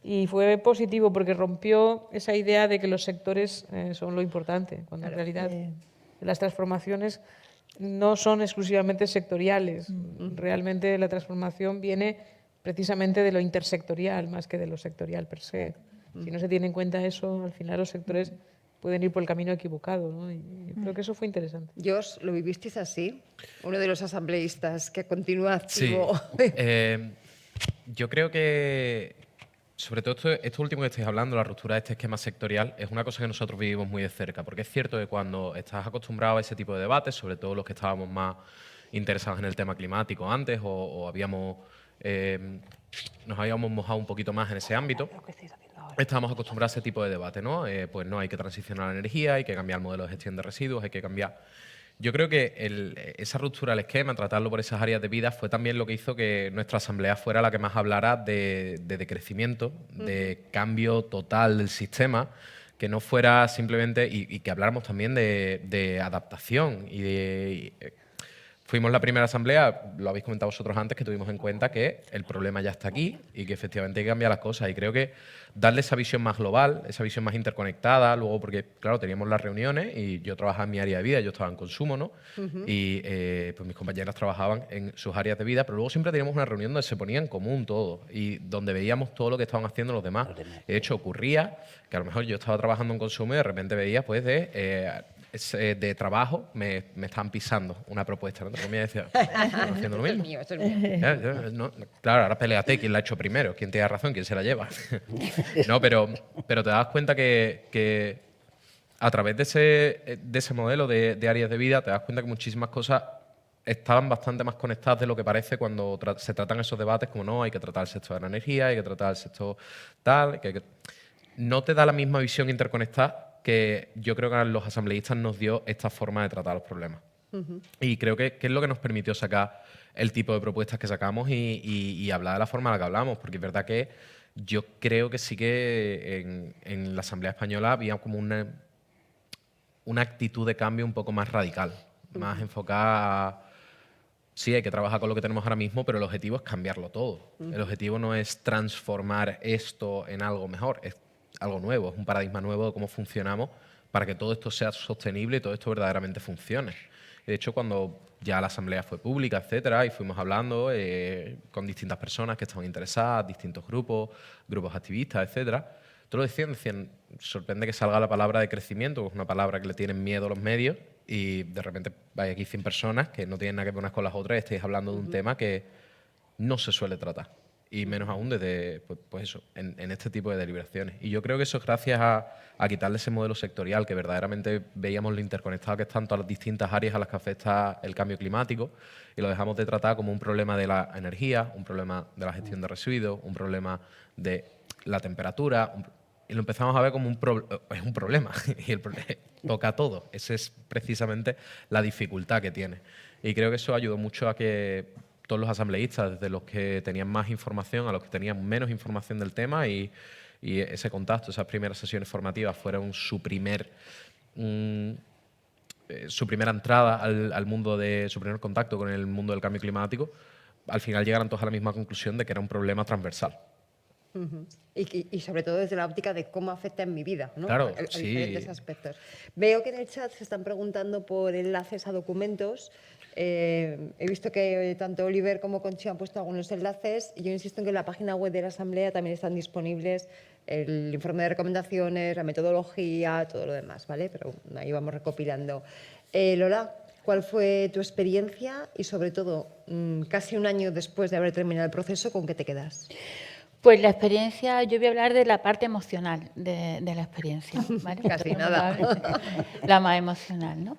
Y fue positivo porque rompió esa idea de que los sectores son lo importante, cuando en realidad las transformaciones no son exclusivamente sectoriales. Realmente la transformación viene precisamente de lo intersectorial más que de lo sectorial per se. Si no se tiene en cuenta eso, al final los sectores pueden ir por el camino equivocado, ¿no? Y creo que eso fue interesante. Jos, ¿lo vivisteis así? Uno de los asambleístas que continúa activo. Sí. Yo creo que, sobre todo esto último que estáis hablando, la ruptura de este esquema sectorial, es una cosa que nosotros vivimos muy de cerca, porque es cierto que cuando estás acostumbrado a ese tipo de debates, sobre todo los que estábamos más interesados en el tema climático antes o nos habíamos mojado un poquito más en ese ámbito, estábamos acostumbrados a ese tipo de debate, ¿no? Pues no, hay que transicionar la energía, hay que cambiar el modelo de gestión de residuos, hay que cambiar... Yo creo que esa ruptura del esquema, tratarlo por esas áreas de vida, fue también lo que hizo que nuestra asamblea fuera la que más hablara de decrecimiento, de cambio total del sistema, que no fuera simplemente... y que habláramos también de adaptación y fuimos la primera asamblea, lo habéis comentado vosotros antes, que tuvimos en cuenta que el problema ya está aquí y que efectivamente hay que cambiar las cosas. Y creo que darle esa visión más global, esa visión más interconectada, luego porque, claro, teníamos las reuniones y yo trabajaba en mi área de vida, yo estaba en consumo, ¿no? Y pues mis compañeras trabajaban en sus áreas de vida, pero luego siempre teníamos una reunión donde se ponía en común todo y donde veíamos todo lo que estaban haciendo los demás. De hecho, ocurría que a lo mejor yo estaba trabajando en consumo y de repente veía pues de trabajo me estaban pisando una propuesta, ¿no? Entonces me decía, ¿están haciendo lo mismo? Esto es mío. No, claro, ahora peleate quién la ha hecho primero, quién tiene razón, quién se la lleva. No, pero te das cuenta que a través de ese modelo de áreas de vida te das cuenta que muchísimas cosas estaban bastante más conectadas de lo que parece cuando se tratan esos debates, como no, hay que tratar el sector de la energía, hay que tratar el sector tal, que no te da la misma visión interconectada que yo creo que a los asambleístas nos dio esta forma de tratar los problemas. Y creo que es lo que nos permitió sacar el tipo de propuestas que sacamos y hablar de la forma en la que hablamos, porque es verdad que yo creo que sí que en la Asamblea Española había como una actitud de cambio un poco más radical, más enfocada a... Sí, hay que trabajar con lo que tenemos ahora mismo, pero el objetivo es cambiarlo todo. El objetivo no es transformar esto en algo mejor, es algo nuevo, es un paradigma nuevo de cómo funcionamos para que todo esto sea sostenible y todo esto verdaderamente funcione. De hecho, cuando ya la asamblea fue pública, etcétera, y fuimos hablando con distintas personas que estaban interesadas, distintos grupos activistas, etcétera, todos decían, sorprende que salga la palabra de crecimiento, que es una palabra que le tienen miedo a los medios, y de repente hay aquí 100 personas que no tienen nada que ver unas con las otras y estáis hablando de un tema que no se suele tratar. Y menos aún desde, pues eso, en este tipo de deliberaciones. Y yo creo que eso es gracias a quitarle ese modelo sectorial, que verdaderamente veíamos lo interconectado que están todas las distintas áreas a las que afecta el cambio climático, y lo dejamos de tratar como un problema de la energía, un problema de la gestión de residuos, un problema de la temperatura, y lo empezamos a ver como un problema, y el problema toca todo. Esa es precisamente la dificultad que tiene. Y creo que eso ayudó mucho a que todos los asambleístas, desde los que tenían más información a los que tenían menos información del tema, y ese contacto, esas primeras sesiones formativas fueron su primera entrada al mundo su primer contacto con el mundo del cambio climático, al final llegaron todos a la misma conclusión de que era un problema transversal. Y sobre todo desde la óptica de cómo afecta en mi vida, ¿no? Claro, a sí. diferentes aspectos. Veo que en el chat se están preguntando por enlaces a documentos. He visto que tanto Oliver como Conchi han puesto algunos enlaces, y yo insisto en que en la página web de la Asamblea también están disponibles el informe de recomendaciones, la metodología, todo lo demás, ¿vale? Pero ahí vamos recopilando. Lola, ¿Cuál fue tu experiencia y, sobre todo, casi un año después de haber terminado el proceso, con qué te quedas? Pues la experiencia, yo voy a hablar de la parte emocional de la experiencia, ¿vale? Casi nada. La más emocional, ¿no?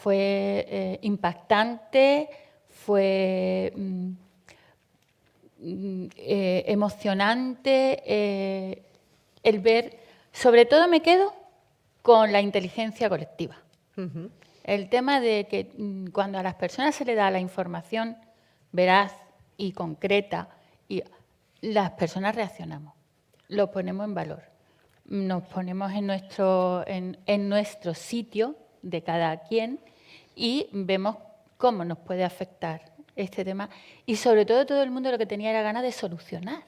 Fue impactante, fue emocionante el ver, sobre todo me quedo con la inteligencia colectiva. El tema de que cuando a las personas se le da la información veraz y concreta, y las personas reaccionamos, lo ponemos en valor, nos ponemos en nuestro sitio de cada quien y vemos cómo nos puede afectar este tema. Y sobre todo el mundo lo que tenía era ganas de solucionar.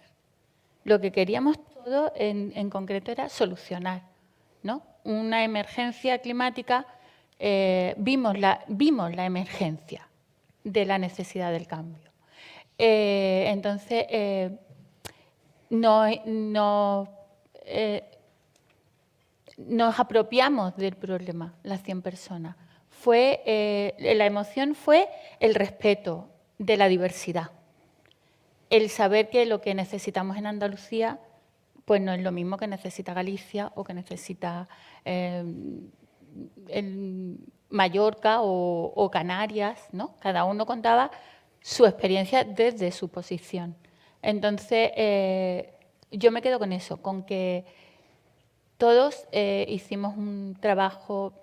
Lo que queríamos todos en concreto era solucionar, ¿no? Una emergencia climática, vimos la emergencia de la necesidad del cambio. Entonces, nos apropiamos del problema, las 100 personas. La emoción fue el respeto de la diversidad. El saber que lo que necesitamos en Andalucía pues no es lo mismo que necesita Galicia o que necesita Mallorca o Canarias, ¿no? Cada uno contaba su experiencia desde su posición. Entonces, yo me quedo con eso, con que todos hicimos un trabajo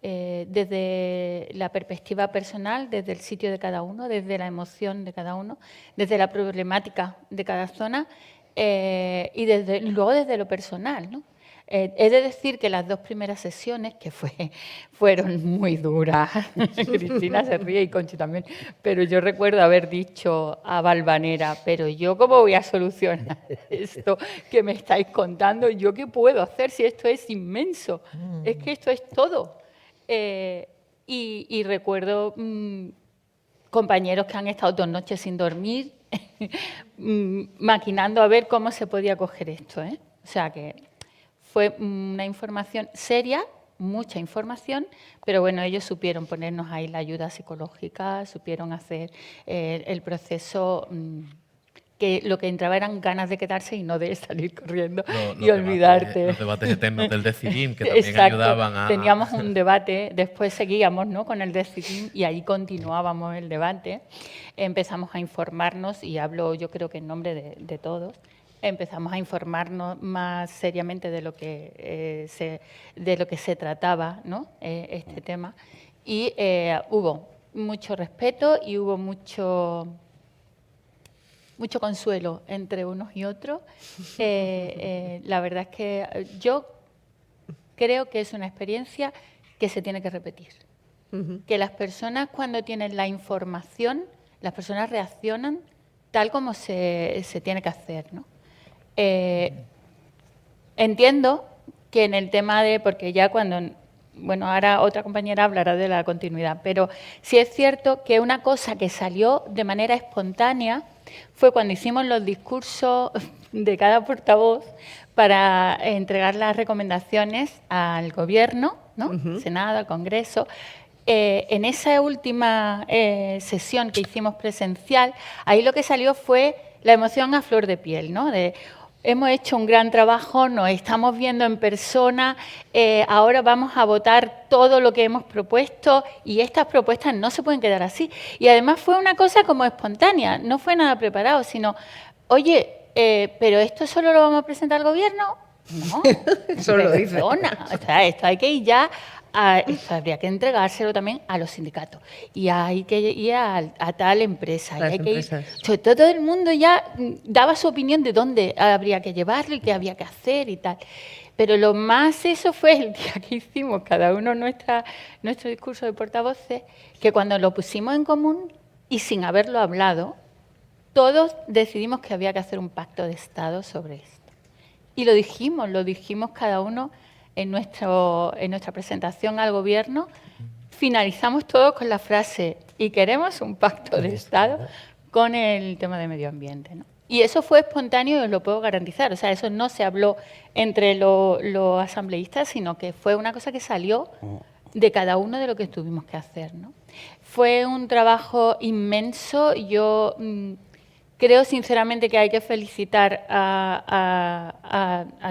desde la perspectiva personal, desde el sitio de cada uno, desde la emoción de cada uno, desde la problemática de cada zona y luego desde lo personal, ¿no? He de decir que las 2 primeras sesiones, que fueron muy duras, Cristina se ríe y Conchi también, pero yo recuerdo haber dicho a Valvanera, pero yo cómo voy a solucionar esto que me estáis contando, yo qué puedo hacer si esto es inmenso, es que esto es todo. Y recuerdo compañeros que han estado 2 noches sin dormir, maquinando a ver cómo se podía coger esto, ¿eh? O sea que fue una información seria, mucha información, pero bueno, ellos supieron ponernos ahí la ayuda psicológica, supieron hacer el proceso, que lo que entraba eran ganas de quedarse y no de salir corriendo y olvidarte. Los debates eternos del decidim, que también Exacto. ayudaban a... Teníamos un debate, después seguíamos, ¿no?, con el decidim y ahí continuábamos el debate. Empezamos a informarnos, y hablo yo creo que en nombre de todos, empezamos a informarnos más seriamente de lo que se trataba, ¿no?, este tema. Y hubo mucho respeto y hubo mucho consuelo entre unos y otros. La verdad es que yo creo que es una experiencia que se tiene que repetir. Que las personas, cuando tienen la información, las personas reaccionan tal como se tiene que hacer, ¿no? Entiendo que en el tema porque ya cuando, bueno, ahora otra compañera hablará de la continuidad, pero sí es cierto que una cosa que salió de manera espontánea fue cuando hicimos los discursos de cada portavoz para entregar las recomendaciones al Gobierno, ¿no? Senado, al Congreso. En esa última sesión que hicimos presencial, ahí lo que salió fue la emoción a flor de piel, ¿no? Hemos hecho un gran trabajo, nos estamos viendo en persona, ahora vamos a votar todo lo que hemos propuesto y estas propuestas no se pueden quedar así. Y además fue una cosa como espontánea, no fue nada preparado, sino, oye, ¿pero esto solo lo vamos a presentar al Gobierno? No, solo dice. O sea, esto hay que ir ya, esto habría que entregárselo también a los sindicatos y hay que ir a tal empresa. Y hay que ir, sobre todo el mundo ya daba su opinión de dónde habría que llevarlo y qué había que hacer y tal. Pero lo más eso fue el día que hicimos cada uno nuestro discurso de portavoces, que cuando lo pusimos en común y sin haberlo hablado, todos decidimos que había que hacer un pacto de Estado sobre esto. Y lo dijimos cada uno en nuestra presentación al Gobierno. Finalizamos todo con la frase, y queremos un pacto de Estado con el tema de medio ambiente, ¿no? Y eso fue espontáneo y os lo puedo garantizar. O sea, eso no se habló entre los asambleístas, sino que fue una cosa que salió de cada uno de lo que tuvimos que hacer, ¿no? Fue un trabajo inmenso. Yo creo sinceramente que hay que felicitar a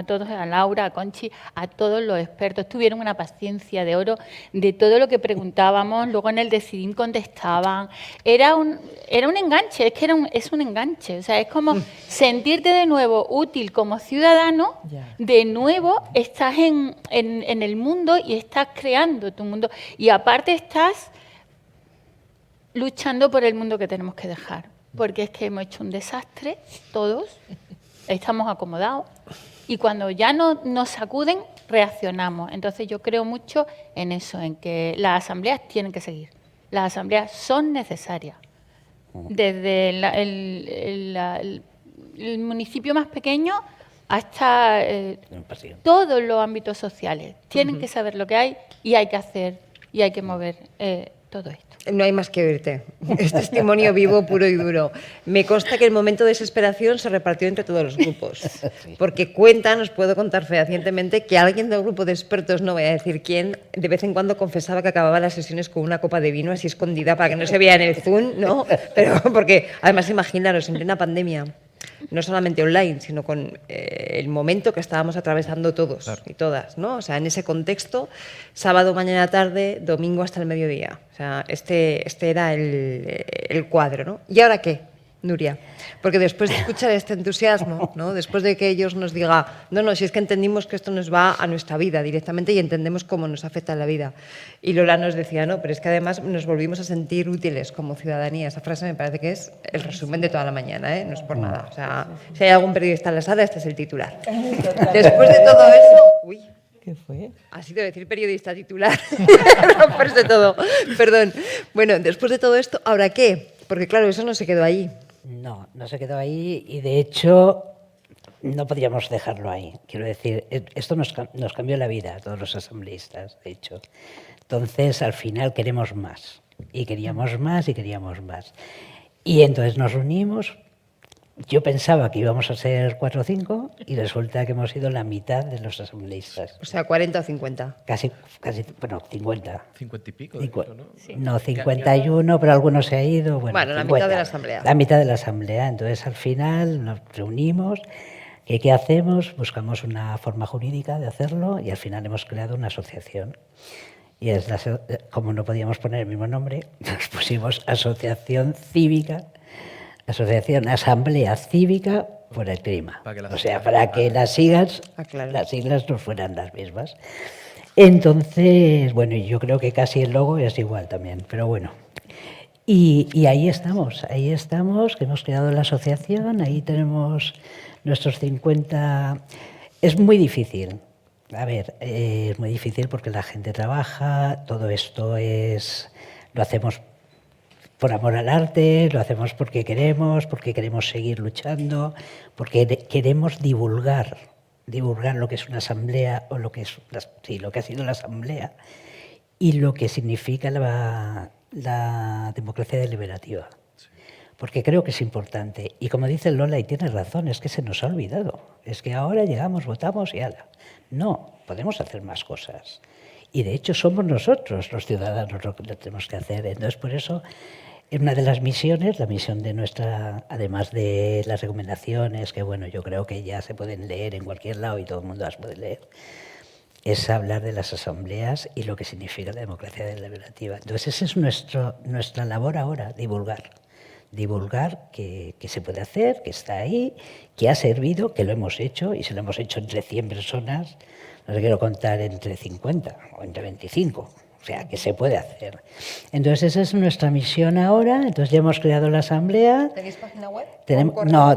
todos, a Laura, a Conchi, a todos los expertos. Tuvieron una paciencia de oro de todo lo que preguntábamos, luego en el decidir contestaban. Era un enganche, es que es un enganche. O sea, es como sentirte de nuevo útil como ciudadano, de nuevo estás en el mundo y estás creando tu mundo. Y aparte estás luchando por el mundo que tenemos que dejar. Porque es que hemos hecho un desastre, todos, estamos acomodados, y cuando ya nos sacuden, reaccionamos. Entonces yo creo mucho en eso, en que las asambleas tienen que seguir. Las asambleas son necesarias. Desde el municipio más pequeño hasta todos los ámbitos sociales. Tienen que saber lo que hay y hay que hacer y hay que mover todo esto. No hay más que oírte. Es testimonio vivo, puro y duro. Me consta que el momento de desesperación se repartió entre todos los grupos. Porque os puedo contar fehacientemente que alguien del grupo de expertos, no voy a decir quién, de vez en cuando confesaba que acababa las sesiones con una copa de vino así escondida para que no se vea en el Zoom, ¿no? Pero porque, además, imaginaros, en plena pandemia, no solamente online, sino con el momento que estábamos atravesando todos y todas, ¿no? O sea, en ese contexto, sábado, mañana, tarde, domingo hasta el mediodía. O sea, este era el cuadro, ¿no? ¿Y ahora qué, Nuria? Porque después de escuchar este entusiasmo, ¿no? Después de que ellos nos digan, no, si es que entendimos que esto nos va a nuestra vida directamente y entendemos cómo nos afecta en la vida. Y Lola nos decía, no, pero es que además nos volvimos a sentir útiles como ciudadanía. Esa frase me parece que es el resumen de toda la mañana, ¿eh? No es por nada. O sea, si hay algún periodista en la sala, este es el titular. Después de todo eso... Uy, ¿qué fue? Ha sido decir periodista titular. Después de todo. Perdón. Bueno, después de todo esto, ¿ahora qué? Porque claro, eso no se quedó ahí. No, no se quedó ahí y de hecho no podíamos dejarlo ahí. Quiero decir, esto nos cambió la vida a todos los asambleístas, de hecho. Entonces, al final queremos más y queríamos más y queríamos más. Y entonces nos reunimos. Yo pensaba que íbamos a ser 4 o 5 y resulta que hemos sido la mitad de los asambleístas. O sea, 40 o 50. Casi, bueno, 50. 50 y pico, ¿no? Sí. No, 51, pero alguno se ha ido. Bueno, la 50. mitad de la asamblea. La mitad de la asamblea. Entonces, al final nos reunimos. ¿Qué hacemos? Buscamos una forma jurídica de hacerlo y al final hemos creado una asociación. Y como no podíamos poner el mismo nombre, nos pusimos Asociación Cívica, Asamblea Cívica por el Clima. O sea, para que las siglas no fueran las mismas. Entonces, bueno, yo creo que casi el logo es igual también, pero bueno. Y ahí estamos, que hemos creado la asociación, ahí tenemos nuestros 50... Es muy difícil. A ver, es muy difícil porque la gente trabaja, todo esto lo hacemos por amor al arte, lo hacemos porque queremos seguir luchando, porque queremos divulgar lo que es una asamblea o lo que ha sido la asamblea y lo que significa la democracia deliberativa. Porque creo que es importante. Y como dice Lola, y tiene razón, es que se nos ha olvidado. Es que ahora llegamos, votamos y hala. No, podemos hacer más cosas. Y de hecho somos nosotros los ciudadanos lo que tenemos que hacer. Entonces, por eso, en una de las misiones, la misión de nuestra, además de las recomendaciones, que bueno, yo creo que ya se pueden leer en cualquier lado y todo el mundo las puede leer, es hablar de las asambleas y lo que significa la democracia deliberativa. Entonces, esa es nuestra labor ahora, divulgar que se puede hacer, que está ahí, que ha servido, que lo hemos hecho, y si lo hemos hecho entre 100 personas, no quiero contar entre 50 o entre 25, o sea, que se puede hacer. Entonces, esa es nuestra misión ahora, entonces ya hemos creado la asamblea. ¿Tenéis página web?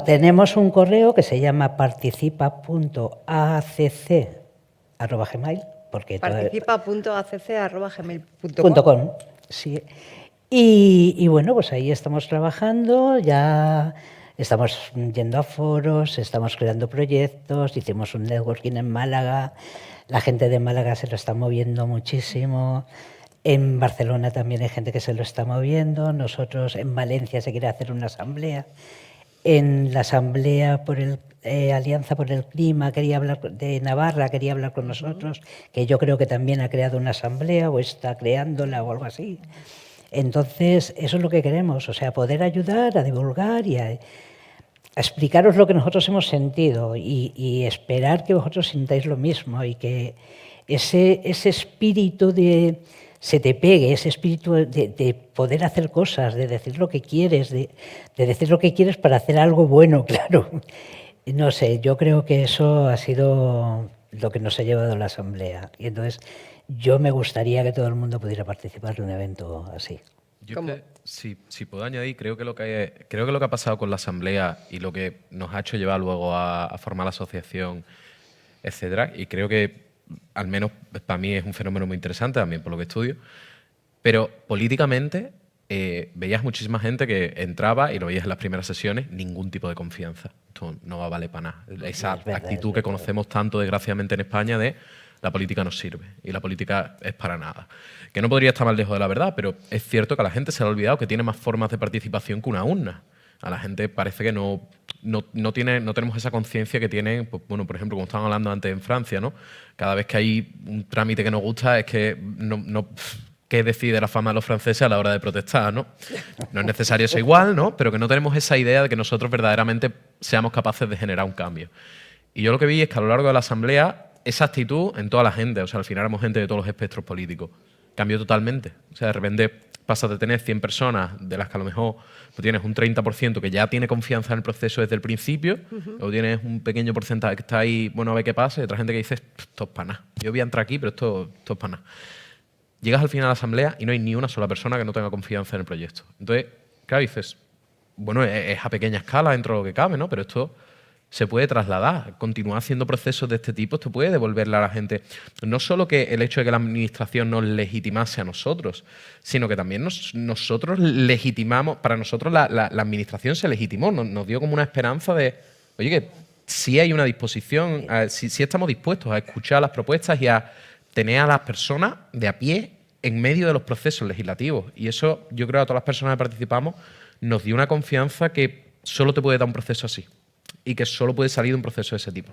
Tenemos un correo que se llama participa.acc@gmail, porque participa.acc@gmail.com. Sí. Y bueno, pues ahí estamos trabajando, ya estamos yendo a foros, estamos creando proyectos, hicimos un networking en Málaga, la gente de Málaga se lo está moviendo muchísimo, en Barcelona también hay gente que se lo está moviendo, nosotros en Valencia se quiere hacer una asamblea, en la asamblea por el Alianza por el Clima quería hablar, de Navarra quería hablar con nosotros, que yo creo que también ha creado una asamblea o está creándola o algo así. Entonces, eso es lo que queremos, o sea, poder ayudar a divulgar y a explicaros lo que nosotros hemos sentido y esperar que vosotros sintáis lo mismo y que ese espíritu de se te pegue, ese espíritu de poder hacer cosas, de decir lo que quieres, de decir lo que quieres para hacer algo bueno, claro. No sé, yo creo que eso ha sido lo que nos ha llevado a la Asamblea. Y entonces yo me gustaría que todo el mundo pudiera participar de un evento así. Yo es que, si puedo añadir, creo que lo que ha pasado con la Asamblea y lo que nos ha hecho llevar luego a formar la asociación, etcétera, y creo que al menos para mí es un fenómeno muy interesante también por lo que estudio, pero políticamente veías muchísima gente que entraba y lo veías en las primeras sesiones, ningún tipo de confianza. Esto no va a valer para nada. Esa actitud que conocemos tanto, desgraciadamente, en España de la política no sirve y la política es para nada. Que no podría estar más lejos de la verdad, pero es cierto que a la gente se le ha olvidado que tiene más formas de participación que una urna. A la gente parece que no tenemos esa conciencia que tienen, pues, bueno, por ejemplo, como estaban hablando antes en Francia, ¿no? Cada vez que hay un trámite que nos gusta es que ¿qué decide la fama de los franceses a la hora de protestar, ¿no? No es necesario ser igual, ¿no? Pero que no tenemos esa idea de que nosotros verdaderamente seamos capaces de generar un cambio. Y yo lo que vi es que a lo largo de la Asamblea, esa actitud en toda la gente, o sea, al final éramos gente de todos los espectros políticos, cambió totalmente. O sea, de repente pasas de tener 100 personas, de las que a lo mejor pues tienes un 30% que ya tiene confianza en el proceso desde el principio, o tienes un pequeño porcentaje que está ahí, bueno, a ver qué pasa, y otra gente que dice, esto es para nada. Yo voy a entrar aquí, pero esto es para nada. Llegas al final de la Asamblea y no hay ni una sola persona que no tenga confianza en el proyecto. Entonces, claro, dices, bueno, es a pequeña escala dentro de lo que cabe, ¿no? Pero esto se puede trasladar. Continuar haciendo procesos de este tipo, esto puede devolverle a la gente. No solo que el hecho de que la administración nos legitimase a nosotros, sino que también nosotros legitimamos, para nosotros la administración se legitimó, nos dio como una esperanza de, oye, que sí hay una disposición, sí estamos dispuestos a escuchar las propuestas y a tener a las personas de a pie en medio de los procesos legislativos. Y eso, yo creo, a todas las personas que participamos, nos dio una confianza que solo te puede dar un proceso así y que solo puede salir de un proceso de ese tipo.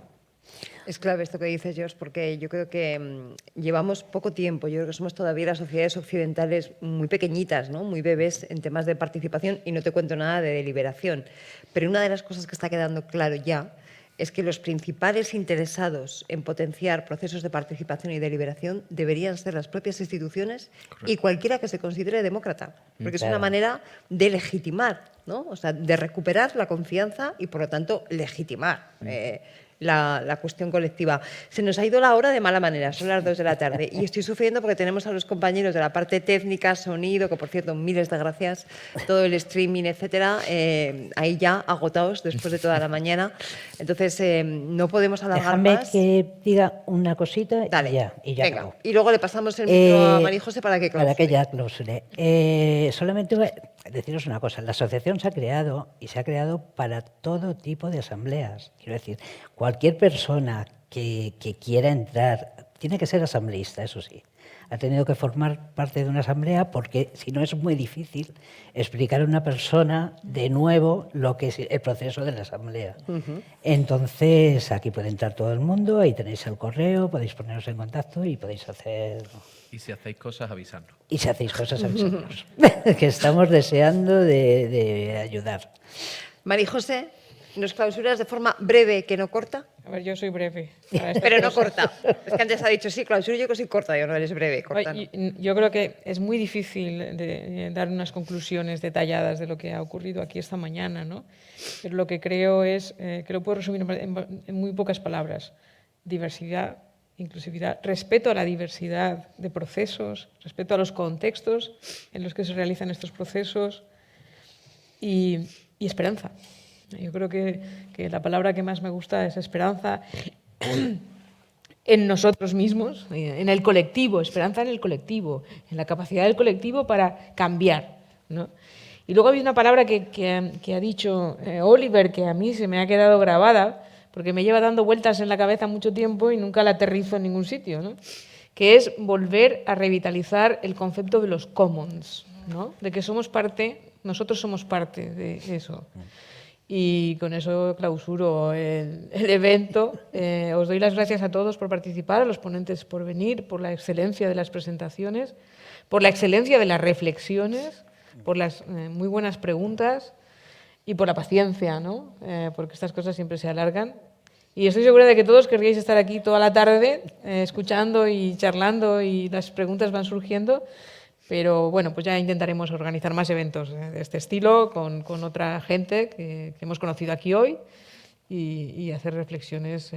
Es clave esto que dices, Josh, porque yo creo que llevamos poco tiempo. Yo creo que somos todavía las sociedades occidentales muy pequeñitas, ¿no? Muy bebés en temas de participación, y no te cuento nada de deliberación. Pero una de las cosas que está quedando claro ya es que los principales interesados en potenciar procesos de participación y deliberación deberían ser las propias instituciones. Correcto. Y cualquiera que se considere demócrata, porque claro, es una manera de legitimar, ¿no? O sea, de recuperar la confianza y, por lo tanto, legitimar la cuestión colectiva. Se nos ha ido la hora de mala manera, son las 2 de la tarde y estoy sufriendo porque tenemos a los compañeros de la parte técnica, sonido, que por cierto, miles de gracias, todo el streaming, etcétera, ahí ya agotados después de toda la mañana. Entonces, no podemos alargar más. Déjame que diga una cosita. Dale, y ya venga. acabo. Y luego le pasamos el micro a María José para que clausure. Para que ya clausure. Solamente voy a deciros una cosa. La asociación se ha creado y se ha creado para todo tipo de asambleas. Quiero decir, cualquier persona que quiera entrar, tiene que ser asambleísta, eso sí. Ha tenido que formar parte de una asamblea porque si no es muy difícil explicar a una persona de nuevo lo que es el proceso de la asamblea. Entonces, aquí puede entrar todo el mundo, ahí tenéis el correo, podéis poneros en contacto y podéis hacer... Y si hacéis cosas, avisadnos. Y si hacéis cosas, avisadnos. Que estamos deseando de ayudar. María José, ¿nos clausuras de forma breve, que no corta? A ver, yo soy breve. Pero no corta. Es que antes ha dicho, sí, clausuro, yo que soy corta. Yo no, eres breve, corta. Yo creo que es muy difícil de dar unas conclusiones detalladas de lo que ha ocurrido aquí esta mañana, ¿no? Pero lo que creo es, que lo puedo resumir en muy pocas palabras. Diversidad, inclusividad, respeto a la diversidad de procesos, respeto a los contextos en los que se realizan estos procesos y esperanza. Yo creo que la palabra que más me gusta es esperanza en nosotros mismos, en el colectivo, esperanza en el colectivo, en la capacidad del colectivo para cambiar, ¿no? Y luego había una palabra que ha dicho Oliver, que a mí se me ha quedado grabada, porque me lleva dando vueltas en la cabeza mucho tiempo y nunca la aterrizo en ningún sitio, ¿no? Que es volver a revitalizar el concepto de los commons, ¿no? De que somos parte, nosotros somos parte de eso. Y con eso clausuro el evento. Os doy las gracias a todos por participar, a los ponentes por venir, por la excelencia de las presentaciones, por la excelencia de las reflexiones, por las muy buenas preguntas y por la paciencia, ¿no? Porque estas cosas siempre se alargan. Y estoy segura de que todos querríais estar aquí toda la tarde escuchando y charlando y las preguntas van surgiendo. Pero bueno, pues ya intentaremos organizar más eventos de este estilo con otra gente que hemos conocido aquí hoy y hacer reflexiones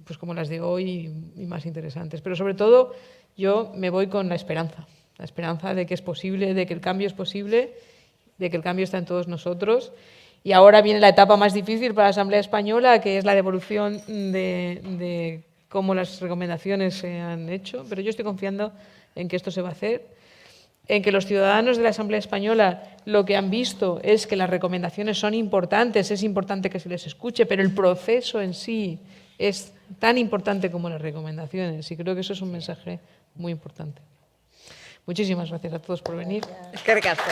pues como las de hoy y más interesantes. Pero sobre todo yo me voy con la esperanza de que es posible, de que el cambio es posible, de que el cambio está en todos nosotros. Y ahora viene la etapa más difícil para la Asamblea Española, que es la devolución de cómo las recomendaciones se han hecho. Pero yo estoy confiando en que esto se va a hacer, en que los ciudadanos de la Asamblea Española lo que han visto es que las recomendaciones son importantes, es importante que se les escuche, pero el proceso en sí es tan importante como las recomendaciones. Y creo que eso es un mensaje muy importante. Muchísimas gracias a todos por venir. Eskerrik asko.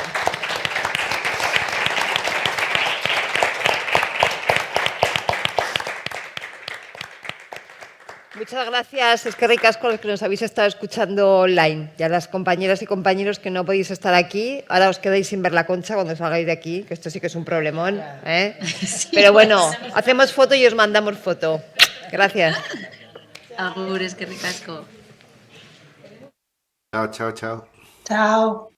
Muchas gracias, eskerrik asko, a los que nos habéis estado escuchando online. Y a las compañeras y compañeros que no podéis estar aquí, ahora os quedáis sin ver la concha cuando salgáis de aquí, que esto sí que es un problemón. Sí, pero bueno, hacemos foto y os mandamos foto. Gracias. Agur, eskerrik asko. Chao, chao, chao. Chao.